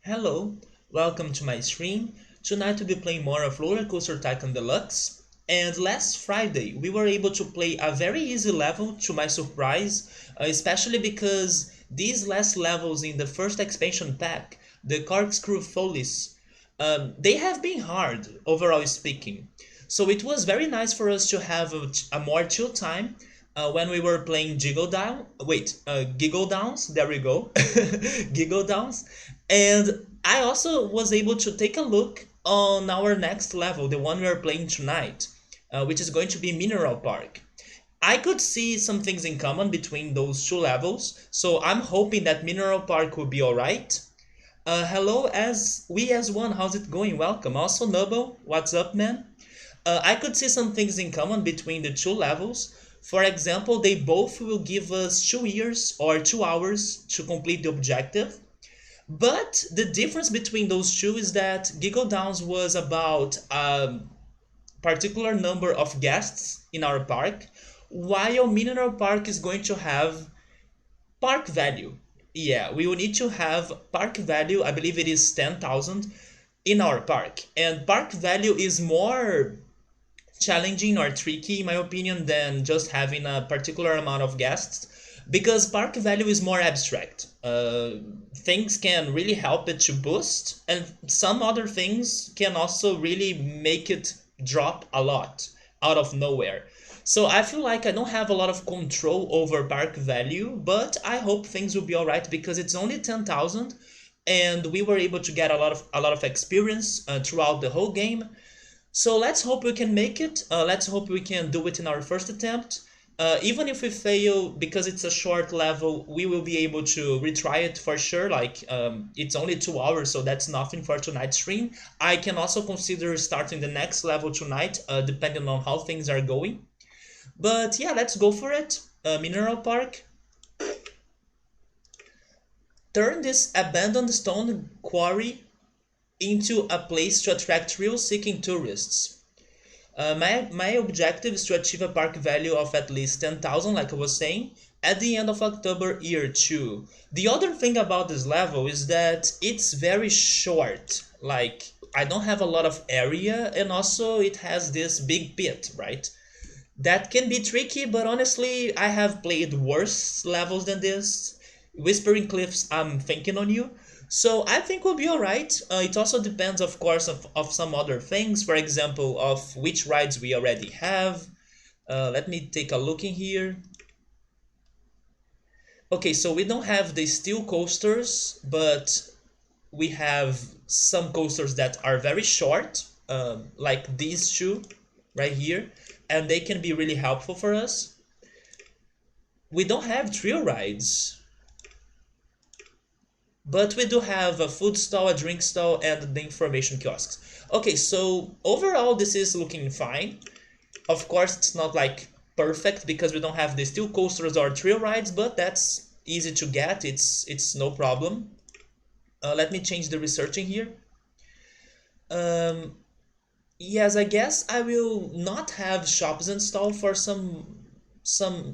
Hello, welcome to my stream. Tonight we'll be playing more of RollerCoaster Tycoon Deluxe. And last Friday we were able to play a very easy level to my surprise, especially because these last levels in the first expansion pack, the Corkscrew Follies, they have been hard, overall speaking. So it was very nice for us to have a more chill time when we were playing Giggle Downs. There we go, Giggle Downs, and I also was able to take a look on our next level, the one we are playing tonight, which is going to be Mineral Park. I could see some things in common between those two levels, so I'm hoping that Mineral Park will be alright. Hello, as we as one, how's it going? Welcome. Also, Noble, what's up, man? I could see some things in common between the two levels. For example, they both will give us 2 years or 2 hours to complete the objective. But the difference between those two is that Giggle Downs was about a particular number of guests in our park, while Mineral Park is going to have park value. Yeah, we will need to have park value, I believe it is 10,000 in our park. And park value is more challenging or tricky in my opinion than just having a particular amount of guests because park value is more abstract. Things can really help it to boost, and some other things can also really make it drop a lot out of nowhere. So I feel like I don't have a lot of control over park value, but I hope things will be alright because it's only 10,000 and we were able to get a lot of experience throughout the whole game. So let's hope we can make it. Let's hope we can do it in our first attempt. Even if we fail, because it's a short level, we will be able to retry it for sure. Like, it's only 2 hours, so that's nothing for tonight's stream. I can also consider starting the next level tonight, depending on how things are going. But yeah, let's go for it. Mineral Park. Turn this abandoned stone quarry into a place to attract thrill-seeking tourists. My objective is to achieve a park value of at least 10,000, like I was saying, at the end of October year 2. The other thing about this level is that it's very short. Like, I don't have a lot of area, and also it has this big pit, right? That can be tricky, but honestly, I have played worse levels than this. Whispering Cliffs, I'm thinking on you. So I think we'll be alright. It also depends, of course, of some other things. For example, of which rides we already have. Let me take a look in here. Okay, so we don't have the steel coasters, but we have some coasters that are very short, like these two right here, and they can be really helpful for us. We don't have trail rides, but we do have a food stall, a drink stall, and the information kiosks. Okay, so overall this is looking fine. Of course, it's not like perfect because we don't have the steel coasters or trail rides, but that's easy to get. It's no problem. Let me change the researching here. Yes, I guess I will not have shops installed for some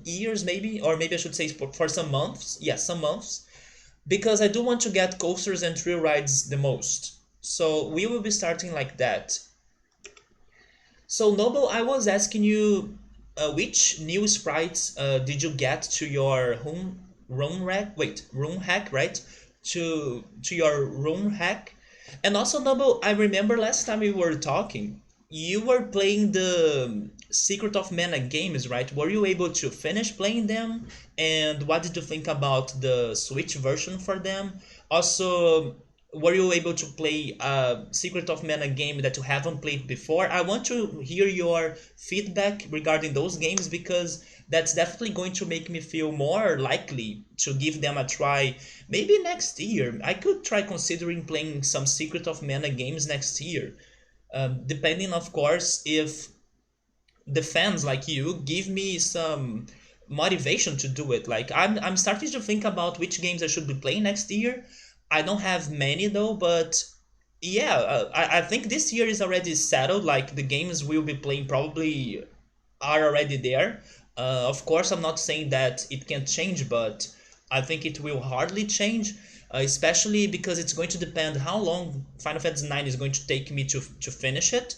years maybe, or maybe I should say for some months. Yes, some months, because I do want to get coasters and trail rides the most. So we will be starting like that. So Noble, I was asking you, which new sprites did you get to your room hack, right? To your room hack. And also, Noble, I remember last time we were talking, you were playing the Secret of Mana games, right? Were you able to finish playing them? And what did you think about the Switch version for them? Also, were you able to play a Secret of Mana game that you haven't played before? I want to hear your feedback regarding those games because that's definitely going to make me feel more likely to give them a try. Maybe next year. I could try considering playing some Secret of Mana games next year. Depending, of course, if the fans like you give me some motivation to do it. Like I'm starting to think about which games I should be playing next year. I don't have many though, but yeah, I think this year is already settled. Like the games we'll be playing probably are already there. Of course, I'm not saying that it can't change, but I think it will hardly change, especially because it's going to depend how long Final Fantasy IX is going to take me to finish it.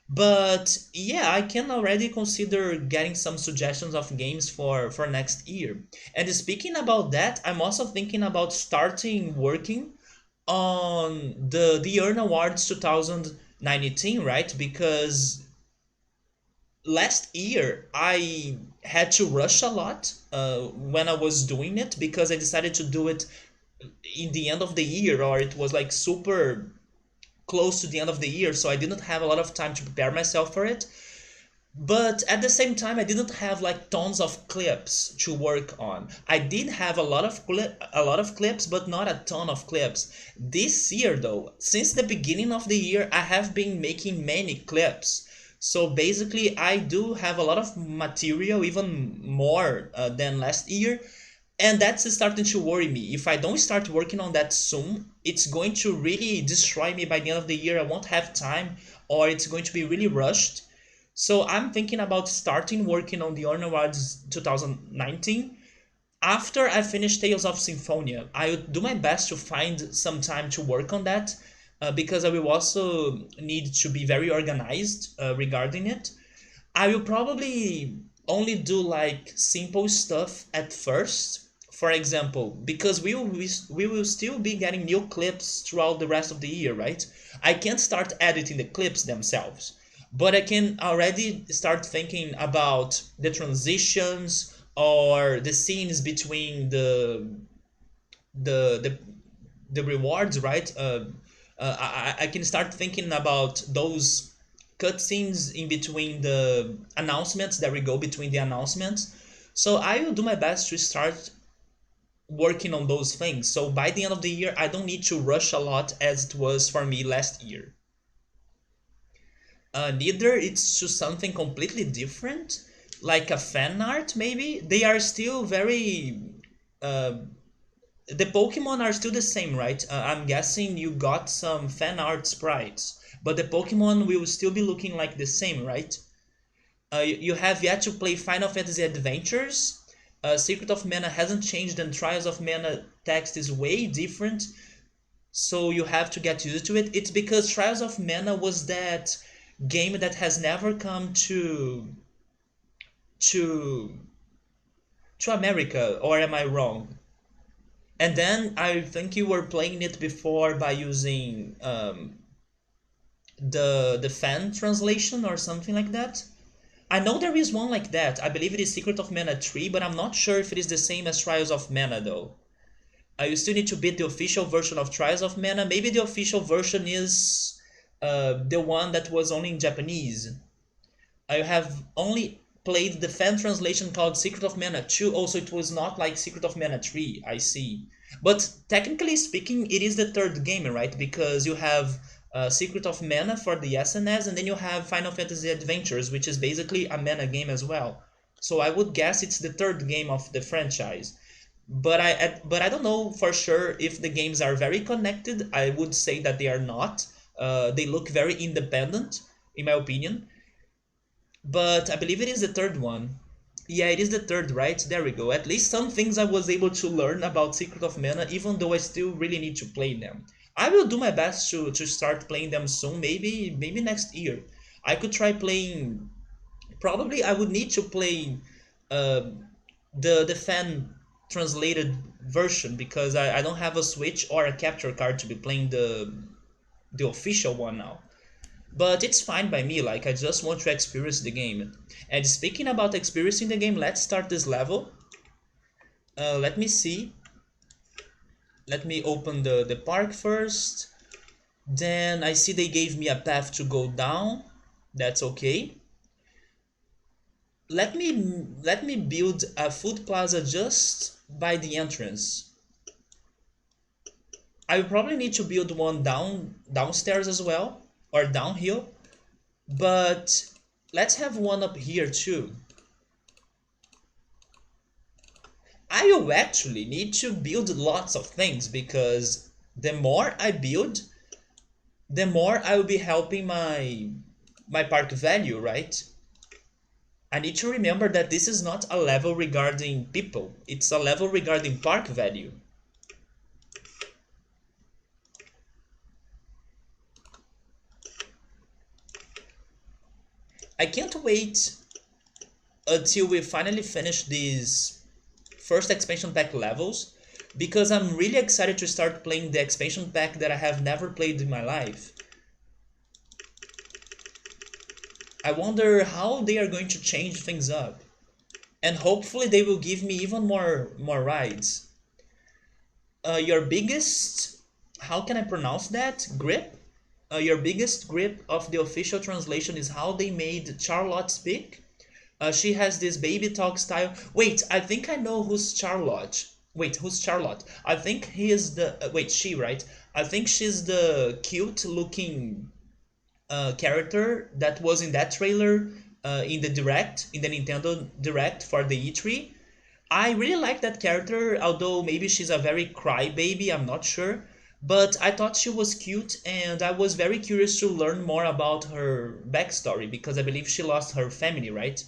But yeah, I can already consider getting some suggestions of games for next year. And speaking about that, I'm also thinking about starting working on the Earn Awards 2019, right? Because last year I had to rush a lot when I was doing it because I decided to do it in the end of the year, or it was like super close to the end of the year, so I didn't have a lot of time to prepare myself for it. But at the same time, I didn't have like tons of clips to work on. I did have a lot of clips, but not a ton of clips. This year though, since the beginning of the year, I have been making many clips. So basically, I do have a lot of material, even more than last year, and that's starting to worry me. If I don't start working on that soon, it's going to really destroy me by the end of the year. I won't have time, or it's going to be really rushed. So I'm thinking about starting working on the Honor Awards 2019 after I finish Tales of Symphonia. I will do my best to find some time to work on that, because I will also need to be very organized regarding it. I will probably only do like simple stuff at first. For example, because we will still be getting new clips throughout the rest of the year, right? I can't start editing the clips themselves, but I can already start thinking about the transitions or the scenes between the the, the rewards, right? I can start thinking about those cutscenes in between the announcements that we go between the announcements. So I will do my best to start working on those things. So by the end of the year, I don't need to rush a lot as it was for me last year. Neither it's to something completely different, like a fan art maybe. They are still very uh, the Pokemon are still the same, right? I'm guessing you got some fan art sprites, but the Pokemon will still be looking like the same, right? You have yet to play Final Fantasy Adventures. Secret of Mana hasn't changed, and Trials of Mana text is way different, so you have to get used to it. It's because Trials of Mana was that game that has never come to to America, or am I wrong? And then I think you were playing it before by using the fan translation or something like that. I know there is one like that. I believe it is Secret of Mana 3, but I'm not sure if it is the same as Trials of Mana though. You still need to beat the official version of Trials of Mana. Maybe the official version is the one that was only in Japanese. I have only played the fan translation called Secret of Mana 2. Also, it was not like Secret of Mana 3, I see. But technically speaking, it is the third game, right? Because you have Secret of Mana for the SNS, and then you have Final Fantasy Adventures, which is basically a Mana game as well. So I would guess it's the third game of the franchise. But I don't know for sure if the games are very connected. I would say that they are not. They look very independent, in my opinion. But I believe it is the third one. Yeah, it is the third, right? There we go. At least some things I was able to learn about Secret of Mana, even though I still really need to play them. I will do my best to start playing them soon, maybe next year. I could try playing. Probably I would need to play uh, the fan translated version because I don't have a Switch or a capture card to be playing the official one now. But it's fine by me, like I just want to experience the game. And speaking about experiencing the game, let's start this level. Let me see. Let me open the park first. Then I see they gave me a path to go down. That's okay. Let me build a food plaza just by the entrance. I will probably need to build one downstairs as well, or downhill. But let's have one up here too. I will actually need to build lots of things because the more I build, the more I will be helping my park value, right? I need to remember that this is not a level regarding people. It's a level regarding park value. I can't wait until we finally finish these first expansion pack levels because I'm really excited to start playing the expansion pack that I have never played in my life. I wonder how they are going to change things up. And hopefully they will give me even more rides. Your biggest, how can I pronounce that? Grip? Your biggest grip of the official translation is how they made Charlotte speak. She has this baby talk style. Wait, I think I know who's Charlotte. Wait, who's Charlotte? I think he is the. Wait, she, right? I think she's the cute looking character that was in that trailer in the direct, in the Nintendo Direct for the E3. I really like that character, although maybe she's a very crybaby, I'm not sure. But I thought she was cute, and I was very curious to learn more about her backstory because I believe she lost her family, right?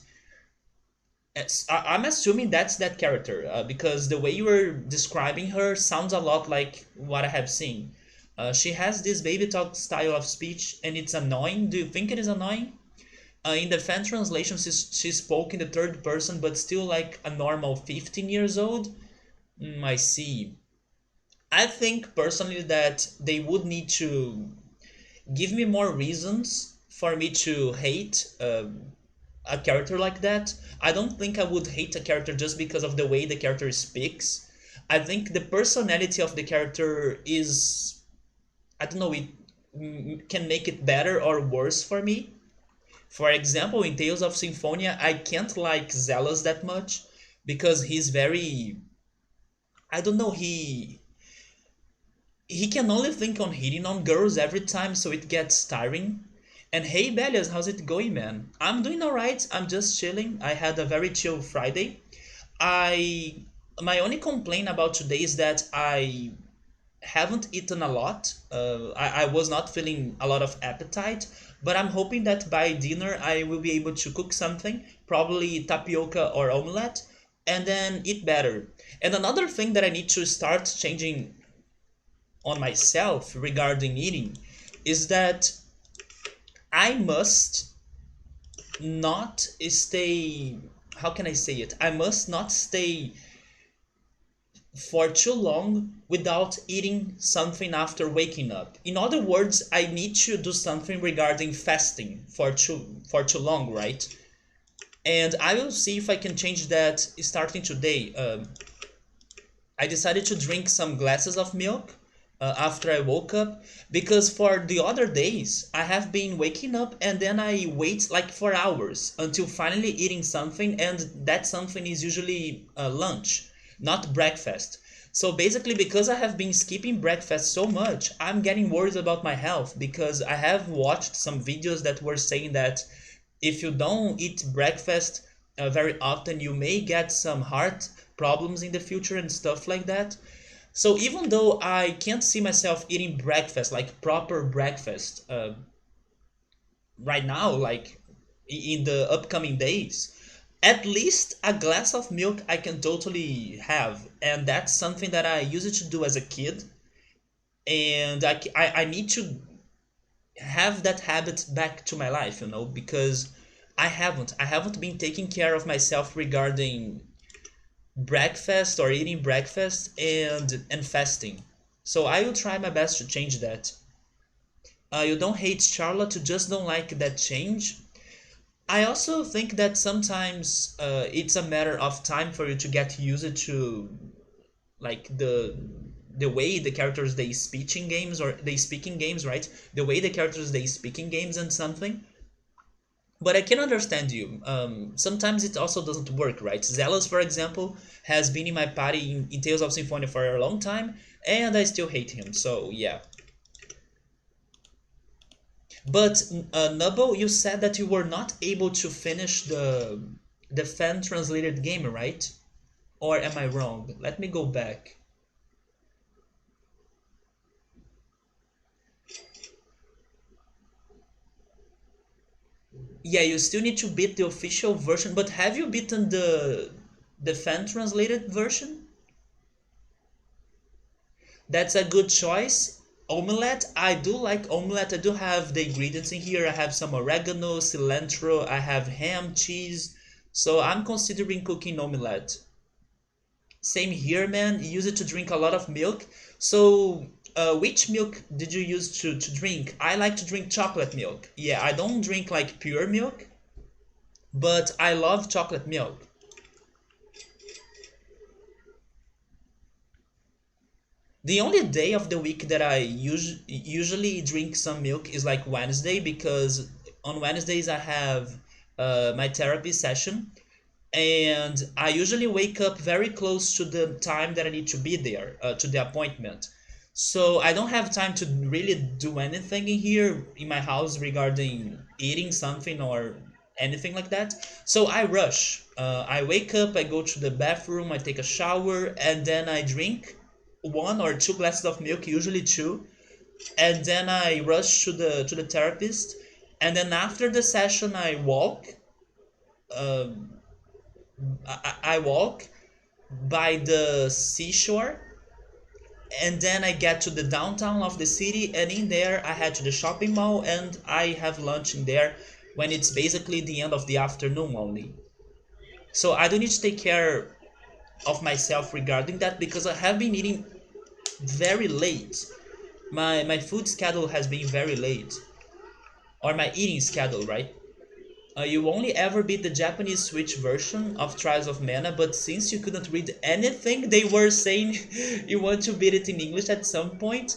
I'm assuming that's that character because the way you were describing her sounds a lot like what I have seen. She has this baby talk style of speech, and it's annoying. Do you think it is annoying? In the fan translation, she spoke in the third person, but still like a normal 15 years old. I see. I think personally that they would need to give me more reasons for me to hate a character like that. I don't think I would hate a character just because of the way the character speaks. I think the personality of the character is, I don't know, it can make it better or worse for me. For example, in Tales of Symphonia, I can't like Zealous that much because he's very, I don't know, he can only think on hitting on girls every time, so it gets tiring. And hey, Bellias, how's it going, man? I'm doing alright. I'm just chilling. I had a very chill Friday. I My only complaint about today is that I haven't eaten a lot. I was not feeling a lot of appetite, but I'm hoping that by dinner I will be able to cook something, probably tapioca or omelette, and then eat better. And another thing that I need to start changing on myself regarding eating is that I must not stay. How can I say it? I must not stay for too long without eating something after waking up. In other words, I need to do something regarding fasting for too long, right? And I will see if I can change that starting today. I decided to drink some glasses of milk after I woke up because for the other days I have been waking up and then I wait like 4 hours until finally eating something, and that something is usually lunch, not breakfast. So basically, because I have been skipping breakfast so much, I'm getting worried about my health because I have watched some videos that were saying that if you don't eat breakfast very often, you may get some heart problems in the future and stuff like that. So even though I can't see myself eating breakfast, like proper breakfast, right now, like in the upcoming days, at least a glass of milk I can totally have, and that's something that I used to do as a kid, and I need to have that habit back to my life, because I haven't been taking care of myself regarding breakfast or eating breakfast and fasting. So I will try my best to change that. You don't hate Charlotte, you just don't like that change. I also think that sometimes it's a matter of time for you to get used to like the way the characters they speak in games, or they speak in games, right? The way the characters they speak in games and something. But I can understand you. Sometimes it also doesn't work, right? Zealous, for example, has been in my party in Tales of Symphonia for a long time, and I still hate him. So yeah. But Nubble, you said that you were not able to finish the fan translated game, right? Or am I wrong? Let me go back. Yeah, you still need to beat the official version, but have you beaten the fan translated version? That's a good choice. Omelette, I do like omelette. I do have the ingredients in here. I have some oregano, cilantro, I have ham, cheese. So I'm considering cooking omelette. Same here, man. You use it to drink a lot of milk. So, which milk did you use to drink? I like to drink chocolate milk. Yeah, I don't drink like pure milk, but I love chocolate milk. The only day of the week that I usually drink some milk is like Wednesday because on Wednesdays I have my therapy session and I usually wake up very close to the time that I need to be there, to the appointment. So I don't have time to really do anything in here in my house regarding eating something or anything like that. So I rush. I wake up, I go to the bathroom, I take a shower, and then I drink one or two glasses of milk, usually two, and then I rush to the therapist. And then after the session, I walk. Um, I walk by the seashore and then I get to the downtown of the city and in there I head to the shopping mall and I have lunch in there when it's basically the end of the afternoon only. So I do need to take care of myself regarding that because I have been eating very late. My food schedule has been very late. Or my eating schedule, right? You only ever beat the Japanese Switch version of Trials of Mana, but since you couldn't read anything, they were saying you want to beat it in English at some point.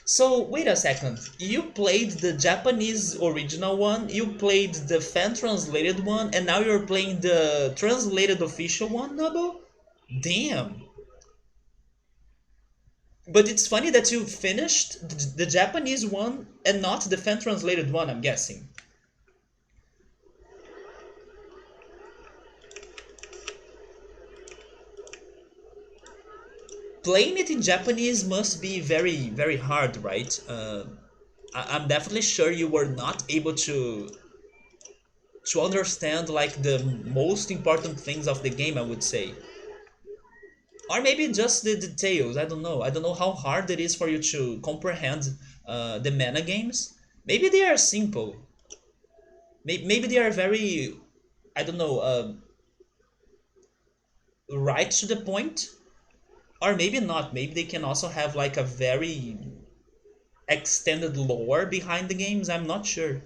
So, wait a second. You played the Japanese original one, you played the fan translated one, and now you're playing the translated official one, Nobu? Damn. But it's funny that you finished the Japanese one and not the fan translated one, I'm guessing. Playing it in Japanese must be very, very hard, right? I'm definitely sure you were not able to understand like the most important things of the game, I would say. Or maybe just the details. I don't know. I don't know how hard it is for you to comprehend the mana games. Maybe they are simple. Maybe they are very, I don't know, right to the point. Or maybe not. Maybe they can also have like a very extended lore behind the games. I'm not sure.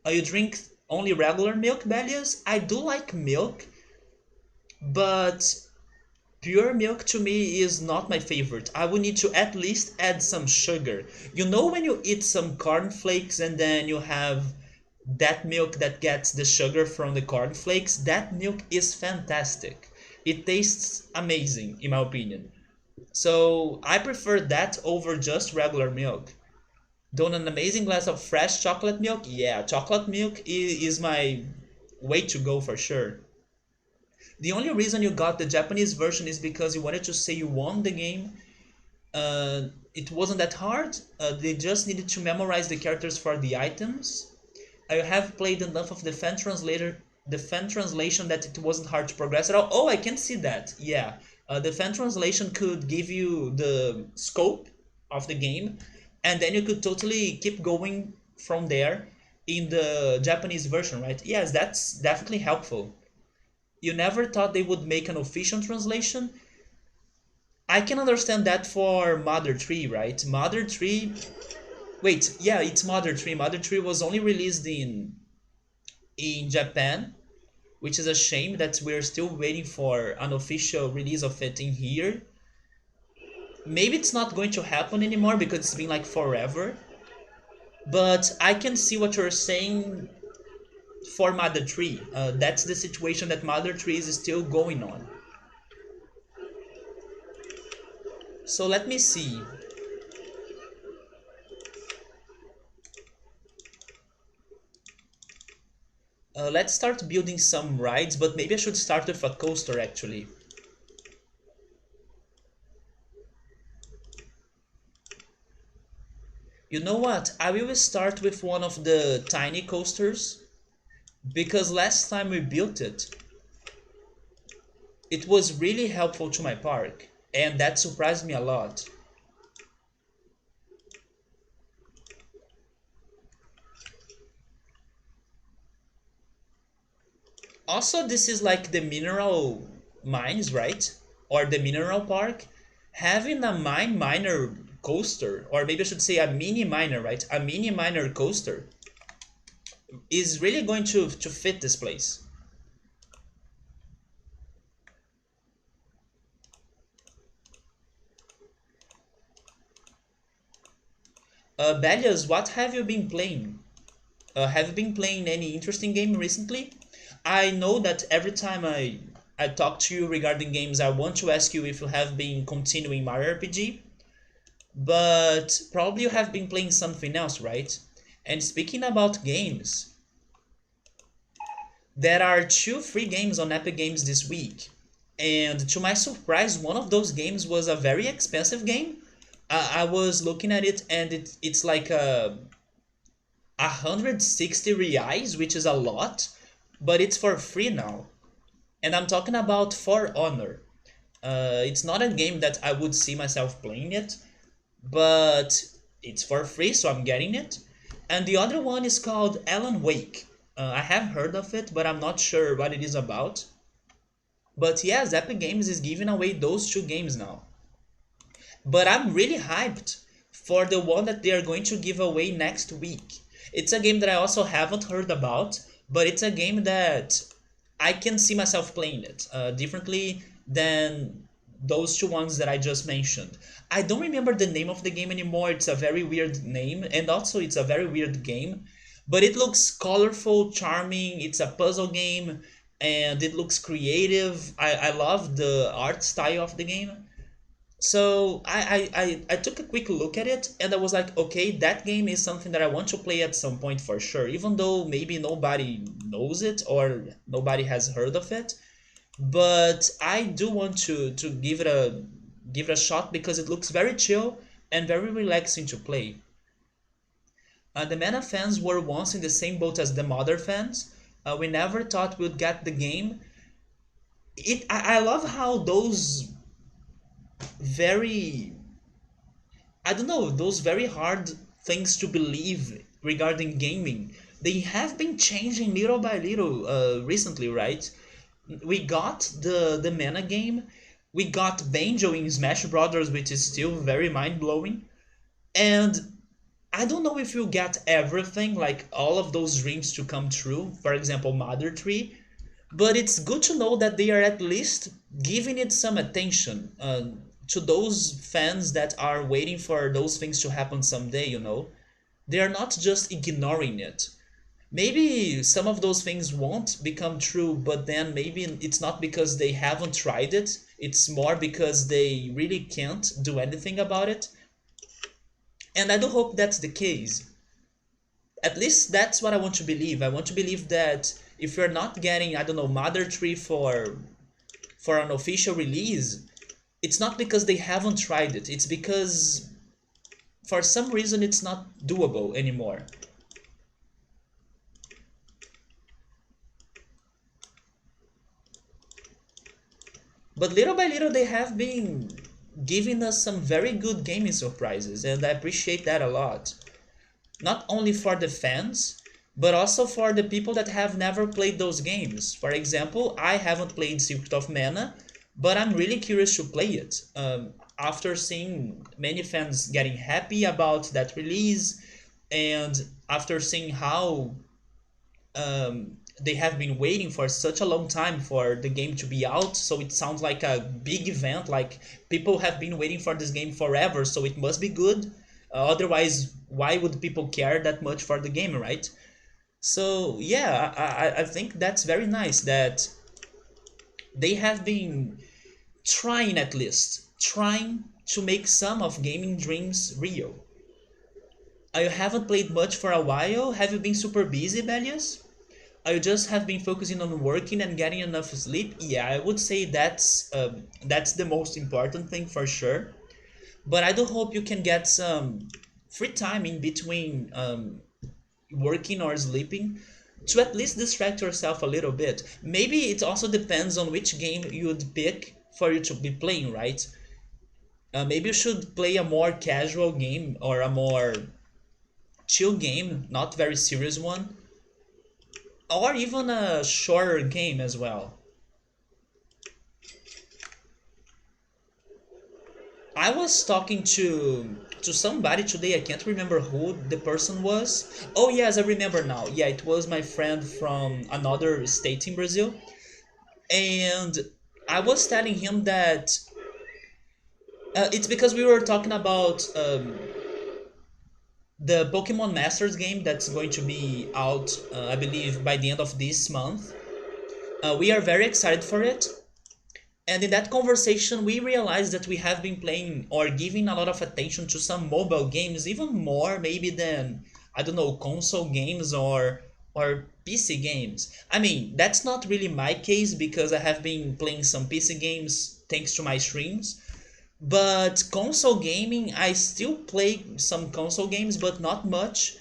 You drink only regular milk, Belias? I do like milk, but pure milk to me is not my favorite. I would need to at least add some sugar. You know when you eat some cornflakes and then you have that milk that gets the sugar from the cornflakes? That milk is fantastic. It tastes amazing, in my opinion. So I prefer that over just regular milk. Don't an amazing glass of fresh chocolate milk? Yeah, chocolate milk is my way to go for sure. The only reason you got the Japanese version is because you wanted to say you won the game. It wasn't that hard. They just needed to memorize the characters for the items. I have played enough of the fan translation that it wasn't hard to progress at all. Oh, I can see that. Yeah, the fan translation could give you the scope of the game, and then you could totally keep going from there in the Japanese version, right? Yes, that's definitely helpful. You never thought they would make an official translation? I can understand that for Mother 3, right? Mother 3. Wait, yeah, it's Mother 3. Mother 3 was only released in Japan, which is a shame that we're still waiting for an official release of it in here. Maybe it's not going to happen anymore because it's been like forever. But I can see what you're saying for Mother 3. That's the situation that Mother 3 is still going on. So let me see. Let's start building some rides, but maybe I should start with a coaster actually. You know what? I will start with one of the tiny coasters because last time we built it, it was really helpful to my park, and that surprised me a lot. Also, this is like the mineral mines, right? Or the mineral park. Having a miner coaster, or maybe I should say a mini miner, right? A mini miner coaster is really going to fit this place. Belias, what have you been playing? Have you been playing any interesting game recently? I know that every time I talk to you regarding games, I want to ask you if you have been continuing Mario RPG, but probably you have been playing something else, right? And speaking about games, there are two free games on Epic Games this week. And to my surprise, one of those games was a very expensive game. I was looking at it and it's like 160 reais, which is a lot, but it's for free now. And I'm talking about For Honor. It's not a game that I would see myself playing it, but it's for free, so I'm getting it. And the other one is called Alan Wake. I have heard of it, but I'm not sure what it is about. But yes, Epic Games is giving away those two games now. But I'm really hyped for the one that they are going to give away next week. It's a game that I also haven't heard about, but it's a game that I can see myself playing it differently than those two ones that I just mentioned. I don't remember the name of the game anymore. It's a very weird name, and also it's a very weird game. But it looks colorful, charming. It's a puzzle game, and it looks creative. I love the art style of the game. So I took a quick look at it and I was like, okay, that game is something that I want to play at some point for sure, even though maybe nobody knows it or nobody has heard of it. But I do want to give it a shot because it looks very chill and very relaxing to play. The Mana fans were once in the same boat as the Mother fans. We never thought we'd get the game. I love how those very I don't know, those very hard things to believe regarding gaming, they have been changing little by little recently, right? We got the Mana game, we got Banjo in Smash Brothers, which is still very mind blowing, and I don't know if you get everything, like all of those dreams to come true. For example, Mother Tree, but it's good to know that they are at least giving it some attention to those fans that are waiting for those things to happen someday, you know. They are not just ignoring it. Maybe some of those things won't become true, but then maybe it's not because they haven't tried it, it's more because they really can't do anything about it. And I do hope that's the case. At least that's what I want to believe. I want to believe that if you're not getting, I don't know, Mother Tree for an official release, it's not because they haven't tried it. It's because for some reason it's not doable anymore. But little by little they have been giving us some very good gaming surprises, and I appreciate that a lot. Not only for the fans, but also for the people that have never played those games. For example, I haven't played Secret of Mana, but I'm really curious to play it. After seeing many fans getting happy about that release, and after seeing how they have been waiting for such a long time for the game to be out, so it sounds like a big event, like people have been waiting for this game forever, so it must be good. Otherwise, why would people care that much for the game, right? So yeah, I think that's very nice that they have been trying, at least trying to make some of gaming dreams real. I haven't played much for a while. Have you been super busy, Belius? I just have been focusing on working and getting enough sleep. Yeah, I would say that's the most important thing for sure. But I do hope you can get some free time in between working or sleeping. to at least distract yourself a little bit. Maybe it also depends on which game you would pick for you to be playing, right? Maybe you should play a more casual game or a more chill game, not very serious one, or even a shorter game as well. I was talking to somebody today. I can't remember who the person was. Oh yes, I remember now. Yeah, it was my friend from another state in Brazil, and I was telling him that it's because we were talking about the Pokemon Masters game that's going to be out, I believe, by the end of this month. We are very excited for it. And in that conversation, we realized that we have been playing or giving a lot of attention to some mobile games, even more maybe than, I don't know, console games or PC games. I mean, that's not really my case because I have been playing some PC games thanks to my streams. But console gaming, I still play some console games, but not much.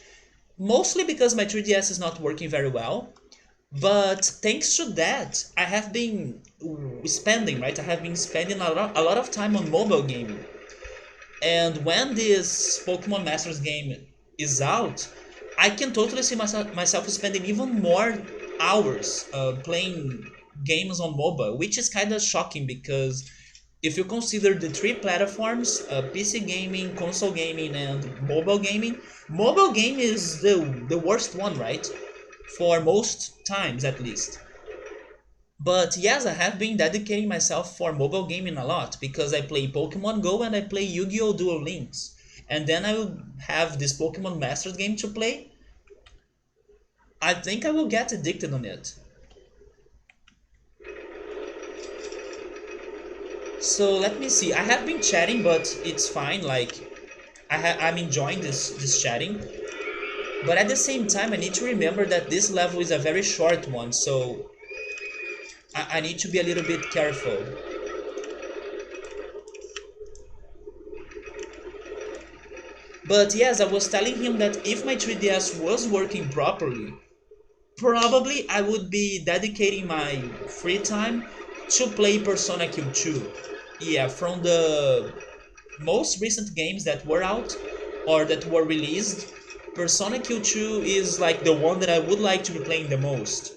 Mostly because my 3DS is not working very well. But thanks to that, I have been spending, right? I have been spending a lot of time on mobile gaming. And when this Pokemon Masters game is out, I can totally see myself spending even more hours playing games on mobile, which is kind of shocking because if you consider the three platforms, PC gaming, console gaming, and mobile game is the worst one, right? For most times at least. But yes, I have been dedicating myself for mobile gaming a lot because I play Pokemon Go and I play Yu-Gi-Oh! Duel Links. And then I will have this Pokemon Masters game to play. I think I will get addicted on it. So let me see. I have been chatting, but it's fine. Like I'm enjoying this chatting. But at the same time, I need to remember that this level is a very short one, so I need to be a little bit careful. But yes, I was telling him that if my 3DS was working properly, probably I would be dedicating my free time to play Persona Q2. Yeah, from the most recent games that were out or that were released, Persona Q2 is like the one that I would like to be playing the most.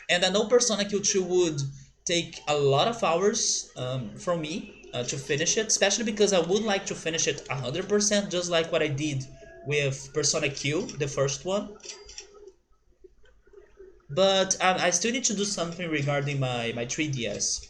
And I know Persona Q2 would take a lot of hours from me to finish it, especially because I would like to finish it 100%, just like what I did with Persona Q, the first one. But I still need to do something regarding my 3DS.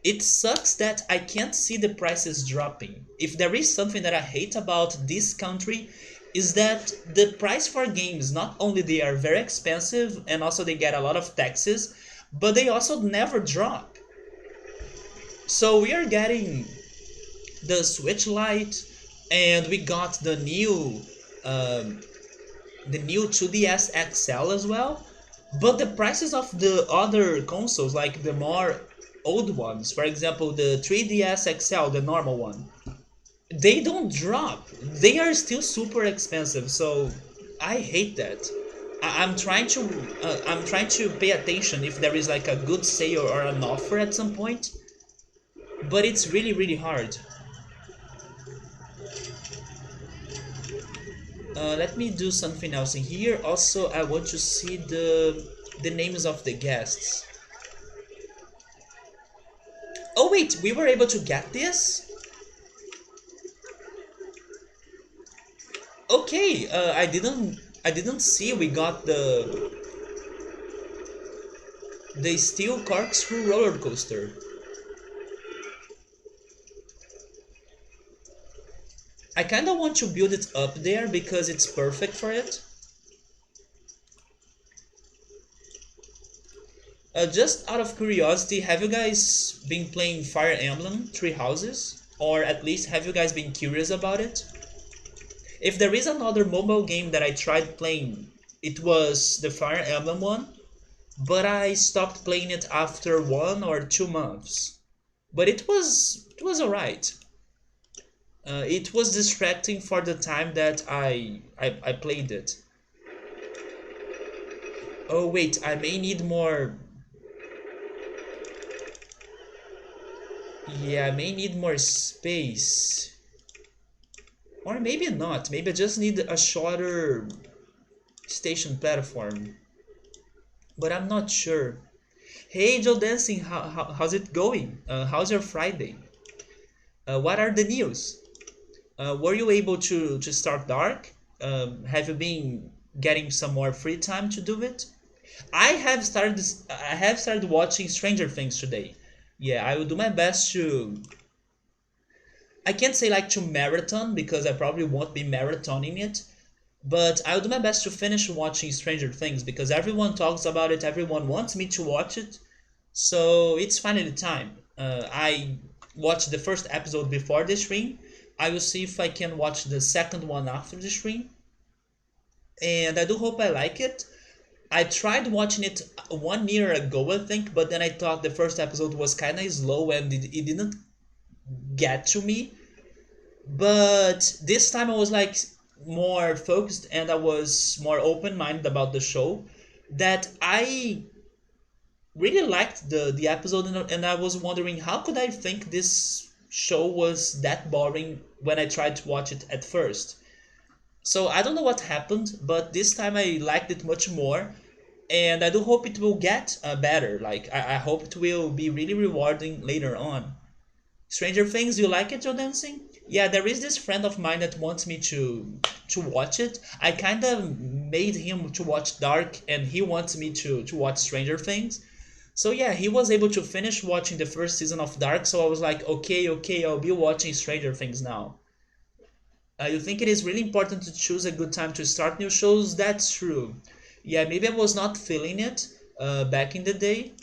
It sucks that I can't see the prices dropping. If there is something that I hate about this country, is that the price for games, not only they are very expensive and also they get a lot of taxes, but they also never drop. So we are getting the Switch Lite, and we got um, the new 2DS XL as well. But the prices of the other consoles, like the more old ones, for example, the 3DS XL, the normal one, they don't drop. They are still super expensive. So I hate that. I'm trying to pay attention if there is like a good sale or an offer at some point, but it's really hard. Let me do something else in here. Also, I want to see the names of the guests. Oh wait, we were able to get this? Okay, I didn't see we got the steel corkscrew roller coaster. I kind of want to build it up there because it's perfect for it. Just out of curiosity, have you guys been playing Fire Emblem Three Houses? Or at least have you guys been curious about it? If there is another mobile game that I tried playing, it was the Fire Emblem one, but I stopped playing it after 1 or 2 months. But it was alright. It was distracting for the time that I played it. Oh wait, I may need more. Yeah, I may need more space. Or maybe not. Maybe I just need a shorter station platform. But I'm not sure. Hey Joe Dancing, how's it going? How's your Friday? What are the news? Were you able to start Dark? Have you been getting some more free time to do it? I have started watching Stranger Things today. Yeah, I will do my best to. I can't say like to marathon because I probably won't be marathoning it, but I'll do my best to finish watching Stranger Things because everyone talks about it, everyone wants me to watch it, so it's finally time. I watched the first episode before the stream. I will see if I can watch the second one after the stream, and I do hope I like it. I tried watching it 1 year ago, I think, but then I thought the first episode was kind of slow and it didn't get to me. But this time I was like more focused and I was more open minded about the show. That I really liked the episode, and I was wondering how could I think this show was that boring when I tried to watch it at first. So I don't know what happened, but this time I liked it much more, and I do hope it will get better. Like I hope it will be really rewarding later on. Stranger Things, you like it, Joe Dancing? Yeah, there is this friend of mine that wants me to watch it. I kind of made him to watch Dark, and he wants me to watch Stranger Things. So yeah, he was able to finish watching the first season of Dark, so I was like, okay, okay, I'll be watching Stranger Things now. You think it is really important to choose a good time to start new shows? That's true. Yeah, maybe I was not feeling it back in the day.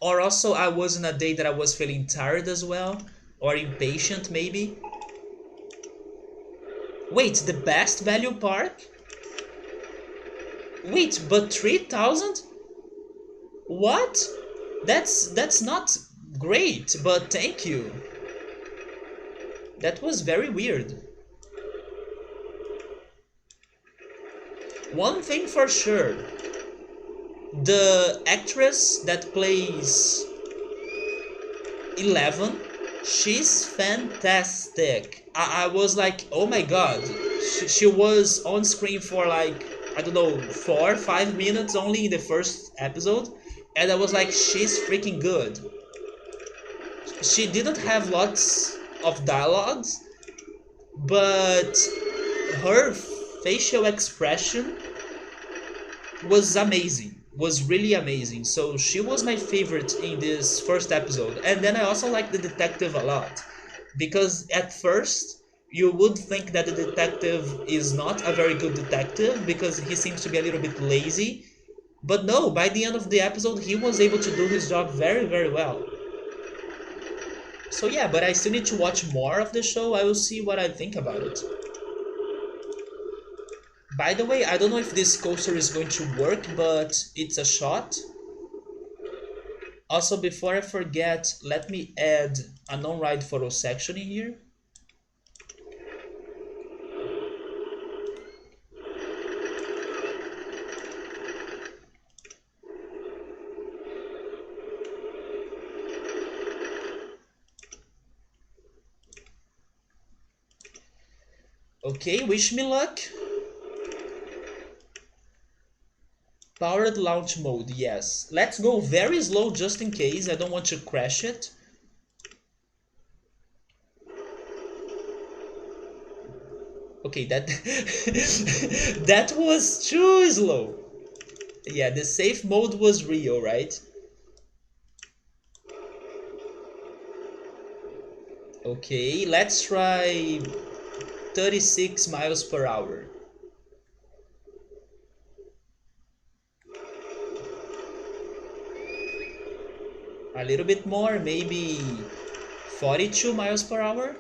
Or also I was in a day that I was feeling tired as well. Or impatient maybe. Wait, the best value park? Wait, but 3,000? What? That's not great, but thank you. That was very weird. One thing for sure, the actress that plays 11, she's fantastic. I was like, oh my god. She was on screen for like, I don't know, 4 or 5 minutes only in the first episode. And I was like, she's freaking good. She didn't have lots of dialogues, but her facial expression was amazing, was really amazing. So she was my favorite in this first episode. And then I also like the detective a lot because at first you would think that the detective is not a very good detective because he seems to be a little bit lazy, but no, by the end of the episode he was able to do his job very, very well. So yeah, but I still need to watch more of the show. I will see what I think about it. By the way, I don't know if this coaster is going to work, but it's a shot. Also, before I forget, let me add a non-ride photo section in here. Okay, wish me luck. Powered launch mode, yes. Let's go very slow just in case. I don't want to crash it. Okay, that that was too slow. Yeah, the safe mode was real, right? Okay, let's try 36 miles per hour. A little bit more, maybe 42 miles per hour.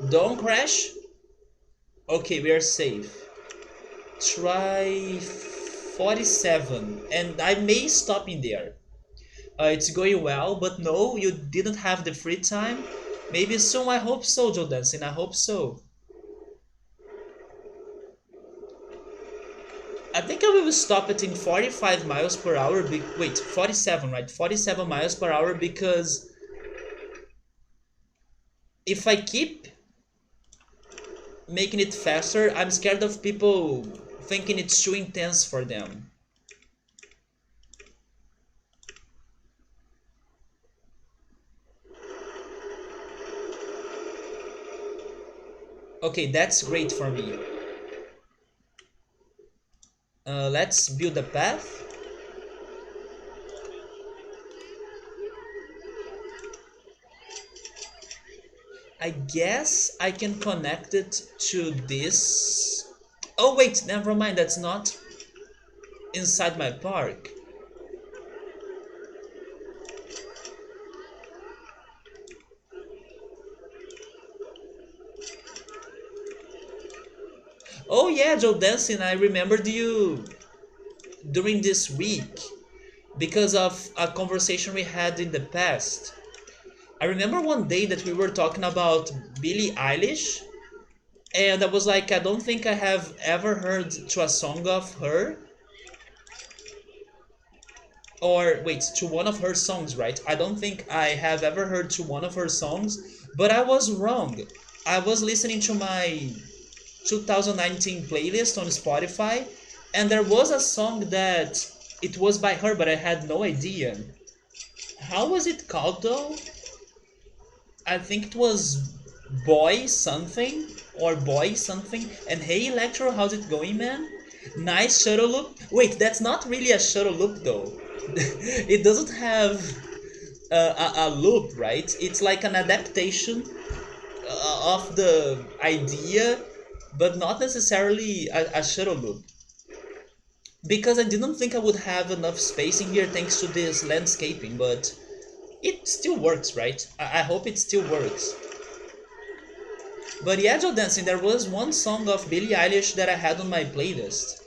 Don't crash. Okay, we are safe. Try 47, and I may stop in there. It's going well, but no, you didn't have the free time. Maybe soon, I hope so, Joe Dancing, I hope so. I think I will stop it in 45 miles per hour. Wait, 47, right? 47 miles per hour because if I keep making it faster, I'm scared of people thinking it's too intense for them. Okay, that's great for me. Let's build a path. I guess I can connect it to this. Oh wait, never mind, that's not inside my park. Oh yeah, Joe Dancing, I remembered you during this week because of a conversation we had in the past. I remember one day that we were talking about Billie Eilish, and I was like, I don't think I have ever heard to a song of her, or wait, to one of her songs, right? I don't think I have ever heard to one of her songs, but I was wrong. I was listening to my 2019 playlist on Spotify, and there was a song that it was by her, but I had no idea. How was it called though? I think it was Boy Something or Boy Something. And hey Electro, how's it going, man? Nice shuttle loop. Wait, that's not really a shuttle loop though. It doesn't have a loop, right? It's like an adaptation of the idea, but not necessarily a shuttle loop. Because I didn't think I would have enough space in here thanks to this landscaping, but it still works, right? I hope it still works. But yeah, Joe Dancing, there was one song of Billie Eilish that I had on my playlist.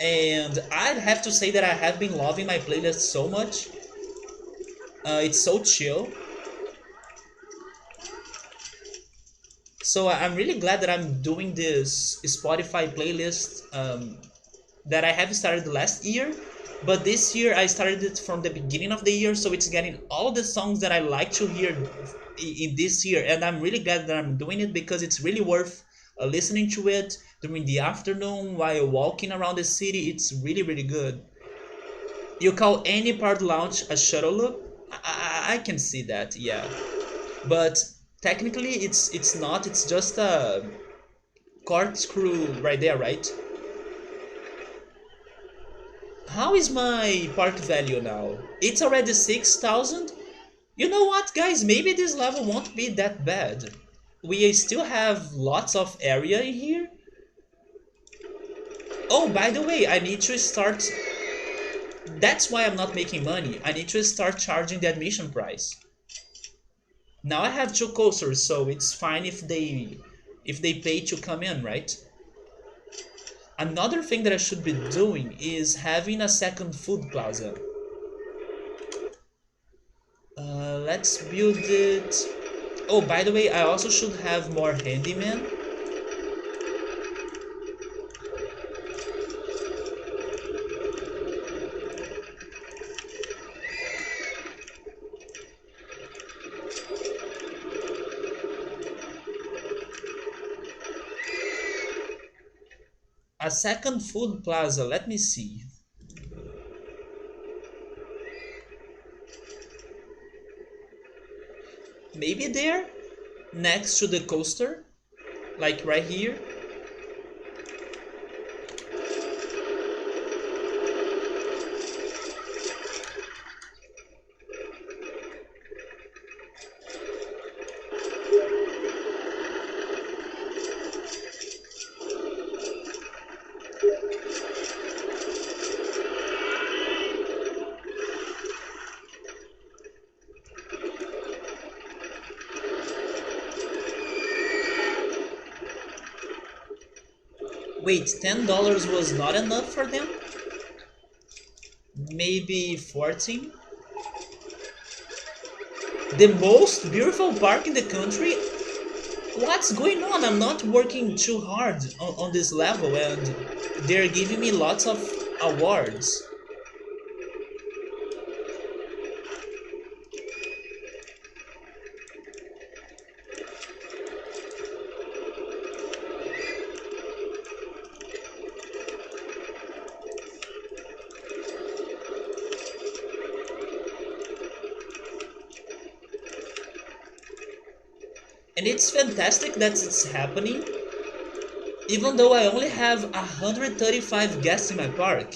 And I'd have to say that I have been loving my playlist so much. It's so chill. So I'm really glad that I'm doing this Spotify playlist that I have started last year. But this year I started it from the beginning of the year, so it's getting all the songs that I like to hear in this year. And I'm really glad that I'm doing it because it's really worth listening to it during the afternoon while walking around the city. It's really, really good. You call any part launch a shuttle loop? I can see that, yeah. But technically it's not, it's just a corkscrew right there, right? How is my park value now? It's already 6,000? You know what, guys? Maybe this level won't be that bad. We still have lots of area in here. Oh, by the way, I need to start... That's why I'm not making money. I need to start charging the admission price. Now I have two coasters, so it's fine if they pay to come in, right? Another thing that I should be doing is having a second food plaza. Let's build it. Oh, by the way, I also should have more handyman. A second food plaza, let me see. Maybe there, next to the coaster, like right here. Wait, $10 was not enough for them? Maybe 14? The most beautiful park in the country? What's going on? I'm not working too hard on this level and they're giving me lots of awards. And it's fantastic that it's happening, even though I only have 135 guests in my park.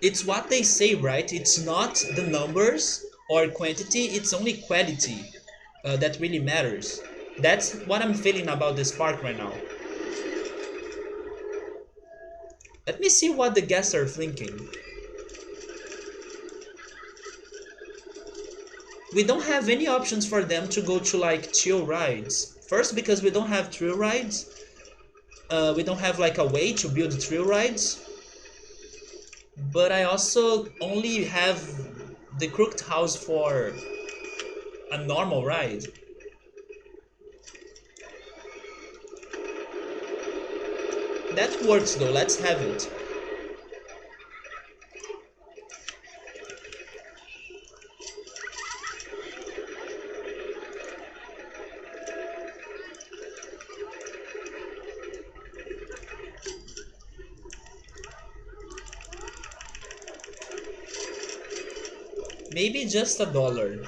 It's what they say, right? It's not the numbers or quantity, it's only quality that really matters. That's what I'm feeling about this park right now. Let me see what the guests are thinking. We don't have any options for them to go to like chill rides. First, because we don't have thrill rides. We don't have like a way to build thrill rides. But I also only have the Crooked House for a normal ride. That works though, let's have it. Maybe just $1.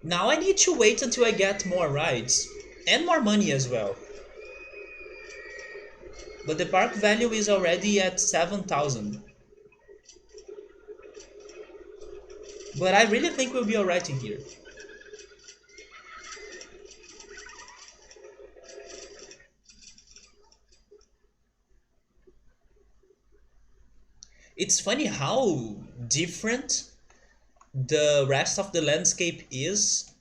Now I need to wait until I get more rides. And more money as well. But the park value is already at 7,000. But I really think we'll be alright in here. It's funny how different the rest of the landscape is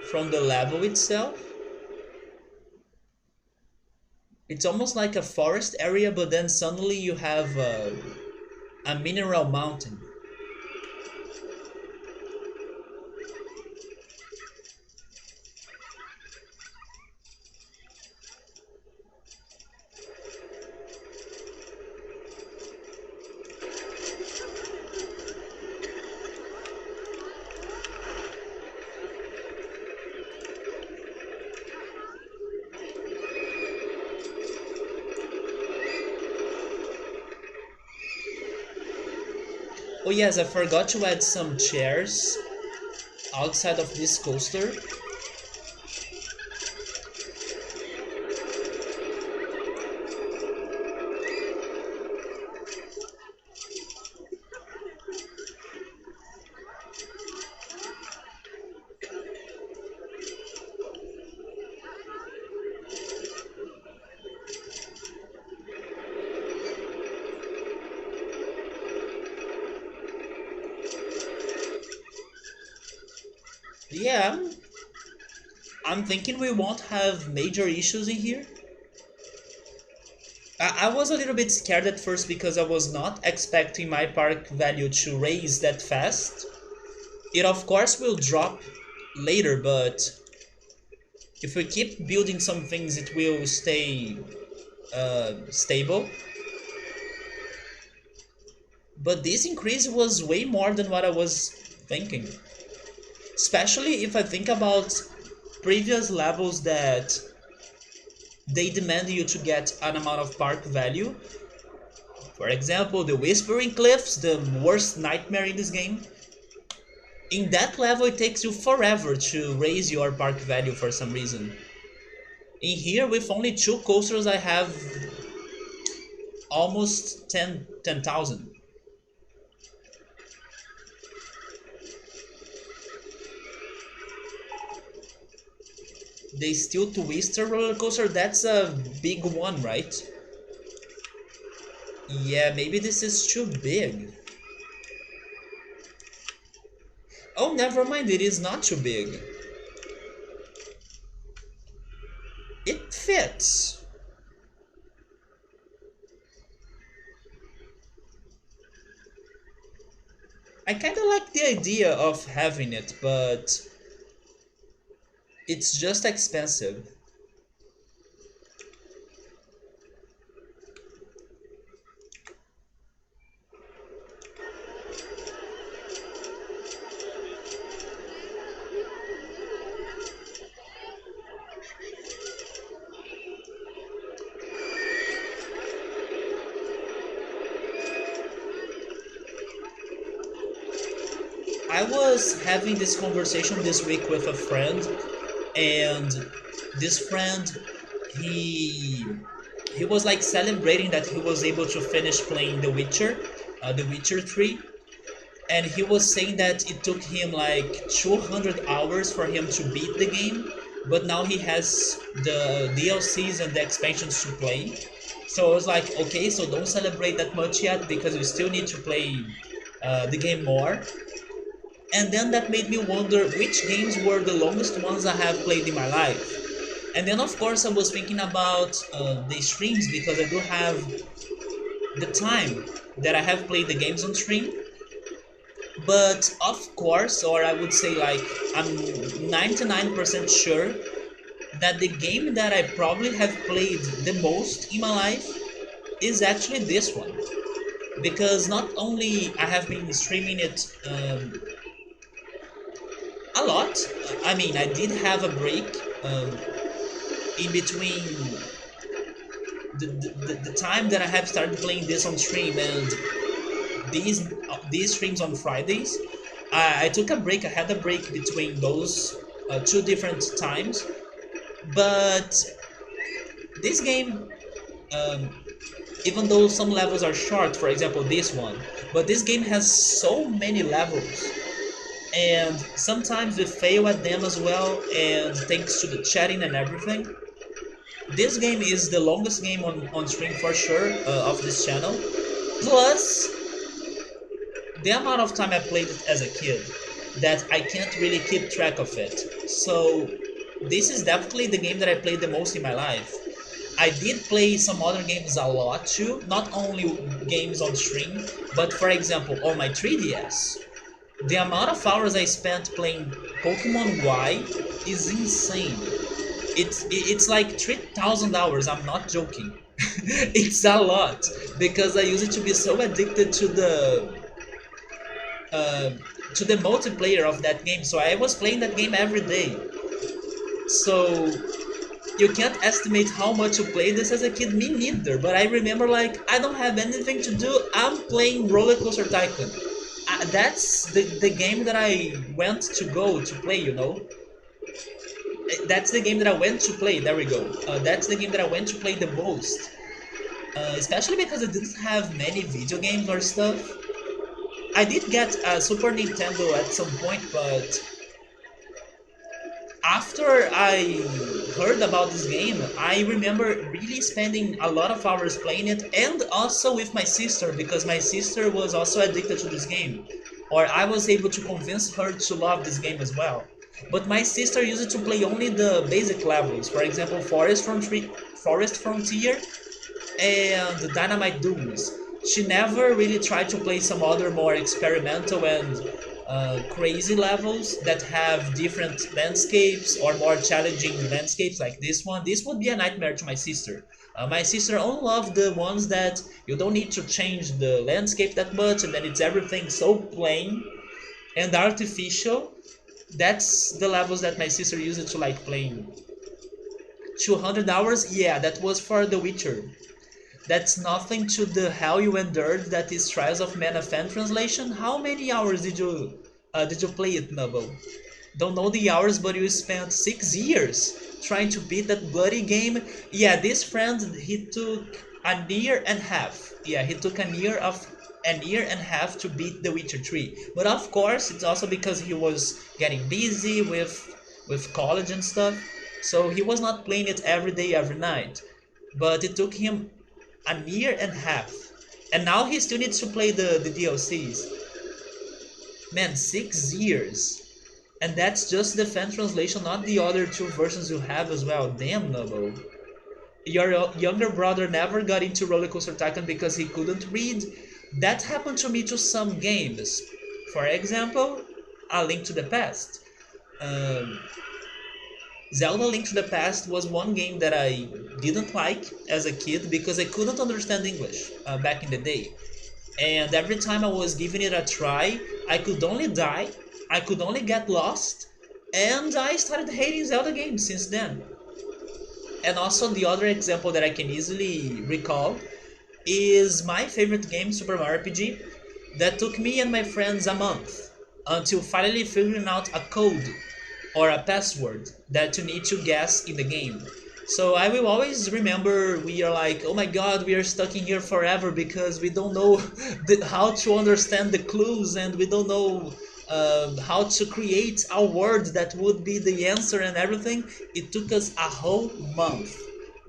from the level itself. It's almost like a forest area, but then suddenly you have a mineral mountain. Oh yes, I forgot to add some chairs outside of this coaster. Yeah, I'm thinking we won't have major issues in here. I was a little bit scared at first because I was not expecting my park value to raise that fast. It of course will drop later, but if we keep building some things it will stay stable. But this increase was way more than what I was thinking. Especially if I think about previous levels that they demand you to get an amount of park value. For example, the Whispering Cliffs, the worst nightmare in this game. In that level it takes you forever to raise your park value for some reason. In here, with only 2 coasters, I have almost 10,000. The Steel Twister roller coaster, that's a big one, right? Yeah, maybe this is too big. Oh, never mind, it is not too big. It fits. I kind of like the idea of having it, but it's just expensive. I was having this conversation this week with a friend, and this friend, he he was like celebrating that he was able to finish playing The Witcher 3, and he was saying that it took him like 200 hours for him to beat the game, but now he has the DLCs and the expansions to play. So I was like, okay, so don't celebrate that much yet because you still need to play the game more. And then that made me wonder which games were the longest ones I have played in my life. And then, of course, I was thinking about the streams because I do have the time that I have played the games on stream. But of course, or I would say like I'm 99% sure that the game that I probably have played the most in my life is actually this one. Because not only I have been streaming it a lot, I mean, I did have a break in between the time that I have started playing this on stream and these streams on Fridays. I took a break. I had a break between those two different times, but this game, um, even though some levels are short, for example this one, but this game has so many levels, and sometimes we fail at them as well, and thanks to the chatting and everything. This game is the longest game on stream for sure of this channel. Plus, the amount of time I played it as a kid that I can't really keep track of it. So this is definitely the game that I played the most in my life. I did play some other games a lot too, not only games on stream, but for example on my 3DS. The amount of hours I spent playing Pokemon Y is insane. It's like 3,000 hours. I'm not joking. It's a lot because I used to be so addicted uh, to the multiplayer of that game. So I was playing that game every day. So you can't estimate how much you played this as a kid. Me neither. But I remember like I don't have anything to do. I'm playing RollerCoaster Tycoon. That's the game that I went to go to play. That's the game that I went to play. There we go. That's the game that I went to play the most. Especially because it didn't have many video games or stuff. I did get a Super Nintendo at some point, but after I heard about this game, I remember really spending a lot of hours playing it, and also with my sister, because my sister was also addicted to this game. Or I was able to convince her to love this game as well. But my sister used to play only the basic levels, for example, Forest Frontier and Dynamite Dunes. She never really tried to play some other more experimental and crazy levels that have different landscapes or more challenging landscapes like this one. This would be a nightmare to my sister. My sister only loved the ones that you don't need to change the landscape that much and then it's everything so plain and artificial. That's the levels that my sister used to like playing. 200 hours? Yeah, that was for The Witcher. That's nothing to the hell you endured that is Trials of Mana fan translation. How many hours did you play it, Nubble? Don't know the hours, but you spent 6 years trying to beat that bloody game. Yeah, this friend he took a year and a half. Yeah, he took a year and a half to beat The Witcher 3. But of course, it's also because he was getting busy with college and stuff. So he was not playing it every day, every night. But it took him a year and a half. And now he still needs to play the DLCs. Man, 6 years. And that's just the fan translation, not the other two versions you have as well. Damn, Nubble. Your younger brother never got into RollerCoaster Tycoon because he couldn't read. That happened to me to some games. For example, A Link to the Past. Um, Zelda Link to the Past was one game that I didn't like as a kid because I couldn't understand English back in the day. And every time I was giving it a try, I could only die, I could only get lost, and I started hating Zelda games since then. And also, the other example that I can easily recall is my favorite game, Super Mario RPG, that took me and my friends a month until finally figuring out a code or a password that you need to guess in the game. So I will always remember we are like, oh my god, we are stuck in here forever because we don't know how to understand the clues and we don't know how to create a word that would be the answer and everything. It took us a whole month.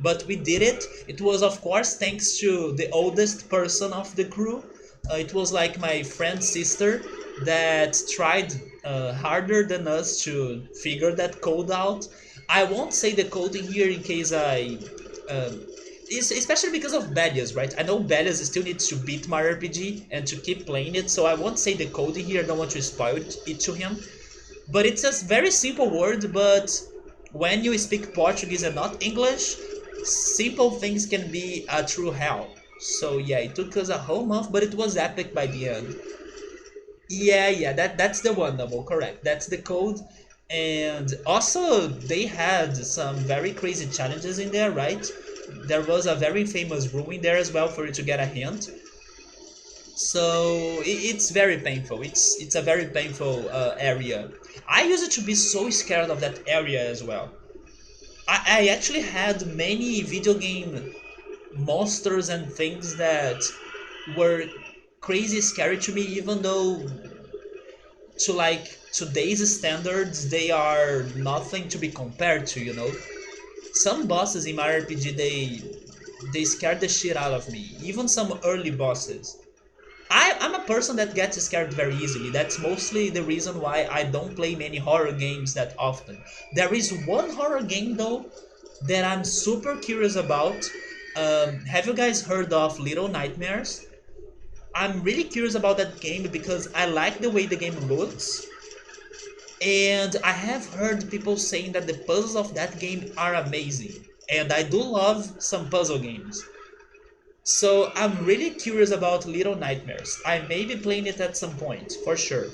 But we did it. It was, of course, thanks to the oldest person of the crew. It was like my friend's sister that tried harder than us to figure that code out. I won't say the code in here in case especially because of Belias, right? I know Belias still needs to beat my RPG and to keep playing it, so I won't say the code in here. I don't want to spoil it to him. But it's a very simple word, but when you speak Portuguese and not English, simple things can be a true hell. So yeah, it took us a whole month, but it was epic by the end. Yeah, that's the one, Double, correct. That's the code. And also, they had some very crazy challenges in there, right? There was a very famous room in there as well for you to get a hint. So it's very painful. It's a very painful area. I used to be so scared of that area as well. I actually had many video game monsters and things that were crazy scary to me, even though to like today's standards they are nothing to be compared to, you know. Some bosses in my RPG they scared the shit out of me, even some early bosses. I'm a person that gets scared very easily. That's mostly the reason why I don't play many horror games that often. There is one horror game though that I'm super curious about. Have you guys heard of Little Nightmares? I'm really curious about that game because I like the way the game looks, and I have heard people saying that the puzzles of that game are amazing. And I do love some puzzle games. So I'm really curious about Little Nightmares. I may be playing it at some point, for sure.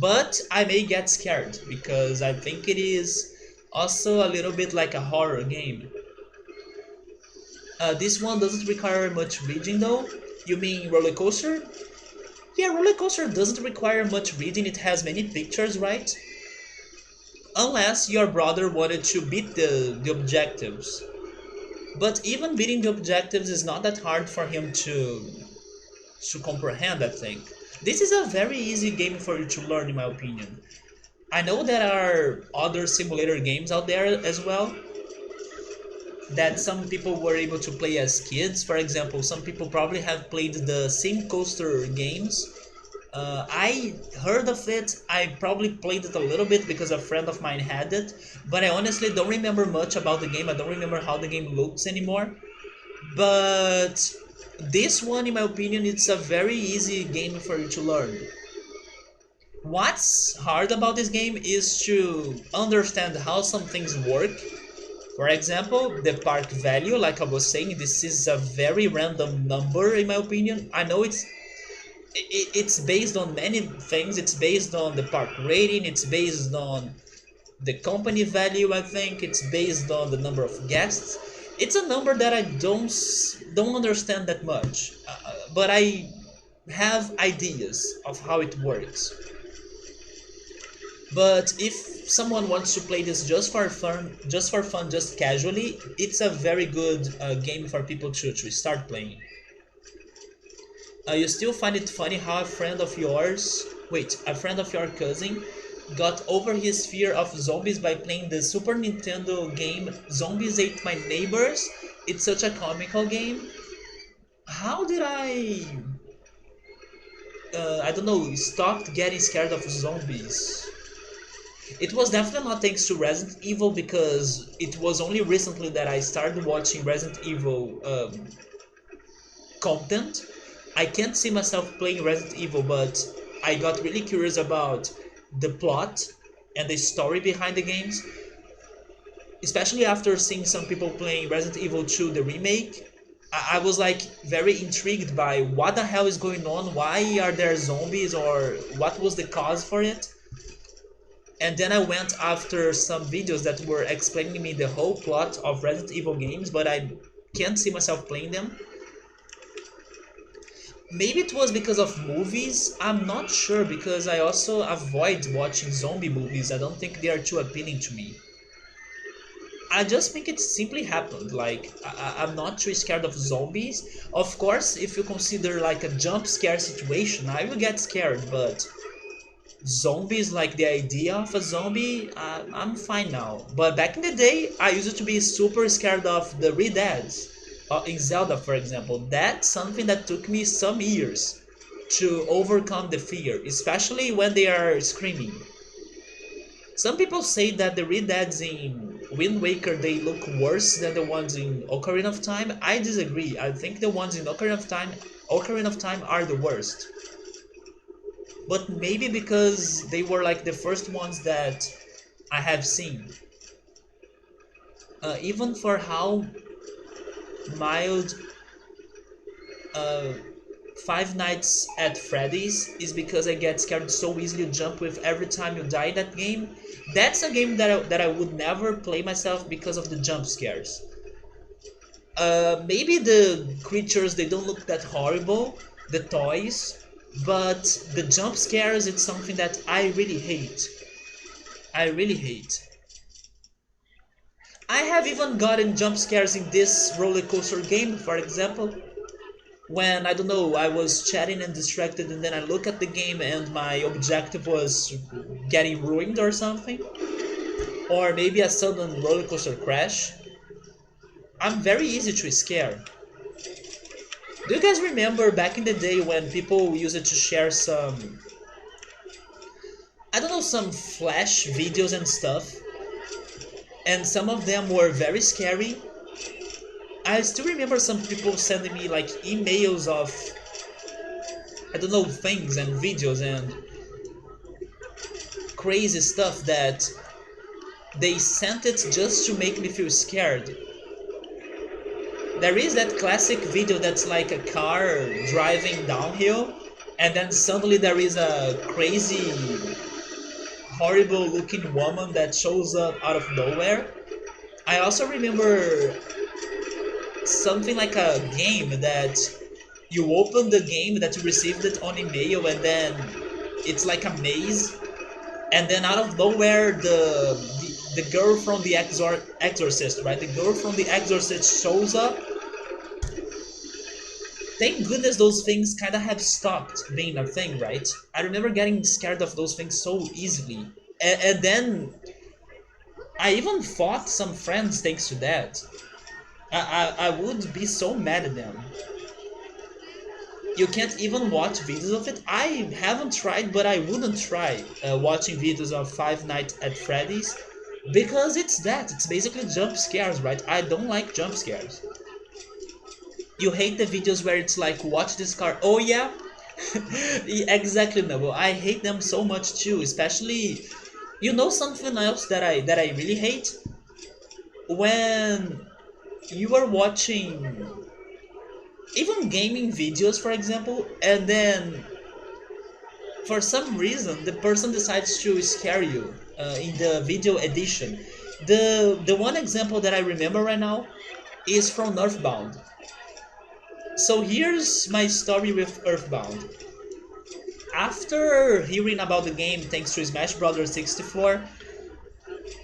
But I may get scared because I think it is also a little bit like a horror game. This one doesn't require much reading though. You mean Roller Coaster? Yeah, Roller Coaster doesn't require much reading. It has many pictures, right? Unless your brother wanted to beat the objectives. But even beating the objectives is not that hard for him to comprehend, I think. This is a very easy game for you to learn, in my opinion. I know there are other simulator games out there as well that some people were able to play as kids. For example, some people probably have played the Sim Coaster games. I heard of it. I probably played it a little bit because a friend of mine had it, but I honestly don't remember much about the game. I don't remember how the game looks anymore. But this one, in my opinion, it's a very easy game for you to learn. What's hard about this game is to understand how some things work. For example, the park value, like I was saying, this is a very random number in my opinion. I know it's based on many things. It's based on the park rating, it's based on the company value, I think, it's based on the number of guests. It's a number that I don't understand that much, but I have ideas of how it works. But if someone wants to play this just for fun, just casually, it's a very good game for people to start playing. You still find it funny how a friend of your cousin, got over his fear of zombies by playing the Super Nintendo game Zombies Ate My Neighbors? It's such a comical game. How did I don't know, stopped getting scared of zombies? It was definitely not thanks to Resident Evil because it was only recently that I started watching Resident Evil content. I can't see myself playing Resident Evil, but I got really curious about the plot and the story behind the games, especially after seeing some people playing Resident Evil 2, the remake. I was like very intrigued by what the hell is going on, why are there zombies, or what was the cause for it. And then I went after some videos that were explaining me the whole plot of Resident Evil games, but I can't see myself playing them. Maybe it was because of movies, I'm not sure, because I also avoid watching zombie movies. I don't think they are too appealing to me. I just think it simply happened. Like, I'm not too scared of zombies. Of course, if you consider like a jump scare situation, I will get scared, but zombies, like the idea of a zombie, I'm fine now. But back in the day, I used to be super scared of the Red Deads. In Zelda, for example, that's something that took me some years to overcome the fear, especially when they are screaming. Some people say that the Red Deads in Wind Waker, they look worse than the ones in Ocarina of Time. I disagree. I think the ones in Ocarina of Time are the worst. But maybe because they were like the first ones that I have seen. Even for how mild uh, Five Nights at Freddy's is, because I get scared so easily, you jump with every time you die in that game. That's a game that I would never play myself because of the jump scares. Maybe the creatures, they don't look that horrible, the toys, but the jump scares, it's something that I really hate. I really hate. I have even gotten jump scares in this roller coaster game, for example, when, I don't know, I was chatting and distracted, and then I look at the game and my objective was getting ruined or something, or maybe a sudden roller coaster crash. I'm very easy to scare. Do you guys remember back in the day when people used to share some, I don't know, some flash videos and stuff, and some of them were very scary? I still remember some people sending me like emails of, I don't know, things and videos and crazy stuff that they sent it just to make me feel scared. There is that classic video that's like a car driving downhill, and then suddenly there is a crazy, horrible looking woman that shows up out of nowhere. I also remember something like a game that you open the game that you received it on email, and then it's like a maze, and then out of nowhere the girl from the Exorcist, right? The girl from the Exorcist shows up. Thank goodness those things kind of have stopped being a thing, right? I remember getting scared of those things so easily. And then I even fought some friends thanks to that. I would be so mad at them. You can't even watch videos of it. I haven't tried, but I wouldn't try watching videos of Five Nights at Freddy's, because it's that. It's basically jump scares, right? I don't like jump scares. You hate the videos where it's like, watch this car. Oh yeah? Yeah, exactly, Noble. I hate them so much too, especially, you know, something else that I really hate? When you are watching even gaming videos, for example, and then for some reason the person decides to scare you in the video edition. The one example that I remember right now is from Earthbound. So here's my story with Earthbound. After hearing about the game thanks to Smash Brothers 64,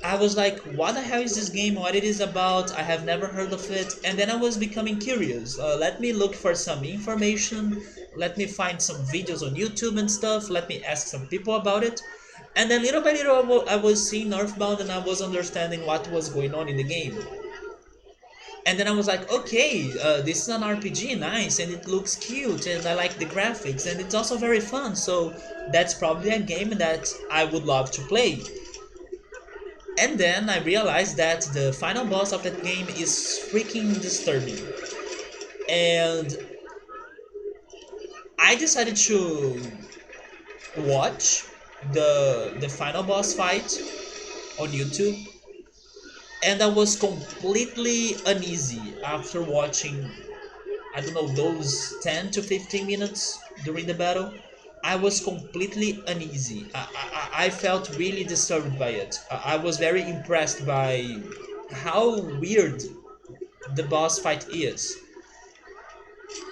I was like, what the hell is this game? What it is about? I have never heard of it. And then I was becoming curious. Let me look for some information. Let me find some videos on YouTube and stuff. Let me ask some people about it. And then little by little, I was seeing Earthbound and I was understanding what was going on in the game. And then I was like, okay, this is an RPG, nice, and it looks cute, and I like the graphics, and it's also very fun, so that's probably a game that I would love to play. And then I realized that the final boss of that game is freaking disturbing. And I decided to watch the final boss fight on YouTube, and I was completely uneasy after watching, I don't know, those 10 to 15 minutes during the battle. I was completely uneasy. I felt really disturbed by it. I was very impressed by how weird the boss fight is.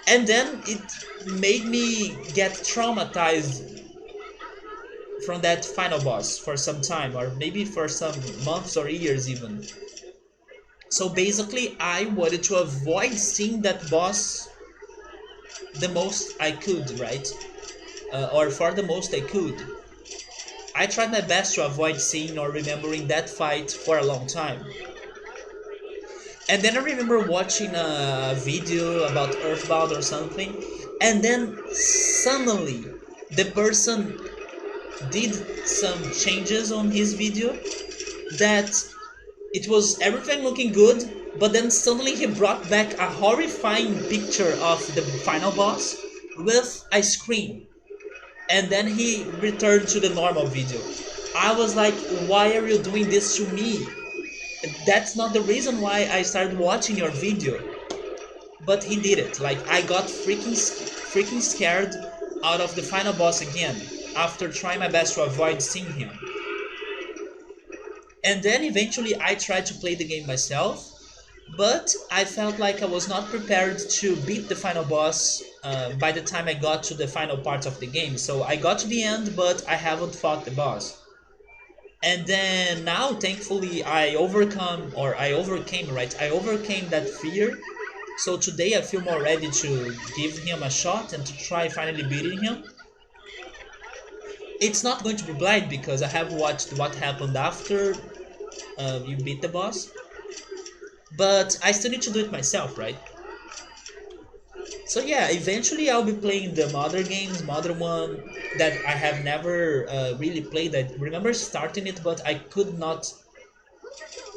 And then it made me get traumatized from that final boss for some time, or maybe for some months or years even. So basically, I wanted to avoid seeing that boss the most I could, right? Or for the most I could. I tried my best to avoid seeing or remembering that fight for a long time. And then I remember watching a video about Earthbound or something, and then suddenly the person did some changes on his video that it was everything looking good, but then suddenly he brought back a horrifying picture of the final boss with a scream, and then he returned to the normal video. I was like, why are you doing this to me? That's not the reason why I started watching your video. But he did it. Like, I got freaking scared out of the final boss again after trying my best to avoid seeing him. And then eventually I tried to play the game myself, but I felt like I was not prepared to beat the final boss by the time I got to the final parts of the game. So I got to the end, but I haven't fought the boss. And then now, thankfully, I overcame, right? I overcame that fear. So today I feel more ready to give him a shot and to try finally beating him. It's not going to be blind because I have watched what happened after you beat the boss. But I still need to do it myself, right? So yeah, eventually I'll be playing the modern games, modern one that I have never really played. I remember starting it, but I could not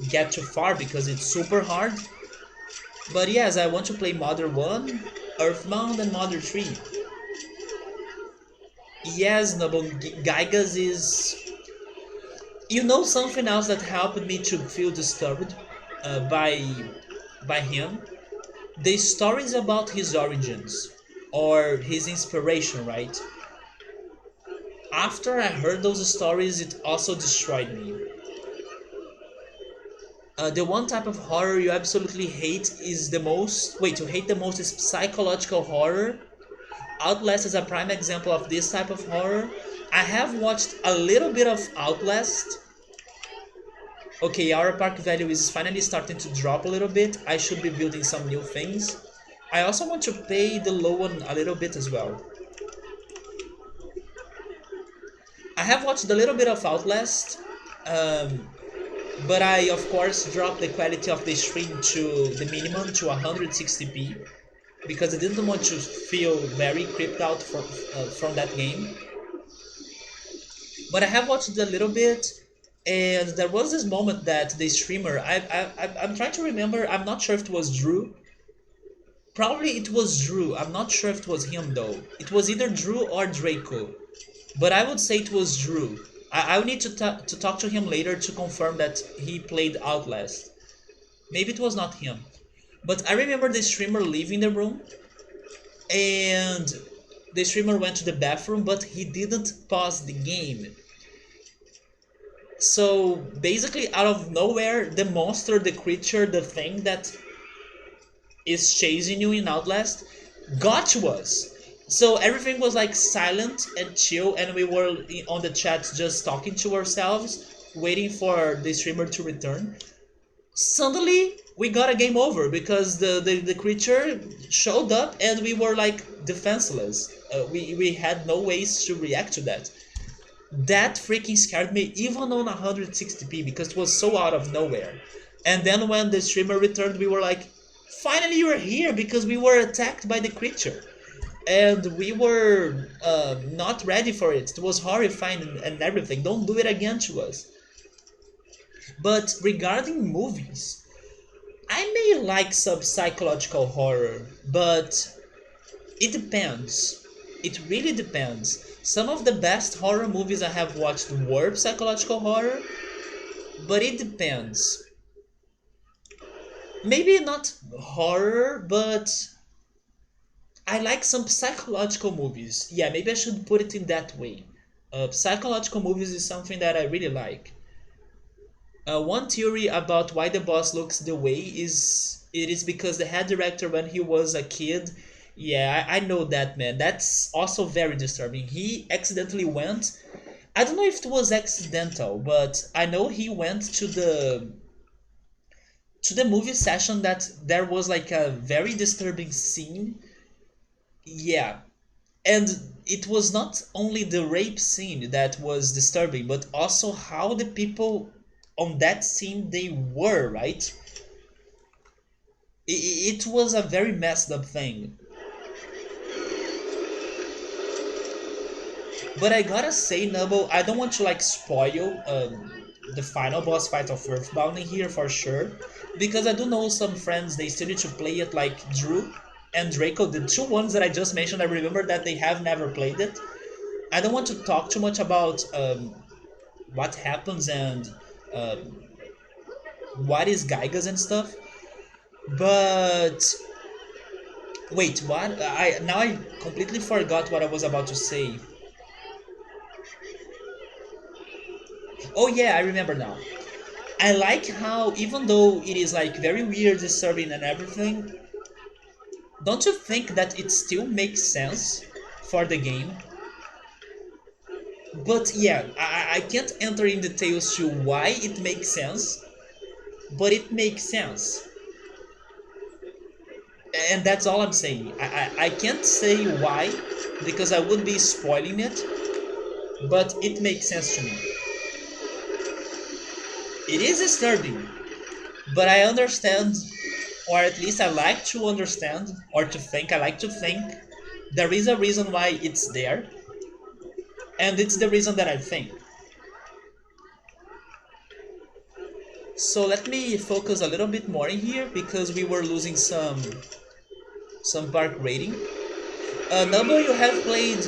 get too far because it's super hard. But yes, I want to play Modern 1, Earthbound, and Modern 3. Yes, Noble Gaigas is... You know something else that helped me to feel disturbed by him? The stories about his origins or his inspiration, right? After I heard those stories, it also destroyed me. The one type of horror you absolutely hate is the most. Wait, you hate the most is psychological horror. Outlast is a prime example of this type of horror. I have watched a little bit of Outlast. Okay, our park value is finally starting to drop a little bit. I should be building some new things. I also want to pay the low one a little bit as well. I have watched a little bit of Outlast, but I of course dropped the quality of the stream to the minimum to 160p because I didn't want to feel very creeped out from that game. But I have watched a little bit, and there was this moment that the streamer, I'm trying to remember, I'm not sure if it was Drew. Probably it was Drew, I'm not sure if it was him though. It was either Drew or Draco, but I would say it was Drew. I will need to talk to him later to confirm that he played Outlast. Maybe it was not him. But I remember the streamer leaving the room, and the streamer went to the bathroom, but he didn't pause the game. So basically, out of nowhere, the monster, the creature, the thing that is chasing you in Outlast got to us. So everything was like silent and chill, and we were on the chat just talking to ourselves, waiting for the streamer to return. Suddenly, we got a game over because the creature showed up and we were like defenseless. We had no ways to react to that. That freaking scared me even on 160p because it was so out of nowhere. And then when the streamer returned, we were like, finally you're here, because we were attacked by the creature. And we were not ready for it. It was horrifying and everything. Don't do it again to us. But regarding movies, I may like some psychological horror, but it depends. It really depends. Some of the best horror movies I have watched were psychological horror, but it depends. Maybe not horror, but I like some psychological movies. Yeah, maybe I should put it in that way. Psychological movies is something that I really like. One theory about why the boss looks the way is it is because the head director when he was a kid. Yeah, I know that, man. That's also very disturbing. He accidentally went. I don't know if it was accidental, but I know he went to the movie session that there was like a very disturbing scene. Yeah, and it was not only the rape scene that was disturbing, but also how the people on that scene they were, right? It was a very messed up thing. But I gotta say, Nubble, I don't want to like spoil the final boss fight of Earthbound in here for sure, because I do know some friends they still need to play it, like Drew and Draco, the two ones that I just mentioned. I remember that they have never played it. I don't want to talk too much about what happens and um, what is Geigas and stuff. But wait, what? I completely forgot what I was about to say. Oh yeah, I remember now. I like how even though it is like very weird, disturbing, and everything, don't you think that it still makes sense for the game? But yeah, I can't enter in details to why it makes sense, but it makes sense. And that's all I'm saying. I can't say why because I would be spoiling it, but it makes sense to me. It is disturbing, but I understand, or at least I like to understand, or to think, I like to think there is a reason why it's there, and it's the reason that I think. So let me focus a little bit more in here because we were losing some bark rating. Noble, you have played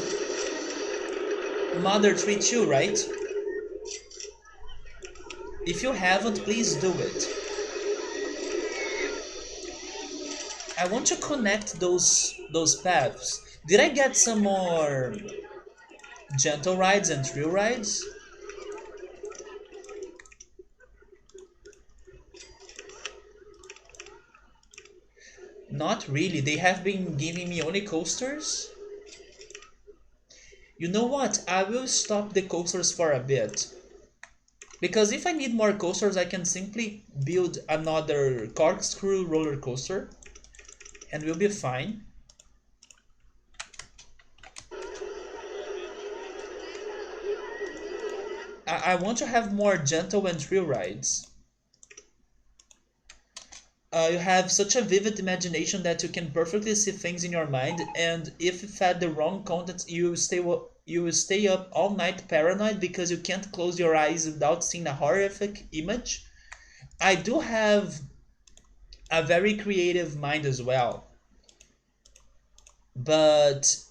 Mother 3 too, right? If you haven't, please do it. I want to connect those paths. Did I get some more gentle rides and thrill rides? Not really. They have been giving me only coasters. You know what? I will stop the coasters for a bit. Because if I need more coasters, I can simply build another corkscrew roller coaster and we'll be fine. I want to have more gentle and thrill rides. You have such a vivid imagination that you can perfectly see things in your mind, and if you fed the wrong content, you will stay up all night paranoid because you can't close your eyes without seeing a horrific image. I do have a very creative mind as well, but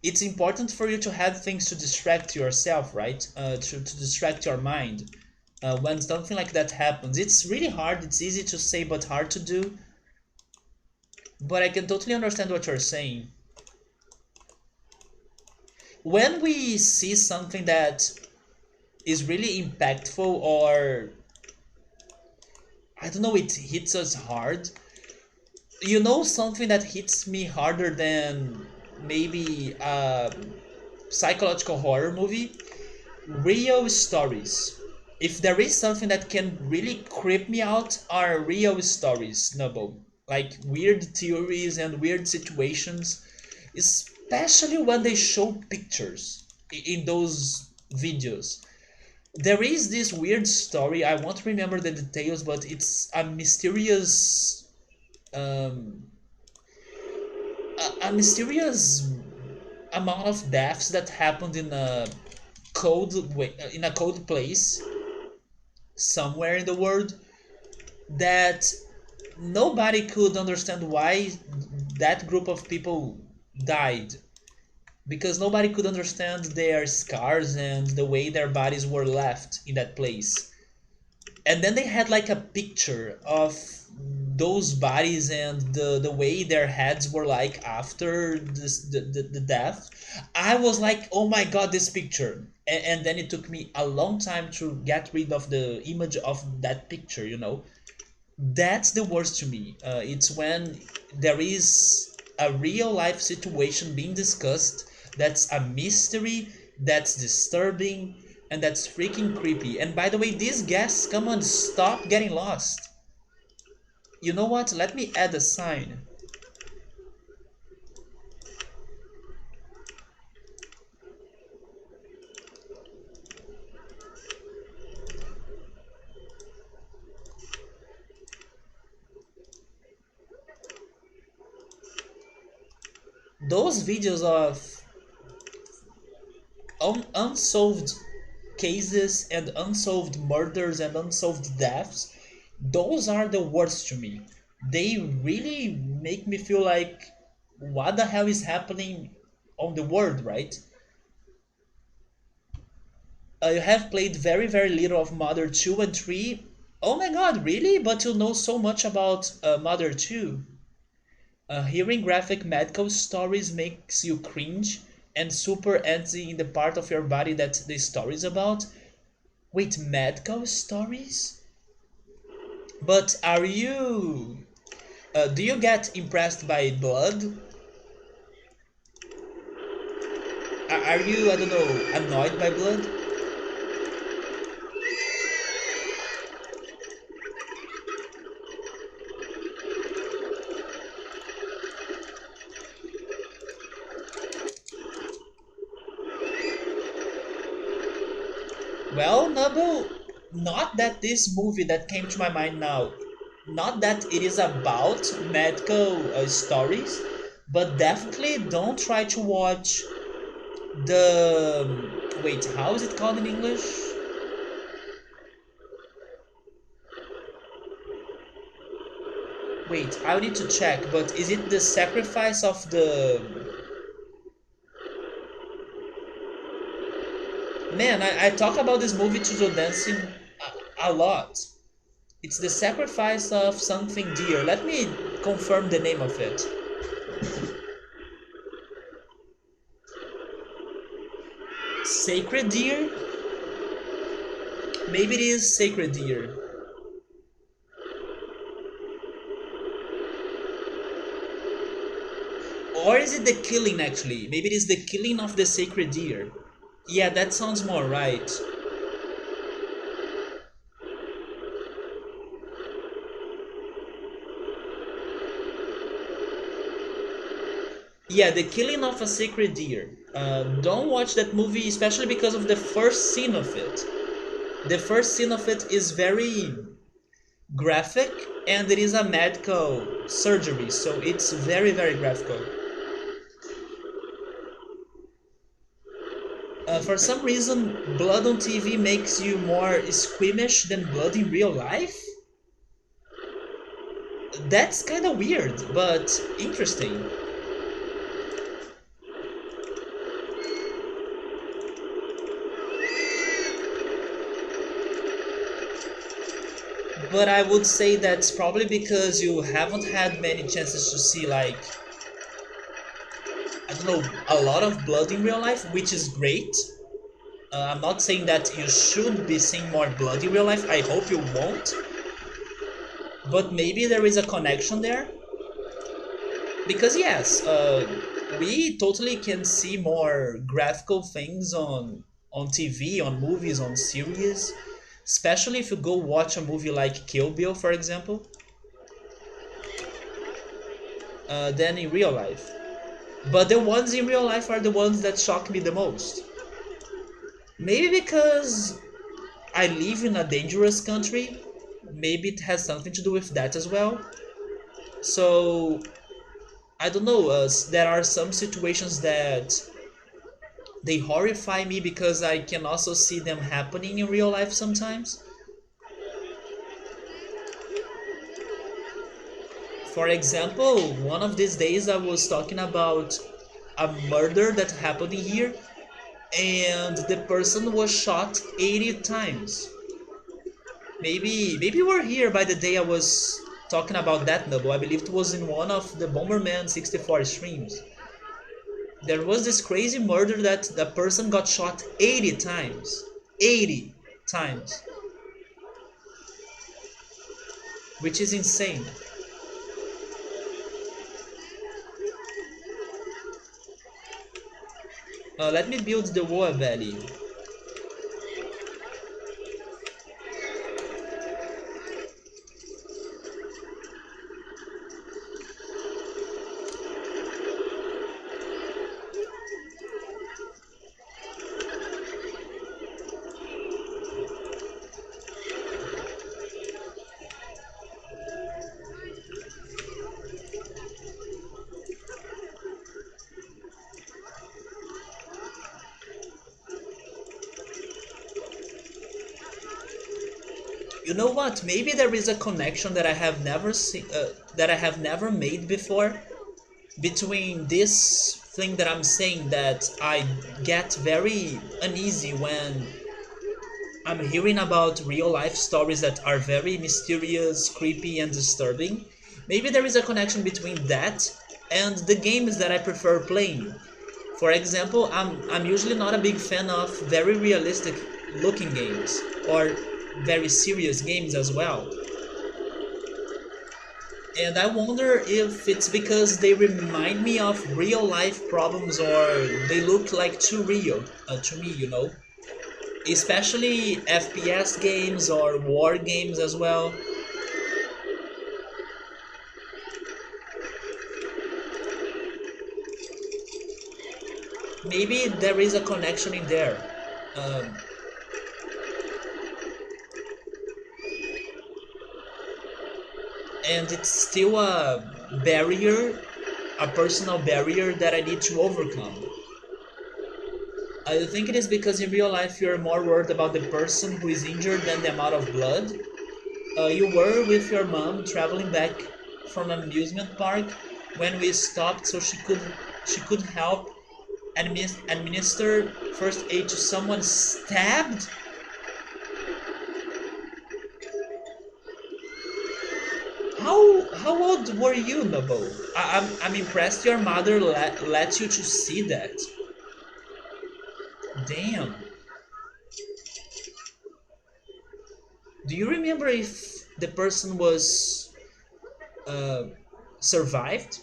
it's important for you to have things to distract yourself, right? To distract your mind. When something like that happens, it's really hard. It's easy to say, but hard to do. But I can totally understand what you're saying. When we see something that is really impactful, or I don't know, it hits us hard. You know, something that hits me harder than maybe a psychological horror movie? Real stories. If there is something that can really creep me out, are real stories, Nubble. Like weird theories and weird situations, especially when they show pictures in those videos. There is this weird story, I won't remember the details, but it's a mysterious um, a mysterious amount of deaths that happened in a cold way, in a cold place somewhere in the world that nobody could understand why that group of people died. because nobody could understand their scars and the way their bodies were left in that place. And then they had like a picture of those bodies and the way their heads were like after the death. I was like, oh my god, this picture. And then it took me a long time to get rid of the image of that picture, you know. That's the worst to me. It's when there is a real life situation being discussed that's a mystery, that's disturbing, and that's freaking creepy. And by the way, these guests, come on, stop getting lost. You know what? Let me add a sign. Those videos of unsolved cases and unsolved murders and unsolved deaths, those are the worst to me. They really make me feel like, what the hell is happening on the world, right? You have played very, very little of Mother 2 and 3. Oh my god, really? But you know so much about Mother 2. Hearing graphic medical stories makes you cringe and super antsy in the part of your body that the story is about. Wait, medical stories? But are you... do you get impressed by blood? Are you, I don't know, annoyed by blood? Well, Nabu, not that this movie that came to my mind now, not that it is about medical stories, but definitely don't try to watch the... Wait, how is it called in English? Wait, I need to check, but is it the sacrifice of the... Man, I talk about this movie to do dancing a lot. It's the sacrifice of something dear. Let me confirm the name of it. Sacred Deer? Maybe it is Sacred Deer. Or is it the killing actually? Maybe it is the killing of the sacred deer. Yeah, that sounds more right. Yeah, the killing of a sacred deer. Don't watch that movie, especially because of the first scene of it. The first scene of it is very graphic, and it is a medical surgery, so it's very, very graphical. For some reason, blood on TV makes you more squeamish than blood in real life? That's kind of weird, but interesting. But I would say that's probably because you haven't had many chances to see, like, I don't know, a lot of blood in real life, which is great. I'm not saying that you should be seeing more blood in real life. I hope you won't. But maybe there is a connection there. Because yes, we totally can see more graphical things on TV, on movies, on series. Especially if you go watch a movie like Kill Bill, for example, than in real life. But the ones in real life are the ones that shock me the most. Maybe because I live in a dangerous country. Maybe it has something to do with that as well. So I don't know. There are some situations that they horrify me because I can also see them happening in real life sometimes. For example, one of these days I was talking about a murder that happened here, and the person was shot 80 times. Maybe you were here by the day I was talking about that novel. I believe it was in one of the Bomberman 64 streams. There was this crazy murder that the person got shot 80 times. 80 times. Which is insane. Let me build the War Valley. You know what? Maybe there is a connection that I have never seen, that I have never made before, between this thing that I'm saying that I get very uneasy when I'm hearing about real life stories that are very mysterious, creepy, and disturbing. Maybe there is a connection between that and the games that I prefer playing. For example, I'm usually not a big fan of very realistic looking games or very serious games as well. And I wonder if it's because they remind me of real life problems or they look like too real to me, you know? Especially FPS games or war games as well. Maybe there is a connection in there. Um, and it's still a barrier, a personal barrier that I need to overcome. I think it is because in real life you're more worried about the person who is injured than the amount of blood. You were with your mom traveling back from an amusement park when we stopped so she could help administer first aid to someone stabbed. How old were you, Noble? I'm impressed your mother let you to see that. Damn. Do you remember if the person was uh, survived?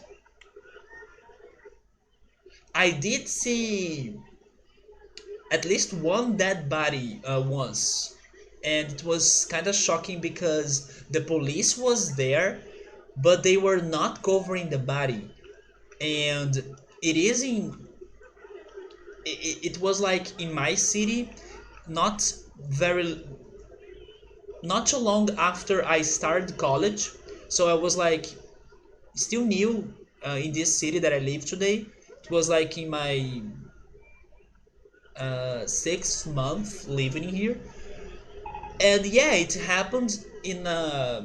I did see at least one dead body once, and it was kind of shocking because the police was there, but they were not covering the body, and it is in it was like in my city, not very not too long after I started college, so I was like still new in this city that I live today. It was like in my 6 month living here, and yeah, it happened in a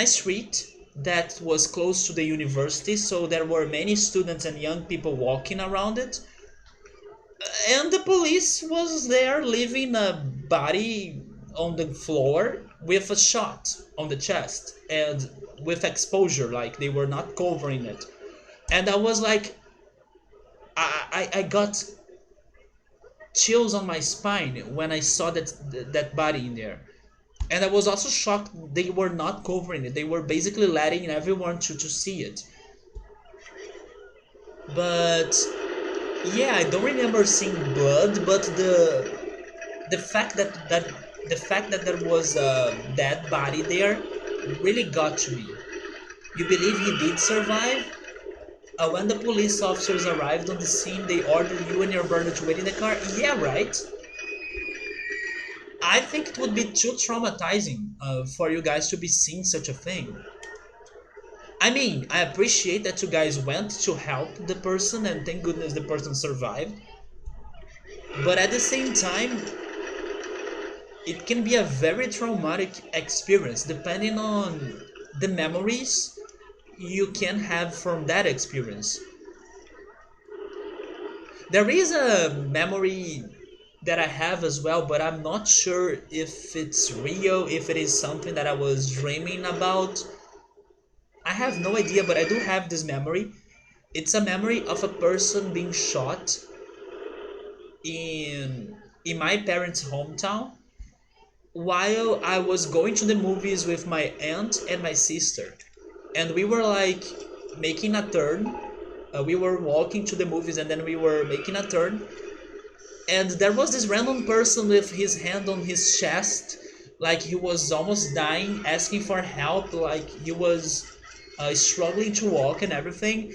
street that was close to the university, so there were many students and young people walking around it, and the police was there leaving a body on the floor with a shot on the chest and with exposure, like they were not covering it. And I was like, I got chills on my spine when I saw that body in there. And I was also shocked they were not covering it. They were basically letting everyone to see it. But yeah, I don't remember seeing blood, but the fact that there was a dead body there really got to me. You believe he did survive? When the police officers arrived on the scene, they ordered you and your brother to wait in the car? Yeah, right. I think it would be too traumatizing for you guys to be seeing such a thing. I mean, I appreciate that you guys went to help the person and thank goodness the person survived. But at the same time, it can be a very traumatic experience depending on the memories you can have from that experience. There is a memory that I have as well, but I'm not sure if it's real, if it is something that I was dreaming about. I have no idea, but I do have this memory. It's a memory of a person being shot in my parents' hometown while I was going to the movies with my aunt and my sister. And we were like making a turn. We were walking to the movies and then we were making a turn. And there was this random person with his hand on his chest, like he was almost dying, asking for help, like he was struggling to walk and everything.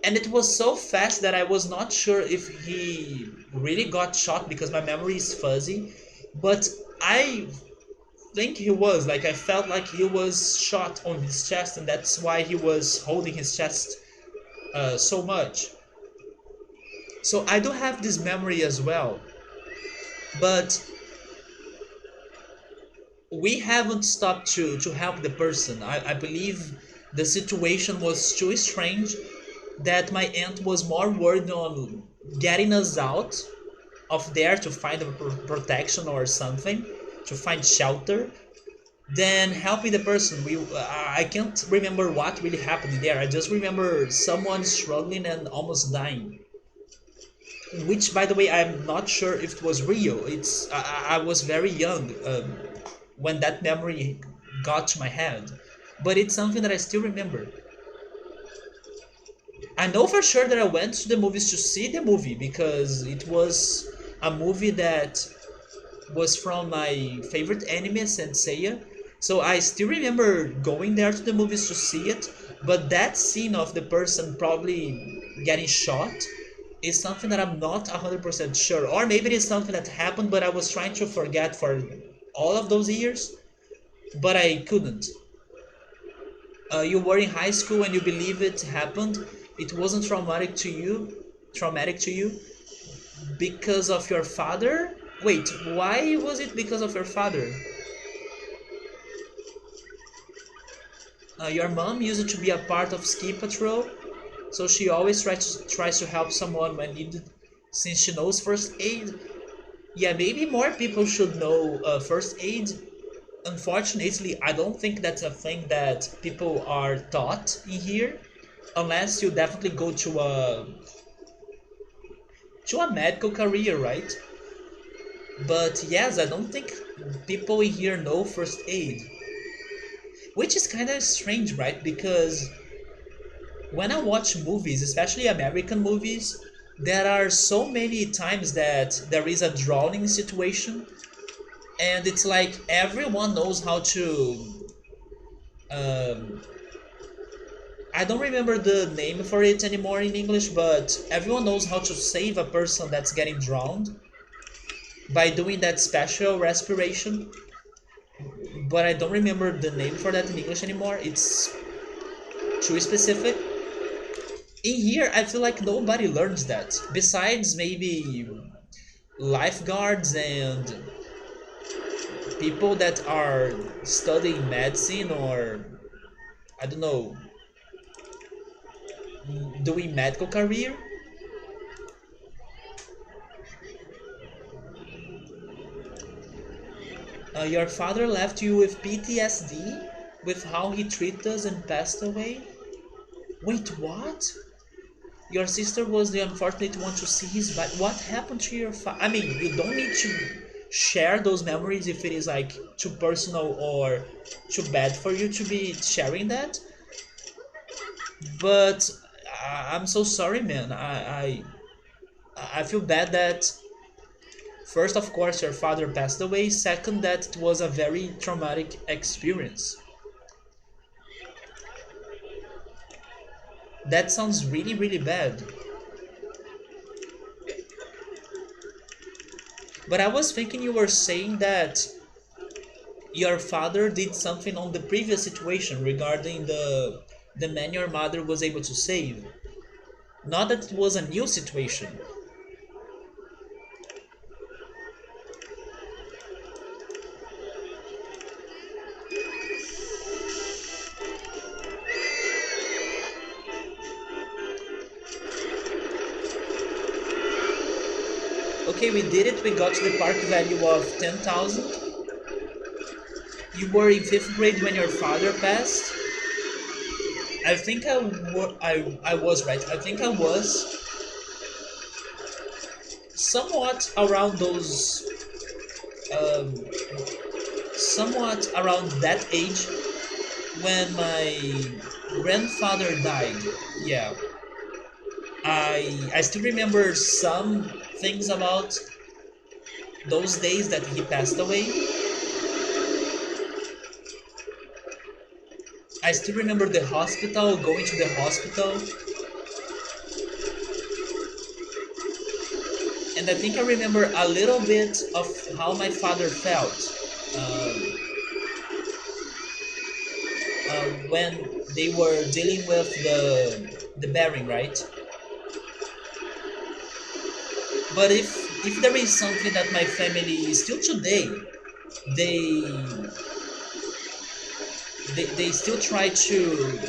And it was so fast that I was not sure if he really got shot because my memory is fuzzy. But I think he was, like, I felt like he was shot on his chest, and that's why he was holding his chest so much. So I do have this memory as well, but we haven't stopped to help the person. I believe the situation was too strange that my aunt was more worried on getting us out of there to find a protection or something, to find shelter, than helping the person. I can't remember what really happened there. I just remember someone struggling and almost dying. Which, by the way, I'm not sure if it was real. I was very young when that memory got to my head, but it's something that I still remember. I know for sure that I went to the movies to see the movie because it was a movie that was from my favorite anime, Senseiya. So I still remember going there to the movies to see it, but that scene of the person probably getting shot is something that I'm not 100% sure. Or maybe it is something that happened, but I was trying to forget for all of those years, but I couldn't. You were in high school and you believe it happened. It wasn't traumatic to you because of your father. Wait, why was it because of your father? Your mom used to be a part of ski patrol, so she always tries to help someone when needed, since she knows first aid. Yeah, maybe more people should know first aid. Unfortunately, I don't think that's a thing that people are taught in here, unless you definitely go to a medical career, right? But yes, I don't think people in here know first aid, which is kind of strange, right? Because when I watch movies, especially American movies, there are so many times that there is a drowning situation, and it's like everyone knows how to. Um, I don't remember the name for it anymore in English, but everyone knows how to save a person that's getting drowned by doing that special respiration. But I don't remember the name for that in English anymore. It's too specific. In here, I feel like nobody learns that. Besides maybe lifeguards and people that are studying medicine or, I don't know, doing medical career. Your father left you with PTSD with how he treated us and passed away. Wait, what? Your sister was the unfortunate one to see his body. What happened to your father? I mean, you don't need to share those memories if it is like too personal or too bad for you to be sharing that. But I'm so sorry, man. I feel bad that first, of course, your father passed away. Second, that it was a very traumatic experience. That sounds really, really bad. But I was thinking you were saying that your father did something on the previous situation regarding the man your mother was able to save. Not that it was a new situation. Okay, we did it. We got to the park value of 10,000. You were in 5th grade when your father passed. I think I was right. I think I was somewhat around those, um, somewhat around that age when my grandfather died. Yeah, I still remember some things about those days that he passed away. I still remember the hospital, going to the hospital, and I think I remember a little bit of how my father felt when they were dealing with the bearing, right? But if there is something that my family still today, they they still try to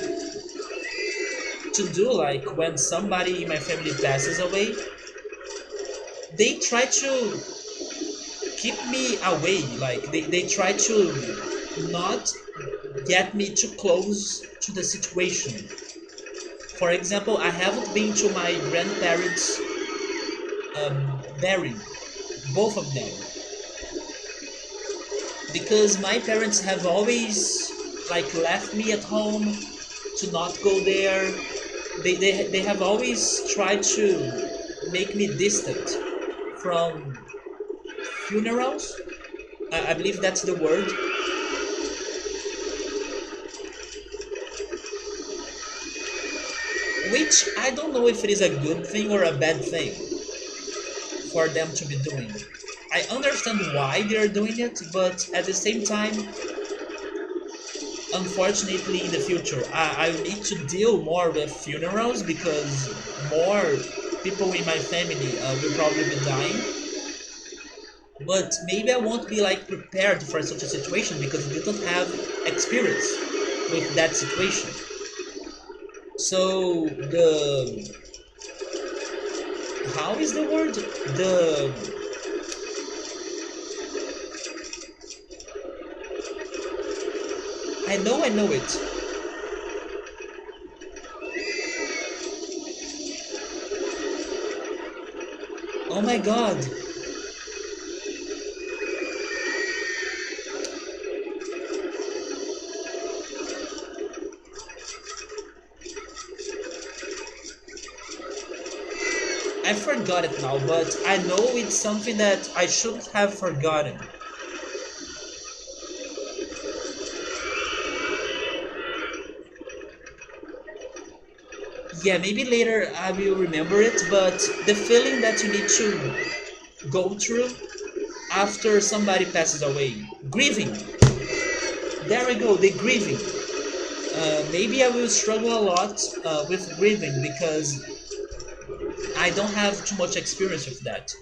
do, like when somebody in my family passes away, they try to keep me away. Like they try to not get me too close to the situation. For example, I haven't been to my grandparents' burying, both of them, because my parents have always like left me at home to not go there. They have always tried to make me distant from funerals. I believe that's the word. Which I don't know if it is a good thing or a bad thing for them to be doing. I understand why they are doing it, but at the same time, unfortunately, in the future, I need to deal more with funerals because more people in my family will probably be dying. But maybe I won't be like prepared for such a situation because I didn't have experience with that situation. So the how is the word? The I know it. Oh my god. I forgot it now, but I know it's something that I shouldn't have forgotten. Yeah, maybe later I will remember it, but the feeling that you need to go through after somebody passes away. Grieving. There we go, the grieving. Maybe I will struggle a lot with grieving because I don't have too much experience with that.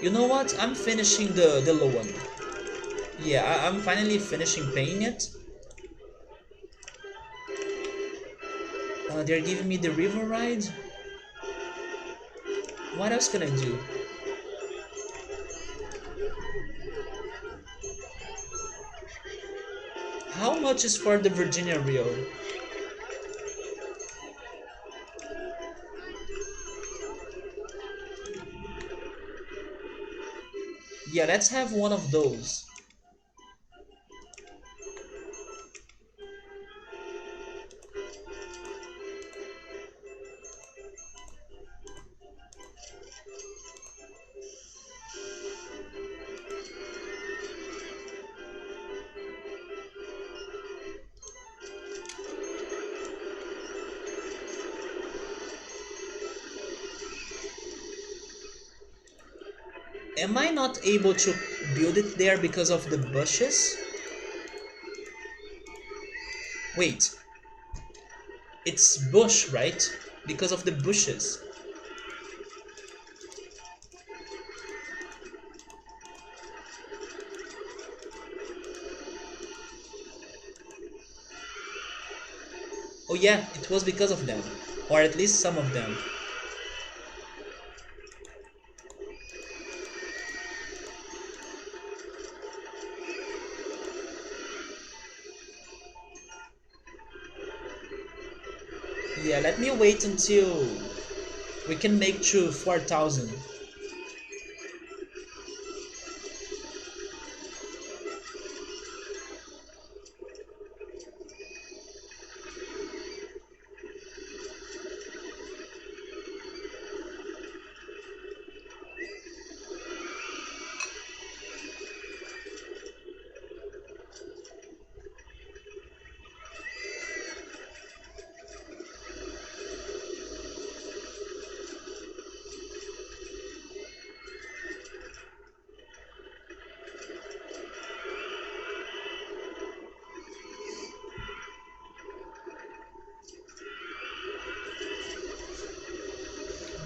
You know what? I'm finishing the low one. Yeah, I'm finally finishing paying it. They're giving me the river ride. What else can I do? How much is for the Virginia Reel? Yeah, let's have one of those. Am I not able to build it there because of the bushes? Wait, it's bush, right? Because of the bushes. Oh yeah, it was because of them. or at least some of them. Yeah, let me wait until we can make to 4,000.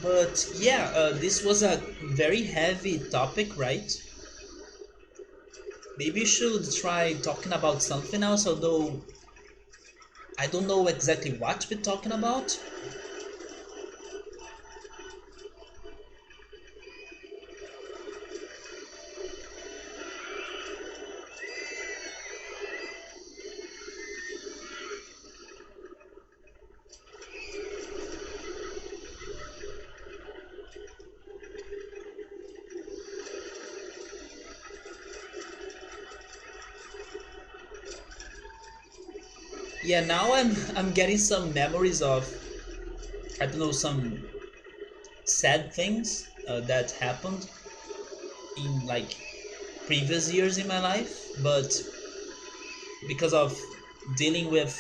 But yeah, this was a very heavy topic, right? Maybe you should try talking about something else, although I don't know exactly what we're talking about. Yeah, now I'm getting some memories of, I don't know, some sad things that happened in like previous years in my life, but because of dealing with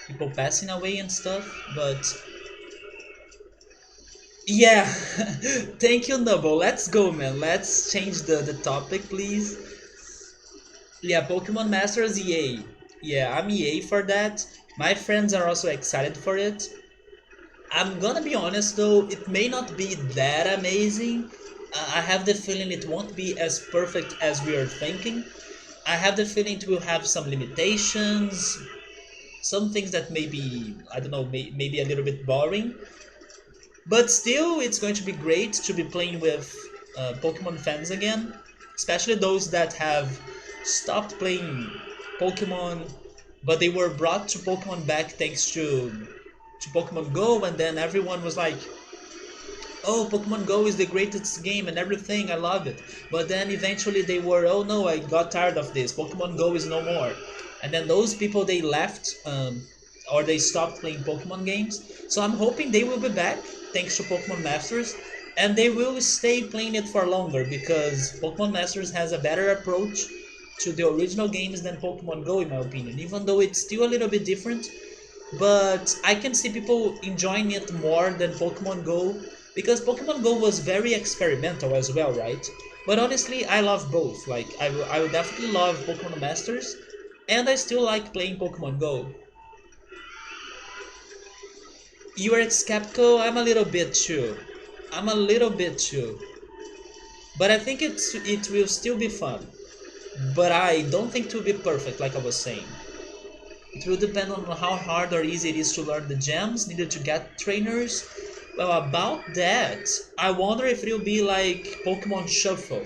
people passing away and stuff. But yeah, thank you, Noble. Let's go, man. Let's change the topic, please. Yeah, Pokemon Masters EA. Yeah, I'm EA for that. My friends are also excited for it. I'm gonna be honest though, it may not be that amazing. I have the feeling it won't be as perfect as we are thinking. I have the feeling it will have some limitations, some things that maybe, I don't know, maybe a little bit boring. But still, it's going to be great to be playing with Pokemon fans again, especially those that have stopped playing Pokemon, but they were brought to Pokemon back thanks to Pokemon Go, and then everyone was like, "Oh, Pokemon Go is the greatest game and everything. I love it." But then eventually they were, "Oh no, I got tired of this. Pokemon Go is no more." And then those people they left, or they stopped playing Pokemon games. So I'm hoping they will be back thanks to Pokemon Masters, and they will stay playing it for longer because Pokemon Masters has a better approach to the original games than Pokemon Go, in my opinion. Even though it's still a little bit different, but I can see people enjoying it more than Pokemon Go because Pokemon Go was very experimental as well, right? But honestly, I love both. Like, I would definitely love Pokemon Masters, and I still like playing Pokemon Go. You are Capco, I'm a little bit too. I'm a little bit too. But I think it will still be fun. But I don't think it will be perfect, like I was saying. It will depend on how hard or easy it is to learn the gems needed to get trainers. Well, about that, I wonder if it will be like Pokemon Shuffle.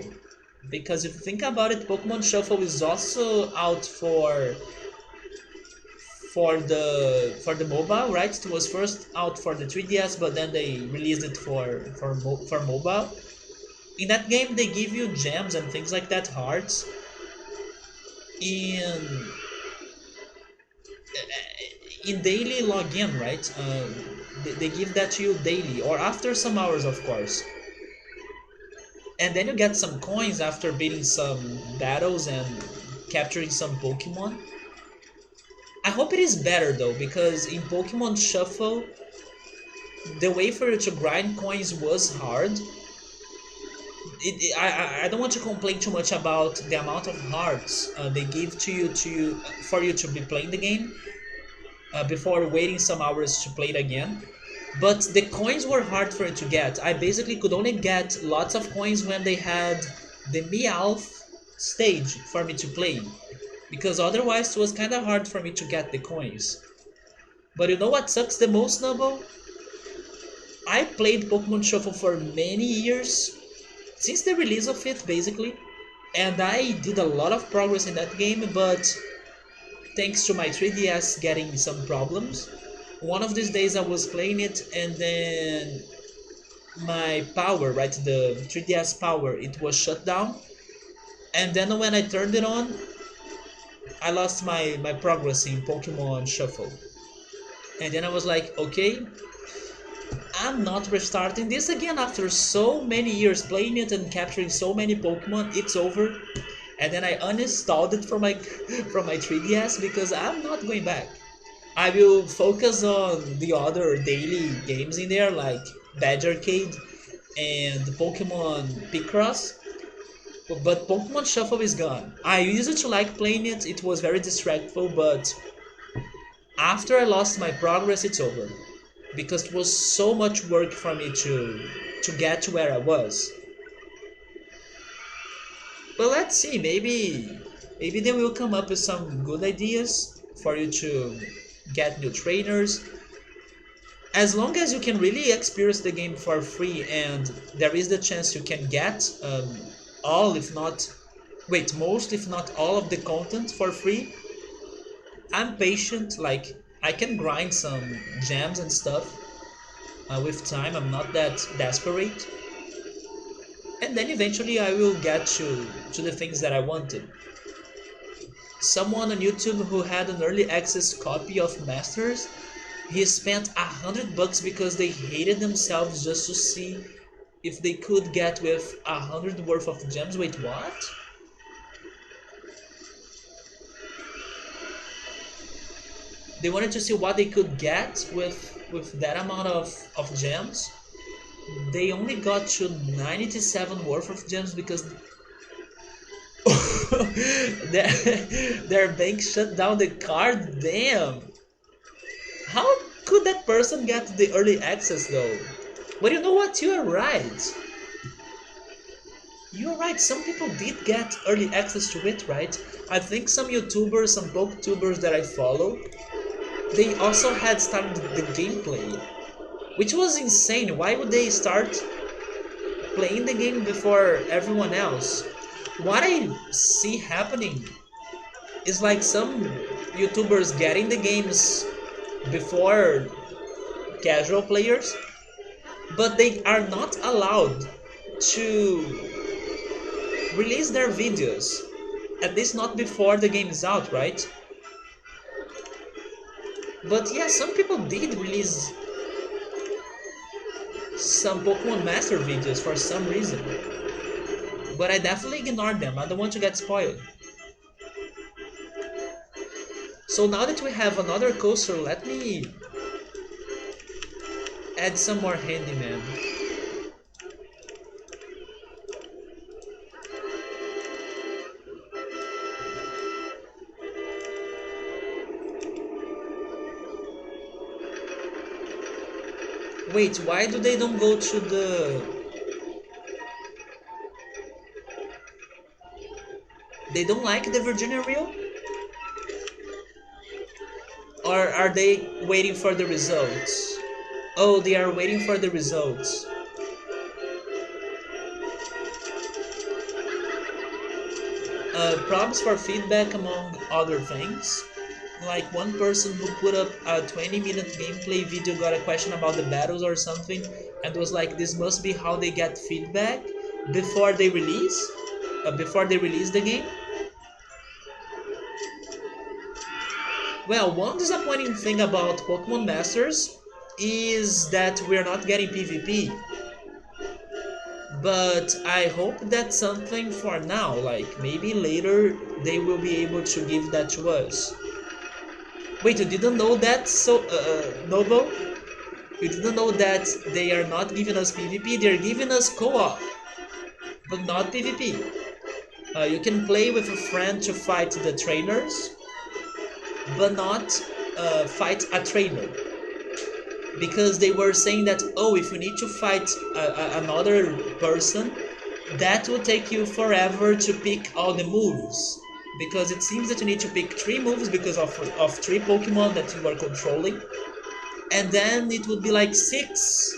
Because if you think about it, Pokemon Shuffle is also out for the mobile, right? It was first out for the 3DS, but then they released it for mobile. In that game, they give you gems and things like that, hearts, in daily login, right? They give that to you daily or after some hours, of course. And then you get some coins after beating some battles and capturing some Pokemon. I hope it is better though, because in Pokemon Shuffle, the way for you to grind coins was hard. I don't want to complain too much about the amount of hearts they give to you for you to be playing the game before waiting some hours to play it again. But the coins were hard for it to get. I basically could only get lots of coins when they had the Meowth stage for me to play. Because otherwise it was kinda hard for me to get the coins. But you know what sucks the most, Noble? I played Pokemon Shuffle for many years, since the release of it basically, and I did a lot of progress in that game, but thanks to my 3DS getting some problems, one of these days I was playing it and then my power, right, the 3DS power, it was shut down, and then when I turned it on, I lost my progress in Pokemon Shuffle. And then I was like, okay, I'm not restarting this again after so many years playing it and capturing so many Pokemon. It's over. And then I uninstalled it from my from my 3DS because I'm not going back. I will focus on the other daily games in there like Badge Arcade and Pokemon Picross. But Pokemon Shuffle is gone. I used to like playing it, it was very distractful, but after I lost my progress, it's over. Because it was so much work for me to get to where I was. But let's see, maybe they will come up with some good ideas for you to get new trainers. As long as you can really experience the game for free and there is the chance you can get all if not wait most if not all of the content for free, I'm patient. Like I can grind some gems and stuff with time. I'm not that desperate, and then eventually I will get to the things that I wanted. Someone on YouTube who had an early access copy of Masters, he spent $100 because they hated themselves just to see if they could get with 100 worth of gems. Wait, what? They wanted to see what they could get with that amount of gems. They only got to 97 worth of gems because their bank shut down the card. Damn. How could that person get the early access though? But you know what? You are right. You're right, some people did get early access to it, right? I think some YouTubers, some booktubers that I follow, they also had started the gameplay, which was insane. Why would they start playing the game before everyone else? What I see happening is like some YouTubers getting the games before casual players, but they are not allowed to release their videos, at least not before the game is out, right? But yeah, some people did release some Pokemon Master videos for some reason, but I definitely ignored them. I don't want to get spoiled. So now that we have another coaster, let me add some more handyman. Wait, why do they don't go to the... They don't like the Virginia Reel? Or are they waiting for the results? Oh, they are waiting for the results. Props for feedback among other things. Like one person who put up a 20-minute gameplay video got a question about the battles or something and was like, this must be how they get feedback before they release the game. Well, one disappointing thing about Pokemon Masters is that we're not getting PvP. But I hope that's something for now, like maybe later they will be able to give that to us. Wait, you didn't know that, Noble? You didn't know that they are not giving us PvP, they're giving us co-op, but not PvP. You can play with a friend to fight the trainers, but not fight a trainer. Because they were saying that, oh, if you need to fight another person, that will take you forever to pick all the moves. Because it seems that you need to pick 3 moves because of 3 Pokemon that you are controlling. And then it would be like 6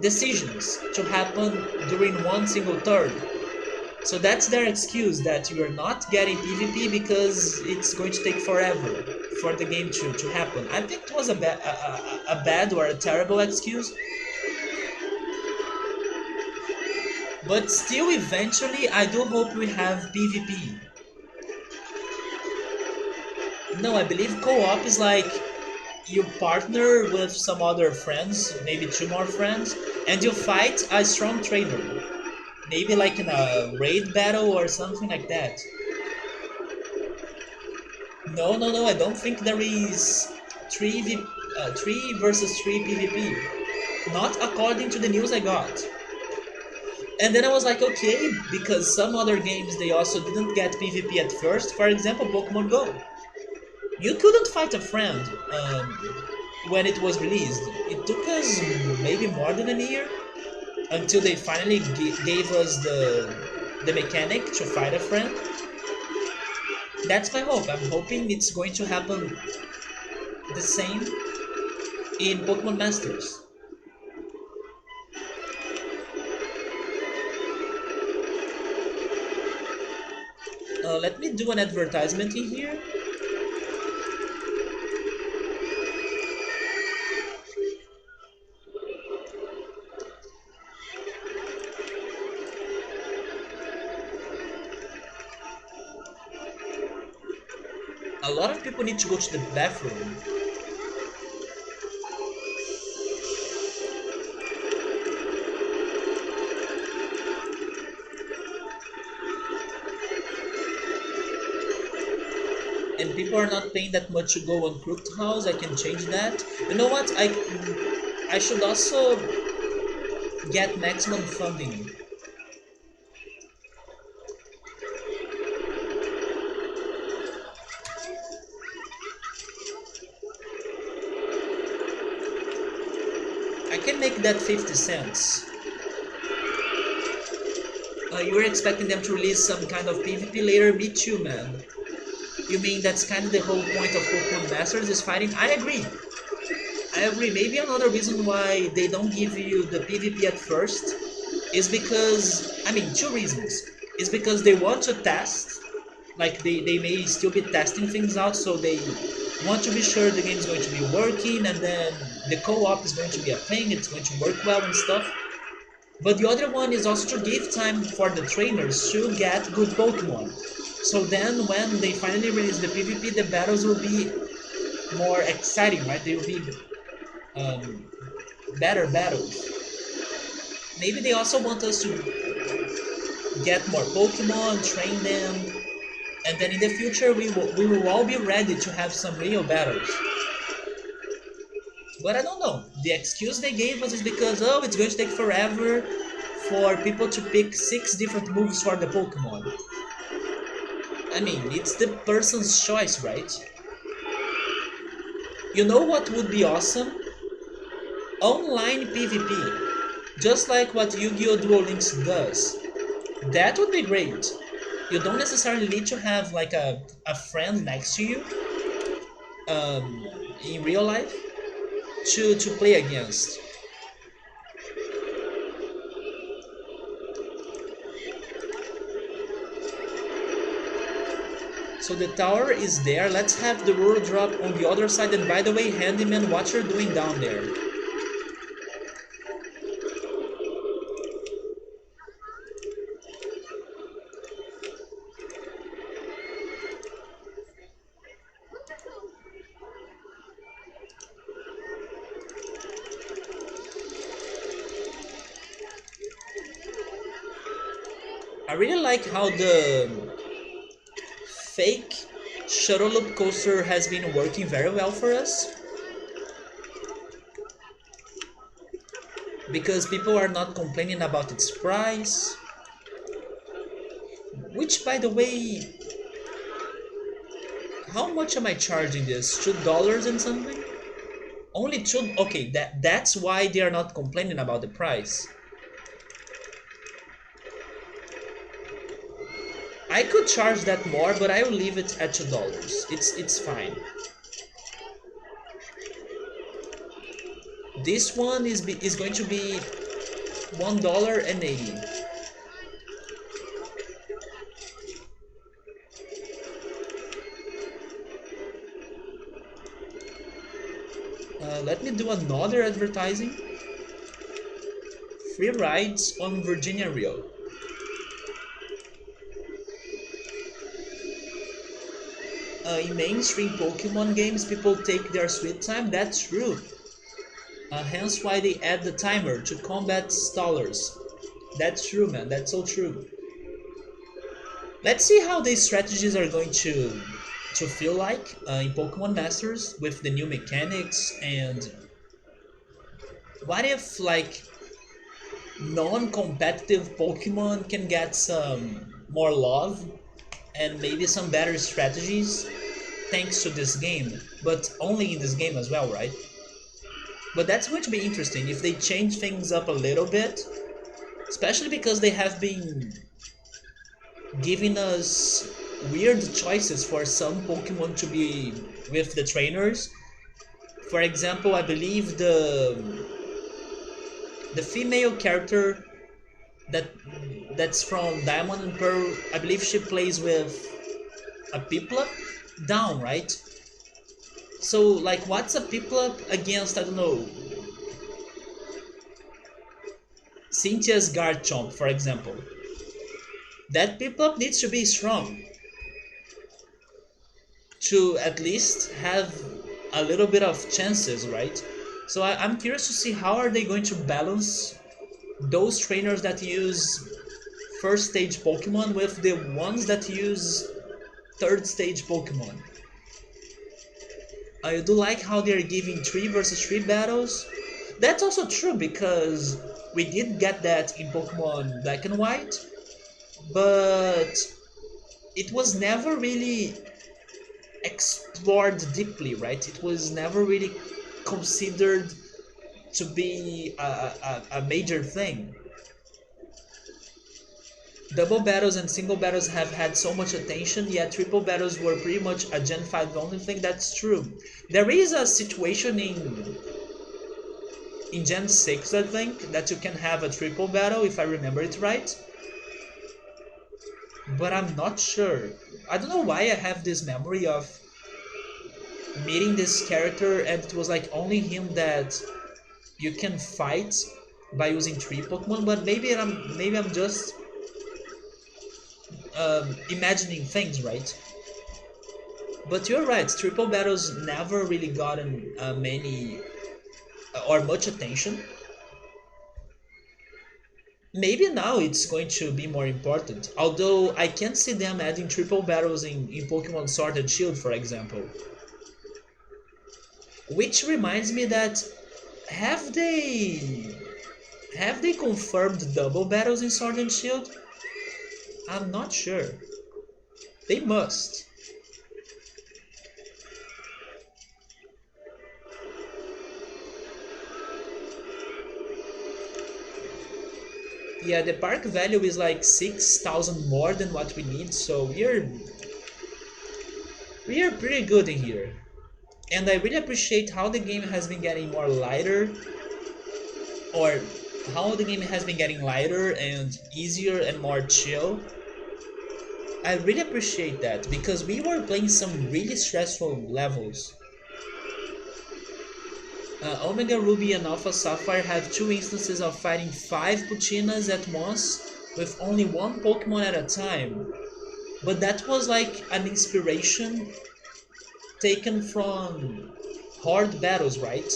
decisions to happen during one single turn. So that's their excuse that you are not getting PvP because it's going to take forever for the game to happen. I think it was a bad or a terrible excuse, but still eventually I do hope we have PvP. No, I believe co-op is like you partner with some other friends, maybe two more friends, and you fight a strong trainer. Maybe like in a raid battle or something like that. No, no, no, I don't think there is 3 versus 3 PvP. Not according to the news I got. And then I was like, okay, because some other games they also didn't get PvP at first. For example, Pokemon Go. You couldn't fight a friend when it was released. It took us maybe more than a year until they finally gave us the mechanic to fight a friend. That's my hope. I'm hoping it's going to happen the same in Pokemon Masters. Let me do an advertisement in here. A lot of people need to go to the bathroom. And people are not paying that much to go on Crooked House. I can change that. You know what? I should also get maximum funding. I can make that 50 cents. You were expecting them to release some kind of PvP later? Me too, man. You mean that's kind of the whole point of Pokemon Masters is fighting? I agree. I agree. Maybe another reason why they don't give you the PvP at first is because, I mean, two reasons. Is because they want to test, like they may still be testing things out, so they want to be sure the game is going to be working, and then the co-op is going to be a thing, it's going to work well and stuff. But the other one is also to give time for the trainers to get good Pokemon. So then when they finally release the PvP, the battles will be more exciting, right? They will be better battles. Maybe they also want us to get more Pokemon, train them, and then in the future we will all be ready to have some real battles. But I don't know. The excuse they gave us is because, oh, it's going to take forever for people to pick 6 different moves for the Pokemon. I mean, it's the person's choice, right? You know what would be awesome? Online PvP. Just like what Yu-Gi-Oh! Duel Links does. That would be great. You don't necessarily need to have like a friend next to you in real life to play against. So the tower is there. Let's have the rural drop on the other side. And by the way, Handyman, what you're doing down there? I really like how the fake shuttle loop coaster has been working very well for us, because people are not complaining about its price, which by the way, how much am I charging this? $2 and something? Only 2. Okay, that's why they are not complaining about the price. I could charge that more, but I will leave it at $2. It's fine. This one is going to be $1.80. Let me do another advertising. Free rides on Virginia Rio. In mainstream Pokemon games, people take their sweet time. That's true. Hence why they add the timer to combat stallers. That's true, man. That's so true. Let's see how these strategies are going to feel like in Pokemon Masters with the new mechanics, and what if like non-competitive Pokemon can get some more love and maybe some better strategies thanks to this game, but only in this game as well, right? But that's going to be interesting if they change things up a little bit, especially because they have been giving us weird choices for some Pokemon to be with the trainers. For example, I believe the female character that that's from Diamond and Pearl, I believe she plays with a Piplup down, right? So like what's a Piplup against, I don't know, Cynthia's Garchomp, for example? That Piplup needs to be strong to at least have a little bit of chances, right? So I'm curious to see how are they going to balance those trainers that use first stage Pokemon with the ones that use third stage Pokemon. I do like how they're giving 3 versus 3 battles. That's also true because we did get that in Pokemon Black and White, but it was never really explored deeply, right? It was never really considered to be a major thing. Double battles and single battles have had so much attention, yet triple battles were pretty much a Gen 5 only thing. That's true. There is a situation in Gen 6, I think, that you can have a triple battle, if I remember it right. But I'm not sure. I don't know why I have this memory of meeting this character and it was like only him that you can fight by using 3 Pokemon, but maybe I'm just imagining things, right? But you're right, triple battles never really gotten many or much attention. Maybe now it's going to be more important, although I can't see them adding triple battles in Pokemon Sword and Shield, for example. Which reminds me that have they have they confirmed double battles in Sword and Shield? I'm not sure. They must. Yeah, the park value is like 6,000 more than what we need, so we are pretty good in here. And I really appreciate how the game has been getting more lighter, or how the game has been getting lighter and easier and more chill. I really appreciate that because we were playing some really stressful levels. Omega Ruby and Alpha Sapphire have 2 instances of fighting 5 Puchinas at once with only 1 Pokemon at a time. But that was like an inspiration taken from hard battles, right?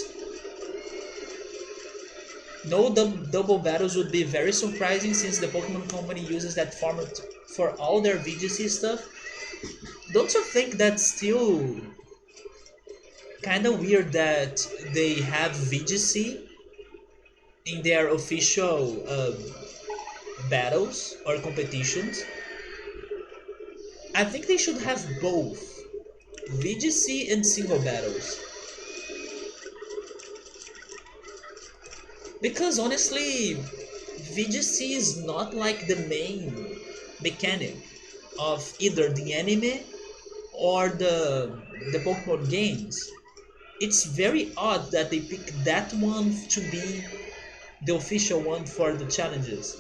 No double battles would be very surprising since the Pokemon Company uses that format for all their VGC stuff. Don't you think that's still kind of weird that they have VGC in their official battles or competitions? I think they should have both VGC and single battles. Because honestly, VGC is not like the main mechanic of either the anime or the Pokemon games. It's very odd that they pick that one to be the official one for the challenges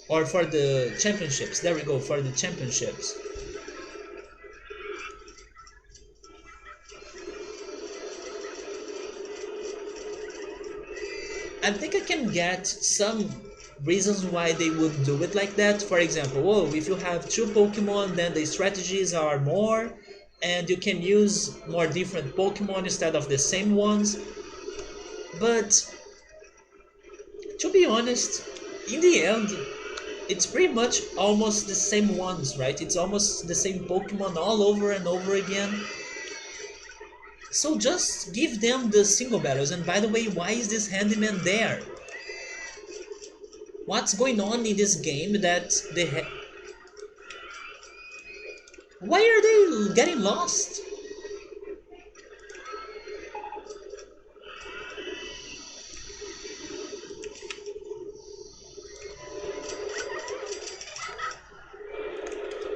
or for the championships. There we go, for the championships. I think I can get some reasons why they would do it like that. For example, oh, if you have two Pokemon, then the strategies are more, and you can use more different Pokemon instead of the same ones. But to be honest, in the end, it's pretty much almost the same ones, right? It's almost the same Pokemon all over and over again. So just give them the single battles. And by the way, why is this handyman there? What's going on in this game that they why are they getting lost?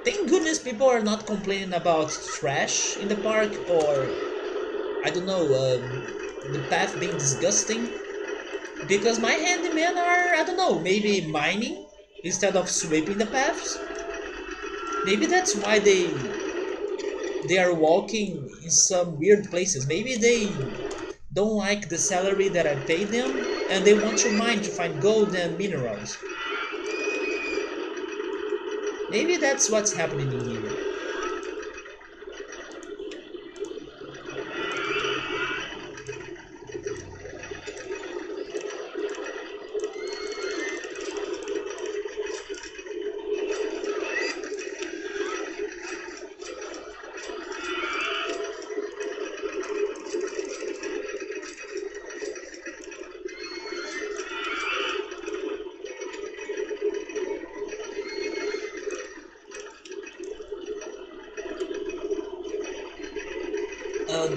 Thank goodness people are not complaining about trash in the park or I don't know, the path being disgusting. Because my handymen are, I don't know, maybe mining instead of sweeping the paths. Maybe that's why they are walking in some weird places. Maybe they don't like the salary that I pay them and they want to mine to find gold and minerals. Maybe that's what's happening in here.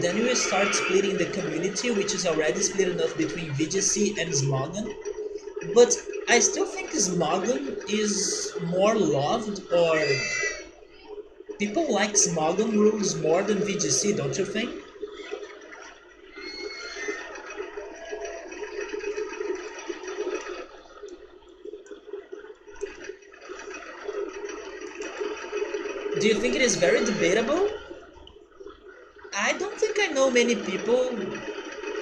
Then you start splitting the community, which is already split enough between VGC and Smogon. But I still think Smogon is more loved, or people like Smogon rules more than VGC, don't you think? Do you think it is very debatable? I don't think I know many people.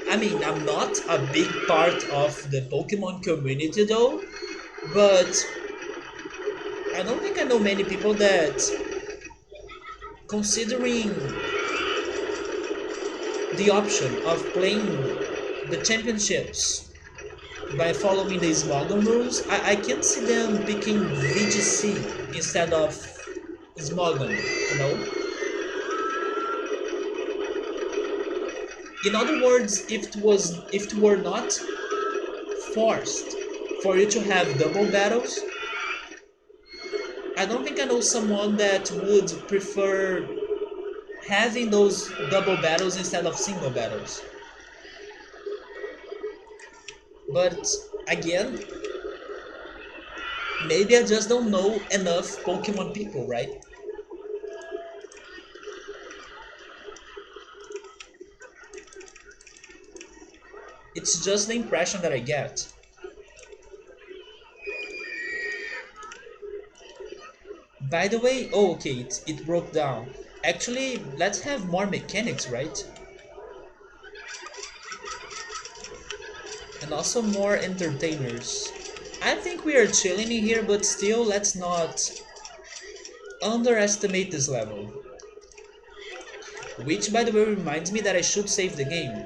I mean, I'm not a big part of the Pokemon community though, but I don't think I know many people that, considering the option of playing the championships by following the Smogon rules, I can see them picking VGC instead of Smogon, you know? In other words, if it were not forced for you to have double battles, I don't think I know someone that would prefer having those double battles instead of single battles. But again, maybe I just don't know enough Pokemon people, right? It's just the impression that I get. By the way, oh okay, it broke down. Actually, let's have more mechanics, right? And also more entertainers. I think we are chilling in here, but still, let's not underestimate this level. Which, by the way, reminds me that I should save the game.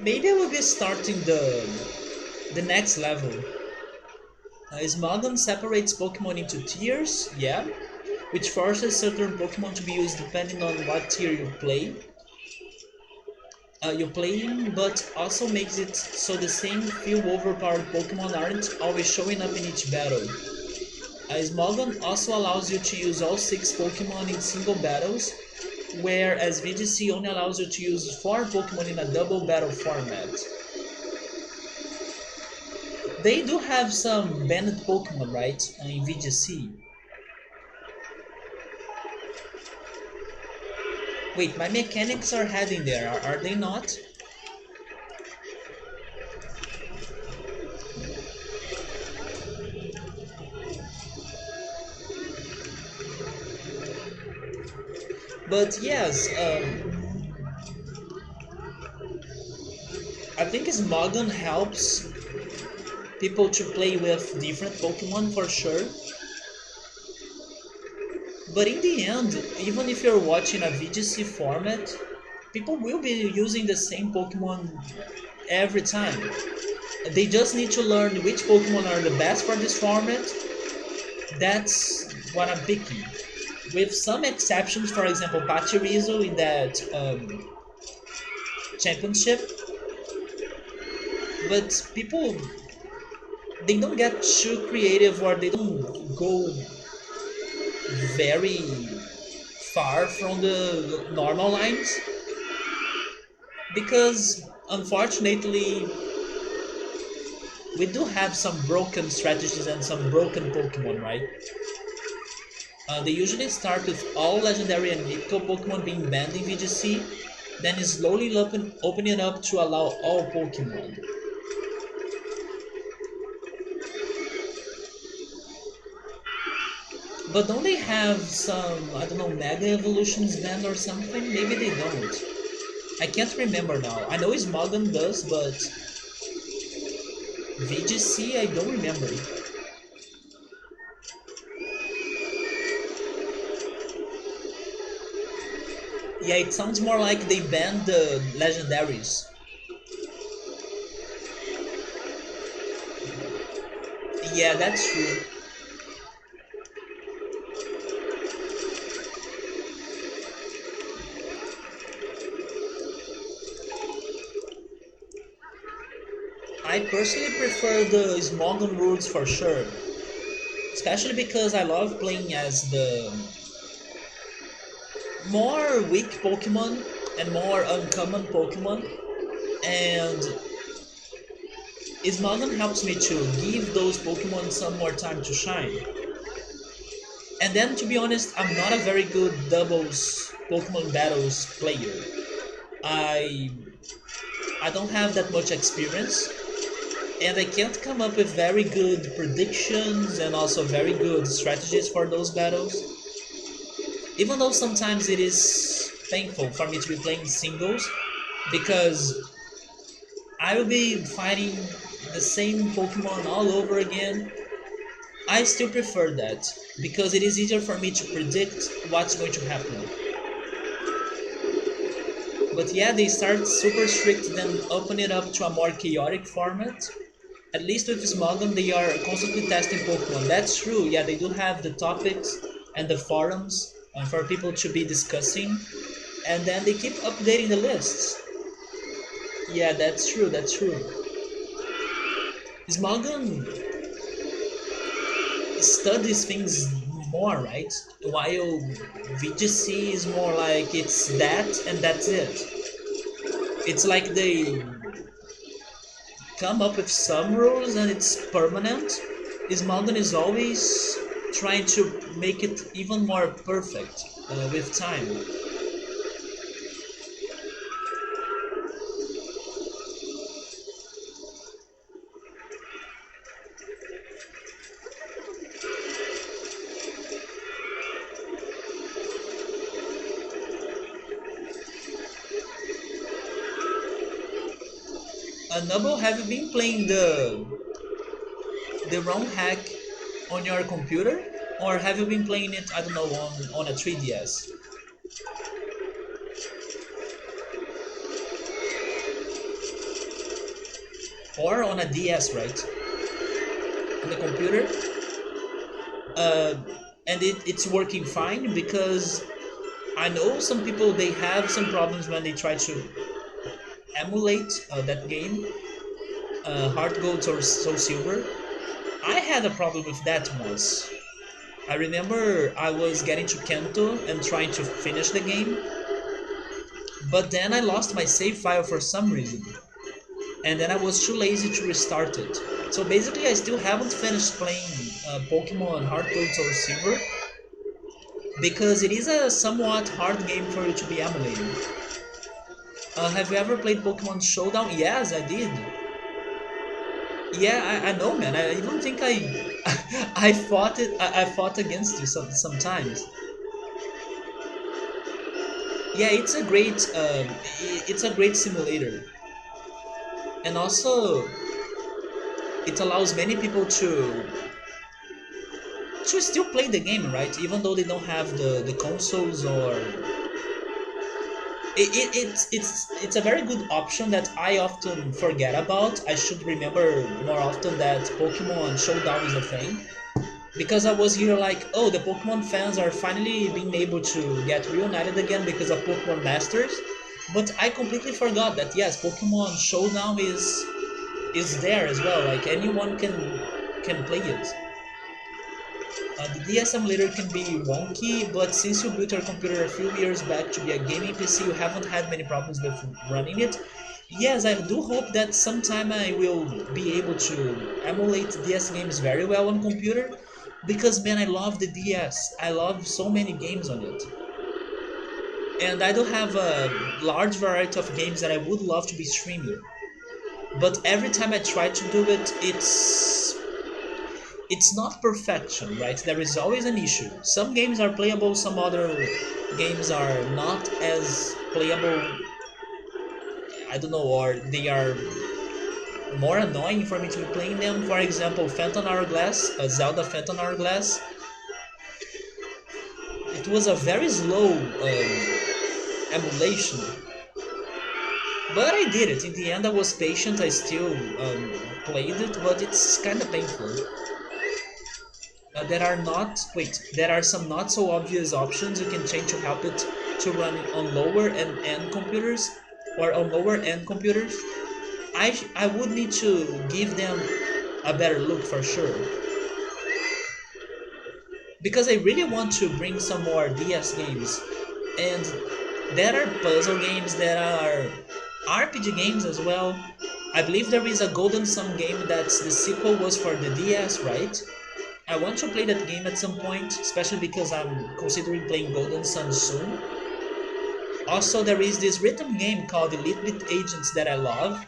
Maybe I will be starting the next level. Smogon separates Pokemon into tiers, yeah, which forces certain Pokemon to be used depending on what tier you're playing, but also makes it so the same few overpowered Pokemon aren't always showing up in each battle. Smogon also allows you to use all 6 Pokemon in single battles, whereas VGC only allows you to use 4 Pokemon in a double battle format. They do have some banned Pokemon, right, in VGC. Wait, my mechanics are heading there, are they not? But yes, I think Smogon helps people to play with different Pokemon for sure. But in the end, even if you're watching a VGC format, people will be using the same Pokemon every time. They just need to learn which Pokemon are the best for this format. That's what I'm picking. With some exceptions, for example, Pachirisu in that championship. But people, they don't get too creative or they don't go very far from the normal lines because unfortunately we do have some broken strategies and some broken Pokemon, right? They usually start with all legendary and mythical Pokemon being banned in VGC, then slowly opening up to allow all Pokemon. But don't they have some, I don't know, Mega Evolutions banned or something? Maybe they don't. I can't remember now. I know Smogon does, but VGC I don't remember. Yeah, it sounds more like they banned the legendaries. Yeah, that's true. I personally prefer the Smogon rules for sure. Especially because I love playing as the more weak Pokemon and more uncommon Pokemon. And Smogon helps me to give those Pokemon some more time to shine. And then to be honest, I'm not a very good doubles Pokemon battles player. I I don't have that much experience and I can't come up with very good predictions and also very good strategies for those battles. Even though sometimes it is painful for me to be playing singles because I will be fighting the same Pokemon all over again. I still prefer that because it is easier for me to predict what's going to happen. But yeah, they start super strict, then open it up to a more chaotic format. At least with Smogon, they are constantly testing Pokemon. That's true. Yeah, they do have the topics and the forums for people to be discussing, and then they keep updating the lists. Yeah, that's true. That's true. Smogon studies things more, right? While VGC is more like it's that and that's it. It's like they come up with some rules and it's permanent. Smogon is always trying to make it even more perfect with time. Noble, have you been playing the ROM hack on your computer, or have you been playing it? I don't know on a 3DS. or on a DS, right? On the computer, uh, and it's working fine because I know some people they have some problems when they try to emulate that game, Heart Gold or Soul Silver. I had a problem with that once. I remember I was getting to Kento and trying to finish the game, but then I lost my save file for some reason, and then I was too lazy to restart it. So basically, I still haven't finished playing Pokemon Heart Gold or Silver because it is a somewhat hard game for you to be emulating. Have you ever played Pokemon Showdown? Yes, I did. Yeah, I know, man. I even think I I fought it. I fought against you sometimes. Yeah, it's a great simulator, and also it allows many people to still play the game, right? Even though they don't have the consoles or it's a very good option that I often forget about. I should remember more often that Pokemon Showdown is a thing because I was here like, oh, the Pokemon fans are finally being able to get reunited again because of Pokemon Masters. But I completely forgot that yes, Pokemon Showdown is there as well. Like anyone can play it. The DS emulator can be wonky, but since you built your computer a few years back to be a gaming PC, you haven't had many problems with running it. Yes, I do hope that sometime I will be able to emulate DS games very well on computer, because man, I love the DS. I love so many games on it. And I do have a large variety of games that I would love to be streaming. But every time I try to do it, it's not perfection, right? There is always an issue. Some games are playable, some other games are not as playable. I don't know, or they are more annoying for me to be playing them. For example, Phantom Hourglass, Zelda Phantom Hourglass. It was a very slow emulation, but I did it. In the end, I was patient. I still played it, but it's kind of painful. There are some not so obvious options you can change to help it to run on lower and end computers or on lower end computers. I would need to give them a better look for sure because I really want to bring some more DS games, and there are puzzle games, there are RPG games as well. I believe there is a Golden Sun game that's the sequel was for the DS, right? I want to play that game at some point, especially because I'm considering playing Golden Sun soon. Also, there is this rhythm game called Elite Beat Agents that I love.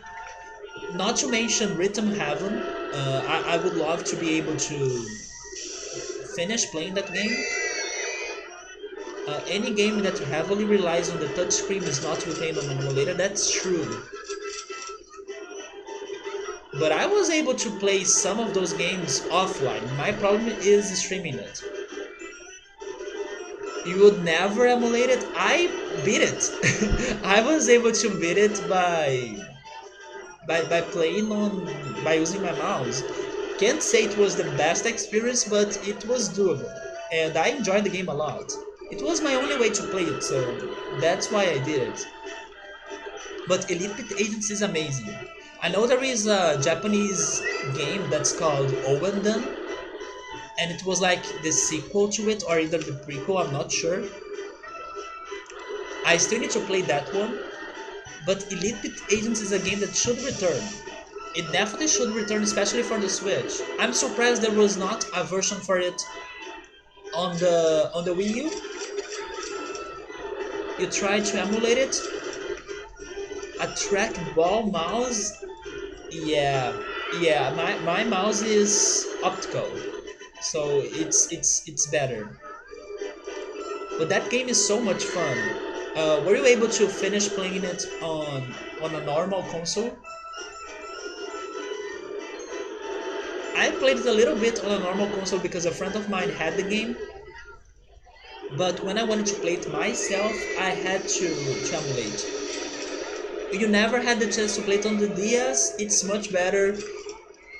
Not to mention Rhythm Heaven. I would love to be able to finish playing that game. Any game that heavily relies on the touchscreen is not to be played on an emulator, that's true. But I was able to play some of those games offline. My problem is streaming it. You would never emulate it? I beat it. I was able to beat it by playing on by using my mouse. Can't say it was the best experience, but it was doable, and I enjoyed the game a lot. It was my only way to play it, so that's why I did it. But Elite Beat Agents is amazing. I know there is a Japanese game that's called Owendan, and it was like the sequel to it, or either the prequel, I'm not sure. I still need to play that one, but Elite Beat Agents is a game that should return. It definitely should return, especially for the Switch. I'm surprised there was not a version for it on the Wii U. You tried to emulate it. A trackball mouse. Yeah, yeah. My mouse is optical, so it's better. But that game is so much fun. Were you able to finish playing it on a normal console? I played it a little bit on a normal console because a friend of mine had the game, but when I wanted to play it myself, I had to emulate. you never had the chance to play it on the DS, it's much better,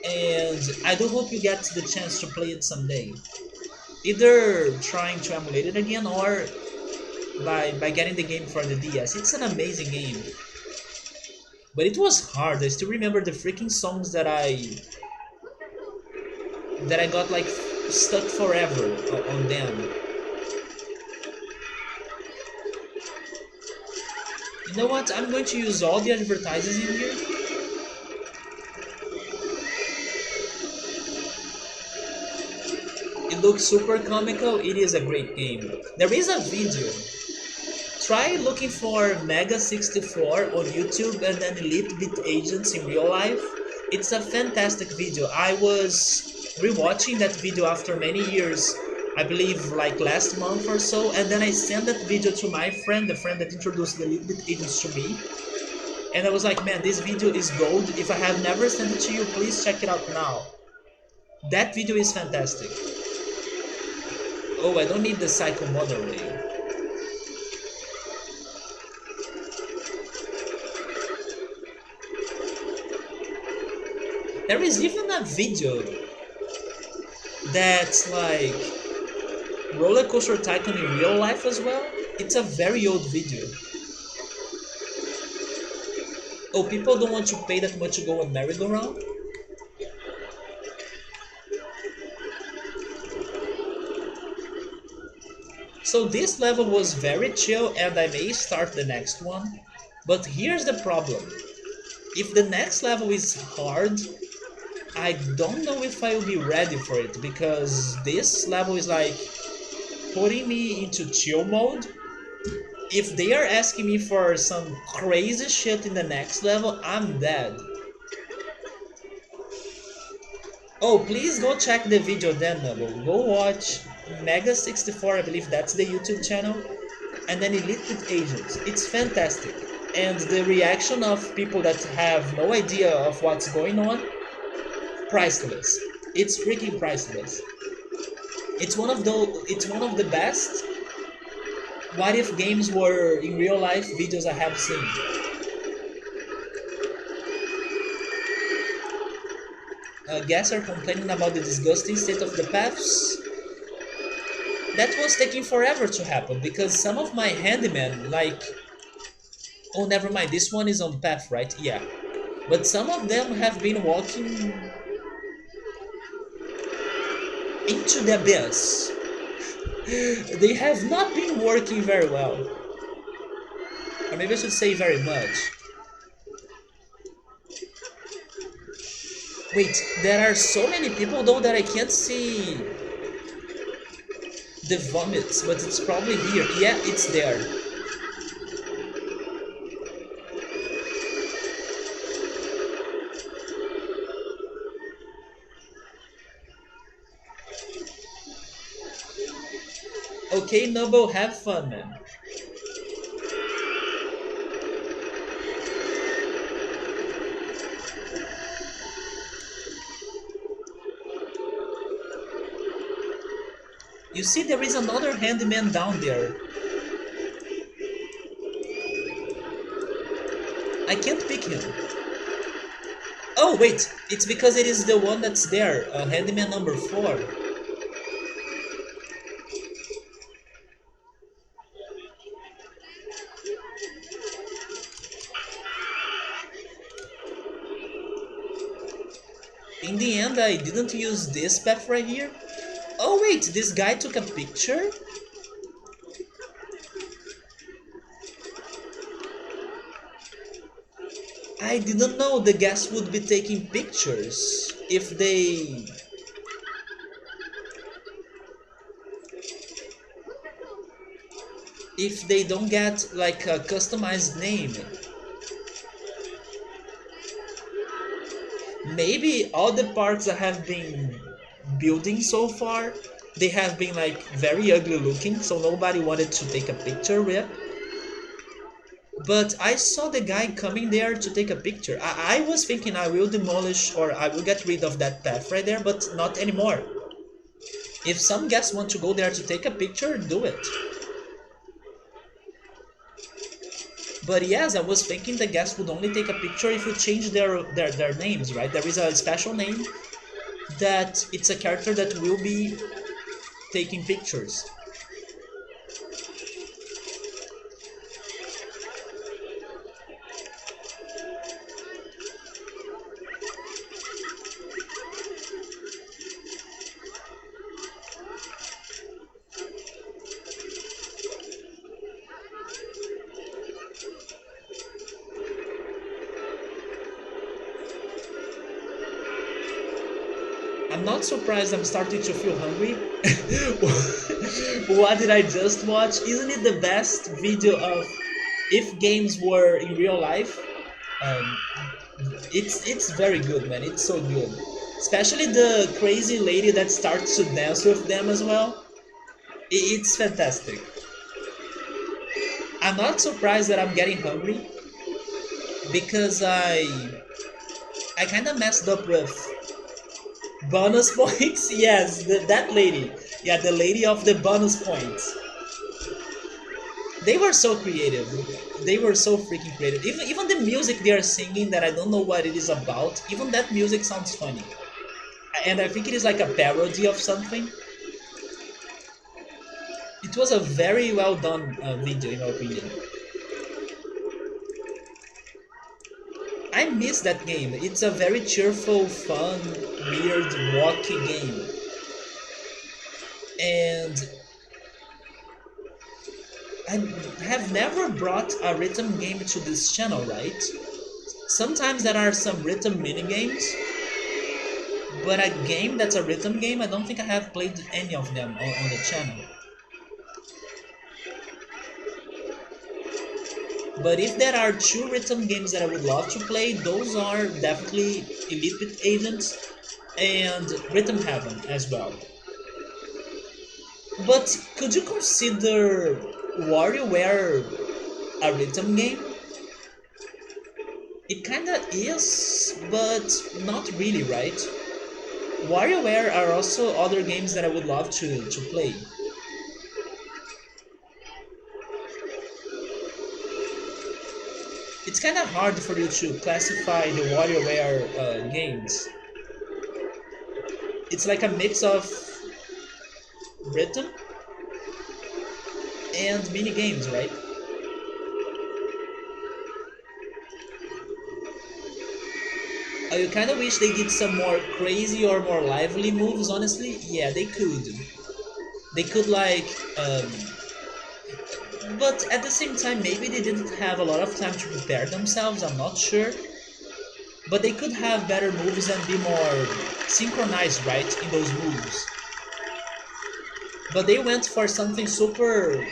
and I do hope you get the chance to play it someday. Either trying to emulate it again or by getting the game for the DS. It's an amazing game, but it was hard. I still remember the freaking songs that I got like stuck forever on them. You know what? I'm going to use all the advertises in here. It looks super comical. It is a great game. There is a video. Try looking for Mega 64 on YouTube and then Elite Beat Agents in real life. It's a fantastic video. I was rewatching that video after many years, I believe like last month or so, and then I sent that video to my friend, the friend that introduced the Elite Beat Agents to me. And I was like, man, this video is gold. If I have never sent it to you, please check it out now. That video is fantastic. Oh, I don't need the Psycho monorail. There is even a video that's like RollerCoaster Tycoon in real life as well. It's a very old video. Oh, people don't want to pay that much to go on merry-go-round? So this level was very chill and I may start the next one. But here's the problem. If the next level is hard, I don't know if I will be ready for it, because this level is like putting me into chill mode. If they are asking me for some crazy shit in the next level, I'm dead. Oh, please go check the video then, Nubble. Go watch Mega 64, I believe that's the YouTube channel, and then Elite with Agents. It's fantastic. And the reaction of people that have no idea of what's going on, priceless. It's freaking priceless. It's one of the best what if games were in real life videos I have seen. Guests are complaining about the disgusting state of the paths. That was taking forever to happen because some of my handymen, like... Oh, never mind, this one is on path, right? Yeah. But some of them have been walking into the abyss. They have not been working very well. Or maybe I should say very much. Wait, there are so many people though that I can't see the vomits, but it's probably here. Yeah, it's there. Okay, Noble, have fun, man. You see, there is another handyman down there. I can't pick him. Oh, wait, it's because it is the one that's there, handyman number 4. In the end, I didn't use this path right here. Oh wait, this guy took a picture? I didn't know the guests would be taking pictures if they... if they don't get like a customized name. Maybe all the parks that have been building so far, they have been like very ugly looking, so nobody wanted to take a picture with. But I saw the guy coming there to take a picture. I was thinking I will demolish or I will get rid of that path right there, but not anymore. If some guests want to go there to take a picture, do it. But yes, I was thinking the guests would only take a picture if you change their names, right? There is a special name that it's a character that will be taking pictures. I'm not surprised I'm starting to feel hungry. What did I just watch? Isn't it the best video of if games were in real life? Um, it's very good, man. It's so good. Especially the crazy lady that starts to dance with them as well. It's fantastic. I'm not surprised that I'm getting hungry because I kind of messed up with bonus points. Yes, that lady. Yeah, the lady of the bonus points. They were so creative. They were so freaking creative. Even the music they are singing that I don't know what it is about. Even that music sounds funny, and I think it is like a parody of something. It was a very well done video, in my opinion. I miss that game. It's a very cheerful, fun, weird, wacky game. And I have never brought a rhythm game to this channel, right? Sometimes there are some rhythm mini games, but a game that's a rhythm game, I don't think I have played any of them on the channel. But if there are two rhythm games that I would love to play, those are definitely Elite Beat Agents and Rhythm Heaven as well. But could you consider WarioWare a rhythm game? It kinda is, but not really, right? WarioWare are also other games that I would love to play. It's kind of hard for you to classify the WarioWare games. It's like a mix of rhythm and mini games, right? I kind of wish they did some more crazy or more lively moves, honestly. Yeah, they could. They could like, but at the same time, maybe they didn't have a lot of time to prepare themselves. I'm not sure. But they could have better moves and be more synchronized, right, in those moves. But they went for something super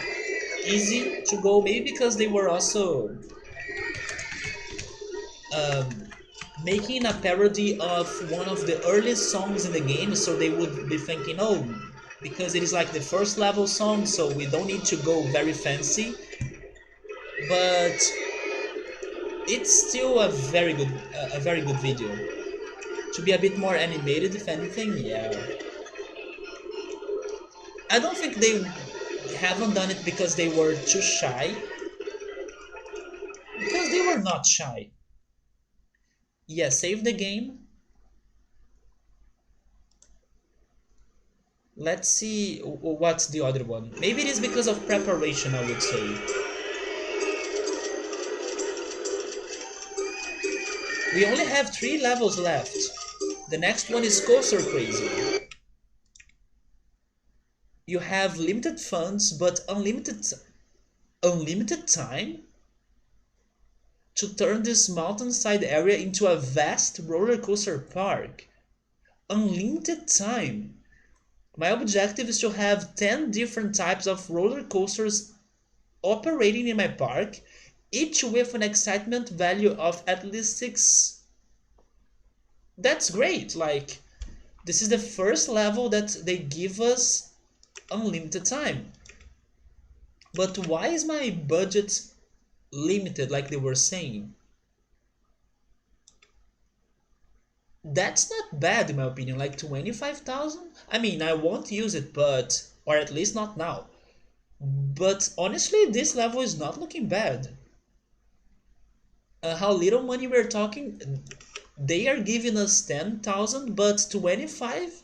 easy to go, maybe because they were also um, making a parody of one of the earliest songs in the game, so they would be thinking, oh, because it is like the first level song, so we don't need to go very fancy. But it's still a very good video. To be a bit more animated, if anything, yeah. I don't think they haven't done it because they were too shy, because they were not shy. Yeah, save the game. Let's see what's the other one. Maybe it is because of preparation, I would say. We only have 3 levels left. The next one is Coaster Crazy. You have limited funds, but unlimited time to turn this mountainside area into a vast roller coaster park. Unlimited time. My objective is to have 10 different types of roller coasters operating in my park, each with an excitement value of at least 6. That's great. Like, this is the first level that they give us unlimited time. But why is my budget limited, like they were saying? That's not bad in my opinion, like 25,000? I mean, I won't use it, but, or at least not now. But honestly, this level is not looking bad. How little money we're talking? They are giving us 10,000, but 25.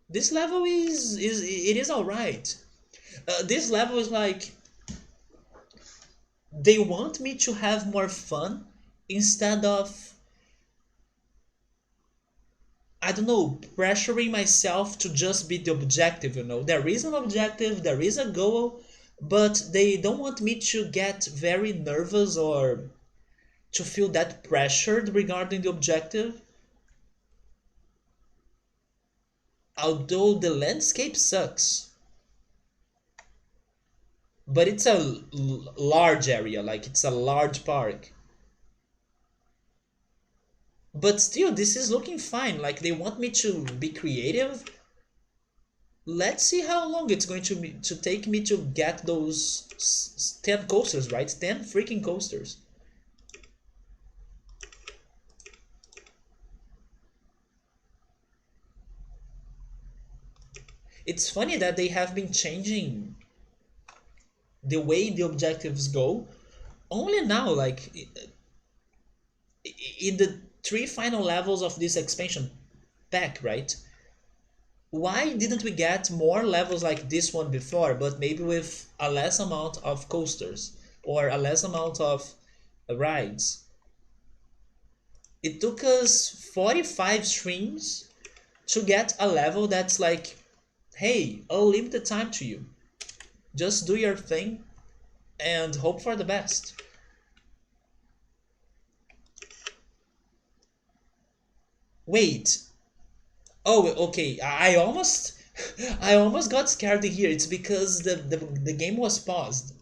This level is it is all right. This level is like they want me to have more fun instead of, I don't know, pressuring myself to just be the objective, you know. There is an objective, there is a goal, but they don't want me to get very nervous or to feel that pressured regarding the objective. Although the landscape sucks, but it's a large area, like it's a large park. But still, this is looking fine. Like they want me to be creative. Let's see how long it's going to take me to get those 10 coasters, right? 10 freaking coasters. It's funny that they have been changing the way the objectives go only now, like in the three final levels of this expansion pack, right? Why didn't we get more levels like this one before, but maybe with a less amount of coasters or a less amount of rides? It took us 45 streams to get a level that's like, hey, I'll leave the time to you. Just do your thing and hope for the best. Wait. Oh, okay. I almost I almost got scared here. It's because the game was paused.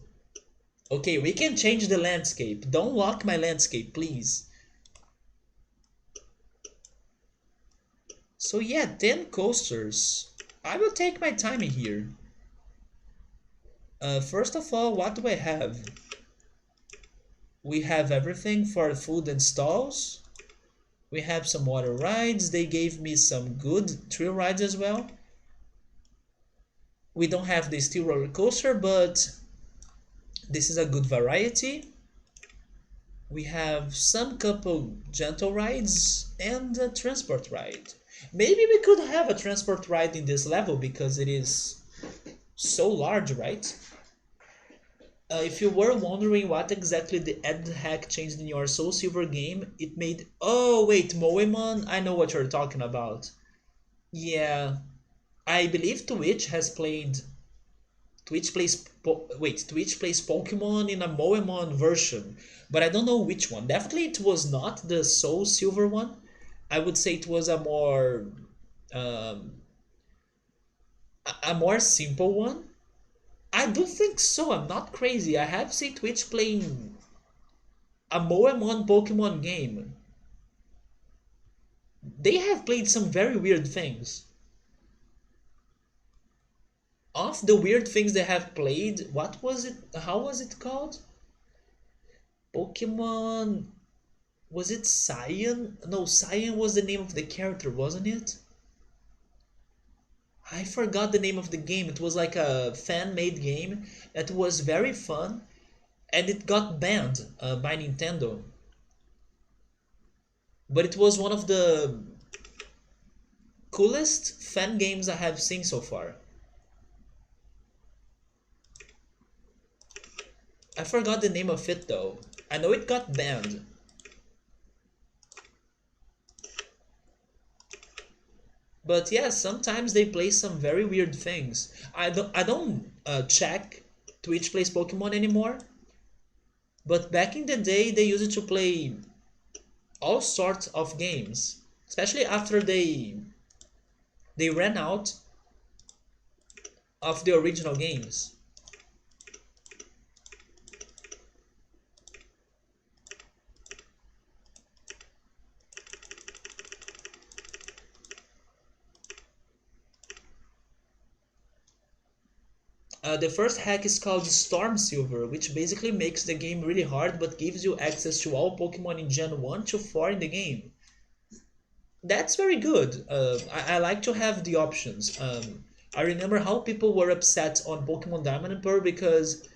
Okay, we can change the landscape. Don't lock my landscape, please. So yeah, 10 coasters. I will take my time here. First of all, what do I have? We have everything for food and stalls. We have some water rides. They gave me some good thrill rides as well. We don't have the steel roller coaster, but this is a good variety. We have some couple gentle rides and a transport ride. Maybe we could have a transport ride in this level because it is so large, right? If you were wondering what exactly the ad hack changed in your Soul Silver game, it made... Oh, wait, Moemon? I know what you're talking about. Yeah, I believe Twitch plays Pokemon in a Moemon version, but I don't know which one. Definitely it was not the Soul Silver one. I would say it was um, a more simple one. I do think so. I'm not crazy. I have seen Twitch playing a Moemon Pokemon game. They have played some very weird things. Of the weird things they have played, what was it? How was it called? Pokemon. Was it Cyan? No, Cyan was the name of the character, wasn't it? I forgot the name of the game. It was like a fan made game that was very fun and it got banned by Nintendo. But it was one of the coolest fan games I have seen so far. I forgot the name of it though. I know it got banned. But yeah, sometimes they play some very weird things. I don't check Twitch plays Pokemon anymore. But back in the day, they used to play all sorts of games, especially after they ran out of the original games. The first hack is called Storm Silver, which basically makes the game really hard but gives you access to all Pokemon in Gen 1 to 4 in the game. That's very good. I like to have the options. I remember how people were upset on Pokemon Diamond and Pearl because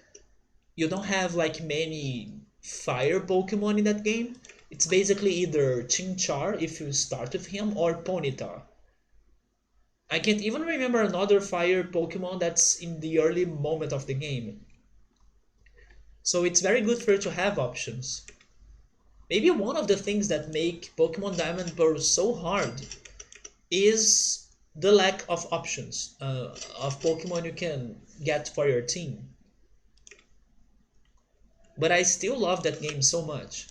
you don't have like many fire Pokemon in that game. It's basically either Chinchar if you start with him or Ponyta. I can't even remember another fire Pokemon that's in the early moment of the game. So it's very good for you to have options. Maybe one of the things that make Pokemon Diamond and Pearl so hard is the lack of options of Pokemon you can get for your team. But I still love that game so much.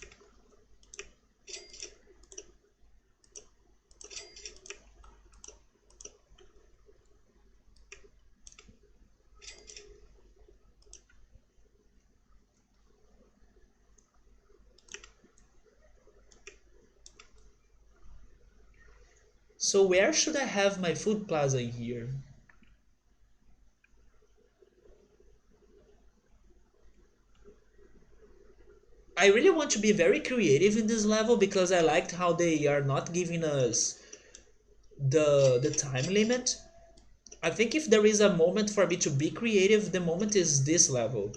So where should I have my food plaza in here? I really want to be very creative in this level because I liked how they are not giving us the time limit. I think if there is a moment for me to be creative, the moment is this level.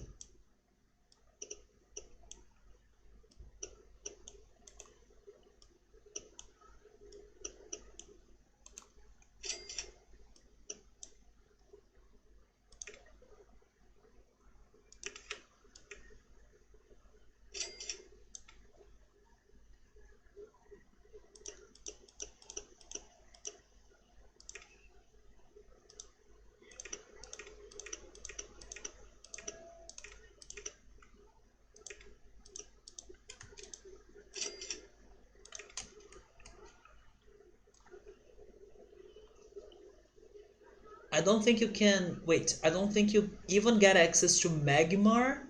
I don't think you can. Wait, I don't think you even get access to Magmar.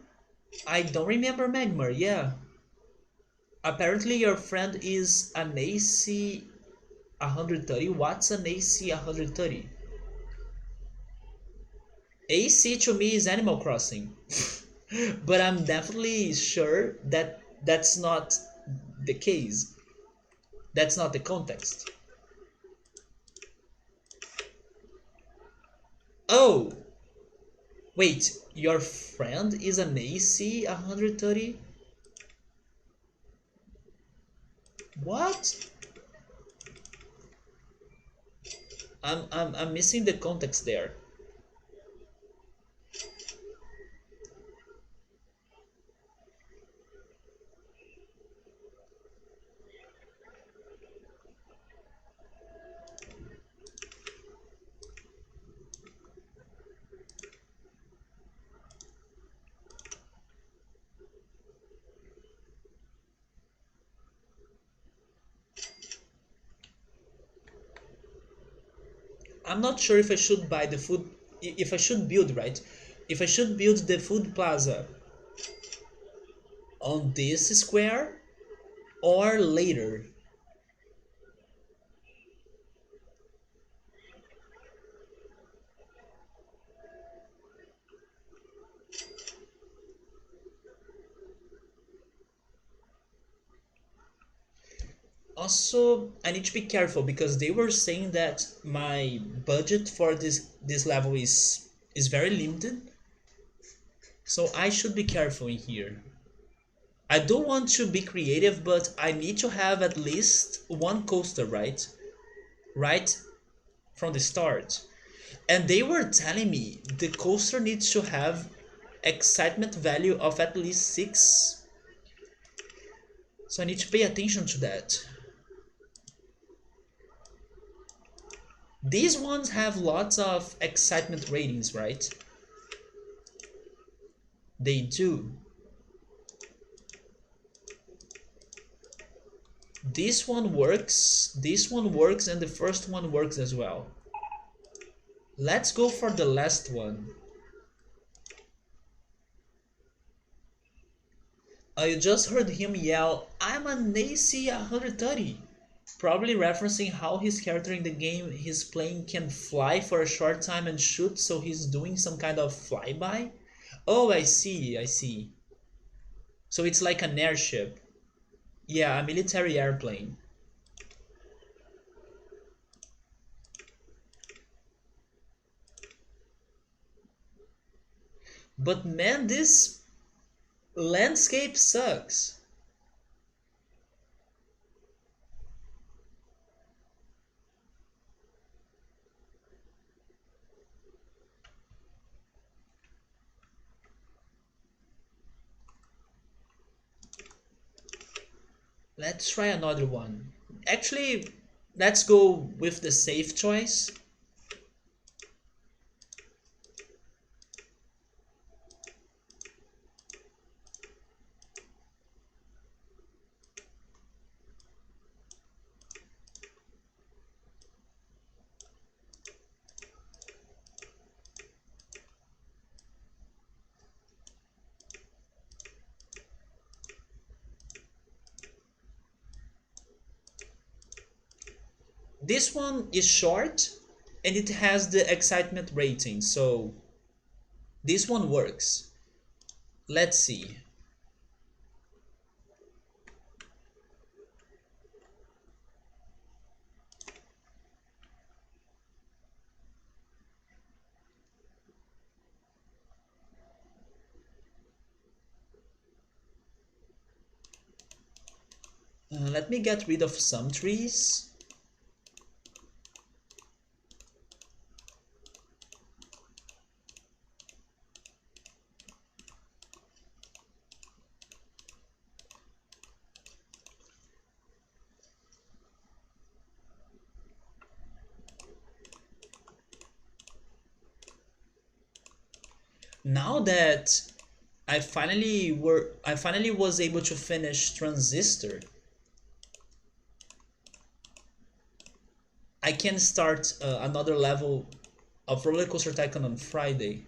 I don't remember Magmar, yeah. Apparently, your friend is an AC 130. What's an AC 130? AC to me is Animal Crossing. But I'm definitely sure that that's not the case. That's not the context. Oh, wait, your friend is an AC 130? What? I'm missing the context there. I'm not sure if I should buy the food, if I should build, right? If I should build the food plaza on this square or later. Also, I need to be careful because they were saying that my budget for this level is very limited. So I should be careful in here. I do want to be creative, but I need to have at least one coaster, right? Right from the start. And they were telling me the coaster needs to have excitement value of at least 6. So I need to pay attention to that. These ones have lots of excitement ratings, right? They do. This one works, and the first one works as well. Let's go for the last one. I just heard him yell, I'm an AC 130. Probably referencing how his character in the game he's playing can fly for a short time and shoot, so he's doing some kind of flyby. Oh, I see, I see. So it's like an airship. Yeah, a military airplane. But man, this landscape sucks. Let's try another one. Actually, let's go with the safe choice. This one is short and it has the excitement rating, so this one works. Let's see. Let me get rid of some trees. Now that I finally was able to finish Transistor, I can start another level of RollerCoaster Tycoon on Friday.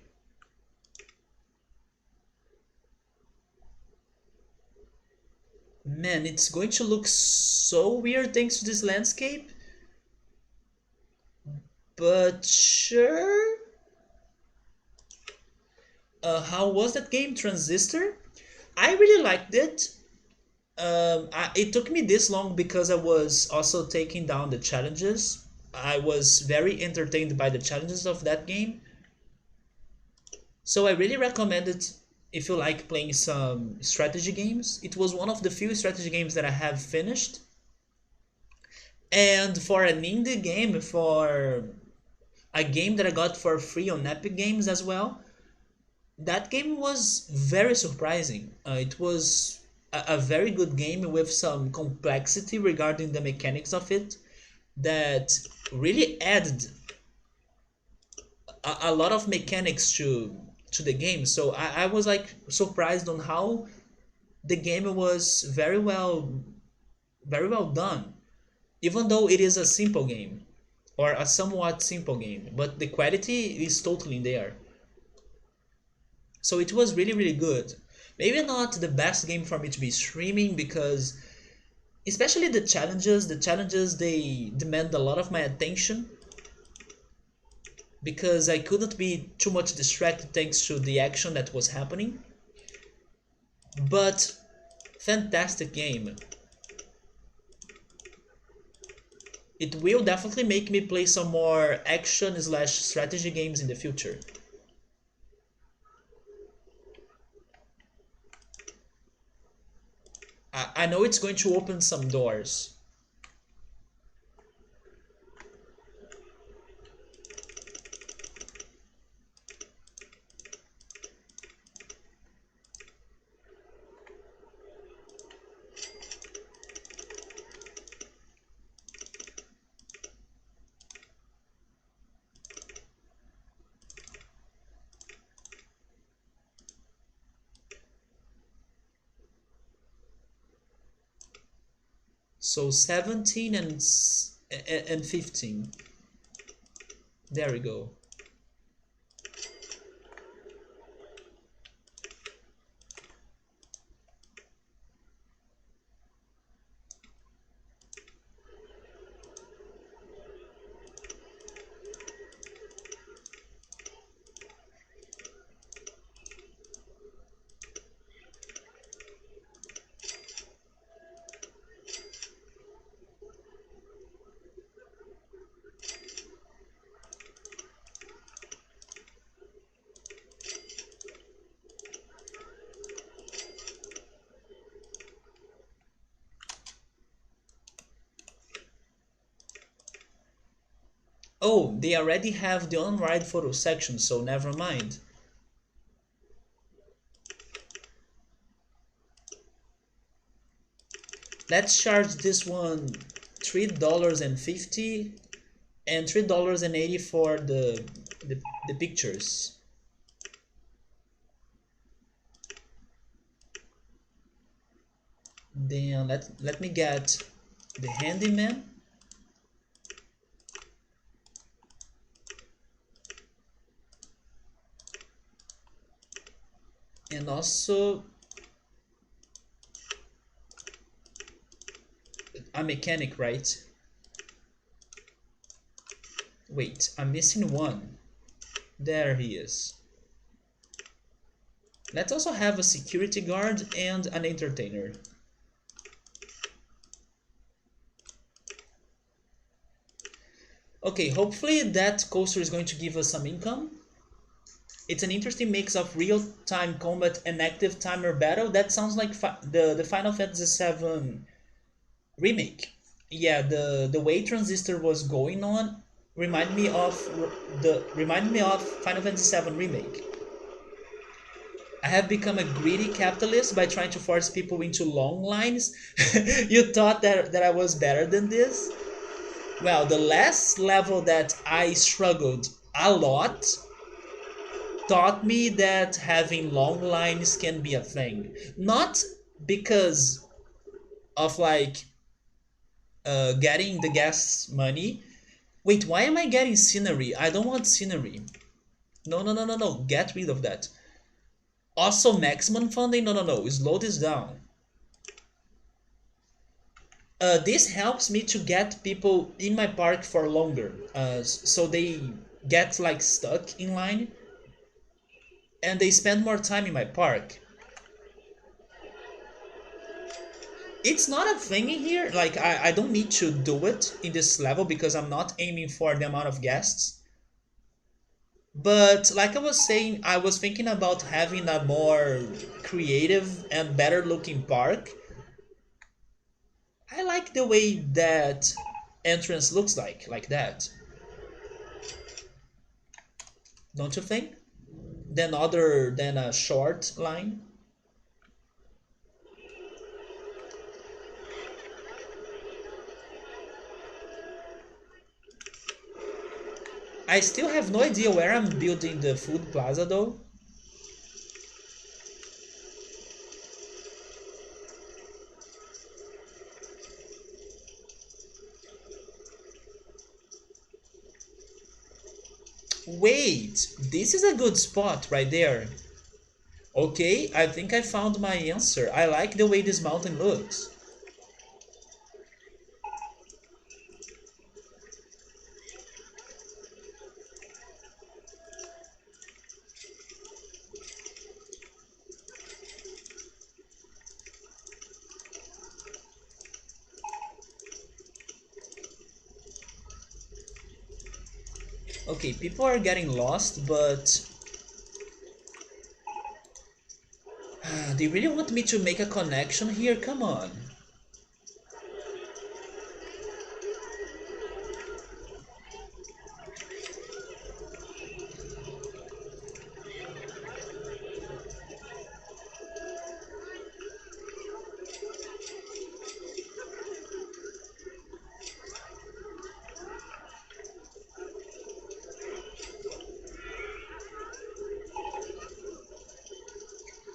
Man, it's going to look so weird thanks to this landscape, but sure. How was that game, Transistor? I really liked it. It took me this long because I was also taking down the challenges. I was very entertained by the challenges of that game. So I really recommend it if you like playing some strategy games. It was one of the few strategy games that I have finished. And for an indie game, for a game that I got for free on Epic Games as well, that game was very surprising. It was a very good game with some complexity regarding the mechanics of it that really added a lot of mechanics to the game. So I was like surprised on how the game was very well done, even though it is a simple game or a somewhat simple game, but the quality is totally there. So it was really good. Maybe not the best game for me to be streaming because especially the challenges they demand a lot of my attention because I couldn't be too much distracted thanks to the action that was happening. But fantastic game. It will definitely make me play some more action slash strategy games in the future. I know it's going to open some doors. So 17 and 15. There we go. Oh, they already have the on-ride photo section, so never mind. Let's charge this one $3.50 and $3.80 for the pictures. Then let me get the handyman, and also a mechanic, right? Wait, I'm missing one. There he is. Let's also have a security guard and an entertainer. Okay, hopefully that coaster is going to give us some income. It's an interesting mix of real-time combat and active timer battle. That sounds like the Final Fantasy VII remake. Yeah, the way Transistor was going on remind me of Final Fantasy VII remake. I have become a greedy capitalist by trying to force people into long lines. You thought that I was better than this? Well, the last level that I struggled a lot taught me that having long lines can be a thing. Not because of like getting the gas money. Wait, why am I getting scenery? I don't want scenery. No, no, no, no, no. Get rid of that. Also, maximum funding? No, no, no. Slow this down. This helps me to get people in my park for longer. So they get like stuck in line and they spend more time in my park. It's not a thing in here. Like, I don't need to do it in this level because I'm not aiming for the amount of guests. But like I was saying, I was thinking about having a more creative and better looking park. I like the way that entrance looks like that. Don't you think? Than other than a short line. I still have no idea where I'm building the food plaza though. Wait, this is a good spot right there. Okay, I think I found my answer. I like the way this mountain looks. Okay, people are getting lost, but they really want me to make a connection here? Come on.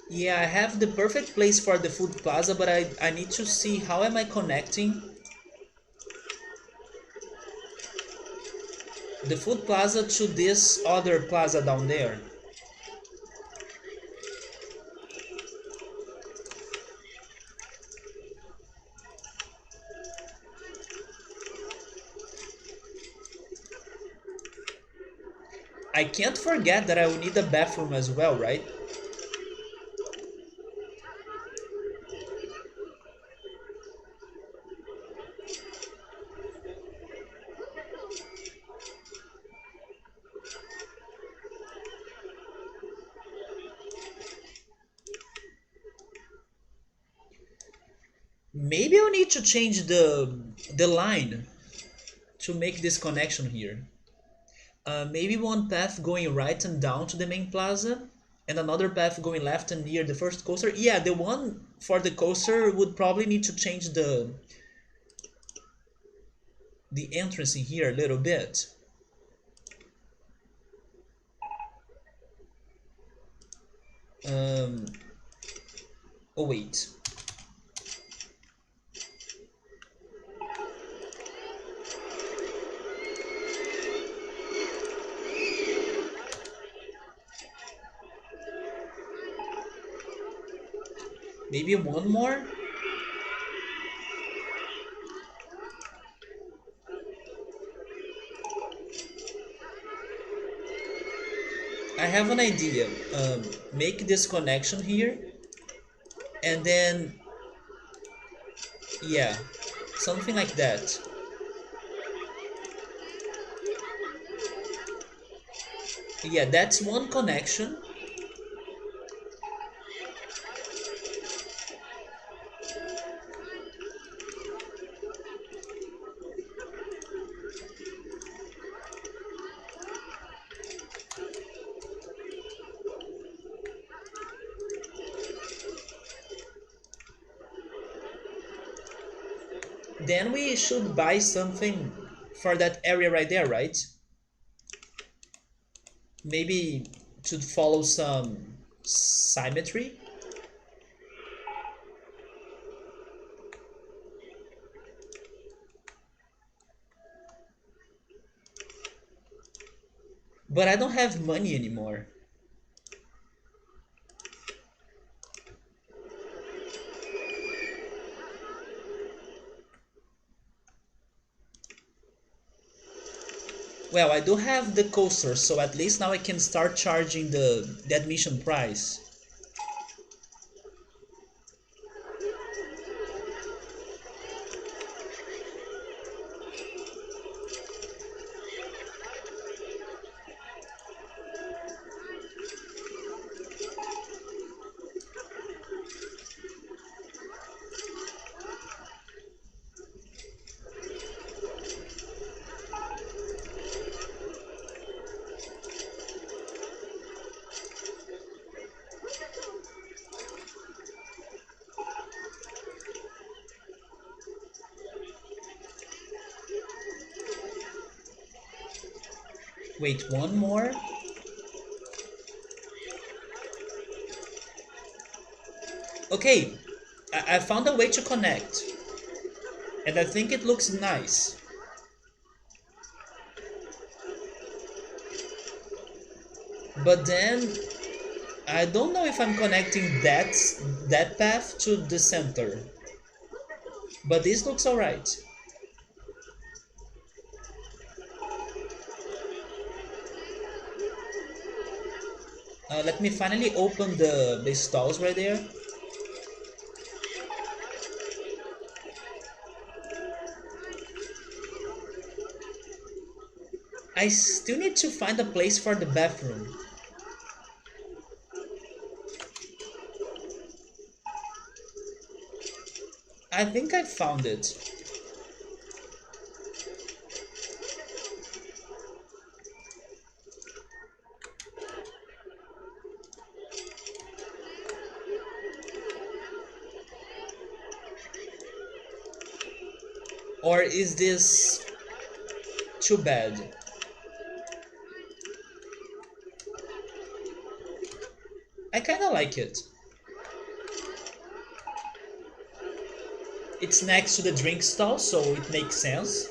Yeah, I have the perfect place for the food plaza, but I need to see how am I connecting the food plaza to this other plaza down there. I can't forget that I will need a bathroom as well, right? Maybe I'll need to change the line to make this connection here. Maybe one path going right and down to the main plaza, and another path going left and near the first coaster. Yeah, the one for the coaster would probably need to change the entrance in here a little bit. Um, oh wait. Maybe one more? I have an idea. Make this connection here, and then, yeah, something like that. Yeah, that's one connection. Then we should buy something for that area right there, right? Maybe to follow some symmetry. But I don't have money anymore. Well, I do have the coaster, so at least now I can start charging the admission price. Wait, one more? Okay, I found a way to connect. And I think it looks nice. But then I don't know if I'm connecting that path to the center. But this looks alright. Let me finally open the stalls right there. I still need to find a place for the bathroom. I think I found it. Or is this too bad? I kinda like it. It's next to the drink stall, so it makes sense.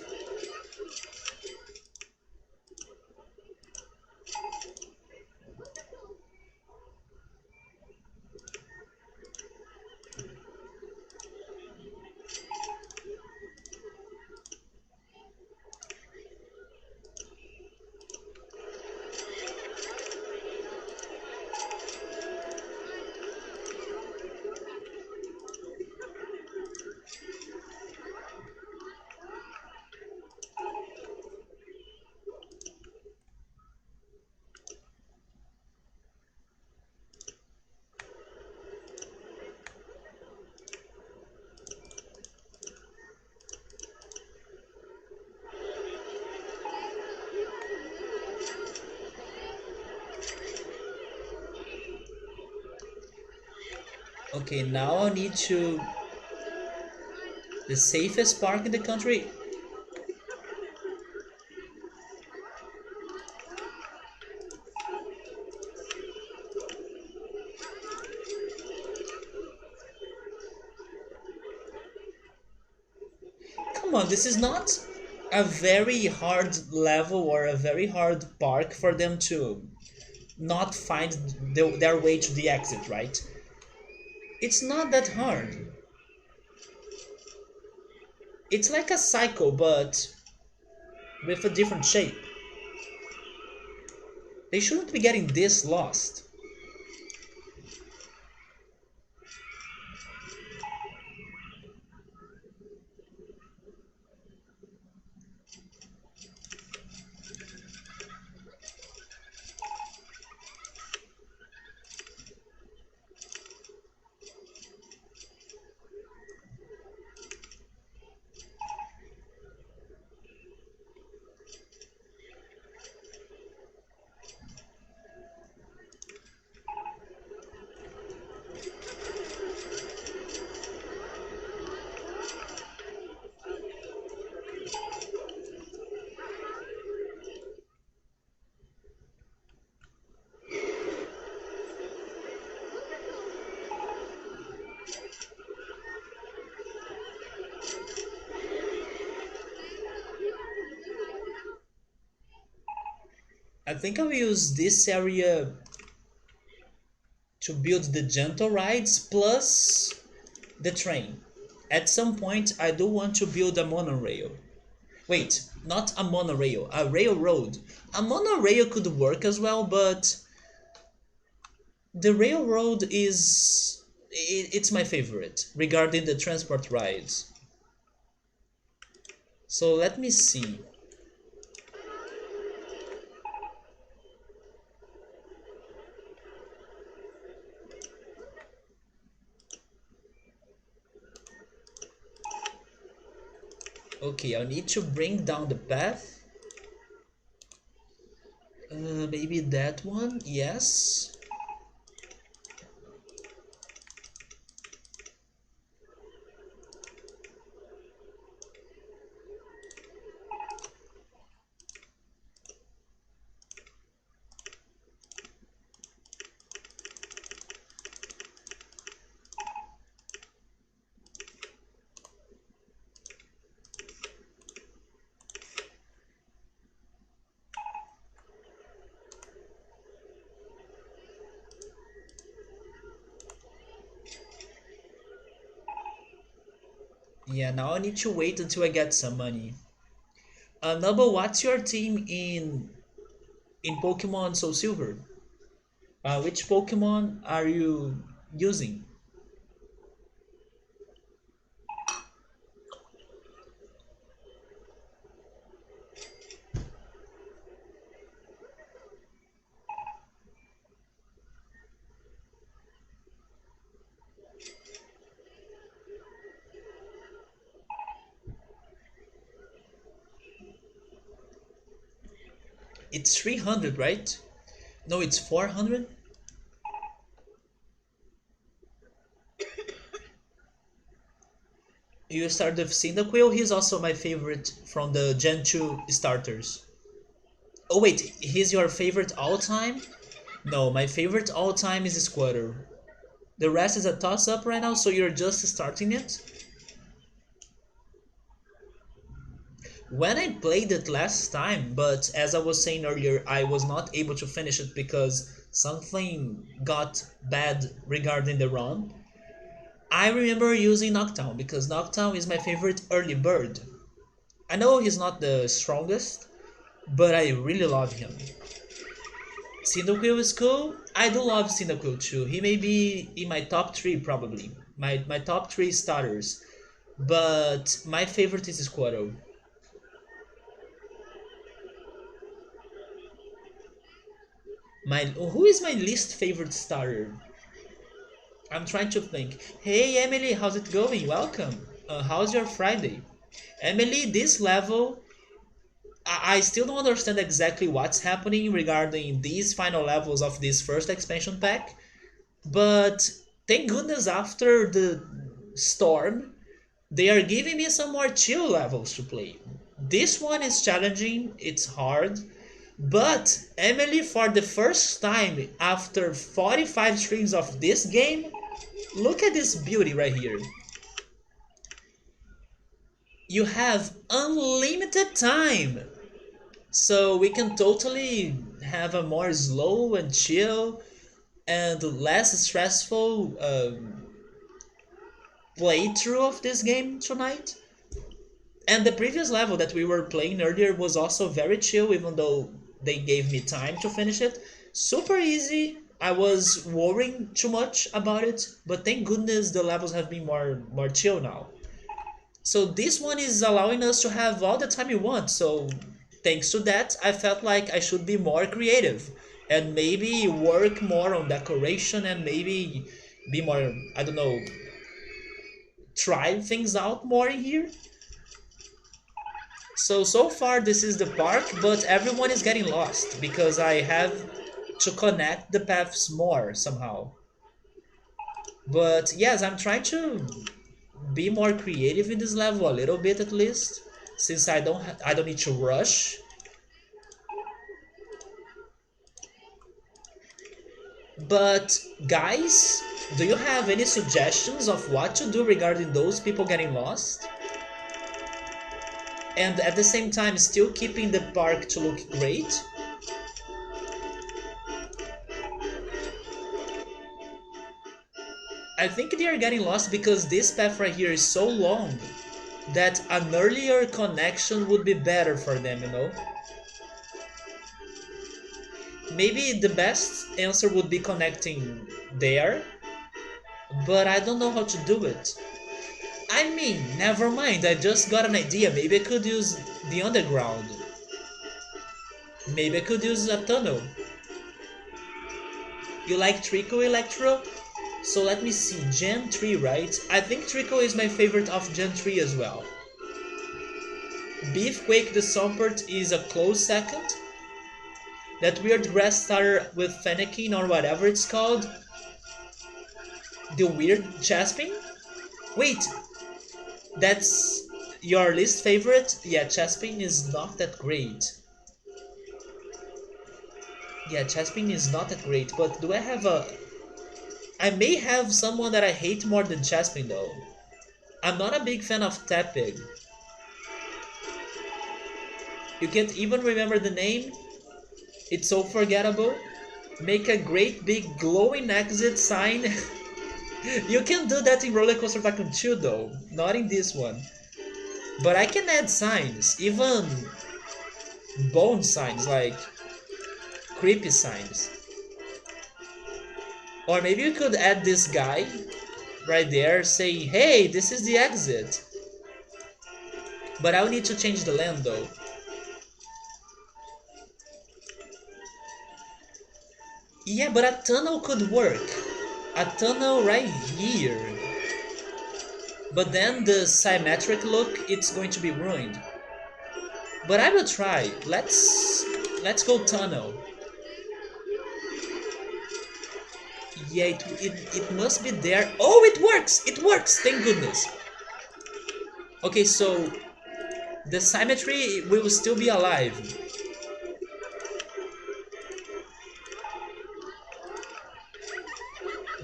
Okay, now I need to the safest park in the country. Come on, this is not a very hard level or a very hard park for them to not find their way to the exit, right? It's not that hard. It's like a cycle, but with a different shape. They shouldn't be getting this lost. I think I'll use this area to build the gentle rides plus the train. At some point, I do want to build a monorail. Wait, not a monorail, a railroad. A monorail could work as well, but the railroad is it's my favorite regarding the transport rides. So let me see. Okay, I need to bring down the path. Maybe that one, yes. Yeah, now I need to wait until I get some money. Nubble, what's your team in Pokemon Soul Silver? Which Pokemon are you using? It's 300, right? No, it's 400. You start with Cyndaquil. He's also my favorite from the Gen 2 starters. Oh wait, he's your favorite all time? No, my favorite all time is Squirtle. The rest is a toss up right now, so you're just starting it? When I played it last time, but as I was saying earlier, I was not able to finish it because something got bad regarding the run. I remember using Noctown because Noctown is my favorite early bird. I know he's not the strongest, but I really love him. Cyndaquil is cool. I do love Cyndaquil too. He may be in my top 3 probably. My top 3 starters. But my favorite is Squirtle. My who is my least favorite starter? I'm trying to think. Hey Emily, how's it going? Welcome. How's your Friday? Emily, this level, I still don't understand exactly what's happening regarding these final levels of this first expansion pack, but thank goodness after the storm, they are giving me some more chill levels to play. This one is challenging, it's hard, but Emily, for the first time after 45 streams of this game, look at this beauty right here. You have unlimited time, so we can totally have a more slow and chill and less stressful playthrough of this game tonight. And the previous level that we were playing earlier was also very chill, even though they gave me time to finish it. Super easy. I was worrying too much about it, but thank goodness the levels have been more chill now. So this one is allowing us to have all the time we want. So thanks to that, I felt like I should be more creative and maybe work more on decoration and maybe be more, I don't know, try things out more in here. So far this is the park, but everyone is getting lost because I have to connect the paths more somehow. But yes, I'm trying to be more creative in this level a little bit at least, since I don't need to rush. But guys, do you have any suggestions of what to do regarding those people getting lost? And at the same time still keeping the park to look great? I think they are getting lost because this path right here is so long that an earlier connection would be better for them, you know? Maybe the best answer would be connecting there, but I don't know how to do it. I mean, never mind, I just got an idea. Maybe I could use the underground. Maybe I could use a tunnel. You like Trico, Electro? So let me see, Gen 3, right? I think Trico is my favorite of Gen 3 as well. Beefquake the Sompert is a close second. That weird grass starter with Fennekin or whatever it's called. The weird Chasping? Wait, that's your least favorite? Yeah, Chasping is not that great. Yeah, Chasping is not that great, but do I have a... I may have someone that I hate more than Chasping though. I'm not a big fan of Tepig. You can't even remember the name? It's so forgettable. Make a great big glowing exit sign. You can do that in RollerCoaster Tycoon 2 though, not in this one. But I can add signs, even bone signs, like creepy signs. Or maybe you could add this guy right there saying, hey, this is the exit. But I'll need to change the land though. Yeah, but a tunnel could work. A tunnel right here. But then the symmetric look, it's going to be ruined. But I will try. Let's go tunnel. Yeah, it must be there. Oh, it works! It works! Thank goodness. Okay, so the symmetry will still be alive.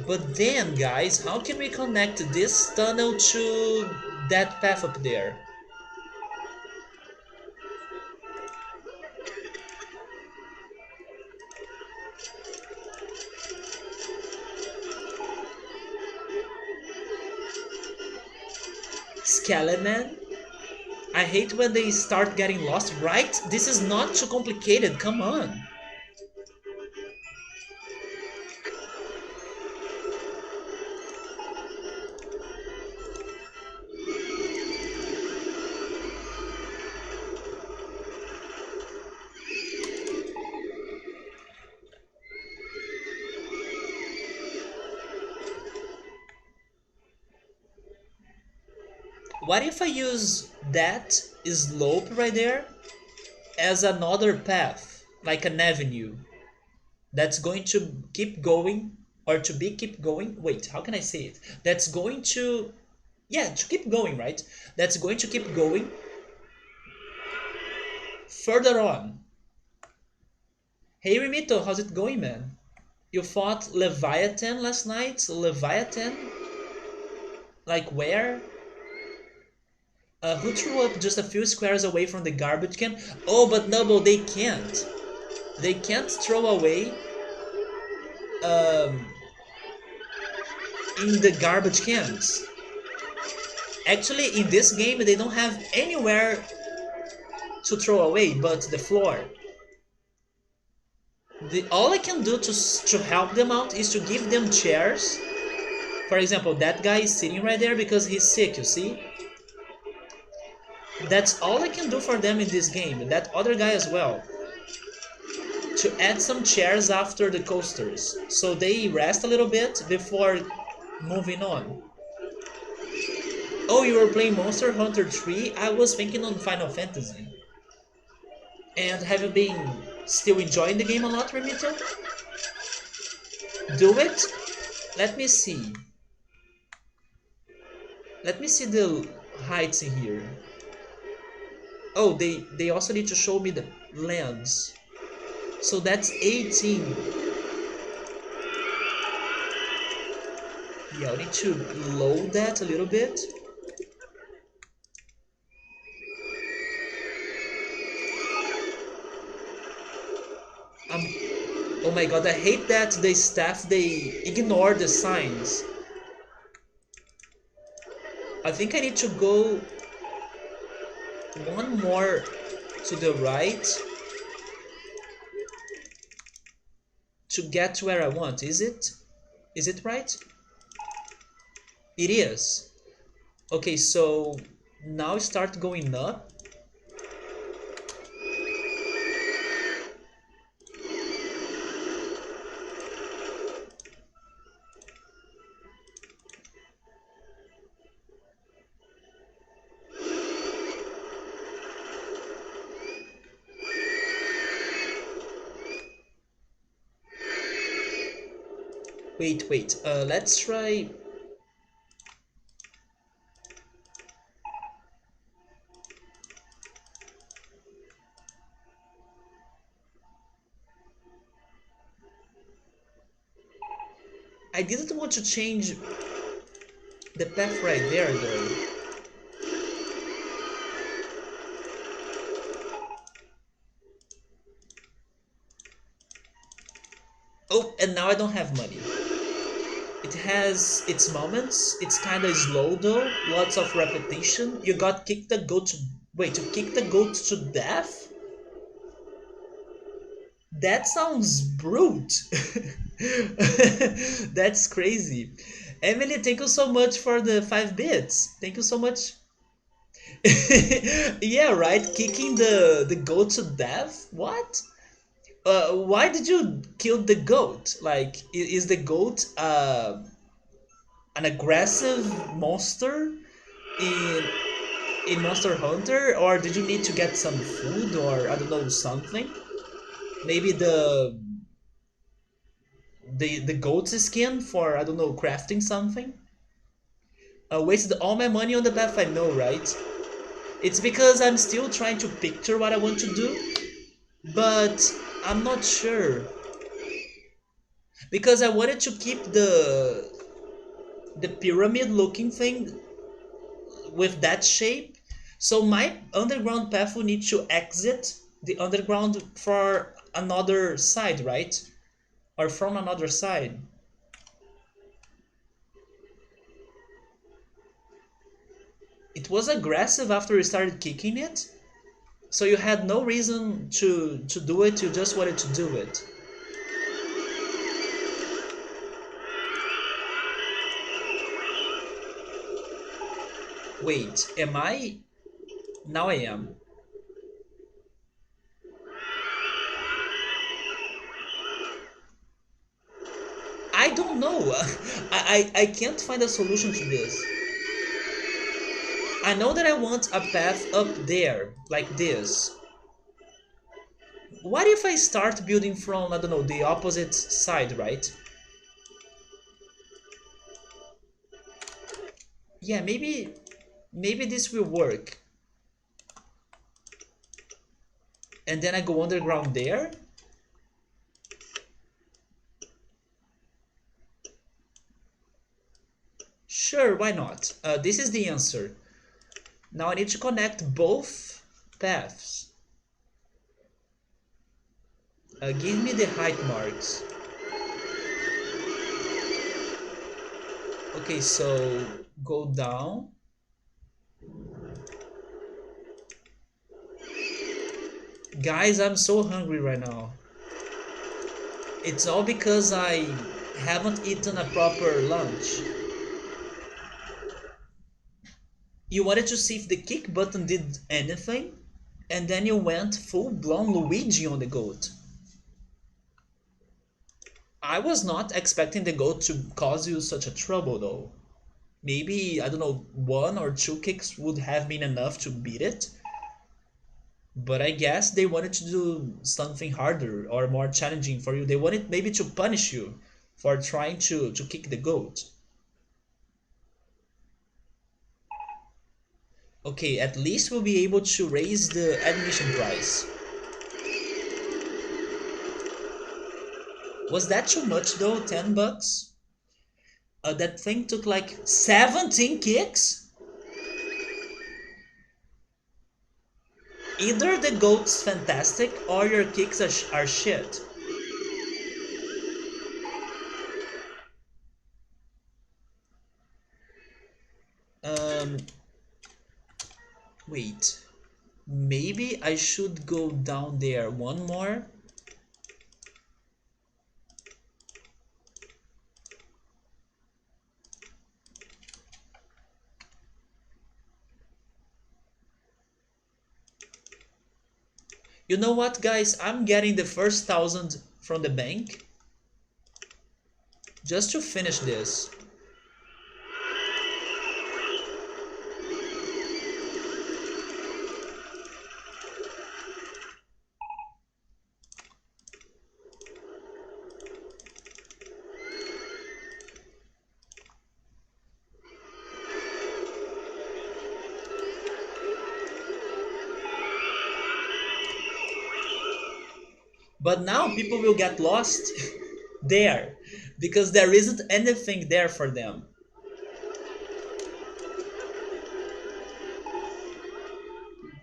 But then, guys, how can we connect this tunnel to that path up there? Skeleton? I hate when they start getting lost, right? This is not too complicated, come on. What if I use that slope right there as another path, like an avenue, that's going to keep going or to be keep going. Wait, how can I say it? That's going to, yeah, to keep going, right? That's going to keep going further on. Hey Remito, how's it going, man? You fought Leviathan last night? Leviathan? Like where? Who threw up just a few squares away from the garbage can? Oh, but Nubble, they can't. They can't throw away um, in the garbage cans. Actually, in this game, they don't have anywhere to throw away but the floor. All I can do to help them out is to give them chairs. For example, that guy is sitting right there because he's sick, you see? That's all I can do for them in this game. That other guy as well. To add some chairs after the coasters, so they rest a little bit before moving on. Oh, you were playing Monster Hunter 3? I was thinking on Final Fantasy. And have you been still enjoying the game a lot, Remito? Do it? Let me see. Let me see the heights in here. Oh, they also need to show me the lands. So that's 18. Yeah, I need to load that a little bit. Oh my god, I hate that the staff, they ignore the signs. I think I need to go one more to the right to get to where I want. Is it? Is it right? It is. Okay, so now start going up. Wait, let's try. I didn't want to change the path right there though. Oh, and now I don't have money. It has its moments. It's kind of slow though. Lots of repetition. You got kick the goat to... Wait, to kick the goat to death? That sounds brute. That's crazy. Emily, thank you so much for the 5 bits. Thank you so much. Yeah, right? Kicking the goat to death? What? Why did you kill the goat? Like, is the goat an aggressive monster in Monster Hunter, or did you need to get some food, or I don't know, something? Maybe the goat's skin for, I don't know, crafting something? Wasted all my money on the path, I know, right? It's because I'm still trying to picture what I want to do, but I'm not sure. Because I wanted to keep the pyramid looking thing with that shape. So my underground path will need to exit the underground for another side, right? Or from another side. It was aggressive after you started kicking it. So you had no reason to do it, you just wanted to do it. Wait, am I? Now I am. I don't know. I can't find a solution to this. I know that I want a path up there, like this. What if I start building from, I don't know, the opposite side, right? Yeah, maybe this will work. And then I go underground there. Sure, why not? This is the answer. Now I need to connect both paths. Give me the height marks. Okay, so go down. Guys, I'm so hungry right now. It's all because I haven't eaten a proper lunch. You wanted to see if the kick button did anything, and then you went full-blown Luigi on the goat. I was not expecting the goat to cause you such a trouble though. Maybe, I don't know, one or two kicks would have been enough to beat it. But I guess they wanted to do something harder or more challenging for you. They wanted maybe to punish you for trying to kick the goat. Okay, at least we'll be able to raise the admission price. Was that too much though? 10 bucks? That thing took like 17 kicks? Either the goat's fantastic or your kicks are shit. Um, wait. Maybe I should go down there one more. You know what, guys? I'm getting the first 1,000 from the bank just to finish this. But now people will get lost there because there isn't anything there for them.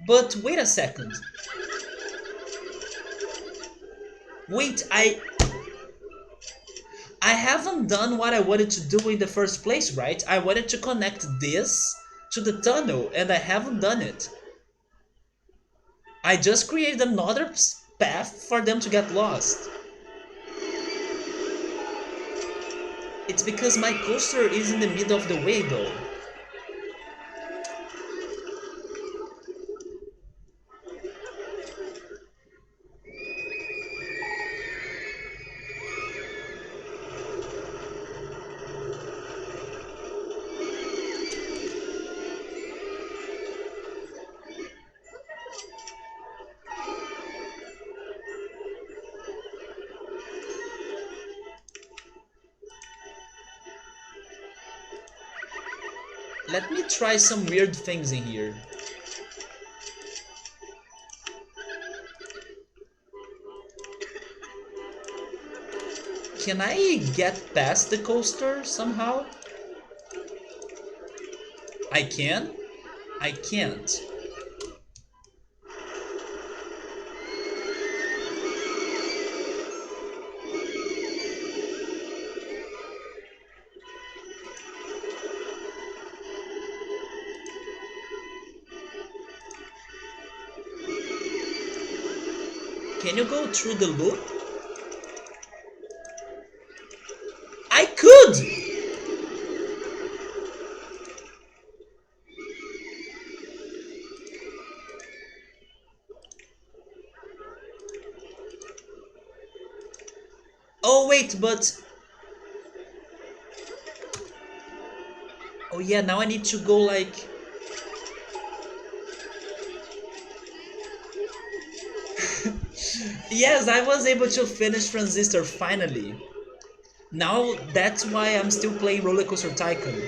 But wait a second. Wait, I haven't done what I wanted to do in the first place, right? I wanted to connect this to the tunnel and I haven't done it. I just created another path for them to get lost. It's because my coaster is in the middle of the way though. Let me try some weird things in here. Can I get past the coaster somehow? I can? I can't. Can you go through the loop? I could! Oh wait, but... Oh yeah, now I need to go like... Yes, I was able to finish Transistor finally. Now that's why I'm still playing RollerCoaster Tycoon.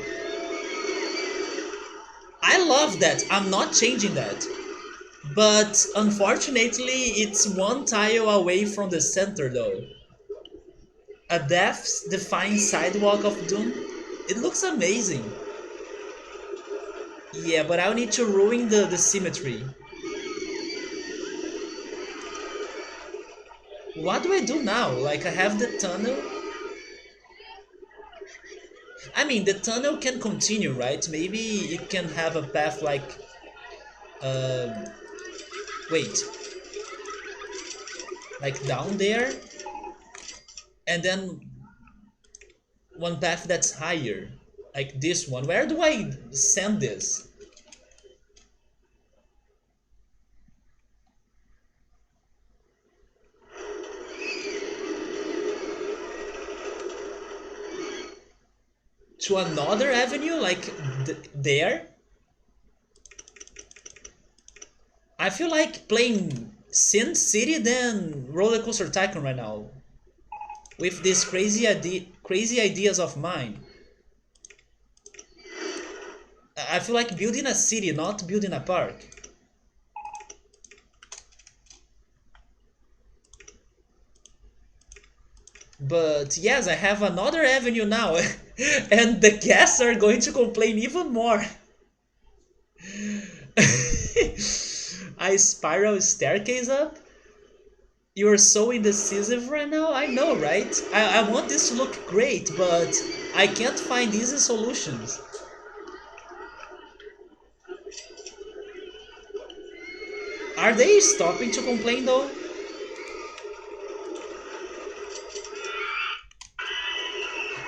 love that. I'm not changing that. But unfortunately, it's one tile away from the center though. A death-defying sidewalk of doom. It looks amazing. Yeah, but I'll need to ruin the symmetry. What do I do now? Like, I have the tunnel. I mean, the tunnel can continue, right? Maybe it can have a path like... Uh, wait. Like down there? And then one path that's higher. Like this one. Where do I send this? To another avenue? Like there? I feel like playing Sin City than RollerCoaster Tycoon right now. With these crazy ideas of mine. I feel like building a city, not building a park. But yes, I have another avenue now. And the guests are going to complain even more. A spiral staircase up? You're so indecisive right now? I know, right? I want this to look great, but I can't find easy solutions. Are they stopping to complain though?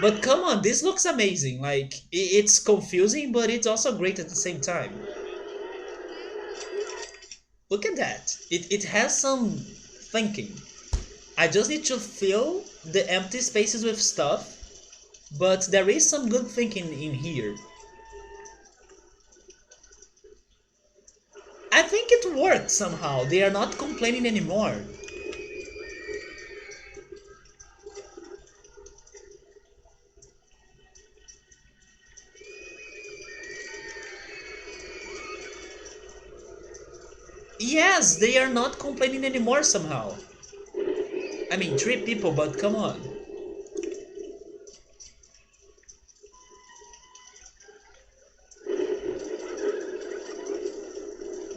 But come on, this looks amazing. Like, it's confusing, but it's also great at the same time. Look at that. It has some thinking. I just need to fill the empty spaces with stuff, but there is some good thinking in here. I think it worked somehow. They are not complaining anymore. Yes, they are not complaining anymore somehow. I mean, 3 people, but come on.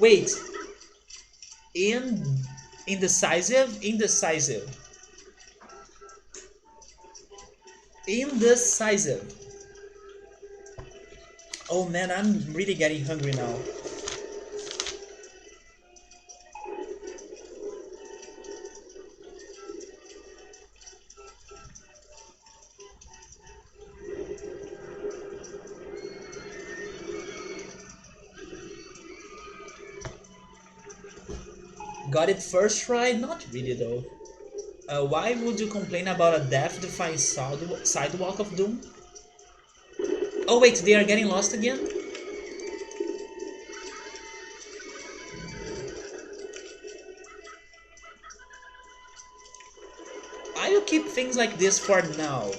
Wait. Indecisive? Indecisive. Indecisive. Oh man, I'm really getting hungry now. Got it first try? Not really though. Why would you complain about a death-defying sidewalk of doom? Oh wait, they are getting lost again? I will keep things like this for now,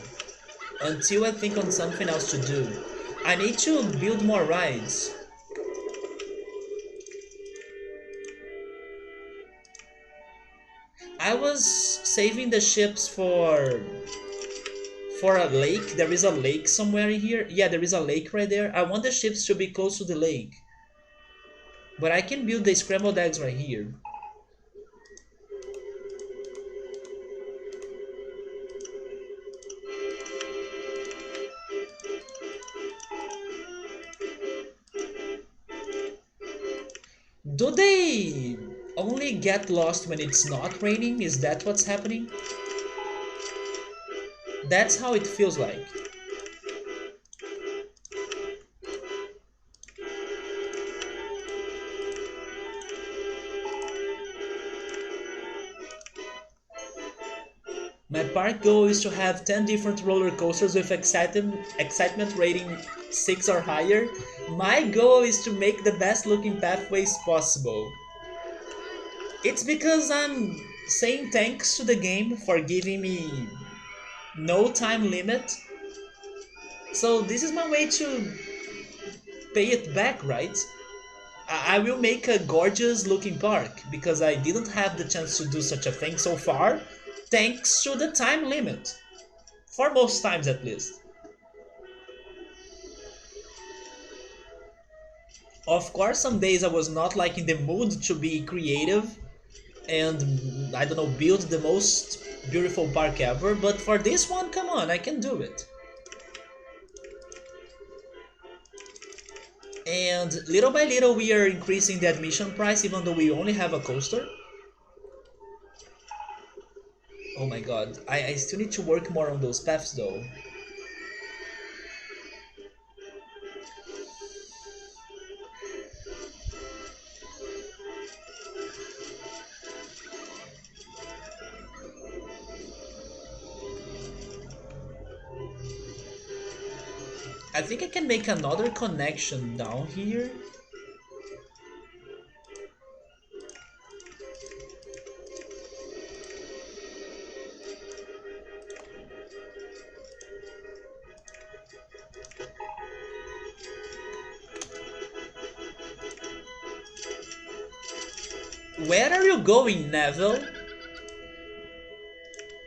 until I think on something else to do. I need to build more rides. I was saving the ships for a lake. There is a lake somewhere in here. Yeah, there is a lake right there. I want the ships to be close to the lake. But I can build the scrambled eggs right here. Do they only get lost when it's not raining? Is that what's happening? That's how it feels like. My park goal is to have 10 different roller coasters with excitement rating 6 or higher. My goal is to make the best looking pathways possible. It's because I'm saying thanks to the game for giving me no time limit. So this is my way to pay it back, right? I will make a gorgeous looking park because I didn't have the chance to do such a thing so far, thanks to the time limit. For most times at least. Of course, some days I was not like in the mood to be creative and I don't know, build the most beautiful park ever, but for this one, come on, I can do it. And little by little we are increasing the admission price even though we only have a coaster. Oh my god, I still need to work more on those paths though. I think I can make another connection down here. Where are you going, Neville?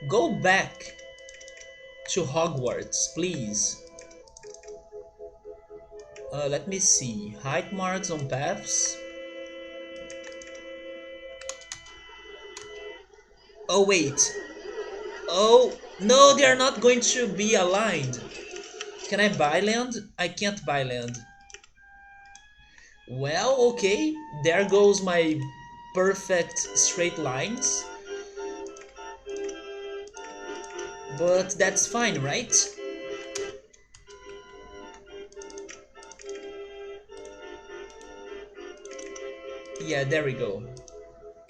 Go back to Hogwarts, please. Let me see. Height marks on paths. Oh, wait. Oh, no, they are not going to be aligned. Can I buy land? I can't buy land. Well, okay. There goes my perfect straight lines. But that's fine, right? Yeah, there we go.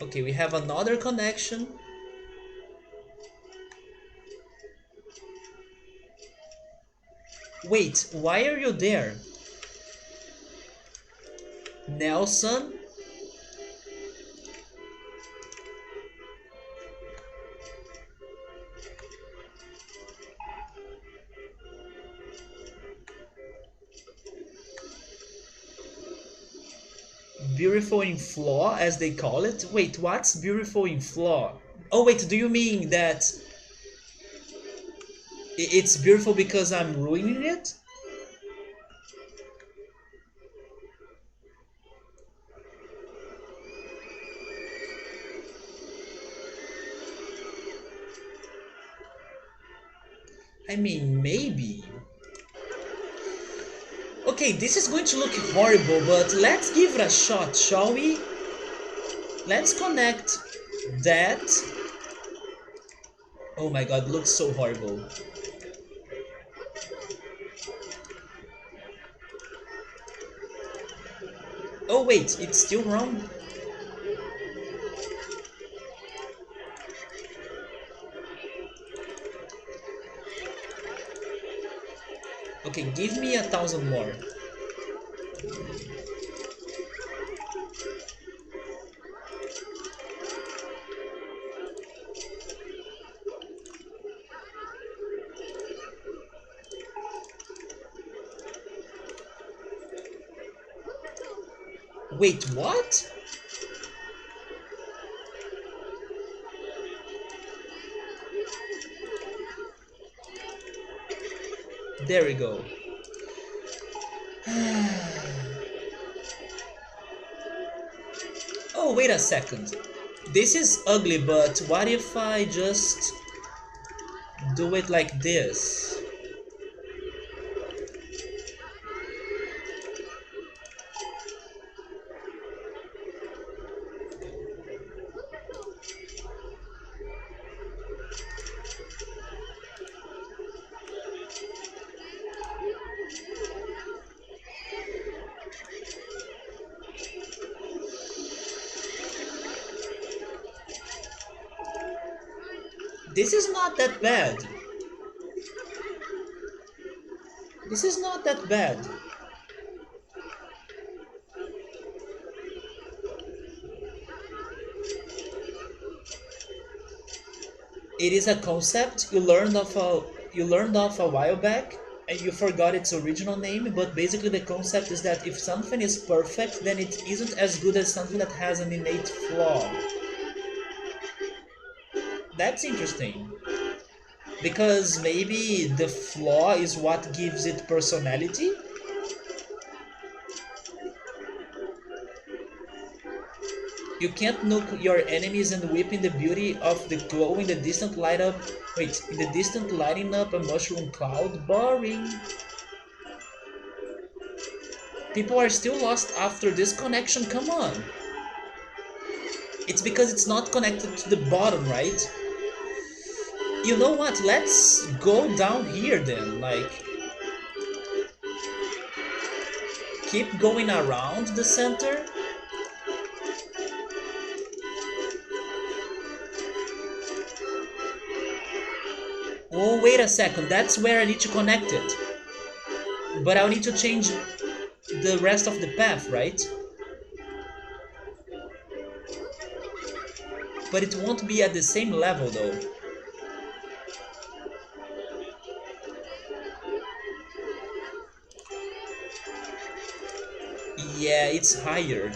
Okay, we have another connection. Wait, why are you there? Nelson? Beautiful in flaw, as they call it? Wait, what's beautiful in flaw? Oh wait, do you mean that it's beautiful because I'm ruining it? I mean, maybe. Okay, this is going to look horrible, but let's give it a shot, shall we? Let's connect that. Oh my god, looks so horrible. Oh wait, it's still wrong? Okay, give me 1,000 more. Wait, what? There we go. Oh, wait a second. This is ugly, but what if I just do it like this? This is not that bad. This is not that bad. It is a concept you learned of a while back. And you forgot its original name, but basically the concept is that if something is perfect, then it isn't as good as something that has an innate flaw. That's interesting. Because maybe the flaw is what gives it personality? You can't nuke your enemies and whip in the beauty of the glow in the distant light up. Wait, in the distant lighting up a mushroom cloud? Boring. People are still lost after this connection, come on. It's because it's not connected to the bottom, right? You know what, let's go down here then, like... Keep going around the center. Oh, wait a second, that's where I need to connect it. But I'll need to change the rest of the path, right? But it won't be at the same level though. Yeah, it's higher.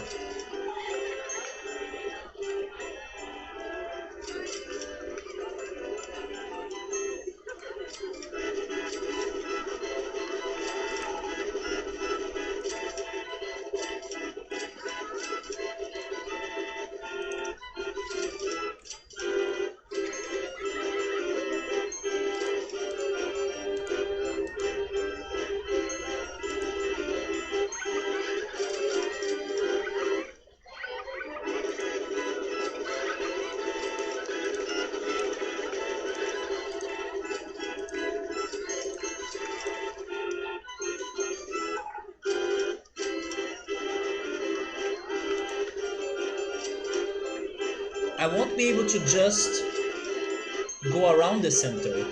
I won't be able to just go around the center.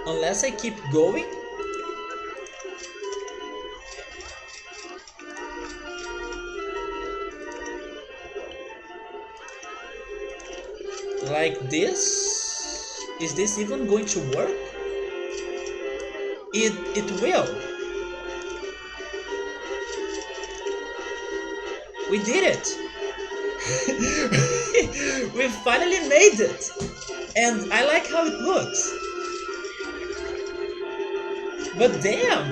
Unless I keep going? Like this? Is this even going to work? It will. We did it! We finally made it! And I like how it looks. But damn!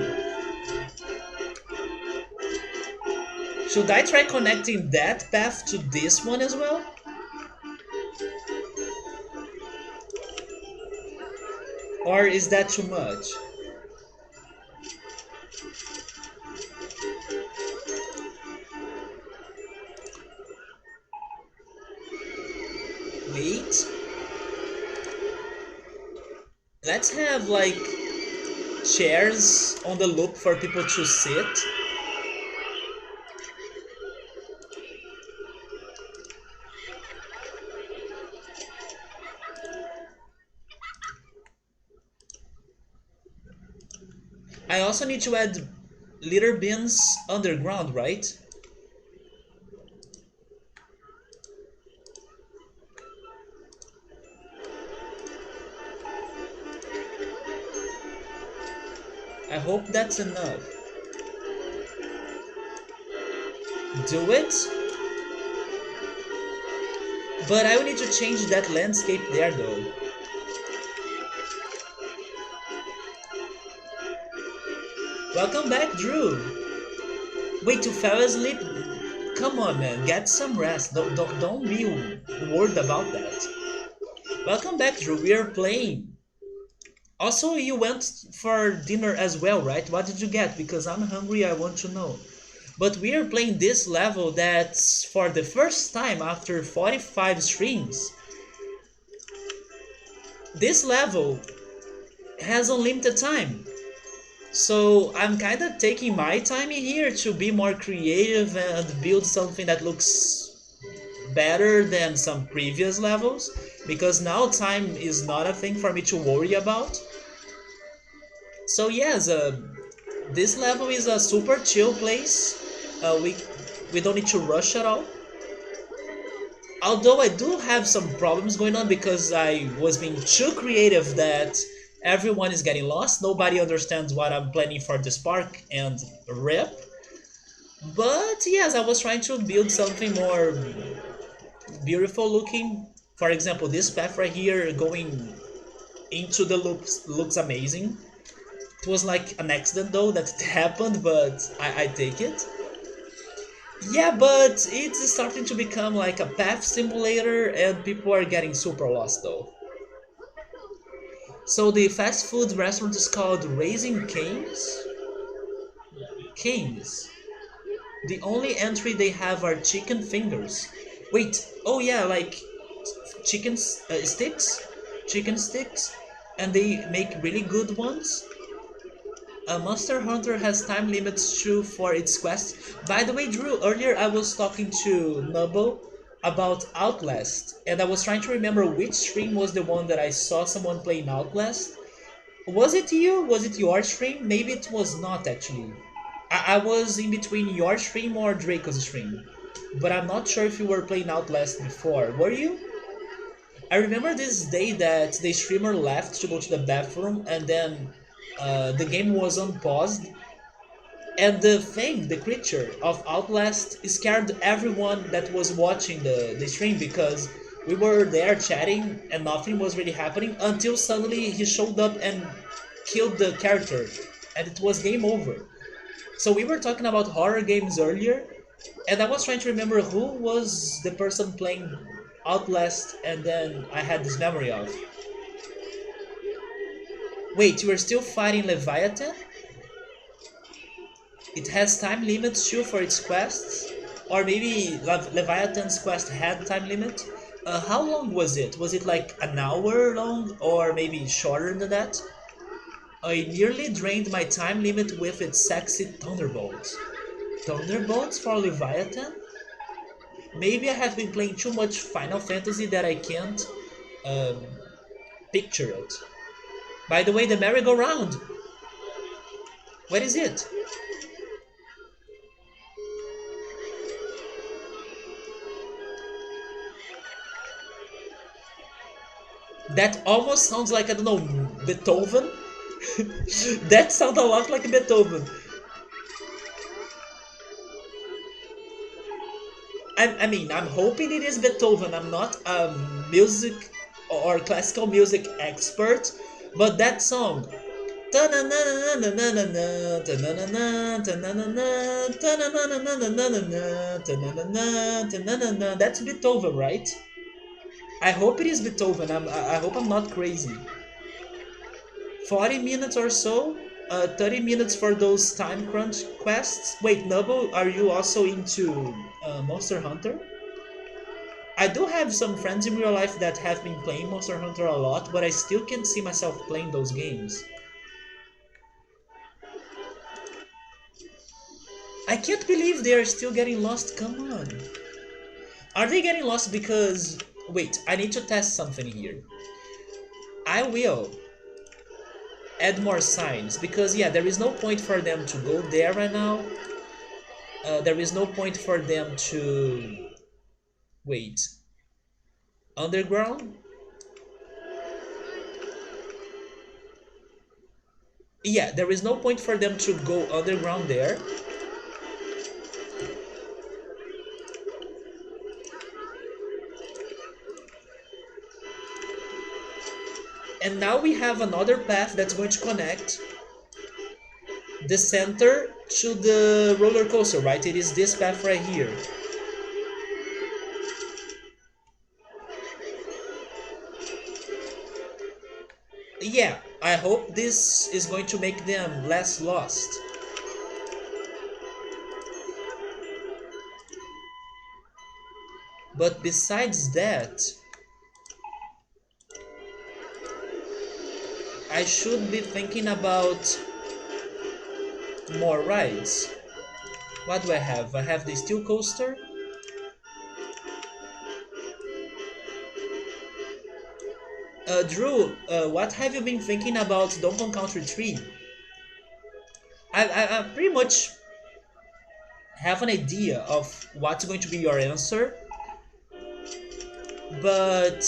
Should I try connecting that path to this one as well? Or is that too much? Wait. Let's have like chairs on the loop for people to sit. I also need to add litter bins underground, right? I hope that's enough. Do it? But I will need to change that landscape there though. Welcome back, Drew. Wait, you fell asleep? Come on, man, get some rest. Don't be worried about that. Welcome back, Drew. We are playing. Also, you went for dinner as well, right? What did you get? Because I'm hungry, I want to know. But we are playing this level that's for the first time after 45 streams. This level has unlimited time. So I'm kind of taking my time in here to be more creative and build something that looks better than some previous levels because now time is not a thing for me to worry about. So yes, this level is a super chill place. We don't need to rush at all. Although I do have some problems going on because I was being too creative that everyone is getting lost. Nobody understands what I'm planning for this park and rip. But yes, I was trying to build something more beautiful looking. For example, this path right here going into the loops looks amazing. It was like an accident though that it happened, but I take it. Yeah, but it's starting to become like a path simulator and people are getting super lost though. So the fast food restaurant is called Raising Cane's? Cane's. The only entry they have are chicken fingers. Wait, oh yeah, like chicken sticks? Chicken sticks? And they make really good ones? Monster Hunter has time limits too for its quests. By the way, Drew, earlier I was talking to Nubble about Outlast, and I was trying to remember which stream was the one that I saw someone playing Outlast. Was it you? Was it your stream? Maybe it was not actually. I was in between your stream or Draco's stream, but I'm not sure if you were playing Outlast before. Were you? I remember this day that the streamer left to go to the bathroom, and then the game was unpaused, and the creature of Outlast scared everyone that was watching the stream because we were there chatting and nothing was really happening until suddenly he showed up and killed the character, and it was game over. So we were talking about horror games earlier, and I was trying to remember who was the person playing Outlast, and then I had this memory of. Wait, you are still fighting Leviathan? It has time limits too for its quests? Or maybe Leviathan's quest had time limit? How long was it? Was it like an hour long or maybe shorter than that? I nearly drained my time limit with its sexy thunderbolts. Thunderbolts for Leviathan? Maybe I have been playing too much Final Fantasy that I can't um, picture it. By the way, the merry-go-round! Where is it? That almost sounds like, I don't know, Beethoven? That sounds a lot like Beethoven. I mean, I'm hoping it is Beethoven. I'm not a music or classical music expert, but that song. That's Beethoven, right? I hope it is Beethoven. I hope I'm not crazy. 40 minutes or so, 30 minutes for those time crunch quests. Wait, Noble, are you also into Monster Hunter? I do have some friends in real life that have been playing Monster Hunter a lot, but I still can't see myself playing those games. I can't believe they are still getting lost, come on. Are they getting lost because... Wait, I need to test something here. I will add more signs because yeah, there is no point for them to go there right now. There is no point for them to wait underground. Yeah, there is no point for them to go underground there. And now we have another path that's going to connect the center to the roller coaster, right? It is this path right here. Yeah, I hope this is going to make them less lost. But besides that, I should be thinking about more rides. What do I have? I have the steel coaster. Drew, what have you been thinking about Donkey Kong Country 3? I pretty much have an idea of what's going to be your answer, but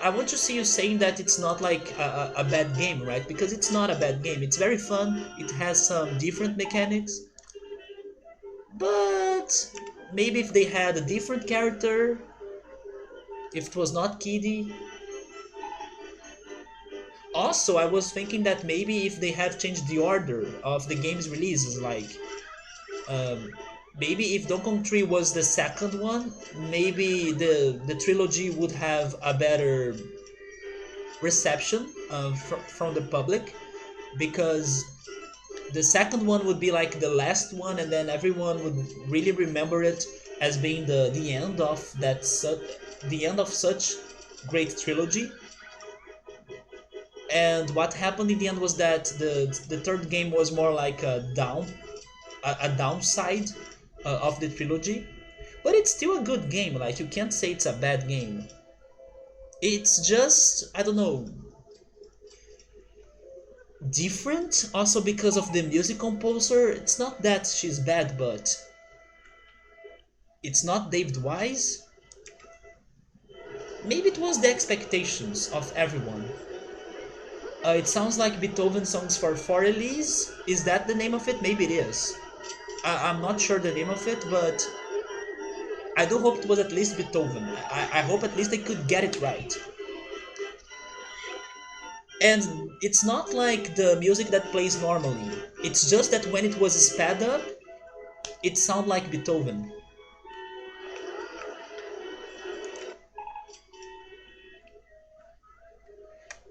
I want to see you saying that it's not like a bad game, right? Because it's not a bad game. It's very fun. It has some different mechanics, but maybe if they had a different character, if it was not Kiddy. Also, I was thinking that maybe if they have changed the order of the game's releases, like um, maybe if Donkey Kong 3 was the second one, maybe the trilogy would have a better reception from the public, because the second one would be like the last one, and then everyone would really remember it as being the end of the end of such great trilogy. And what happened in the end was that the third game was more like a downside of the trilogy, but it's still a good game. Like, you can't say it's a bad game. It's just, I don't know, different. Also because of the music composer. It's not that she's bad, but it's not David Wise. Maybe it was the expectations of everyone. It sounds like Beethoven Songs for Elise. Is that the name of it? Maybe it is. I'm not sure the name of it, but I do hope it was at least Beethoven. I hope at least they could get it right. And it's not like the music that plays normally. It's just that when it was sped up, it sounded like Beethoven.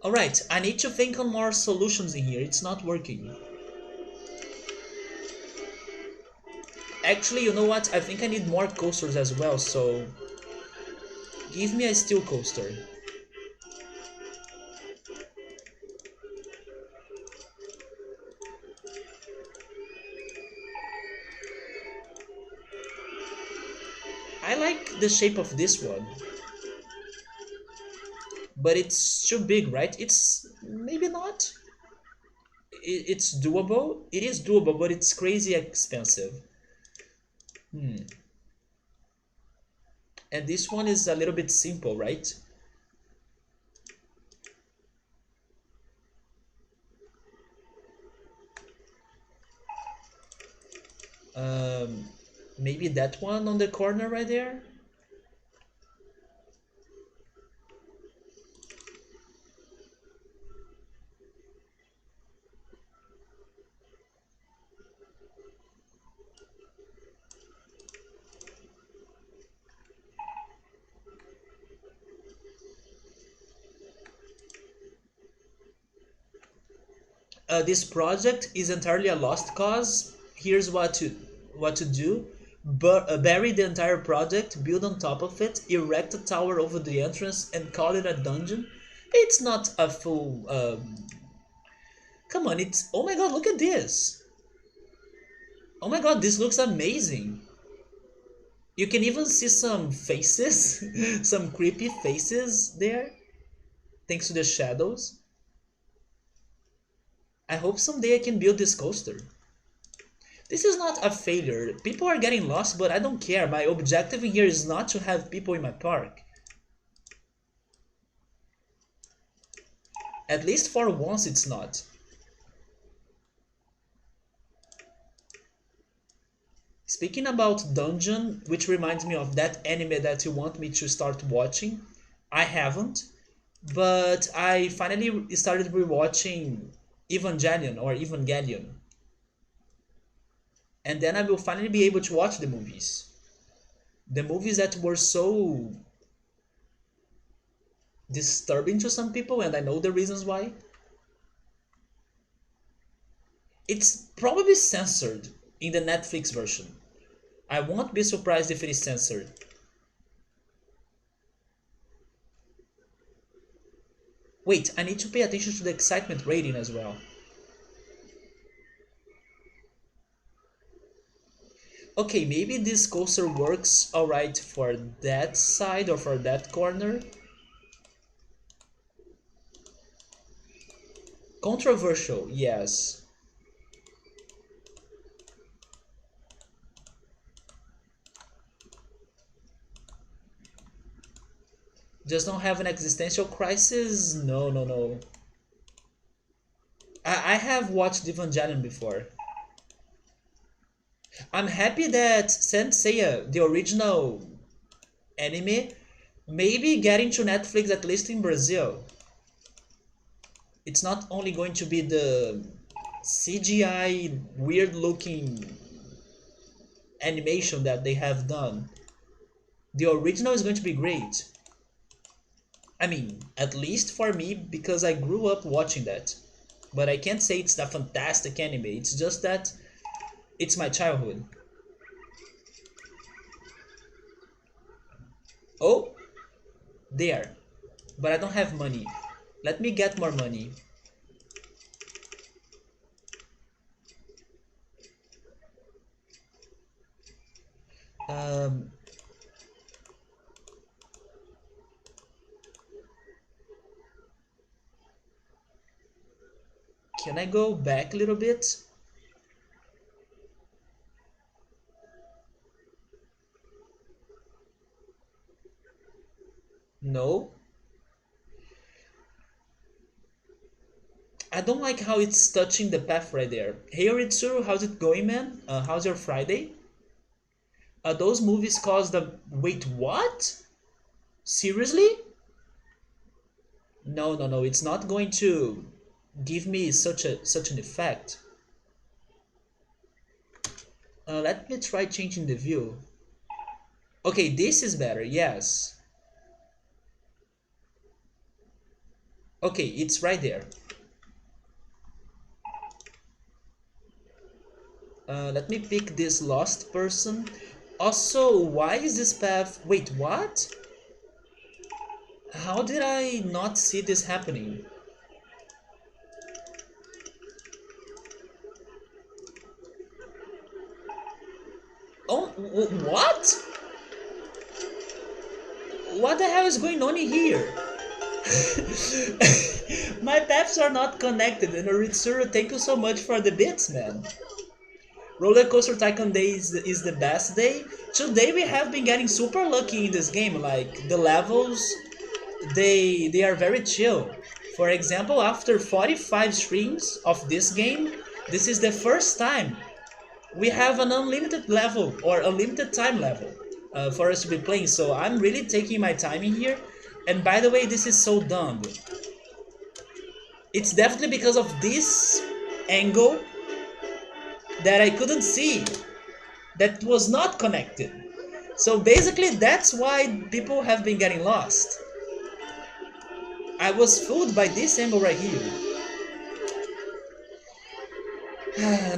Alright, I need to think on more solutions in here. It's not working. Actually, you know what? I think I need more coasters as well, so give me a steel coaster. I like the shape of this one, but it's too big, right? It's maybe not. It's doable. It is doable, but it's crazy expensive. And this one is a little bit simple, right? Um, Maybe that one on the corner right there. This project is entirely a lost cause. Here's what to do. Bury the entire project, build on top of it, erect a tower over the entrance, and call it a dungeon. It's not a full. Come on, it's. Oh my god, look at this! Oh my god, this looks amazing! You can even see some faces, some creepy faces there, thanks to the shadows. I hope someday I can build this coaster. This is not a failure. People are getting lost, but I don't care. My objective here is not to have people in my park. At least for once it's not. Speaking about Dungeon, which reminds me of that anime that you want me to start watching, I haven't, but I finally started rewatching Evangelion, and then I will finally be able to watch the movies. The movies that were so disturbing to some people, and I know the reasons why. It's probably censored in the Netflix version. I won't be surprised if it is censored. Wait, I need to pay attention to the excitement rating as well. Okay, maybe this coaster works alright for that side or for that corner. Controversial, yes. Just don't have an existential crisis? No, no, no. I have watched Evangelion before. I'm happy that Senseiya, the original anime, maybe getting to Netflix at least in Brazil. It's not only going to be the CGI weird looking animation that they have done. The original is going to be great. I mean, at least for me because I grew up watching that. But I can't say it's a fantastic anime. It's just that it's my childhood. Oh, there. But I don't have money. Let me get more money. Um, can I go back a little bit? No. I don't like how it's touching the path right there. Hey Ritsuru, how's it going, man? How's your Friday? Those movies caused the... Wait, what? Seriously? No, no, no. It's not going to give me such an effect. Let me try changing the view. Okay, this is better. Yes. Okay, it's right there. Let me pick this lost person. Also, why is this path... Wait, what? How did I not see this happening? Oh, what? What the hell is going on in here? My paths are not connected, and Ritsuru, thank you so much for the bits, man. RollerCoaster Tycoon Day is the best day. Today we have been getting super lucky in this game. Like the levels, they are very chill. For example, after 45 streams of this game, this is the first time we have an unlimited level or unlimited time level for us to be playing. So I'm really taking my time in here. And by the way, this is so dumb. It's definitely because of this angle that I couldn't see, that was not connected. So basically that's why people have been getting lost. I was fooled by this angle right here.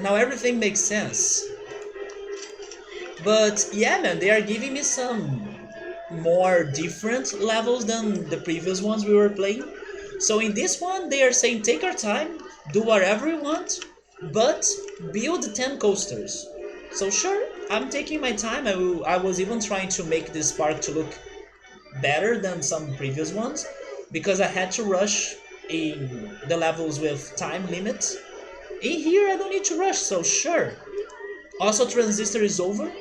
Now everything makes sense. But yeah, man, they are giving me some more different levels than the previous ones we were playing. So in this one, they are saying take our time, do whatever you want, but build 10 coasters. So sure, I'm taking my time. I was even trying to make this park to look better than some previous ones because I had to rush in the levels with time limits. In here, I don't need to rush, so sure. Also, transistor is over,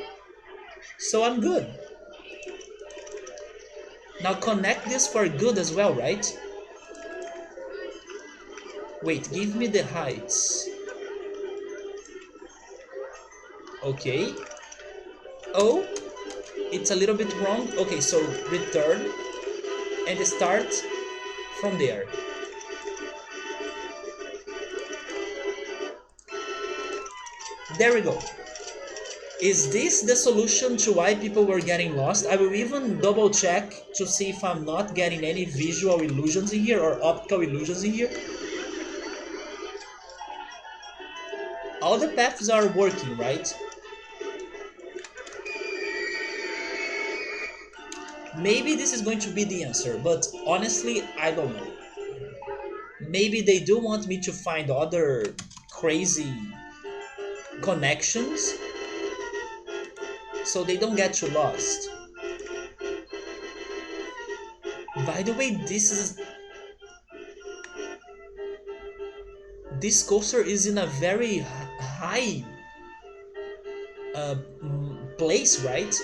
so I'm good. Now connect this for good as well, right? Wait, give me the heights. Okay. Oh, it's a little bit wrong. Okay, so return and start from there. There we go. Is this the solution to why people were getting lost? I will even double check to see if I'm not getting any visual illusions in here or optical illusions in here. All the paths are working, right? Maybe this is going to be the answer, but honestly, I don't know. Maybe they do want me to find other crazy connections. so they don't get too lost. By the way, this coaster is in a very high place, right?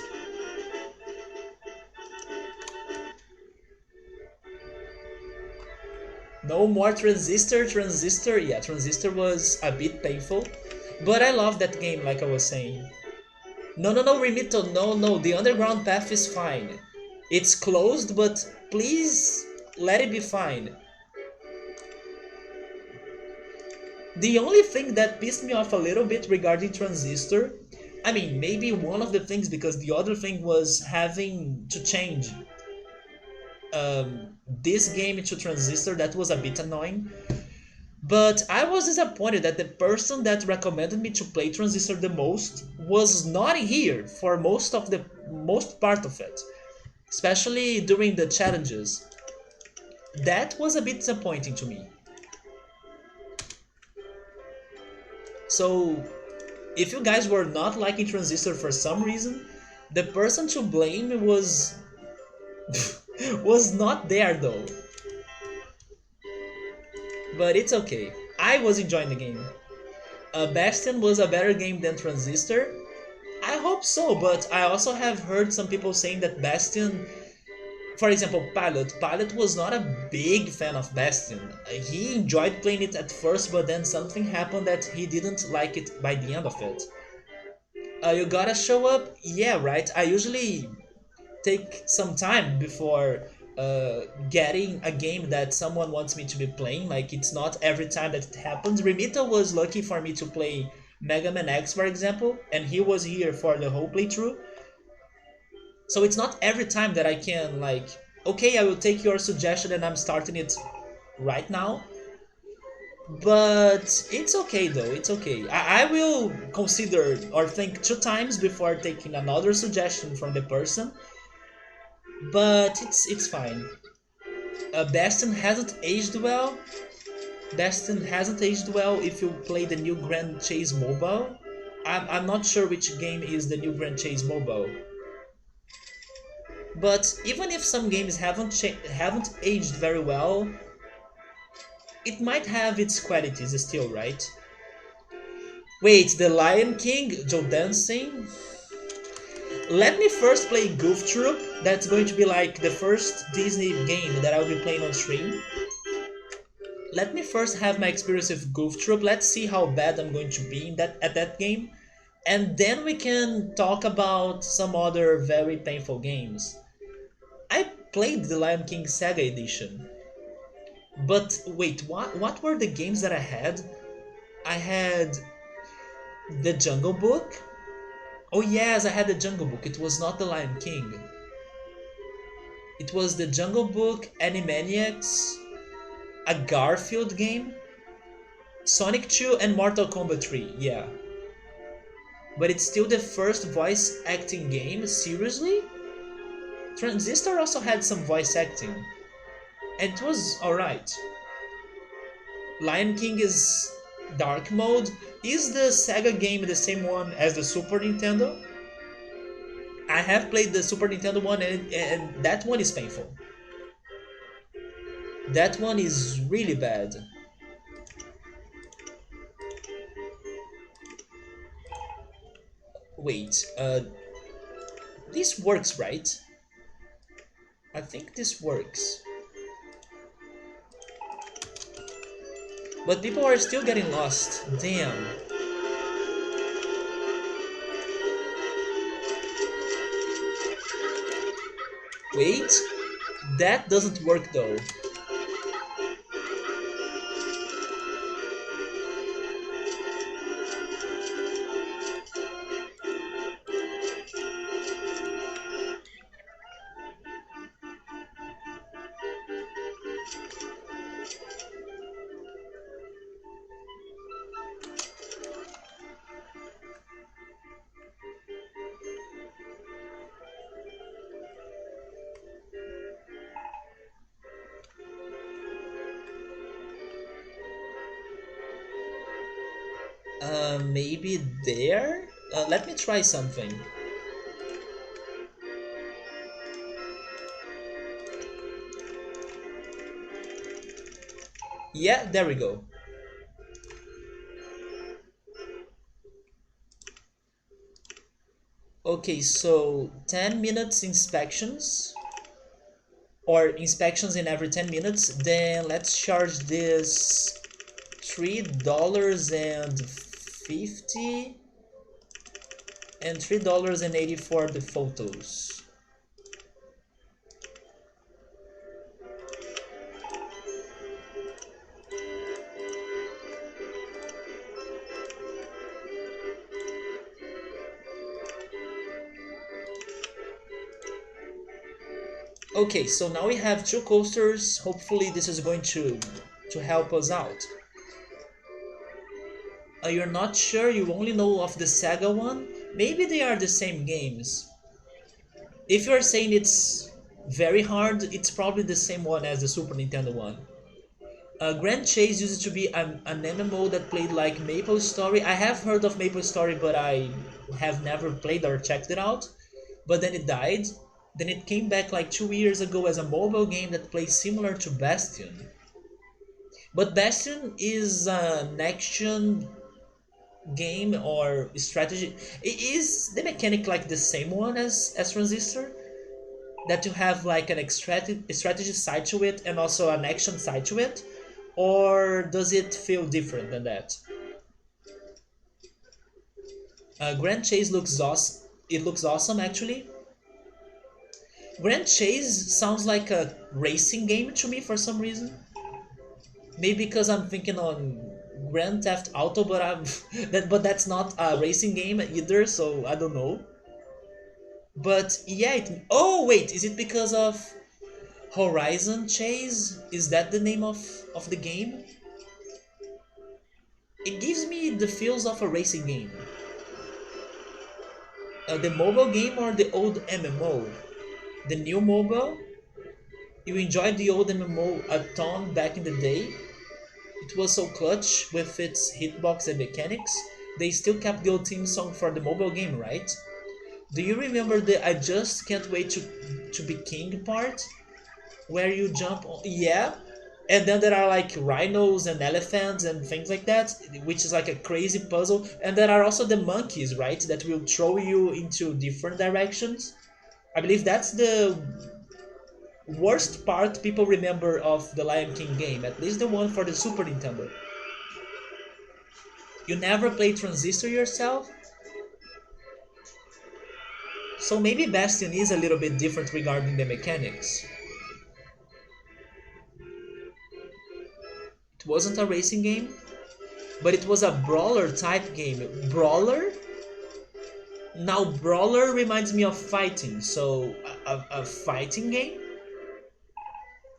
No more transistor, transistor. Yeah, transistor was a bit painful, but I love that game. Like I was saying, no, no, no, Remito, no, no. The underground path is fine. It's closed, but please let it be fine. The only thing that pissed me off a little bit regarding Transistor, I mean, maybe one of the things because the other thing was having to change this game to Transistor. That was a bit annoying. But I was disappointed that the person that recommended me to play Transistor the most was not here for most part of it, especially during the challenges. That was a bit disappointing to me. So, if you guys were not liking Transistor for some reason, the person to blame was was not there though. But it's okay. I was enjoying the game. Bastion was a better game than Transistor. I hope so, but I also have heard some people saying that Bastion, for example, Pilot was not a big fan of Bastion. He enjoyed playing it at first, but then something happened that he didn't like it by the end of it. You gotta show up? Yeah, right. I usually take some time before getting a game that someone wants me to be playing. Like, it's not every time that it happens. Remita was lucky for me to play Mega Man X, for example, and he was here for the whole playthrough. So it's not every time that I can, like, okay, I will take your suggestion and I'm starting it right now. But it's okay though, it's okay. I will consider or think two times before taking another suggestion from the person, but it's fine. Bastion hasn't aged well. Bastion hasn't aged well if you play the new Grand Chase Mobile. I'm not sure which game is the new Grand Chase Mobile. But even if some games haven't aged very well, it might have its qualities still, right? Wait, the Lion King, Joe Dancing? Let me first play Goof Troop. That's going to be like the first Disney game that I'll be playing on stream. Let me first have my experience with Goof Troop. Let's see how bad I'm going to be at that game. And then we can talk about some other very painful games. I played the Lion King Saga Edition. But wait, what were the games that I had? I had the Jungle Book. Oh yes, I had the Jungle Book. It was not the Lion King. It was the Jungle Book, Animaniacs, a Garfield game, Sonic 2, and Mortal Kombat 3. Yeah. But it's still the first voice acting game? Seriously? Transistor also had some voice acting. And it was alright. Lion King is dark mode. Is the Sega game the same one as the Super Nintendo? I have played the Super Nintendo one and that one is painful. That one is really bad. Wait, this works, right? I think this works. But people are still getting lost. Damn. Wait, that doesn't work though. Maybe there? Let me try something. Yeah, there we go. Okay, so 10 minutes inspections or inspections in every 10 minutes. Then let's charge this $3.50 and $3.80 for the photos. Okay, so now we have two coasters. Hopefully this is going to help us out. You're not sure, you only know of the Sega one? Maybe they are the same games. If you're saying it's very hard, it's probably the same one as the Super Nintendo one. Grand Chase used to be an MMO that played like Maple Story. I have heard of Maple Story, but I have never played or checked it out. But then it died. Then it came back like 2 years ago as a mobile game that plays similar to Bastion. But Bastion is an action game or strategy. Is the mechanic like the same one as Transistor? That you have like an strategy side to it and also an action side to it? Or does it feel different than that? Grand Chase looks awesome. It looks awesome actually. Grand Chase sounds like a racing game to me for some reason. Maybe because I'm thinking on Grand Theft Auto, but I'm but that's not a racing game either, so I don't know. But yeah, oh wait, is it because of Horizon Chase? Is that the name of the game? It gives me the feels of a racing game. The mobile game or the old MMO? The new mobile? You enjoyed the old MMO a ton back in the day? It was so clutch with its hitbox and mechanics. They still kept the old theme song for the mobile game, right? Do you remember the I just can't wait to be king part? Where you jump on, yeah, and then there are like rhinos and elephants and things like that, which is like a crazy puzzle. And there are also the monkeys, right, that will throw you into different directions. I believe that's the worst part people remember of the Lion King game, at least the one for the Super Nintendo. You never played Transistor yourself? So maybe Bastion is a little bit different regarding the mechanics. It wasn't a racing game, but it was a brawler type game. Brawler? Now brawler reminds me of fighting, so a fighting game?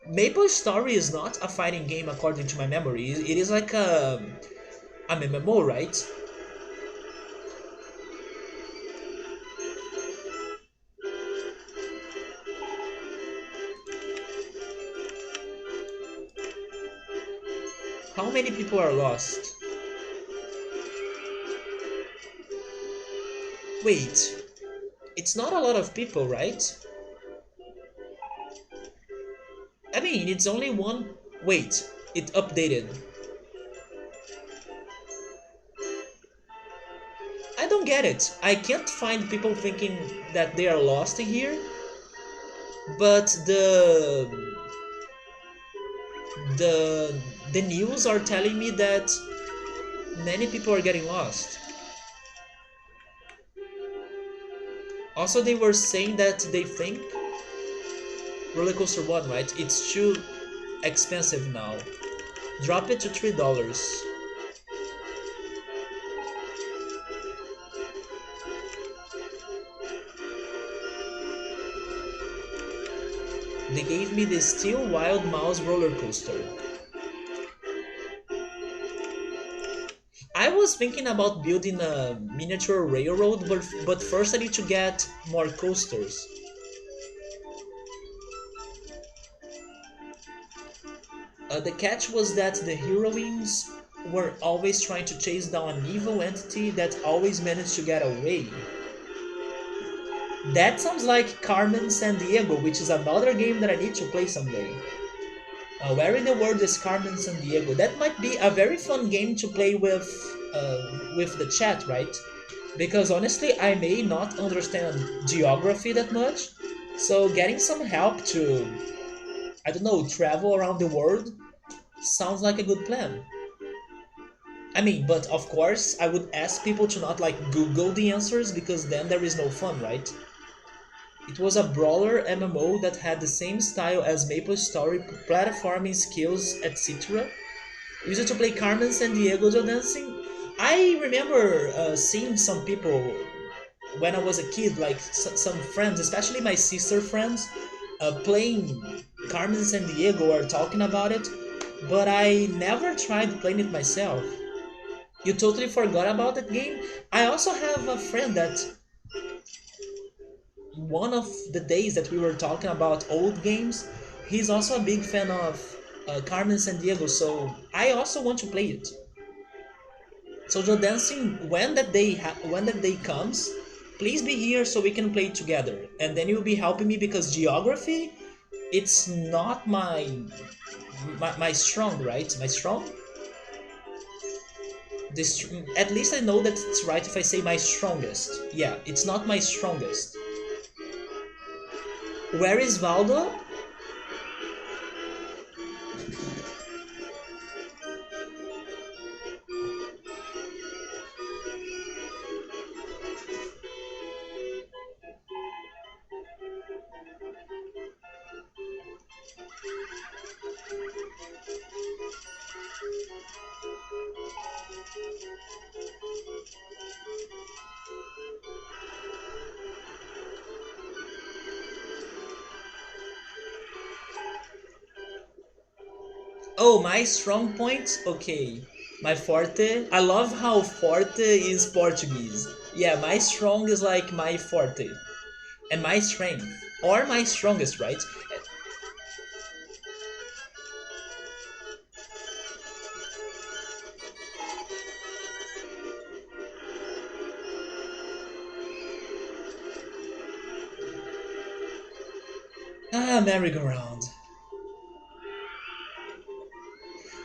Maple Story is not a fighting game according to my memory. It is like a MMO, right? How many people are lost? Wait, it's not a lot of people, right? I mean, it's only one. Wait, it updated. I don't get it. I can't find people thinking that they are lost here, but the the news are telling me that many people are getting lost. Also, they were saying that they think RollerCoaster 1, right? It's too expensive now. Drop it to $3. They gave me the Steel Wild Mouse roller coaster. I was thinking about building a miniature railroad, but first I need to get more coasters. The catch was that the heroines were always trying to chase down an evil entity that always managed to get away. That sounds like Carmen Sandiego, which is another game that I need to play someday. Where in the world is Carmen San Diego? That might be a very fun game to play with the chat, right? Because honestly, I may not understand geography that much, so getting some help to, I don't know, travel around the world sounds like a good plan. I mean, but of course, I would ask people to not like Google the answers because then there is no fun, right? It was a brawler MMO that had the same style as MapleStory, platforming skills, etc. Used to play Carmen San Diego dancing. I remember seeing some people when I was a kid, like some friends, especially my sister friends, playing Carmen San Diego or talking about it, but I never tried playing it myself. You totally forgot about that game? I also have a friend that one of the days that we were talking about old games, he's also a big fan of Carmen San Diego, so I also want to play it. So the dancing, when that day comes, please be here so we can play it together, and then you'll be helping me because geography, it's not my strong, right? My strong. This, at least I know that it's right if I say my strongest. Yeah, it's not my strongest. Where is Valdo? Oh, my strong point? Okay. My forte. I love how forte is Portuguese. Yeah, my strong is like my forte. And my strength. Or my strongest, right? Ah, merry-go-round.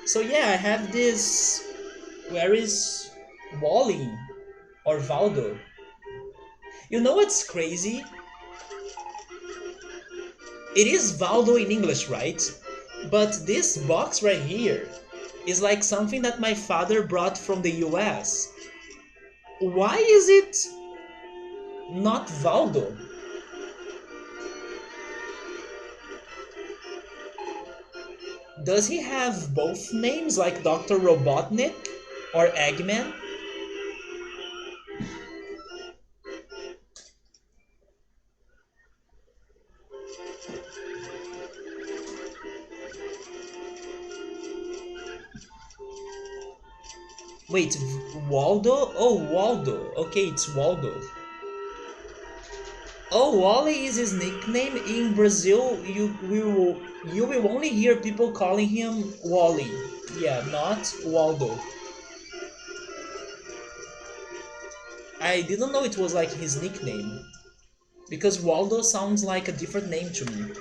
So yeah, I have this. Where is Wally? Or Valdo? You know what's crazy? It is Valdo in English, right? But this box right here is like something that my father brought from the US. Why is it not Valdo? Does he have both names like Dr. Robotnik or Eggman? Wait, Waldo? Oh, Waldo. Okay, it's Waldo. Oh, Wally is his nickname. In Brazil, you will only hear people calling him Wally. Yeah, not Waldo. I didn't know it was like his nickname because Waldo sounds like a different name to me.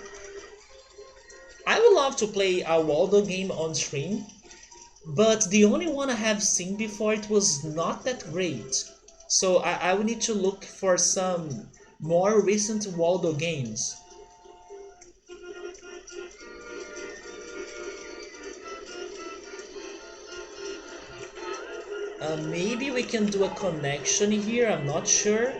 I would love to play a Waldo game on stream, but the only one I have seen before it was not that great. So I would need to look for some more recent Waldo games. Maybe we can do a connection here, I'm not sure.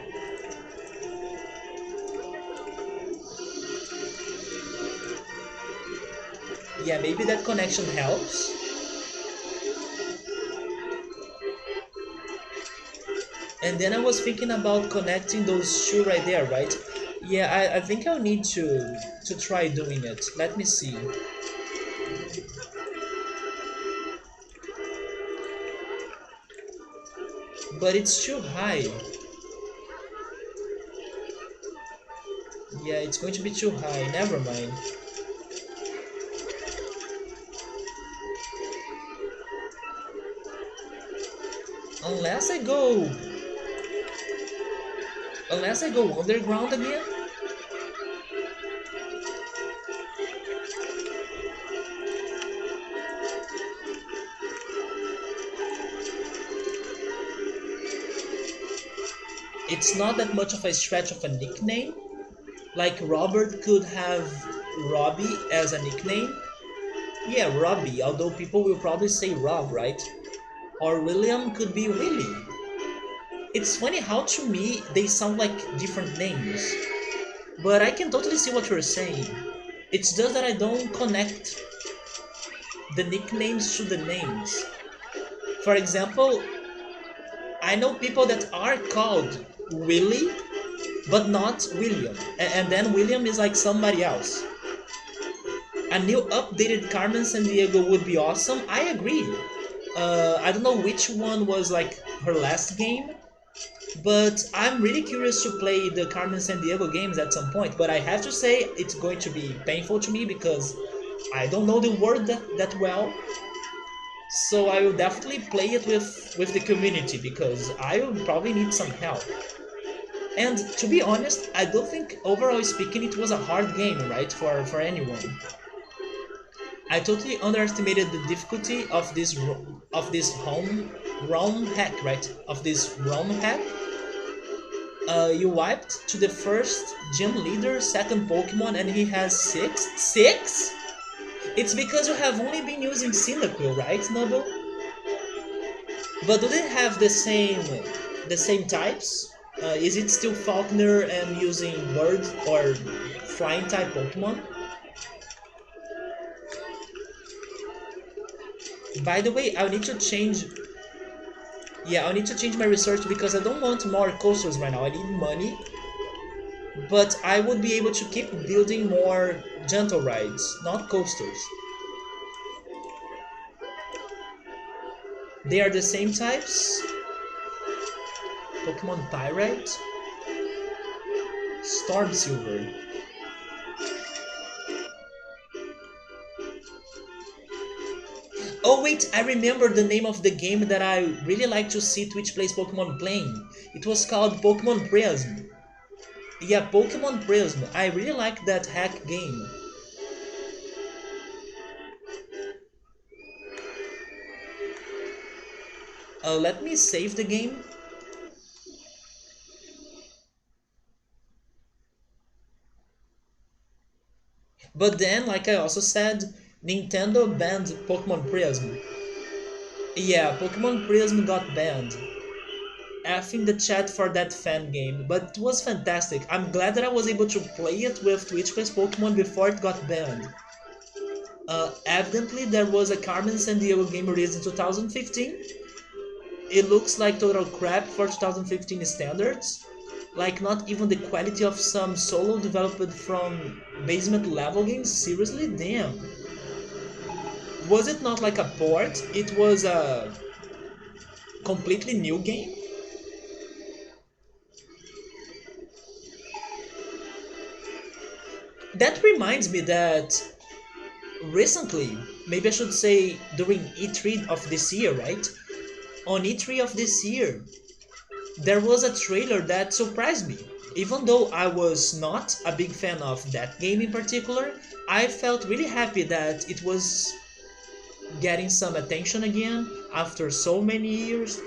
Yeah, maybe that connection helps. And then I was thinking about connecting those two right there, right? Yeah, I think I'll need to try doing it. Let me see. But it's too high. Yeah, it's going to be too high. Never mind. Unless I go... Unless I go underground again? It's not that much of a stretch of a nickname. Like Robert could have Robbie as a nickname. Yeah, Robbie, although people will probably say Rob, right? Or William could be Willie. It's funny how to me they sound like different names. But I can totally see what you're saying. It's just that I don't connect the nicknames to the names. For example, I know people that are called Willie, but not William. And then William is like somebody else. A new updated Carmen Sandiego would be awesome. I agree. I don't know which one was like her last game, but I'm really curious to play the Carmen Sandiego games at some point. But I have to say, it's going to be painful to me because I don't know the word that well. So I will definitely play it with the community because I will probably need some help. And to be honest, I don't think overall speaking it was a hard game, right, for anyone. I totally underestimated the difficulty of this home ROM hack, right? Of this ROM hack. You wiped to the first gym leader, second Pokemon, and he has six. Six? It's because you have only been using Cyndaquil, right, Nubble? But do they have the same types? Is it still Falkner and using bird or flying type Pokemon? By the way, I need to change. Yeah, I need to change my research because I don't want more coasters right now. I need money, but I would be able to keep building more gentle rides, not coasters. They are the same types. Pokemon Pyrite, Storm Silver. Oh wait, I remember the name of the game that I really like to see Twitch Plays Pokemon playing. It was called Pokemon Prism. Yeah, Pokemon Prism. I really like that hack game. Let me save the game. But then, like I also said, Nintendo banned Pokemon Prism. Yeah, Pokemon Prism got banned. F in the chat for that fan game, but it was fantastic. I'm glad that I was able to play it with Twitch Plays Pokemon before it got banned. Evidently, there was a Carmen Sandiego game released in 2015. It looks like total crap for 2015 standards. Like, not even the quality of some solo developed from basement level games? Seriously? Damn. Was it not like a port? It was a completely new game? That reminds me that recently, maybe I should say during E3 of this year, right? On E3 of this year, there was a trailer that surprised me. Even though I was not a big fan of that game in particular, I felt really happy that it was getting some attention again after so many years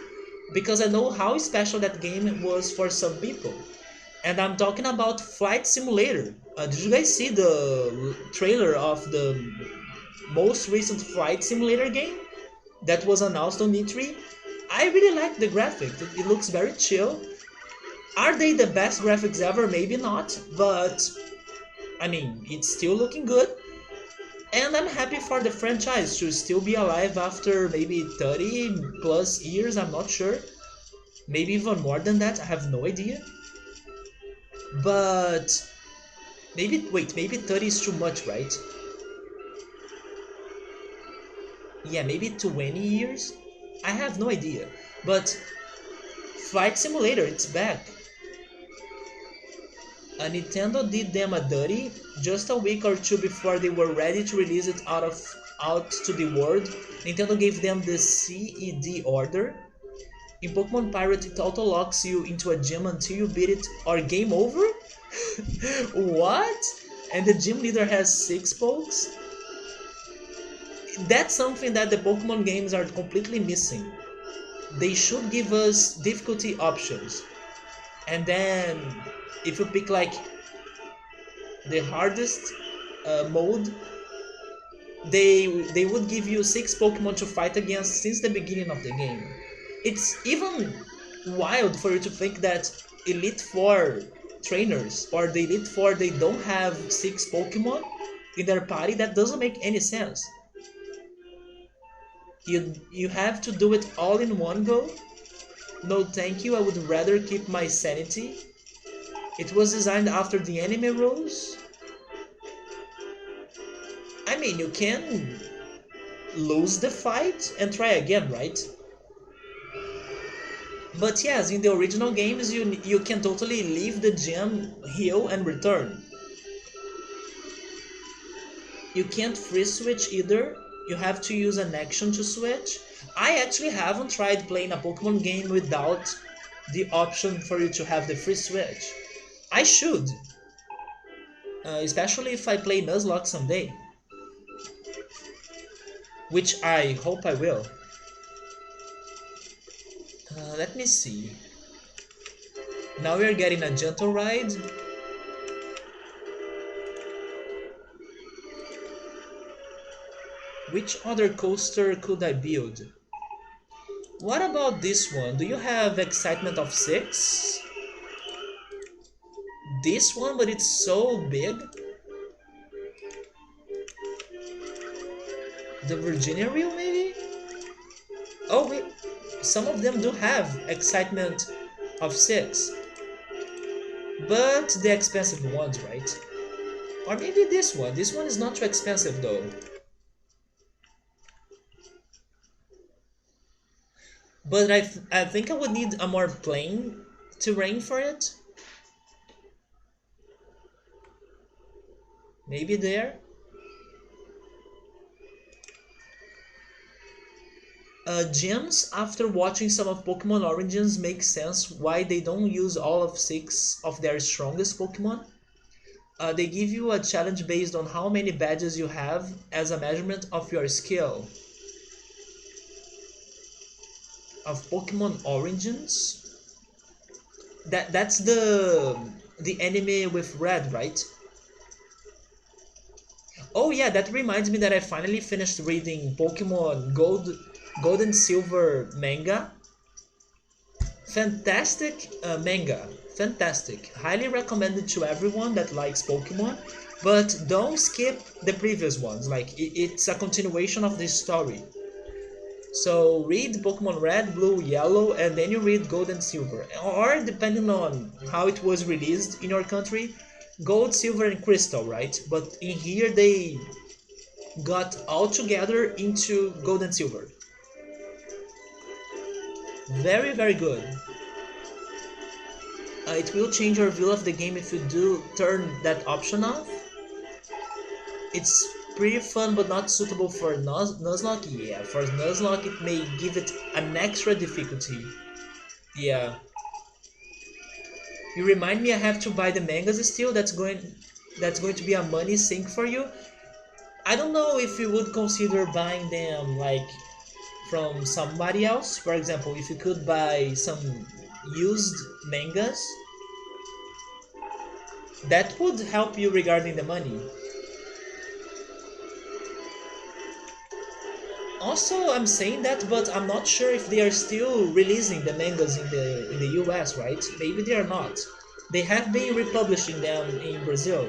because I know how special that game was for some people. And I'm talking about Flight Simulator. Did you guys see the trailer of the most recent Flight Simulator game that was announced on E3? I really like the graphics. It looks very chill. Are they the best graphics ever? Maybe not, but I mean, it's still looking good. And I'm happy for the franchise to still be alive after maybe 30 plus years, I'm not sure. Maybe even more than that, I have no idea. But maybe 30 is too much, right? Yeah, maybe 20 years? I have no idea. But Flight Simulator, it's back. Nintendo did them a dirty just a week or two before they were ready to release it out to the world. Nintendo gave them the CED order. In Pokemon Pirate, it auto locks you into a gym until you beat it or game over? What? And the gym leader has 6 pokes? That's something that the Pokemon games are completely missing. They should give us difficulty options. And then if you pick like the hardest mode, they would give you 6 Pokemon to fight against since the beginning of the game. It's even wild for you to think that Elite Four trainers or the Elite Four, they don't have 6 Pokemon in their party. That doesn't make any sense. You have to do it all in one go. No thank you, I would rather keep my sanity. It was designed after the anime rules. I mean, you can lose the fight and try again, right? But yes, in the original games, you can totally leave the gym, heal, and return. You can't free switch either. You have to use an action to switch. I actually haven't tried playing a Pokemon game without the option for you to have the free switch. I should, especially if I play Nuzlocke someday, which I hope I will. Let me see. Now we're getting a gentle ride. Which other coaster could I build? What about this one? Do you have excitement of 6? This one, but it's so big. The Virginia Reel, maybe? Oh wait, some of them do have excitement of 6. But the expensive ones, right? Or maybe this one. This one is not too expensive though. But I think I would need a more plain terrain for it. Maybe there. Gyms, after watching some of Pokemon Origins, make sense why they don't use all of 6 of their strongest Pokemon. They give you a challenge based on how many badges you have as a measurement of your skill. Of Pokemon Origins? That's the anime with Red, right? Oh yeah, that reminds me that I finally finished reading Pokemon Gold and Silver manga. Fantastic manga. Fantastic. Highly recommended to everyone that likes Pokemon. But don't skip the previous ones. Like, it's a continuation of this story. So read Pokemon Red, Blue, Yellow, and then you read Gold and Silver. Or, depending on how it was released in your country, Gold, Silver, and Crystal, right? But in here they got all together into Gold and Silver. Very, very good. It will change your view of the game if you do turn that option off. It's pretty fun but not suitable for Nuzlocke. Yeah, for Nuzlocke it may give it an extra difficulty. Yeah. You remind me I have to buy the mangas still. That's going to be a money sink for you. I don't know if you would consider buying them like from somebody else. For example, if you could buy some used mangas, that would help you regarding the money. Also, I'm saying that, but I'm not sure if they are still releasing the mangas in the US, right? Maybe they are not. They have been republishing them in Brazil.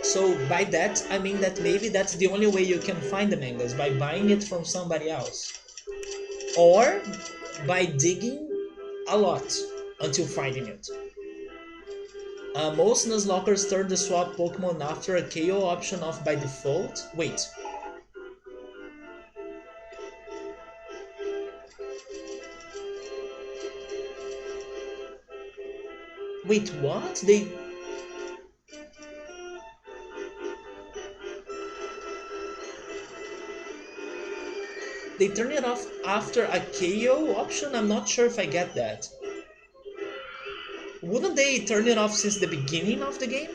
So by that, I mean that maybe that's the only way you can find the mangas, by buying it from somebody else. Or by digging a lot until finding it. Most Nuzlockers turn the swap Pokemon after a KO option off by default. Wait. Wait, what? They turn it off after a KO option? I'm not sure if I get that. Wouldn't they turn it off since the beginning of the game?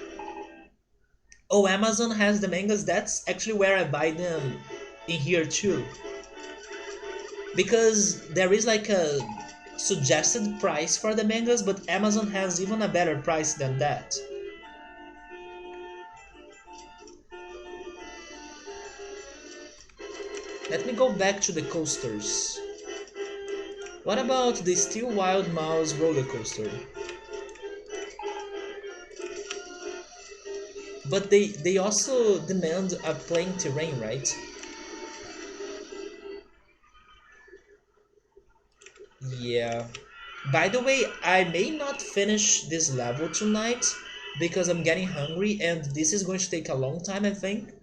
Oh, Amazon has the mangas. That's actually where I buy them in here too. Because there is like a suggested price for the mangas, but Amazon has even a better price than that. Let me go back to the coasters. What about the Steel Wild Mouse roller coaster? But they also demand a plain terrain, right? Yeah. By the way, I may not finish this level tonight because I'm getting hungry and this is going to take a long time, I think.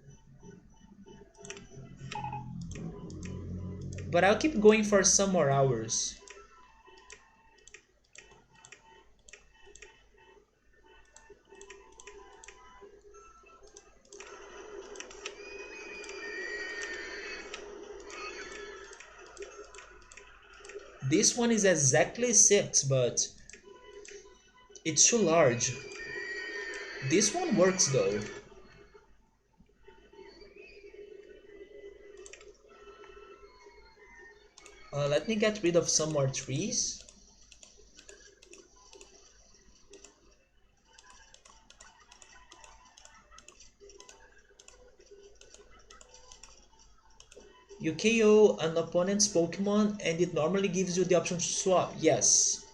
But I'll keep going for some more hours. This one is exactly 6, but it's too large. This one works though. Let me get rid of some more trees. You KO an opponent's Pokemon and it normally gives you the option to swap. Yes.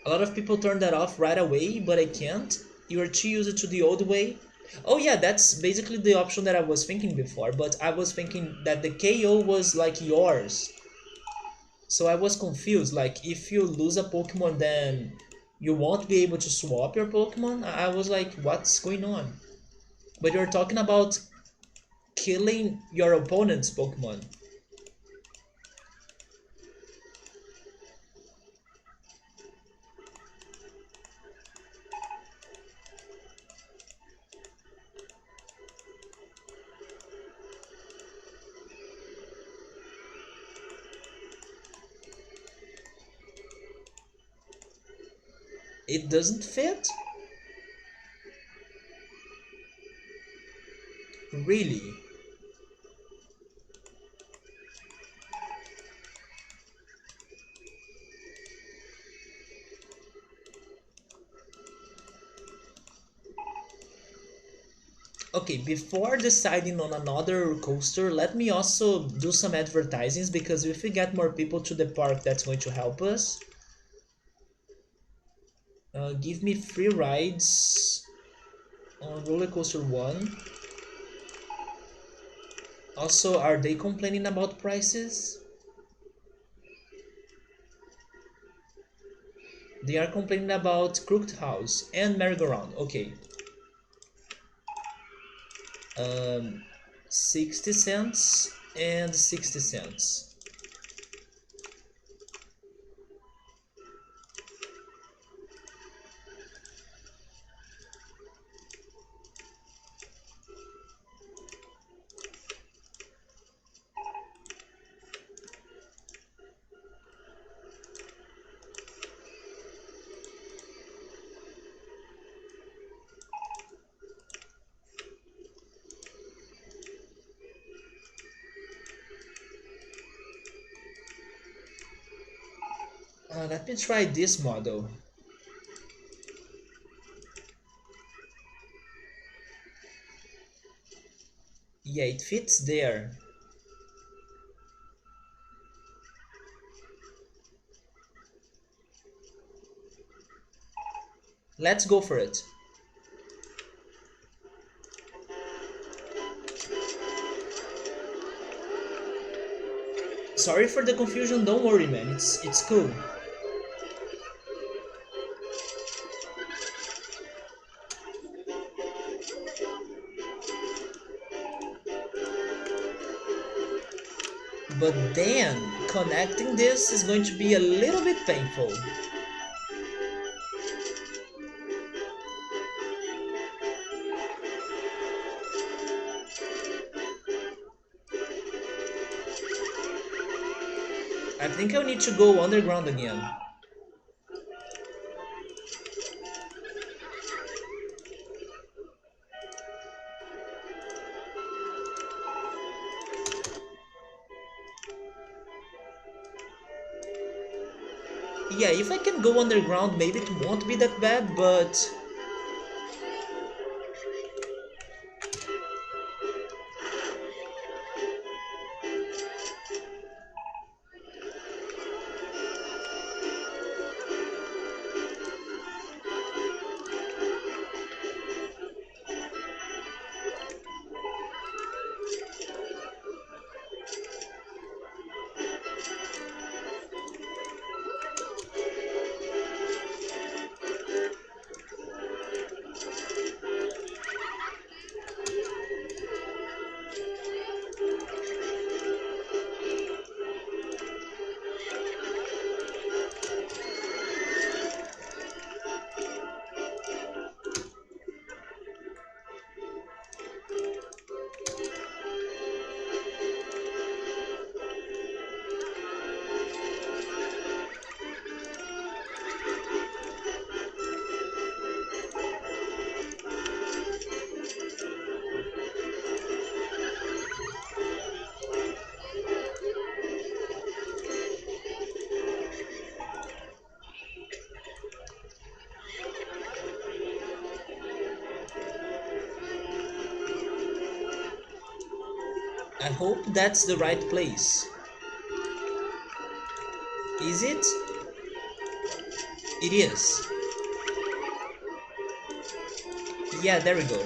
A lot of people turn that off right away, but I can't. You are too used to the old way. Oh yeah, that's basically the option that I was thinking before, but I was thinking that the KO was like yours. So I was confused, like if you lose a Pokemon then you won't be able to swap your Pokemon? I was like, what's going on? But you're talking about killing your opponent's Pokemon. It doesn't fit? Really? Okay, before deciding on another coaster, let me also do some advertisings because if we get more people to the park, that's going to help us. Give me free rides on roller coaster 1. Also, are they complaining about prices? They are complaining about Crooked House and merry-go-round. Okay. Um, 60 cents and 60 cents. Let me try this model. Yeah, it fits there. Let's go for it. Sorry for the confusion, don't worry man, it's cool. But then, connecting this is going to be a little bit painful. I think I'll need to go underground again. Yeah, if I can go underground, maybe it won't be that bad, but I hope that's the right place. Is it? It is. Yeah, there we go.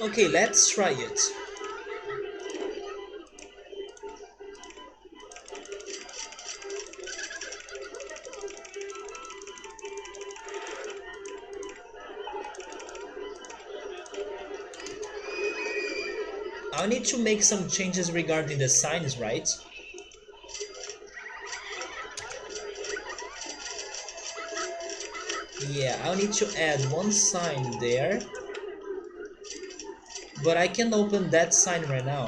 Okay, let's try it. I'll need to make some changes regarding the signs, right? Yeah, I'll need to add one sign there, but I can open that sign right now.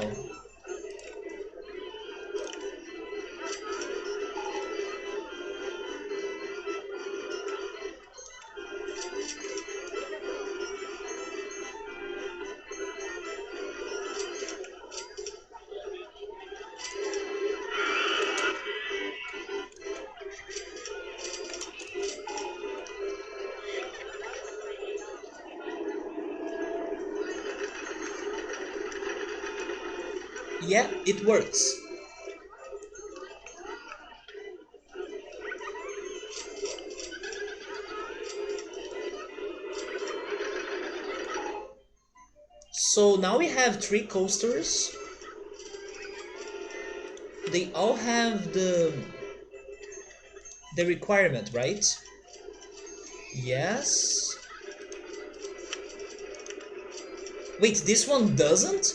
Yeah, it works. So now we have three coasters. They all have the requirement, right? Yes. Wait, this one doesn't?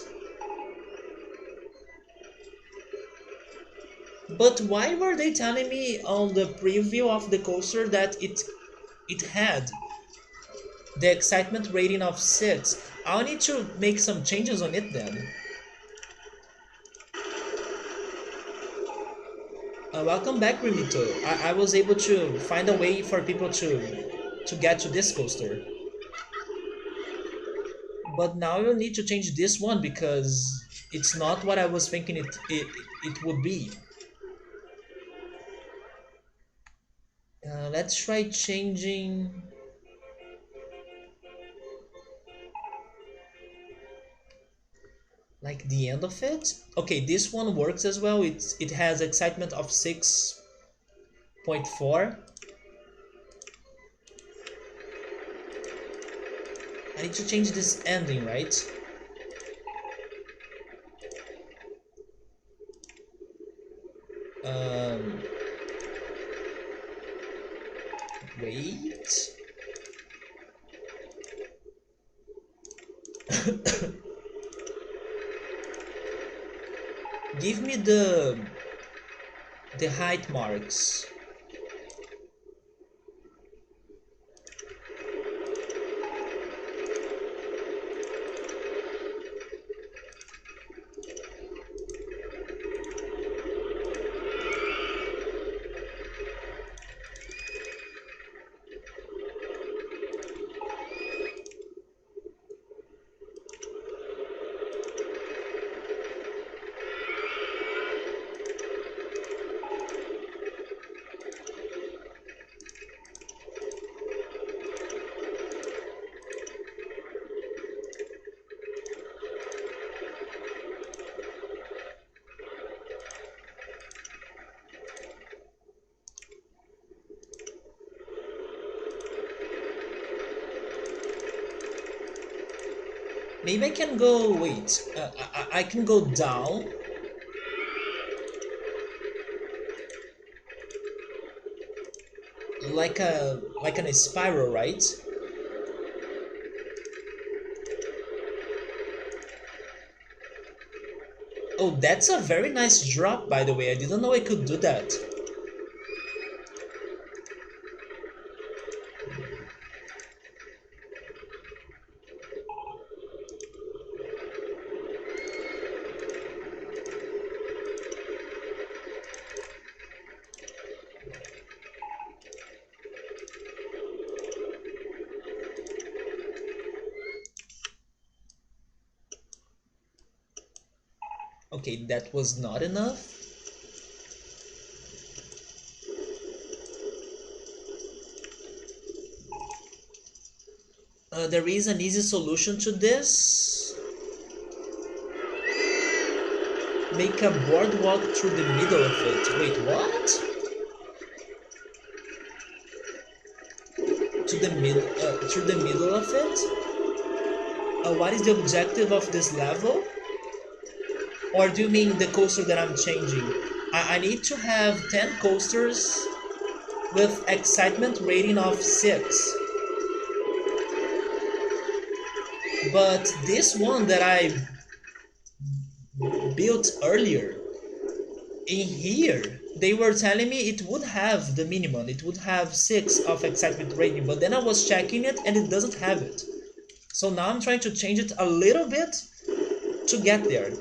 But why were they telling me on the preview of the coaster that it had the excitement rating of 6? I'll need to make some changes on it then. Welcome back, Remito. I was able to find a way for people to get to this coaster. But now you'll need to change this one because it's not what I was thinking it would be. Let's try changing. like the end of it. Okay, this one works as well. It has excitement of 6.4. I need to change this ending, right? Um, wait. Give me the height marks. Maybe I can go, wait, I can go down. Like in a spiral, right? Oh, that's a very nice drop, by the way. I didn't know I could do that. Okay, that was not enough. There is an easy solution to this. Make a boardwalk through the middle of it. Wait, what? Through the middle of it? What is the objective of this level? Or do you mean the coaster that I'm changing? I need to have 10 coasters with excitement rating of 6. But this one that I built earlier, in here, they were telling me it would have the minimum. It would have 6 of excitement rating. But then I was checking it and it doesn't have it. So now I'm trying to change it a little bit to get there.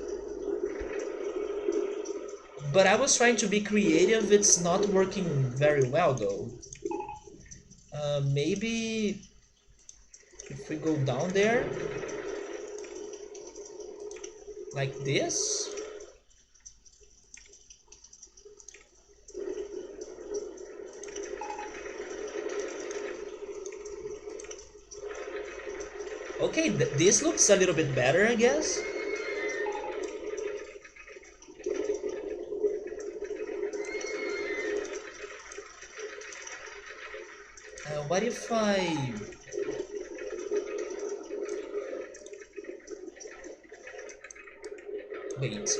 But I was trying to be creative. It's not working very well though. Maybe if we go down there like this. Okay, this looks a little bit better, I guess. What if I... Wait.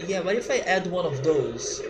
Yeah, what if I add one of those?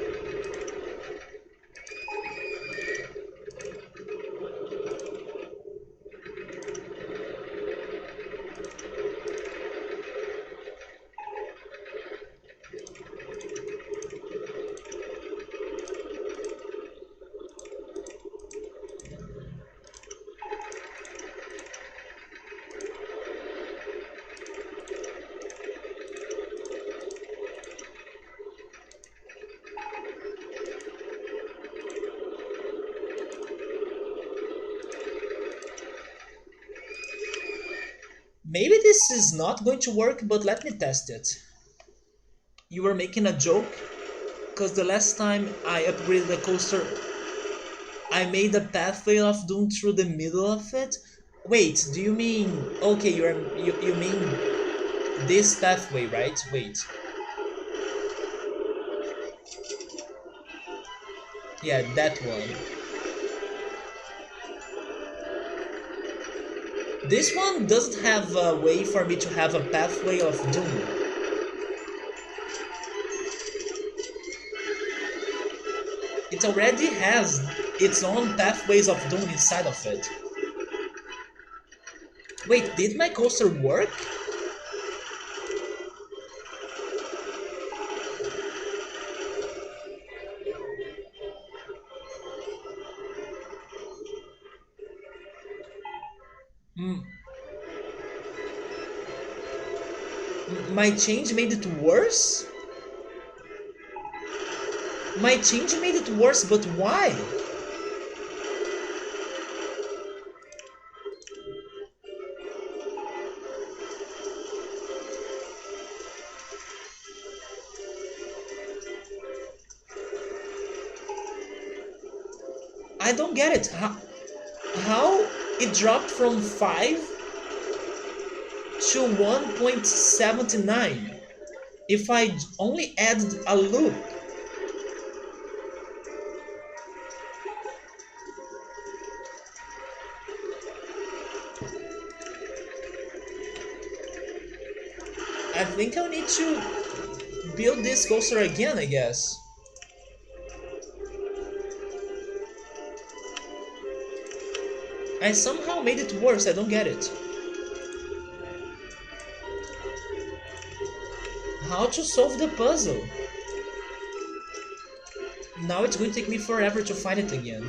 Maybe this is not going to work, but let me test it. You were making a joke? Because the last time I upgraded the coaster... I made a pathway of doom through the middle of it. Wait, do you mean okay? You mean this pathway, right? Wait, yeah, that one. This one doesn't have a way for me to have a pathway of doom. It already has its own pathways of doom inside of it. Wait, did my coaster work? Mm, my change made it worse? My change made it worse, but why? I don't get it. How it dropped from 5 to 1.79 if I only added a loop? I think I'll need to build this coaster again, I guess. I somehow made it worse, I don't get it. How to solve the puzzle? Now it's going to take me forever to find it again.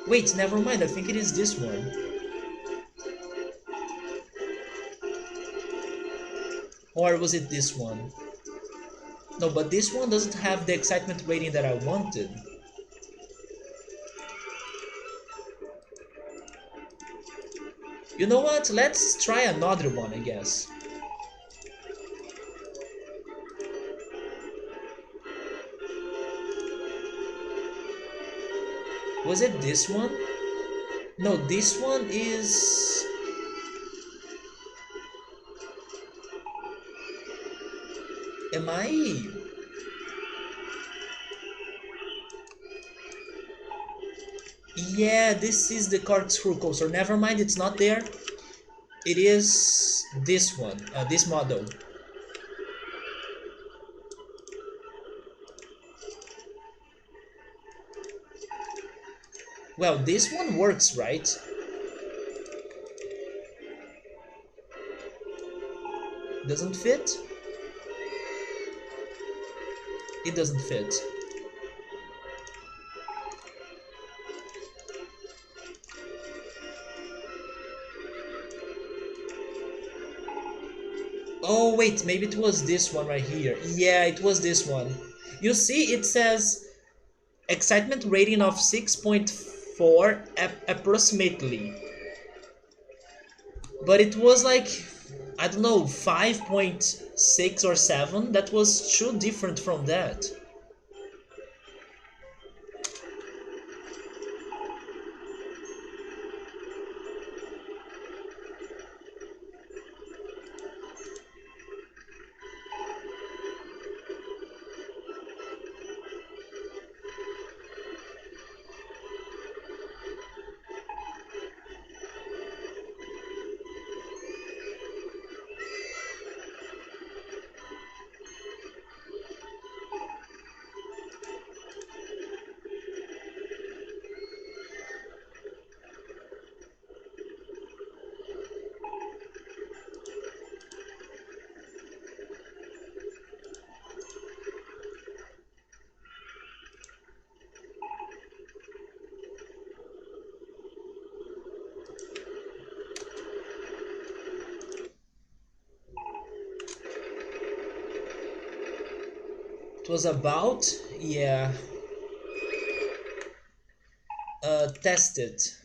Wait, never mind, I think it is this one. Or was it this one? No, but this one doesn't have the excitement rating that I wanted. You know what? Let's try another one, I guess. Was it this one? No, this one is... Am I... Yeah, this is the corkscrew coaster. Never mind, it's not there. It is this one, this model. Well, this one works, right? Doesn't fit? It doesn't fit. Oh wait, maybe it was this one right here. Yeah, it was this one. You see, it says excitement rating of 6.4 approximately. But it was like, I don't know, 5.6 or 7. That was too different from that. It was about, yeah, test it.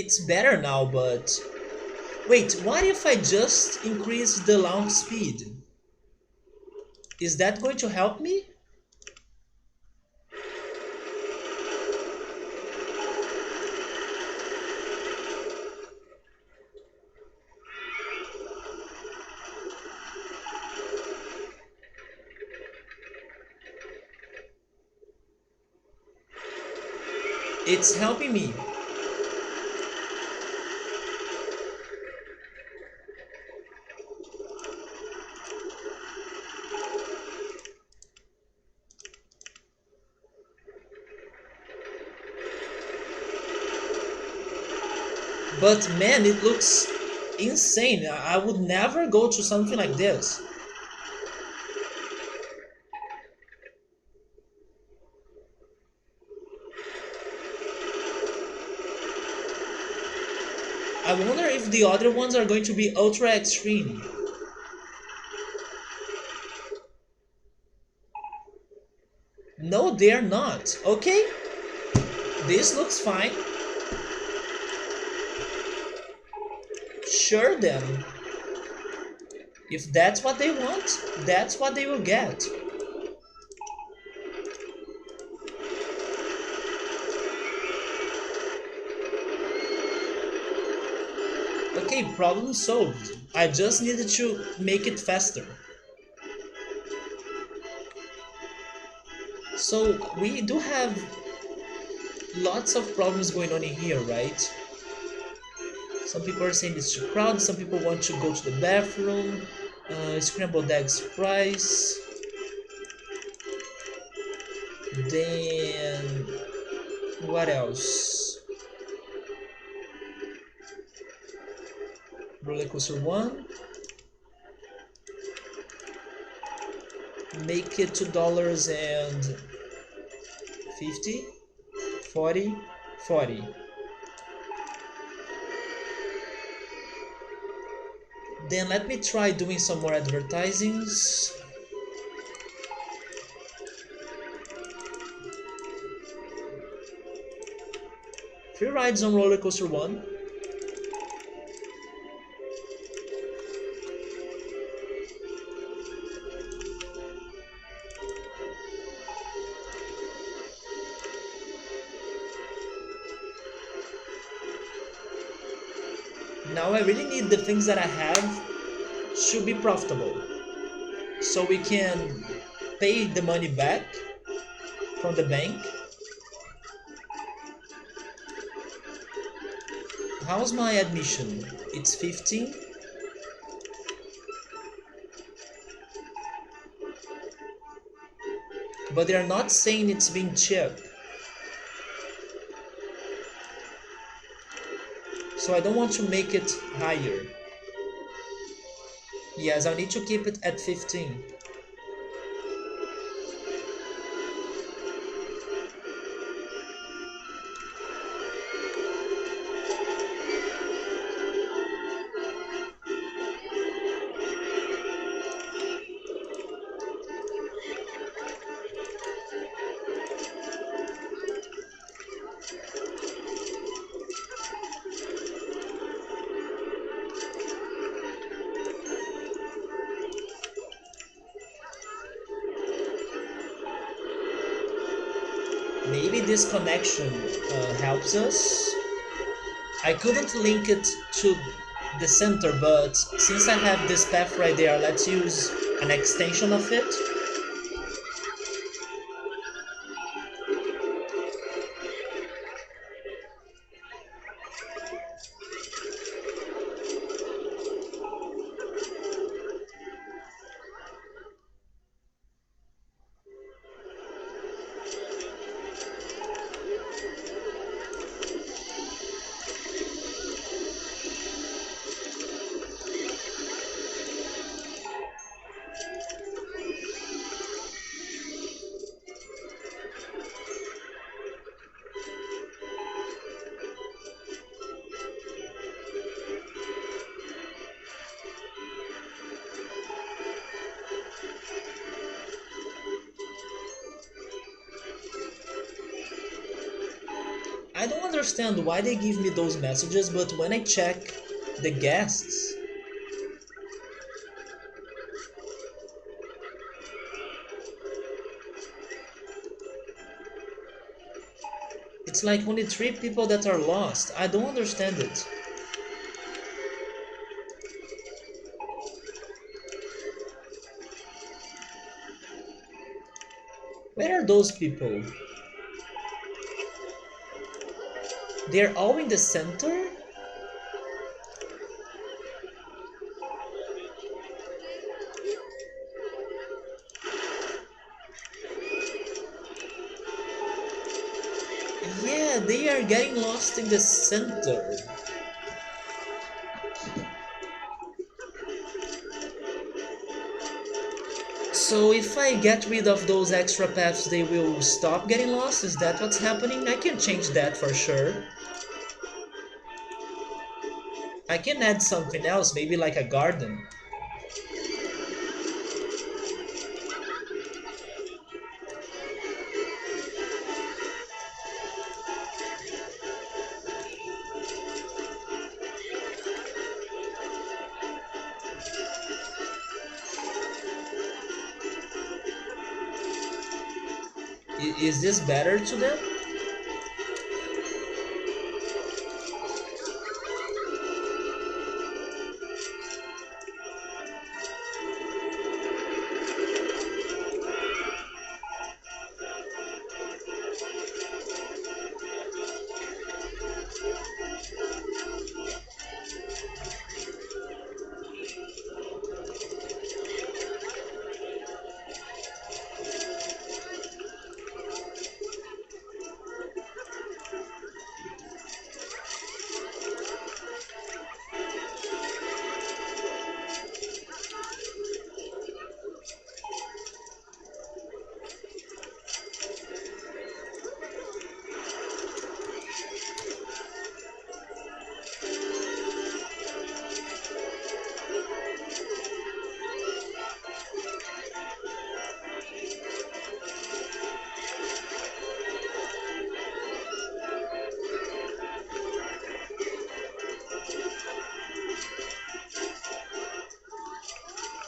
It's better now, but... Wait, what if I just increase the launch speed? Is that going to help me? It's helping me. But man, it looks insane. I would never go to something like this. I wonder if the other ones are going to be ultra extreme. No, they're not. Okay, this looks fine. Sure then. If that's what they want, that's what they will get. Okay, problem solved. I just needed to make it faster. So we do have lots of problems going on in here, right? Some people are saying it's too crowded, some people want to go to the bathroom, scrambled eggs fries. Then what else? RollerCoaster 1. Make it $2 and 50, 40, 40. Then let me try doing some more advertisings. Free rides on RollerCoaster 1. Now I really need the things that I have should be profitable, so we can pay the money back from the bank. How's my admission? It's 15. But they're not saying it's being cheap. So I don't want to make it higher. Yes, I need to keep it at 15. Maybe this connection helps us. I couldn't link it to the center, but since I have this path right there, let's use an extension of it. I don't understand why they give me those messages, but when I check the guests, it's like only 3 people that are lost. I don't understand it. Where are those people? They're all in the center? Yeah, they are getting lost in the center. So if I get rid of those extra paths, they will stop getting lost? Is that what's happening? I can change that for sure. I can add something else, maybe like a garden. Is this better to them?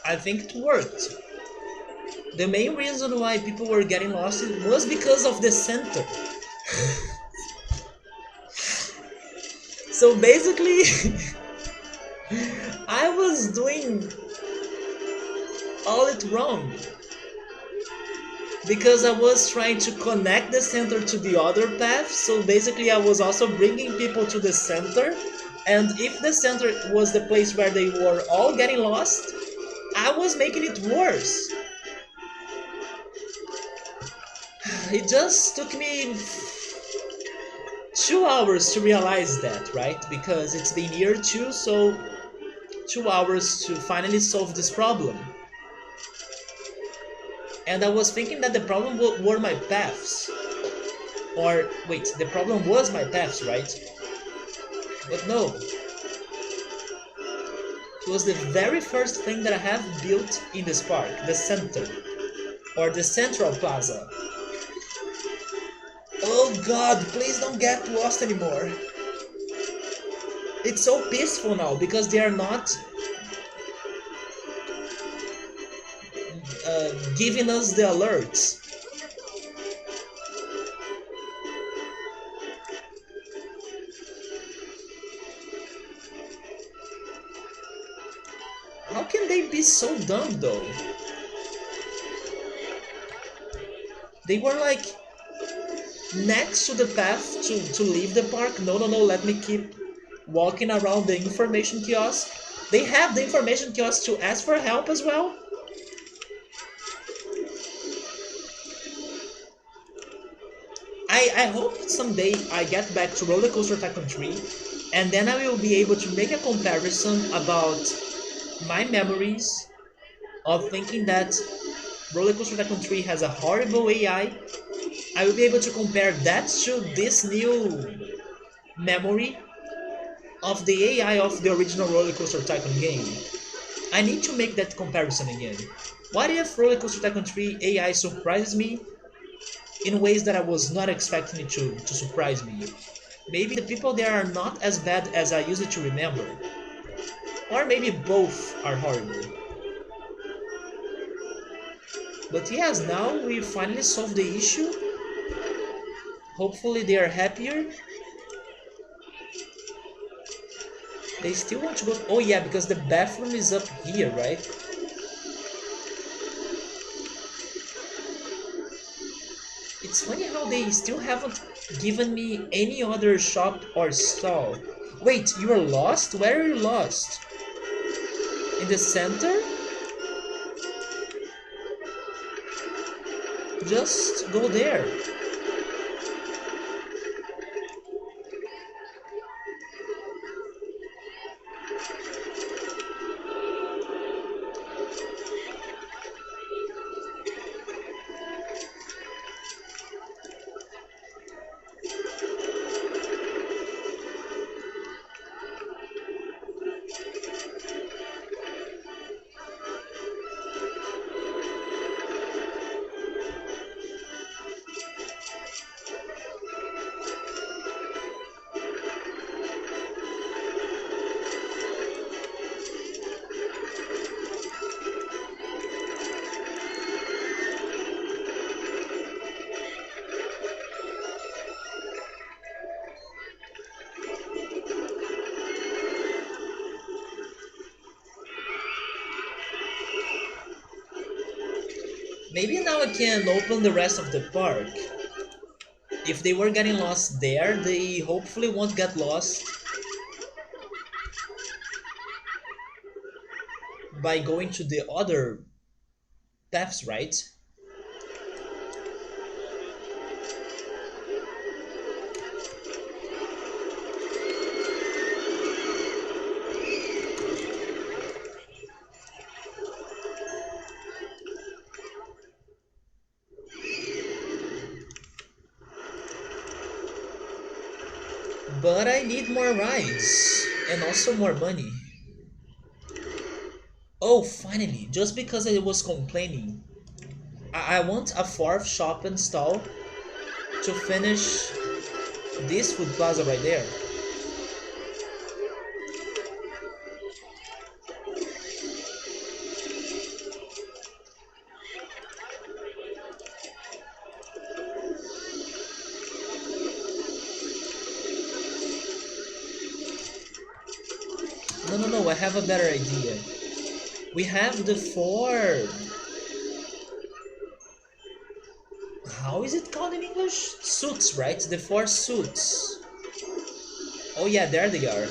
I think it worked. The main reason why people were getting lost was because of the center. So basically, I was doing all it wrong. Because I was trying to connect the center to the other path, so basically I was also bringing people to the center, and if the center was the place where they were all getting lost, I was making it worse. It just took me 2 hours to realize that, right? Because it's been year 2, so 2 hours to finally solve this problem. And I was thinking that the problem were my paths. Or, wait, the problem was my paths, right? But no. It was the very first thing that I have built in this park, the center. Or the central plaza. Oh god, please don't get lost anymore. It's so peaceful now, because they are not giving us the alerts. How can they be so dumb though? They were like next to the path to leave the park. No, no, no, let me keep walking around the information kiosk. They have the information kiosk to ask for help as well. I hope someday I get back to RollerCoaster Tycoon 3, and then I will be able to make a comparison about my memories of thinking that RollerCoaster Tycoon 3 has a horrible AI. I will be able to compare that to this new memory of the AI of the original RollerCoaster Tycoon game. I need to make that comparison again. What if RollerCoaster Tycoon 3 AI surprises me in ways that I was not expecting it to surprise me? Maybe the people there are not as bad as I used to remember. Or maybe both are horrible. But yes, now we finally solved the issue. Hopefully they are happier. They still want to go... Oh yeah, because the bathroom is up here, right? It's funny how they still haven't given me any other shop or stall. Wait, you are lost? Where are you lost? In the center? Just go there. Maybe now I can open the rest of the park. If they were getting lost there, they hopefully won't get lost by going to the other paths, right? But I need more rides and also more money. Oh, finally, just because I was complaining. I want a fourth shop and stall to finish this food plaza right there. No, no, no, I have a better idea. We have the four... How is it called in English? Suits, right? The four suits. Oh yeah, there they are.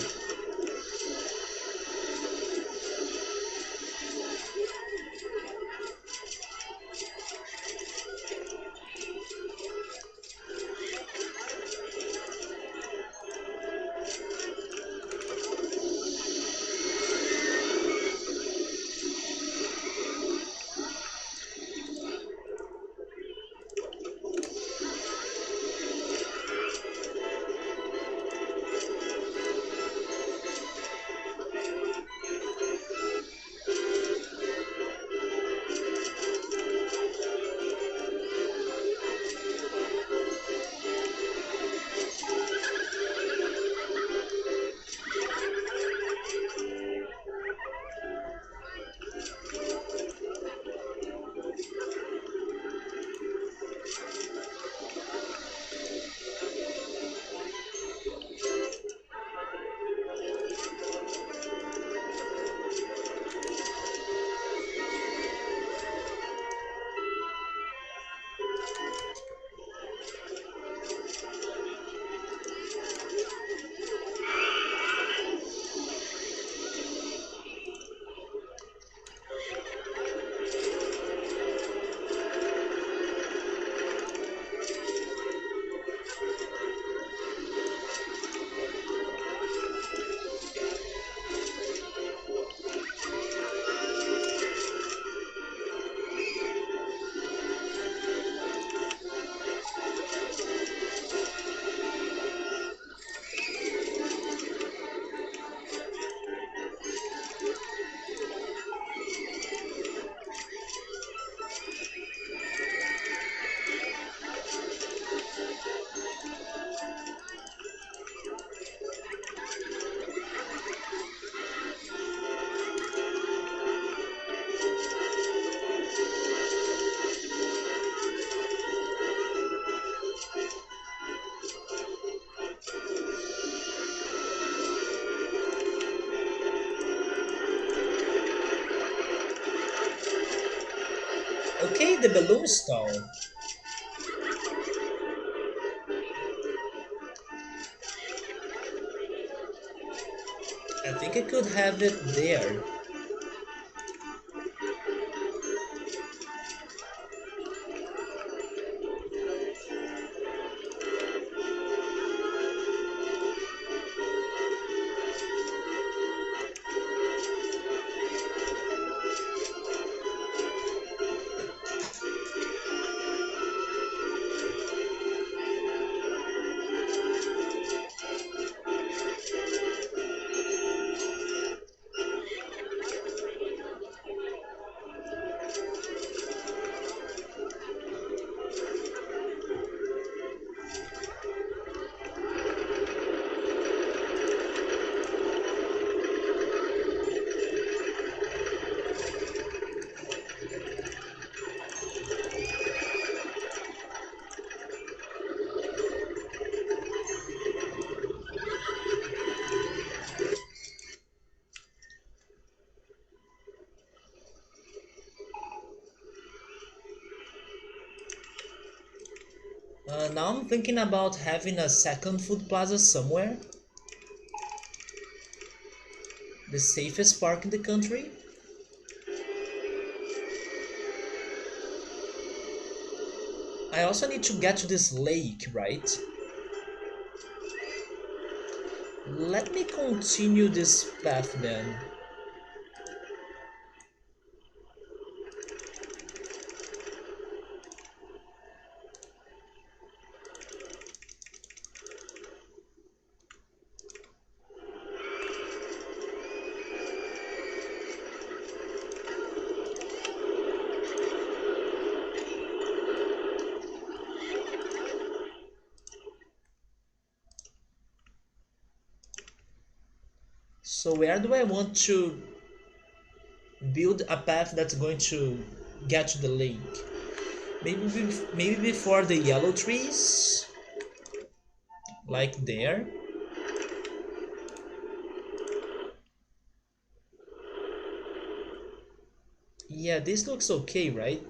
Okay, the balloon stall. I think I could have it there. Now I'm thinking about having a second food plaza somewhere. The safest park in the country. I also need to get to this lake, right? Let me continue this path then. So where do I want to build a path that's going to get to the lake? Maybe before the yellow trees, like there. Yeah, this looks okay, right?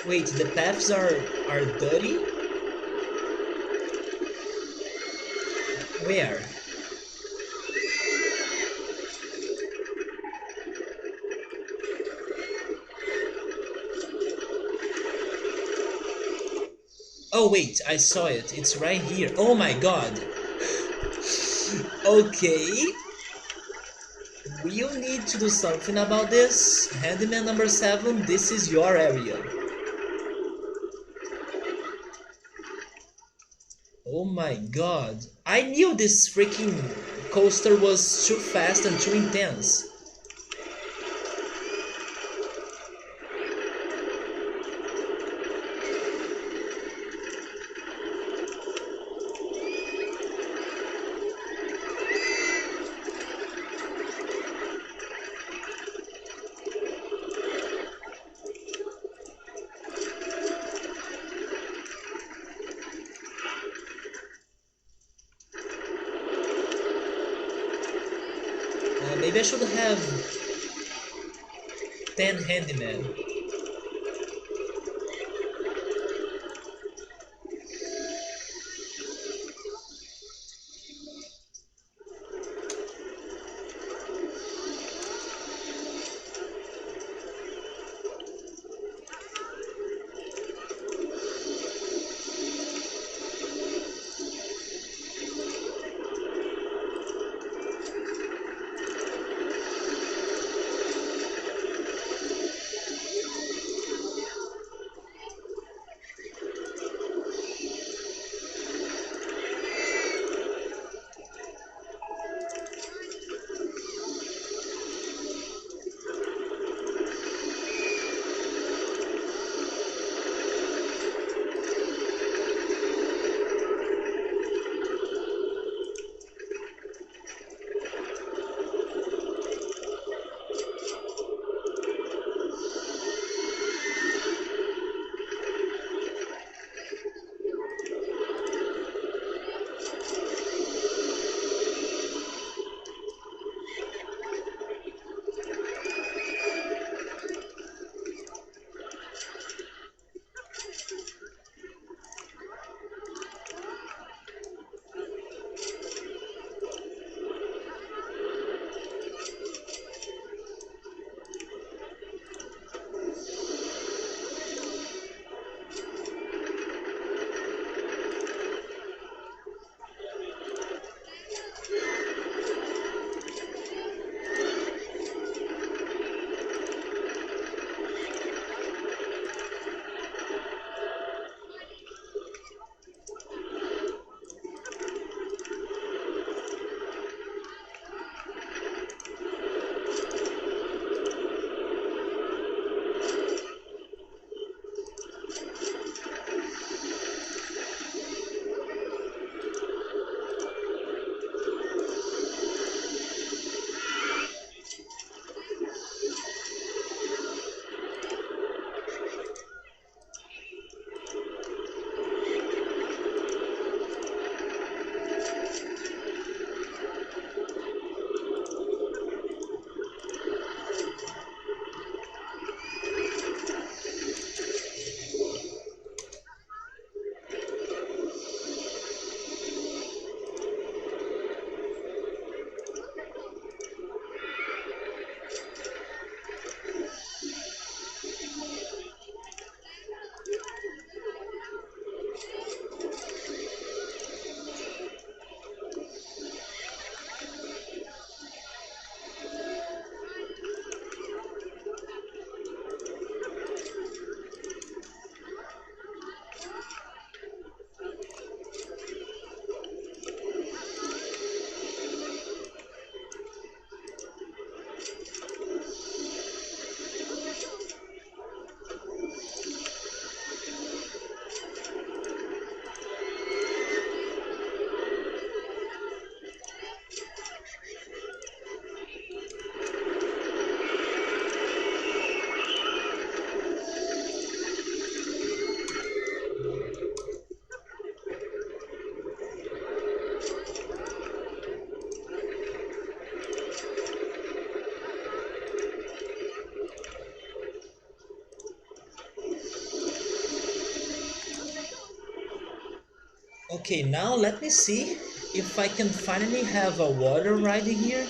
Wait, the paths are dirty? Where? Oh wait, I saw it. It's right here. Oh my god. Okay, we'll need to do something about this. Handyman number 7, this is your area. Oh my god. I knew this freaking coaster was too fast and too intense. Maybe I should have 10 handyman. Okay, now let me see if I can finally have a water ride in here.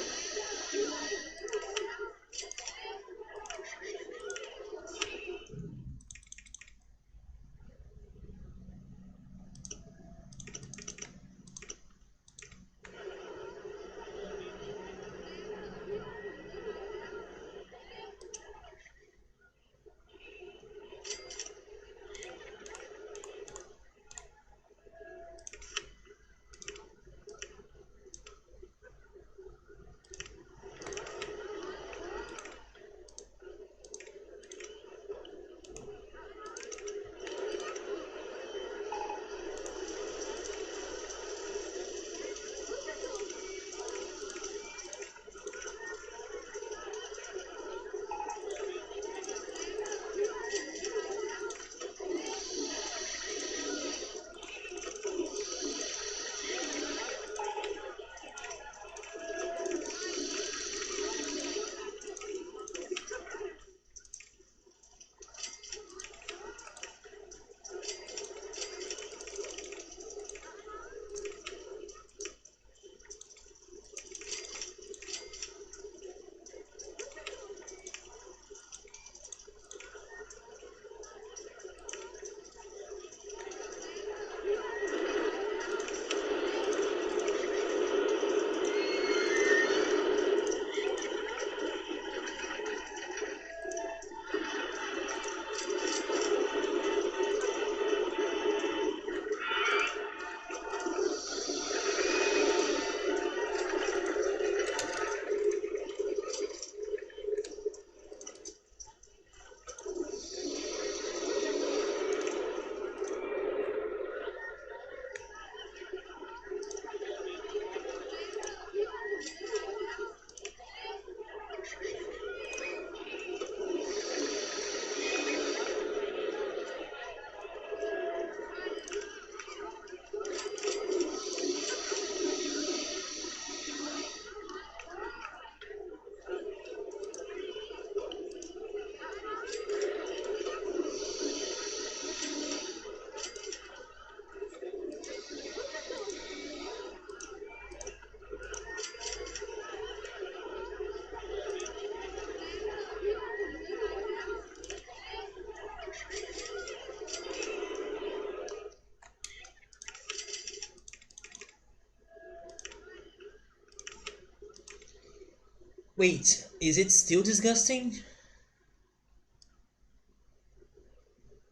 Wait, is it still disgusting?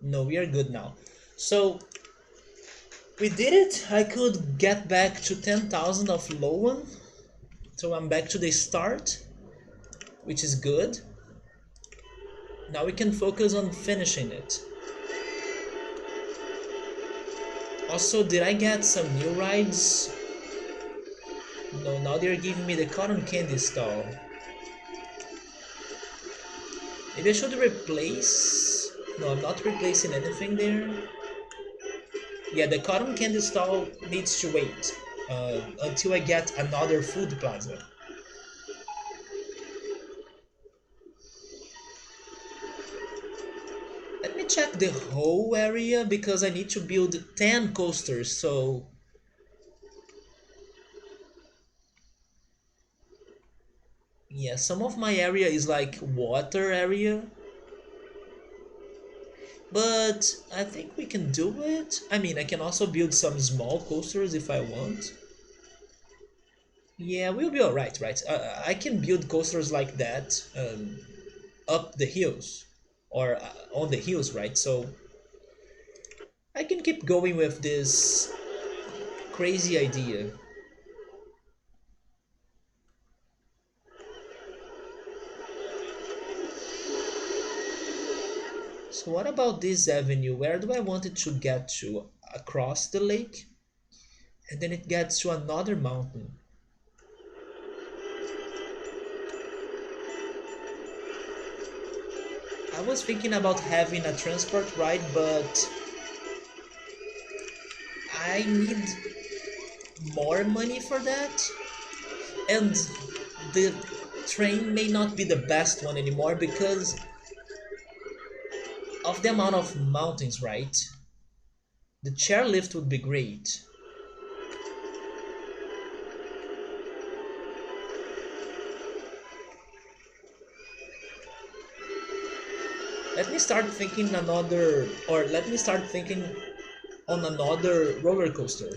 No, we are good now. So, we did it. I could get back to 10,000 of low one. So I'm back to the start, which is good. Now we can focus on finishing it. Also, did I get some new rides? No, now they're giving me the cotton candy stall. Maybe I should replace... No, I'm not replacing anything there. Yeah, the cotton candy stall needs to wait until I get another food plaza. Let me check the whole area because I need to build 10 coasters, so... Yeah, some of my area is like water area. But I think we can do it. I mean, I can also build some small coasters if I want. Yeah, we'll be alright, right? I can build coasters like that up the hills or on the hills, right? So I can keep going with this crazy idea. So what about this avenue? Where do I want it to get to? Across the lake? And then it gets to another mountain. I was thinking about having a transport ride, but I need more money for that. And the train may not be the best one anymore because of the amount of mountains, right? The chairlift would be great. Let me start thinking another, or let me start thinking on another roller coaster.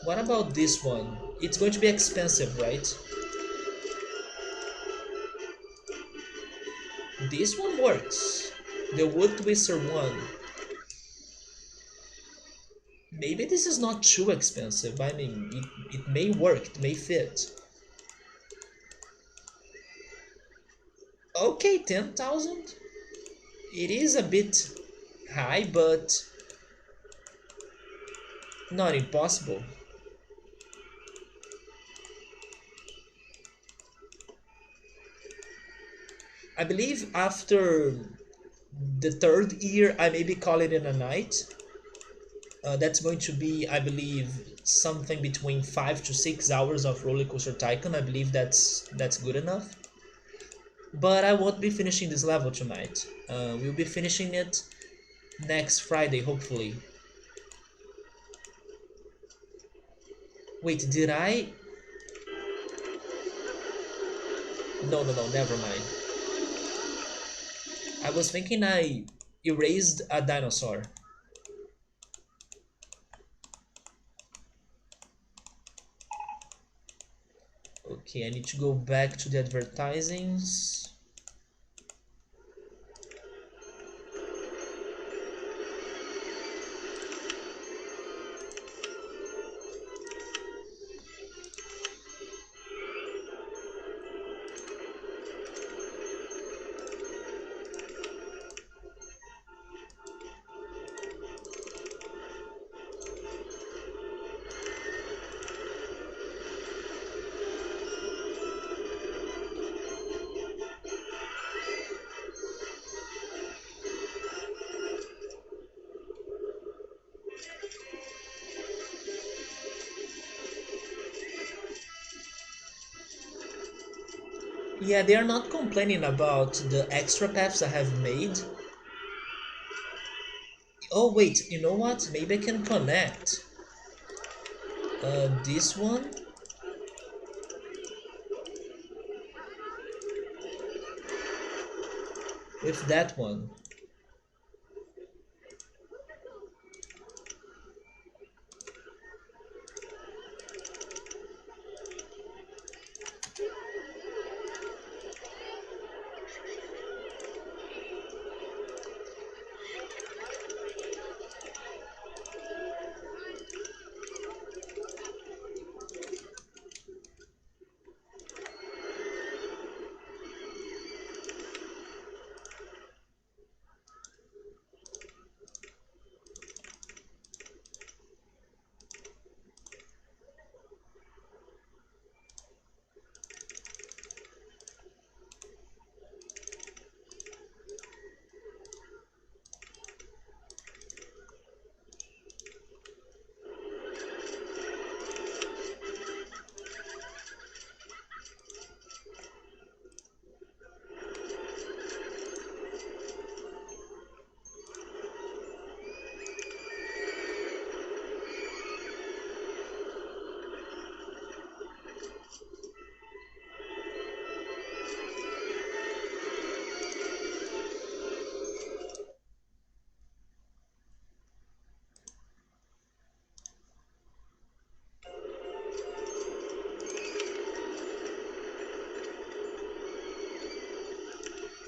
What about this one? It's going to be expensive, right? This one works. The Wood Twister one. Maybe this is not too expensive. I mean, it may work, it may fit. Okay, 10,000? It is a bit high, but not impossible. I believe after the third year, I maybe call it in a night. That's going to be, I believe, something between 5 to 6 hours of Roller Coaster Tycoon. I believe that's good enough. But I won't be finishing this level tonight. We'll be finishing it next Friday, hopefully. Wait, did I? No, no, no, never mind. I was thinking I erased a dinosaur. Okay, I need to go back to the advertisings. Yeah, they are not complaining about the extra paths I have made. Oh wait, you know what? Maybe I can connect this one with that one.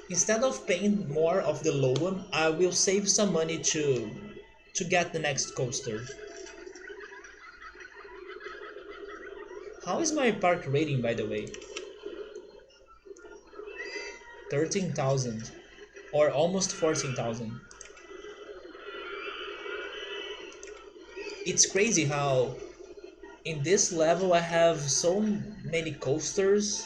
Instead of paying more of the low one, I will save some money to get the next coaster. How is my park rating, by the way? 13,000 or almost 14,000. It's crazy how in this level I have so many coasters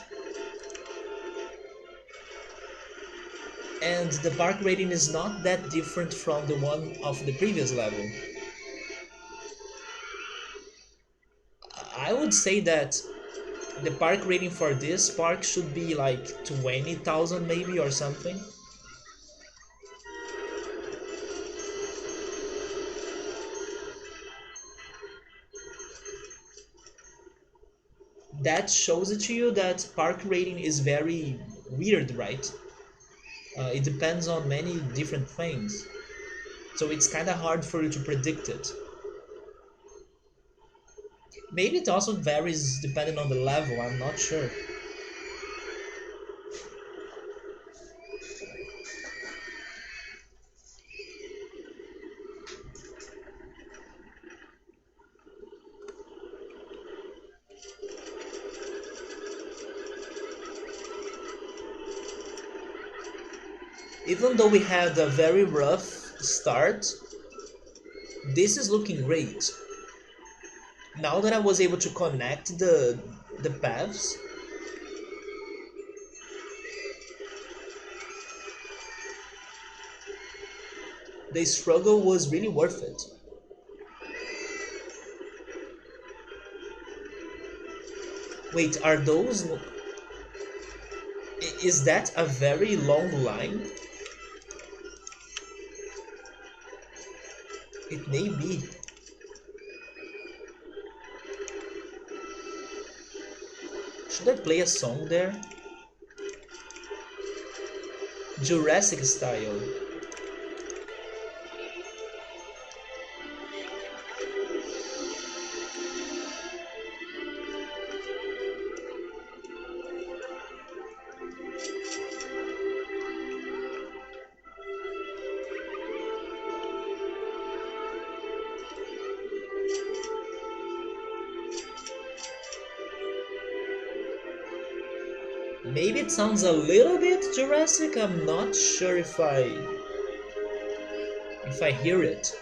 and the park rating is not that different from the one of the previous level. I would say that the park rating for this park should be like 20,000 maybe or something. that shows it to you that park rating is very weird, right? It depends on many different things, so it's kind of hard for you to predict it. Maybe it also varies depending on the level, I'm not sure. Even though we had a very rough start, this is looking great. Now that I was able to connect the paths, the struggle was really worth it. Wait, are those... Is that a very long line? It may be. Should I play a song there? Jurassic style. Maybe it sounds a little bit Jurassic. I'm not sure if I hear it.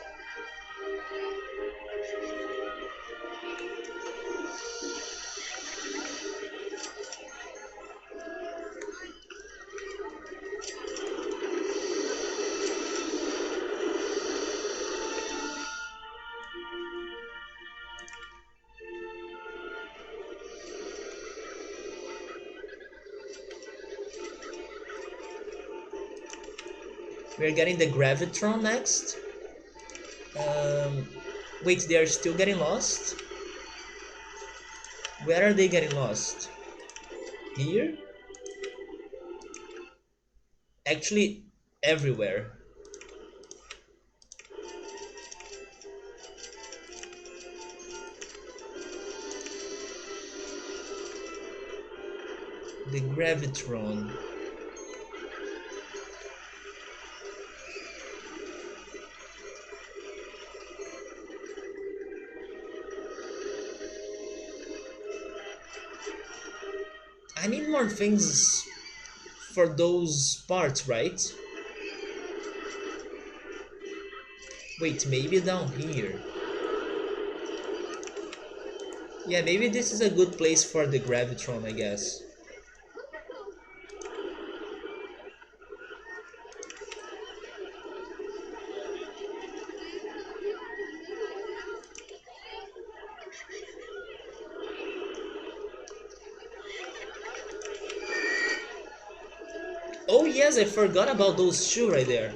We're getting the Gravitron next. Um, Wait, they are still getting lost? Where are they getting lost? Here? Actually, everywhere. The Gravitron. I need more things for those parts, right? Wait, maybe down here. Yeah, maybe this is a good place for the Gravitron, I guess. Oh yes, I forgot about those two right there.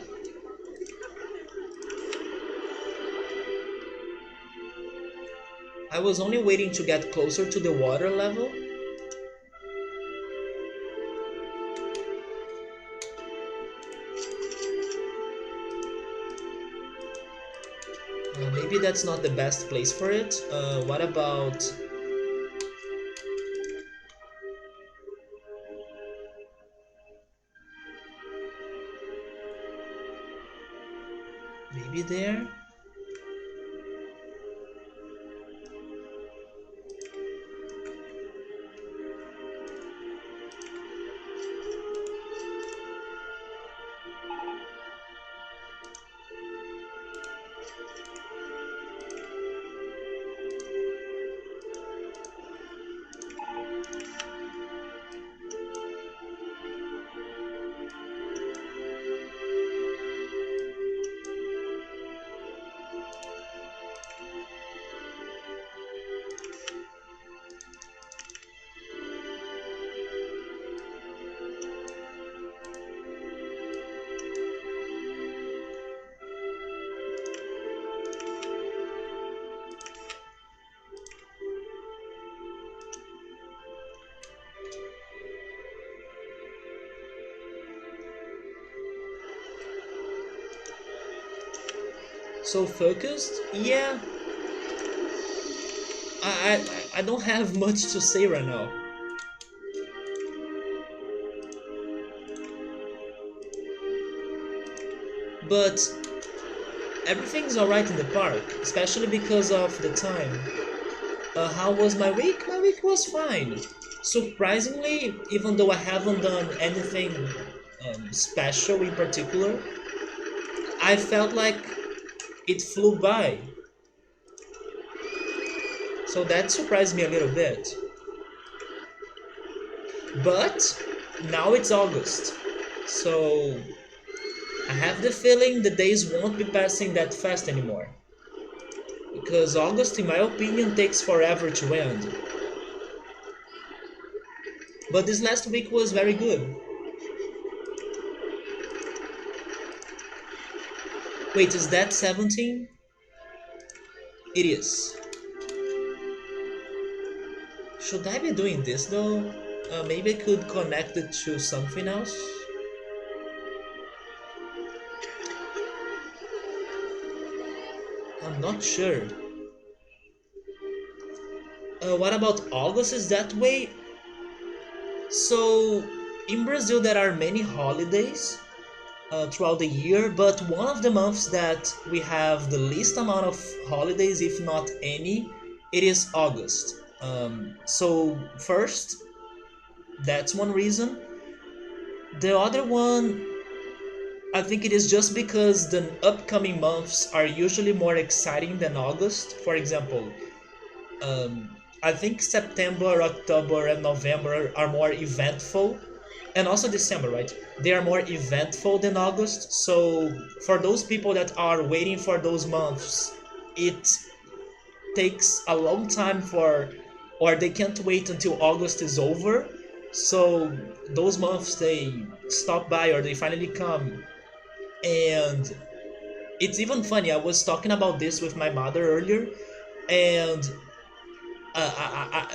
I was only waiting to get closer to the water level. Maybe that's not the best place for it. What about... Maybe there? So focused? Yeah, I don't have much to say right now. But everything's alright in the park, especially because of the time. How was my week? My week was fine. Surprisingly, even though I haven't done anything special in particular, I felt like it flew by. So that surprised me a little bit. But now it's August. So I have the feeling the days won't be passing that fast anymore. Because August, in my opinion, takes forever to end. But this last week was very good. Wait, is that 17? It is. Should I be doing this though? Maybe I could connect it to something else? I'm not sure. What about August is that way? So, in Brazil there are many holidays throughout the year, but one of the months that we have the least amount of holidays, if not any, it is August. So, first, that's one reason. The other one, I think it is just because the upcoming months are usually more exciting than August. For example, I think September, October, and November are more eventful, and also December, right? They are more eventful than August. So for those people that are waiting for those months, it takes a long time for, or they can't wait until August is over. So those months they stop by or they finally come, and it's even funny. I was talking about this with my mother earlier, and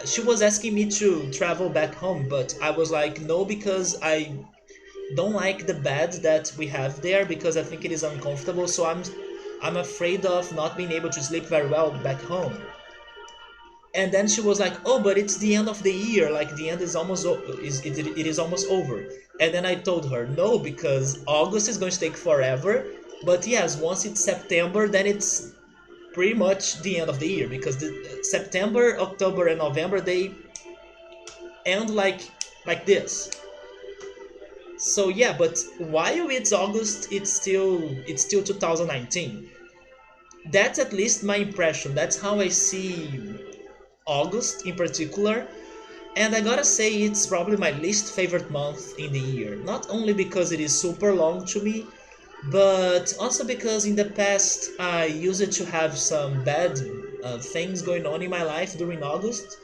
she was asking me to travel back home, but I was like, no, because I don't like the bed that we have there because I think it is uncomfortable. So I'm afraid of not being able to sleep very well back home. And then she was like, "Oh, but it's the end of the year. Like the end is almost it is almost over." And then I told her, "No, because August is going to take forever. But yes, once it's September, then it's pretty much the end of the year because the September, October, and November they end like this. So yeah, but while it's August, it's still 2019. That's at least my impression. That's how I see August in particular. And I gotta say, it's probably my least favorite month in the year. Not only because it is super long to me, but also because in the past I used to have some bad things going on in my life during August.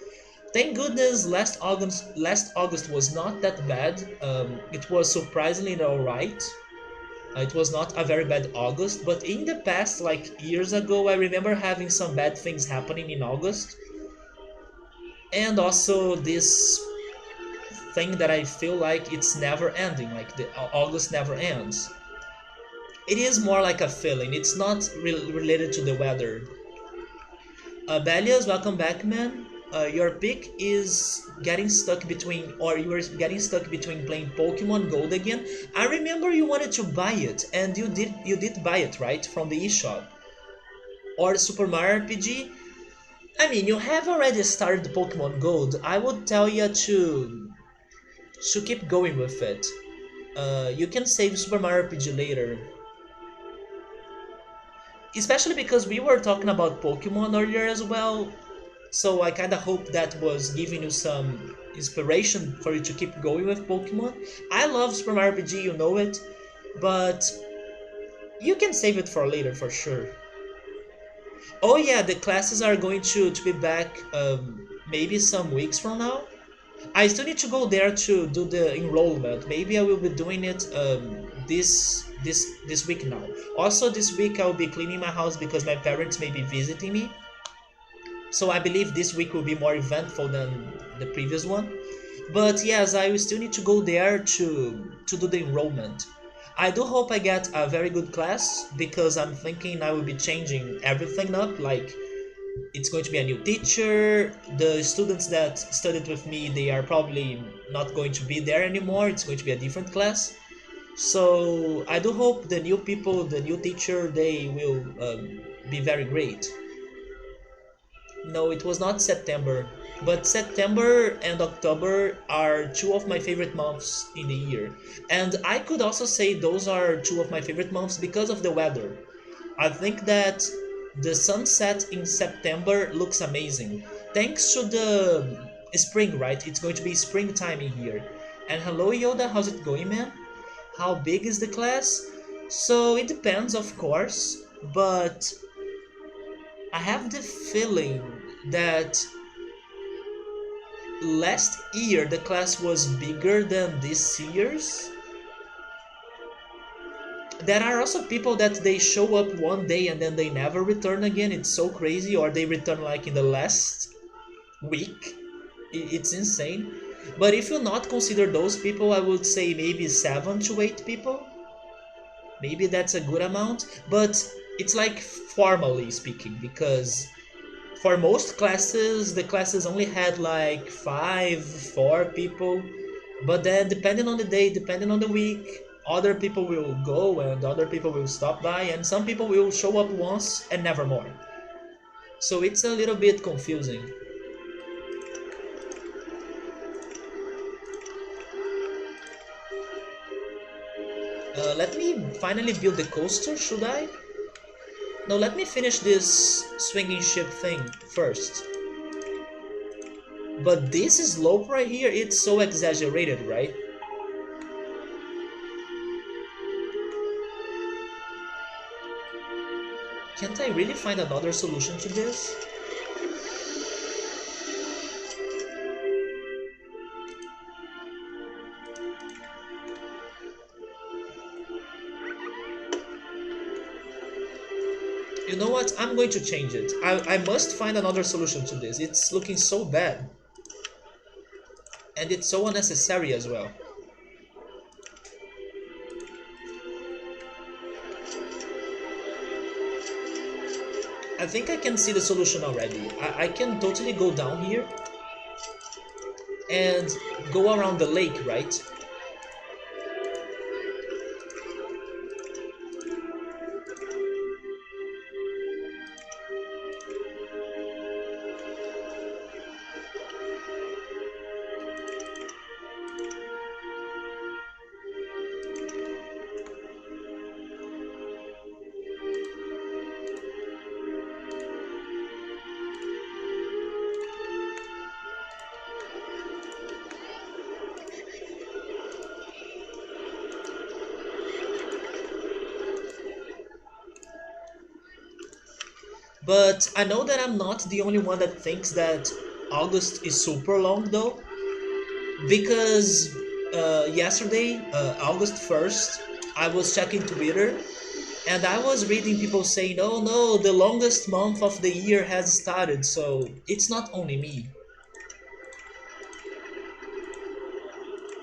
Thank goodness last August was not that bad. It was surprisingly alright. It was not a very bad August, but in the past, like years ago, I remember having some bad things happening in August. And also this thing that I feel like it's never ending, like the August never ends. It is more like a feeling. It's not related to the weather. Belias, welcome back, man. Your pick is getting stuck between, or you were getting stuck between playing Pokemon Gold again. I remember you wanted to buy it, and you did buy it, right, from the eShop, or Super Mario RPG. I mean, you have already started Pokemon Gold. I would tell you to keep going with it. You can save Super Mario RPG later. Especially because we were talking about Pokemon earlier as well, so I kinda hope that was giving you some inspiration for you to keep going with Pokemon. I love Super Mario RPG, you know it, but you can save it for later for sure. Oh yeah, the classes are going to be back maybe some weeks from now. I still need to go there to do the enrollment. Maybe I will be doing it this week now. Also, this week I will be cleaning my house because my parents may be visiting me. So I believe this week will be more eventful than the previous one. But yes, I will still need to go there to do the enrollment. I do hope I get a very good class because I'm thinking I will be changing everything up. Like, it's going to be a new teacher. The students that studied with me, they are probably not going to be there anymore. It's going to be a different class. So I do hope the new people, the new teacher, they will be very great. No, it was not September, but September and October are two of my favorite months in the year. And I could also say those are two of my favorite months because of the weather. I think that the sunset in September looks amazing. Thanks to the spring, right? It's going to be springtime in here. And hello Yoda, how's it going, man? How big is the class? So it depends, of course, but I have the feeling that last year the class was bigger than this year's. There are also people that they show up one day and then they never return again. It's so crazy, or they return like in the last week. It's insane. But if you not consider those people, I would say maybe 7 to 8 people. Maybe that's a good amount, but it's like formally speaking, because for most classes, the classes only had like 4 people. But then, depending on the day, depending on the week, other people will go and other people will stop by, and some people will show up once and never more. So it's a little bit confusing. Let me finally build the coaster, should I? No, let me finish this swinging ship thing first. But this slope right here, it's so exaggerated, right? Can't I really find another solution to this? You know what? I'm going to change it. I must find another solution to this. It's looking so bad. And it's so unnecessary as well. I think I can see the solution already. I can totally go down here and go around the lake, right? But I know that I'm not the only one that thinks that August is super long though, because yesterday, August 1st, I was checking Twitter and I was reading people saying, oh no, the longest month of the year has started, so it's not only me.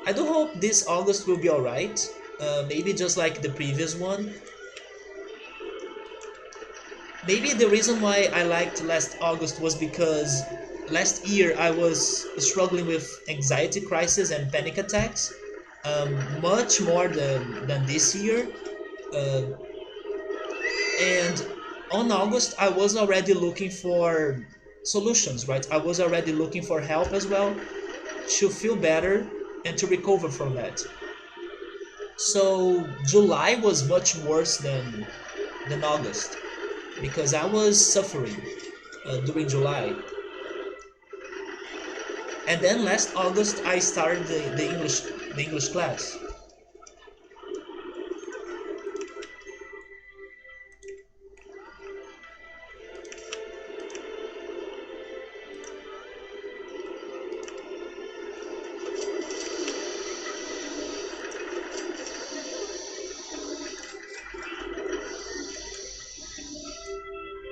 I do hope this August will be alright, maybe just like the previous one. Maybe the reason why I liked last August was because last year I was struggling with anxiety crisis and panic attacks, much more than this year. Uh, and on August I was already looking for solutions, right? I was already looking for help as well to feel better and to recover from that. So July was much worse than August because I was suffering during July. And then last August I started the English class.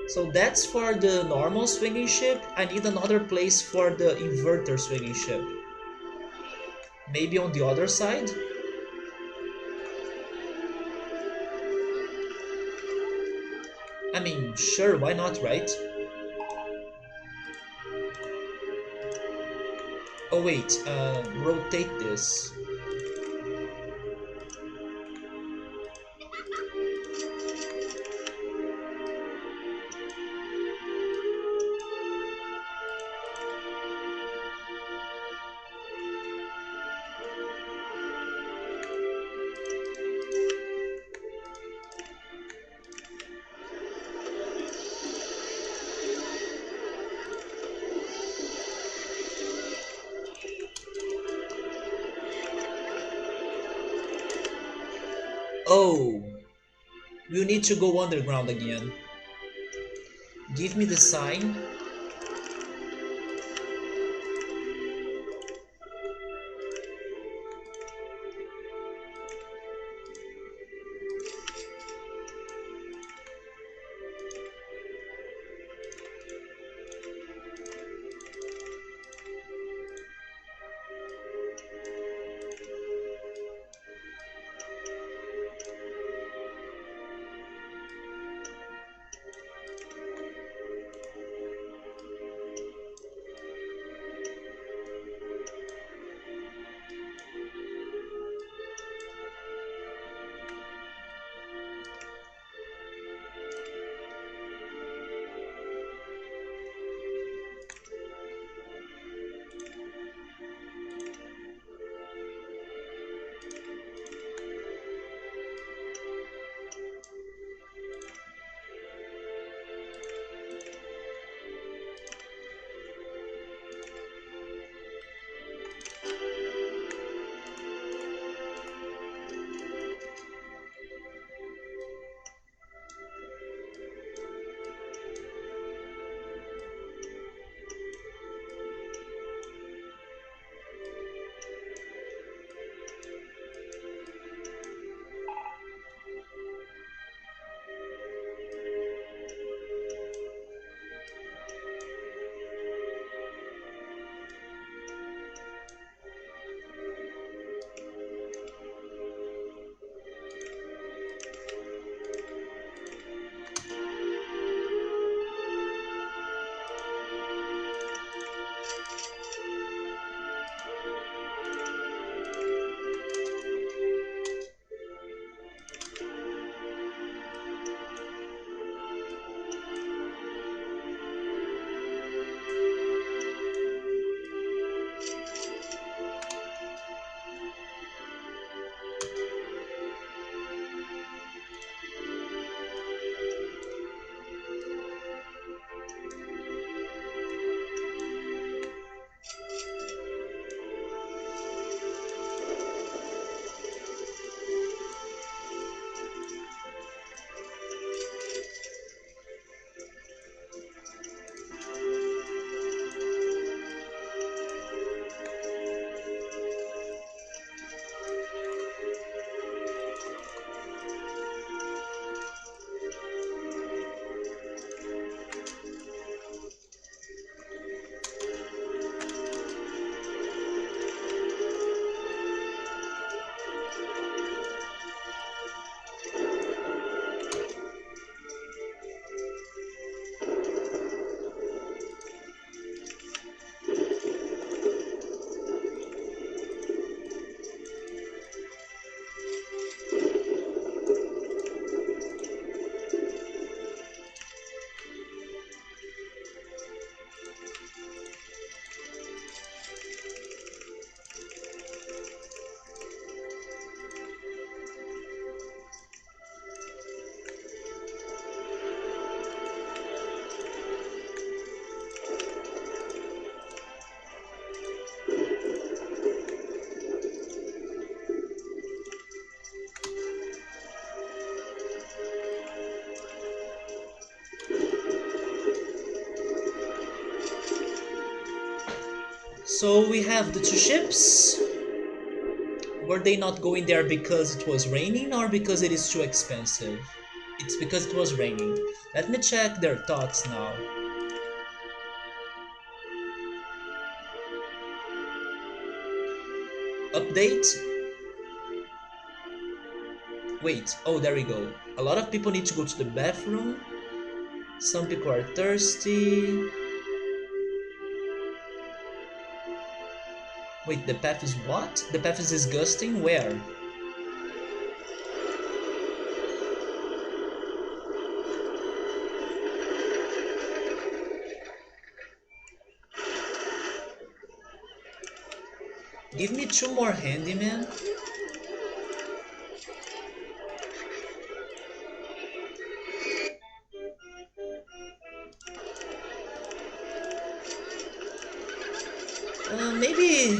So that's for the normal swinging ship. I need another place for the inverter swinging ship. Maybe on the other side? I mean, sure, why not, right? Oh wait, rotate this. Oh, we'll need to go underground again. Give me the sign. So we have the two ships. Were they not going there because it was raining or because it is too expensive? It's because it was raining. Let me check their thoughts now. Update. Wait, oh, there we go. A lot of people need to go to the bathroom. Some people are thirsty. Wait, the path is what? The path is disgusting? Where? Give me two more handyman. Maybe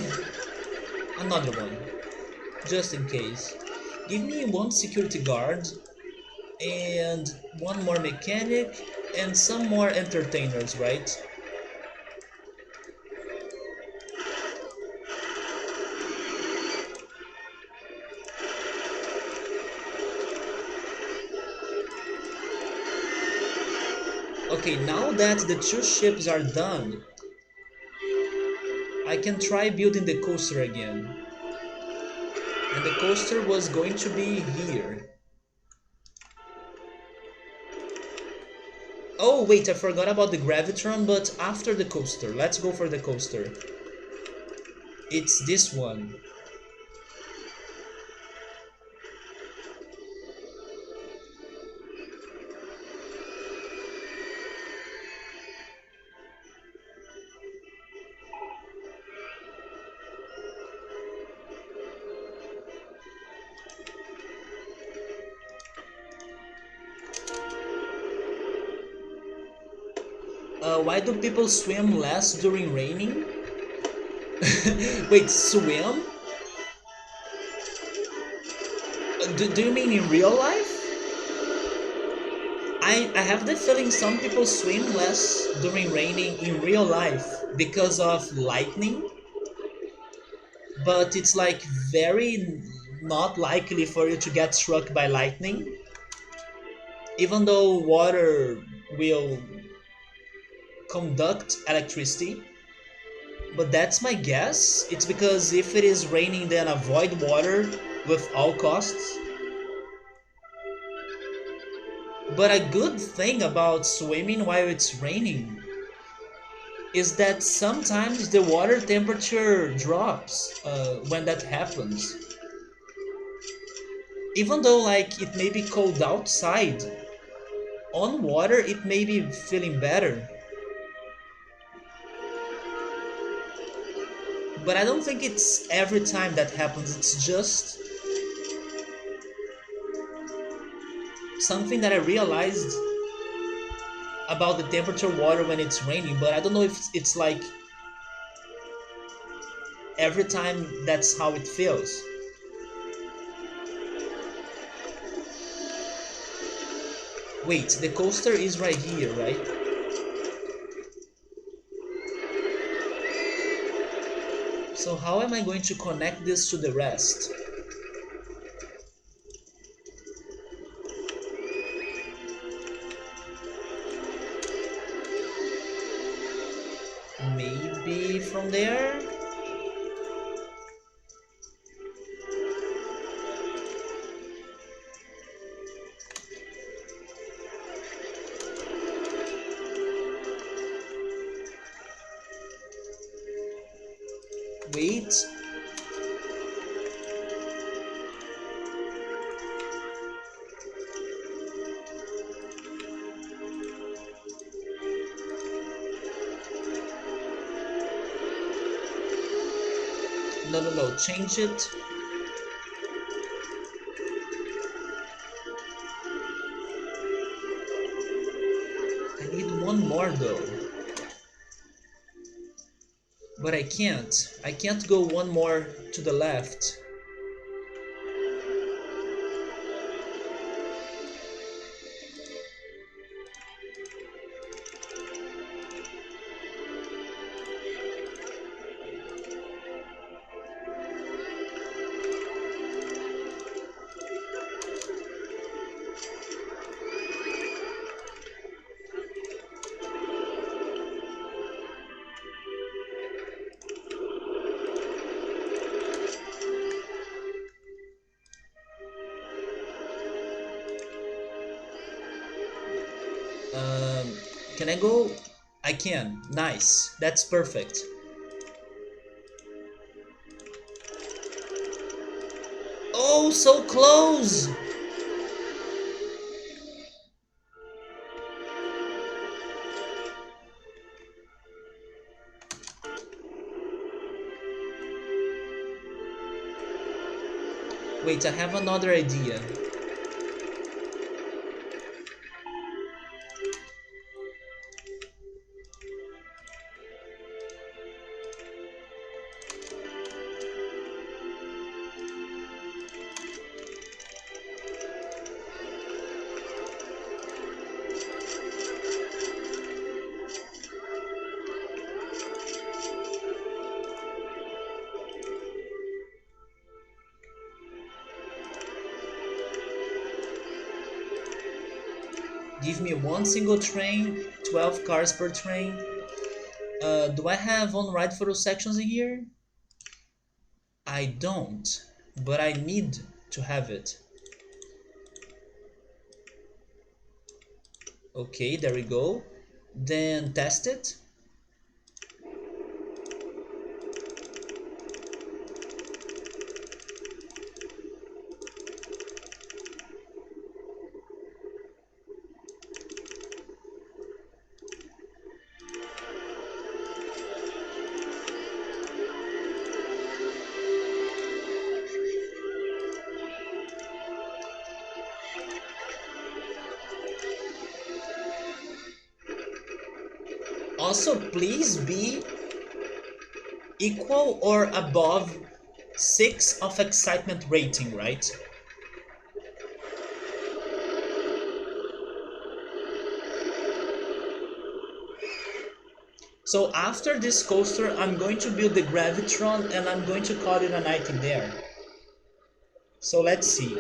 another one, just in case. Give me one security guard and one more mechanic and some more entertainers, right? Okay, now that the two ships are done, I can try building the coaster again. And the coaster was going to be here. Oh wait, I forgot about the gravitron, but after the coaster. Let's go for the coaster. It's this one. Why do people swim less during raining? Wait, swim? Do you mean in real life? I have the feeling some people swim less during raining in real life because of lightning, but it's like very not likely for you to get struck by lightning, even though water will conduct electricity. But that's my guess. It's because if it is raining, then avoid water with all costs. But a good thing about swimming while it's raining is that sometimes the water temperature drops when that happens. Even though like it may be cold outside, on water it may be feeling better. But I don't think it's every time that happens. It's just something that I realized about the temperature of water when it's raining, but I don't know if it's like every time that's how it feels. Wait, the coaster is right here, right? So how am I going to connect this to the rest? Maybe from there? Wait. No, change it. I need one more though. But I can't. I can't go one more to the left. Can I go? I can. Nice. That's perfect. Oh, so close! Wait, I have another idea. Give me one single train, 12 cars per train. Do I have on-ride photo sections here? I don't, but I need to have it. Okay, there we go. Then test it. Also, please be equal or above 6 of excitement rating, right? So after this coaster, I'm going to build the Gravitron and I'm going to call it a night in there. So let's see.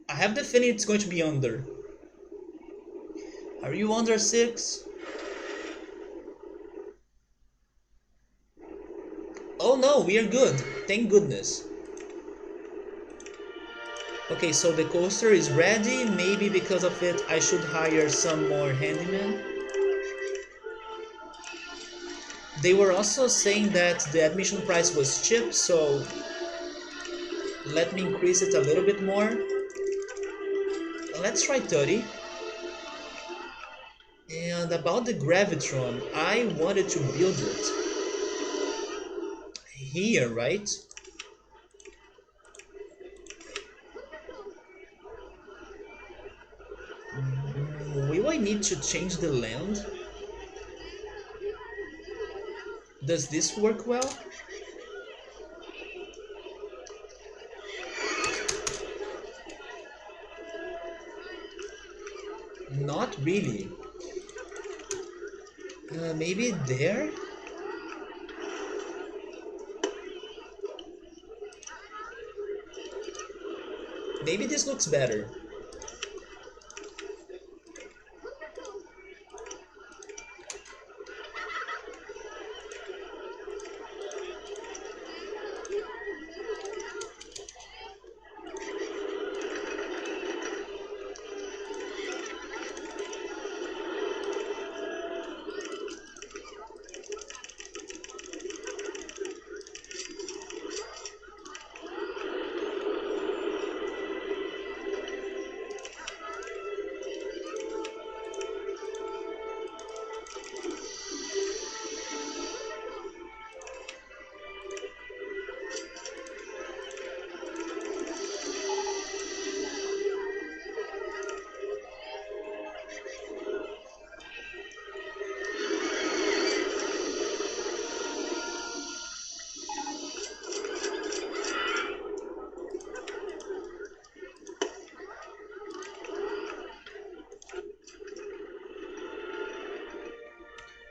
I have the feeling it's going to be under. Are you under 6? Oh no, we are good. Thank goodness. Okay, so the coaster is ready. Maybe because of it, I should hire some more handymen. They were also saying that the admission price was cheap, so let me increase it a little bit more. Let's try 30. And about the Gravitron, I wanted to build it here, right? Will I need to change the land? Does this work well? Not really. Maybe there? Maybe this looks better.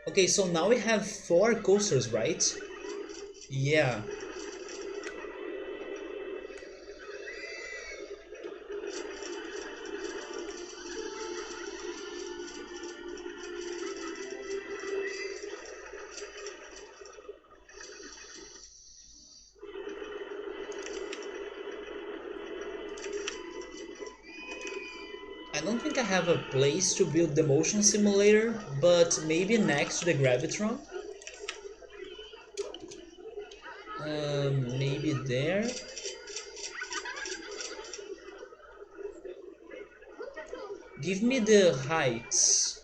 Okay, so now we have 4 coasters, right? Yeah. I don't think I have a place to build the motion simulator, but maybe next to the Gravitron. Maybe there. Give me the heights.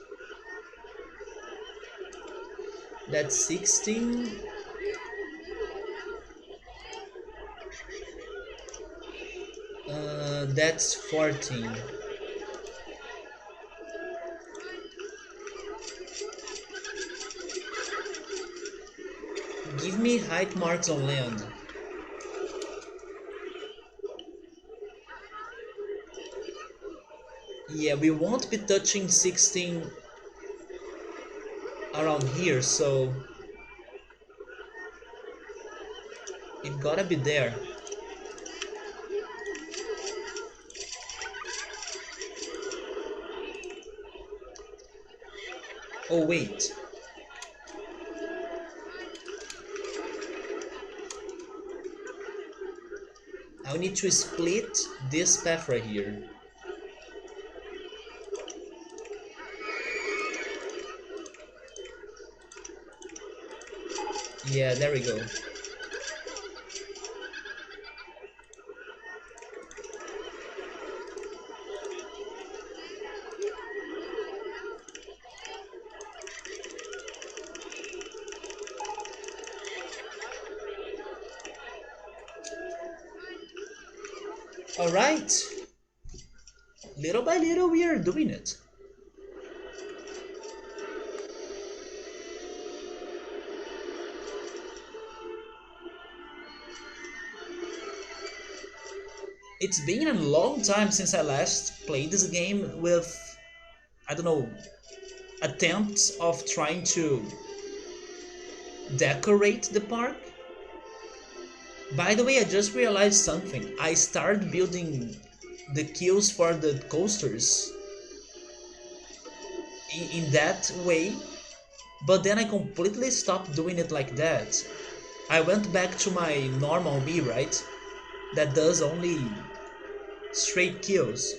That's 16. That's 14. Give me height marks on land. Yeah, we won't be touching 16 around here, so it gotta be there. Oh wait. I need to split this path right here. Yeah, there we go. Alright. Little by little we are doing it. It's been a long time since I last played this game with, I don't know, attempts of trying to decorate the park. By the way, I just realized something. I started building the queues for the coasters in that way, but then I completely stopped doing it like that. I went back to my normal me, right? That does only straight queues.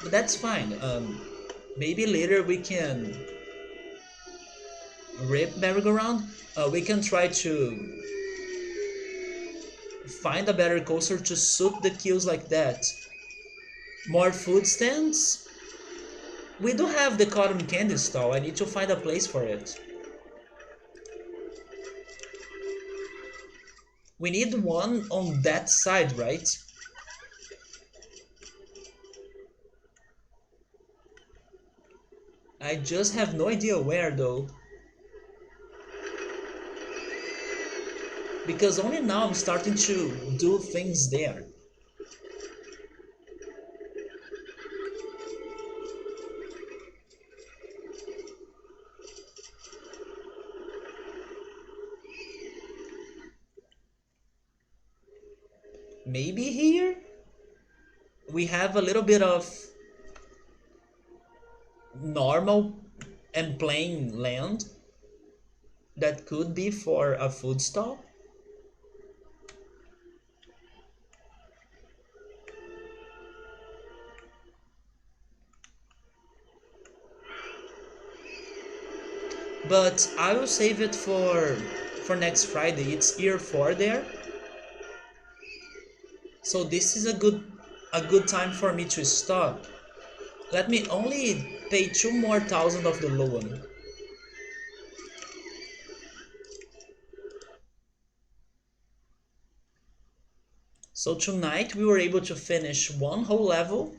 But that's fine. Maybe later we can rip merry-go-round. We can try to find a better coaster to suit the queues like that. More food stands? We do have the cotton candy stall. I need to find a place for it. We need one on that side, right? I just have no idea where though. Because only now I'm starting to do things there. Maybe here we have a little bit of normal and plain land that could be for a food stall. But I will save it for next Friday. It's year 4 there. So this is a good time for me to stop. Let me only pay 2 more thousand of the loan. So tonight we were able to finish one whole level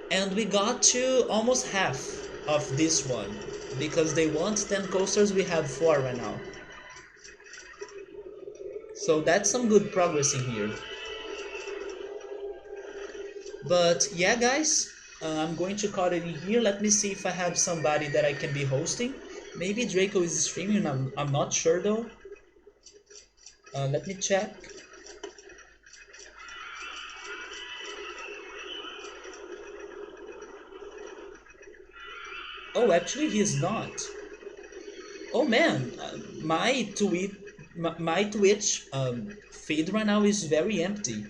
and we got to almost half of this one because they want 10 coasters, we have 4 right now. So that's some good progress in here. But yeah guys, I'm going to cut it in here. Let me see if I have somebody that I can be hosting. Maybe Draco is streaming, I'm not sure though. Let me check. Oh, actually he's not. Oh man, my Twitch feed right now is very empty.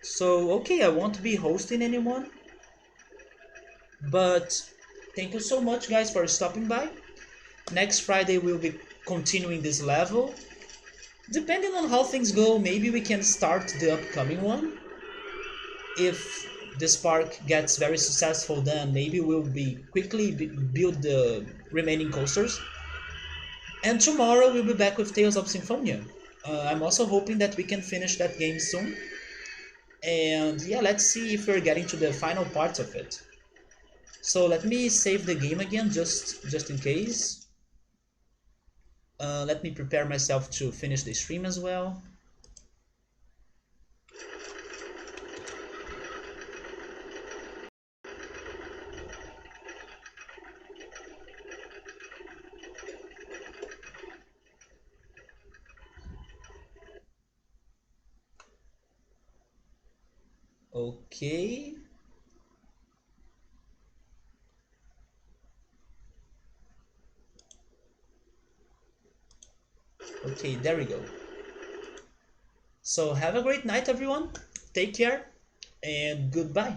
So okay, I won't be hosting anyone, but thank you so much guys for stopping by. Next Friday we'll be continuing this level. Depending on how things go, maybe we can start the upcoming one. If this park gets very successful, then maybe we'll be quickly build the remaining coasters. And tomorrow we'll be back with Tales of Symphonia. I'm also hoping that we can finish that game soon. And yeah, let's see if we're getting to the final parts of it. So let me save the game again, just in case. Let me prepare myself to finish the stream as well. Okay. Okay, there we go. So have a great night, everyone. Take care and goodbye.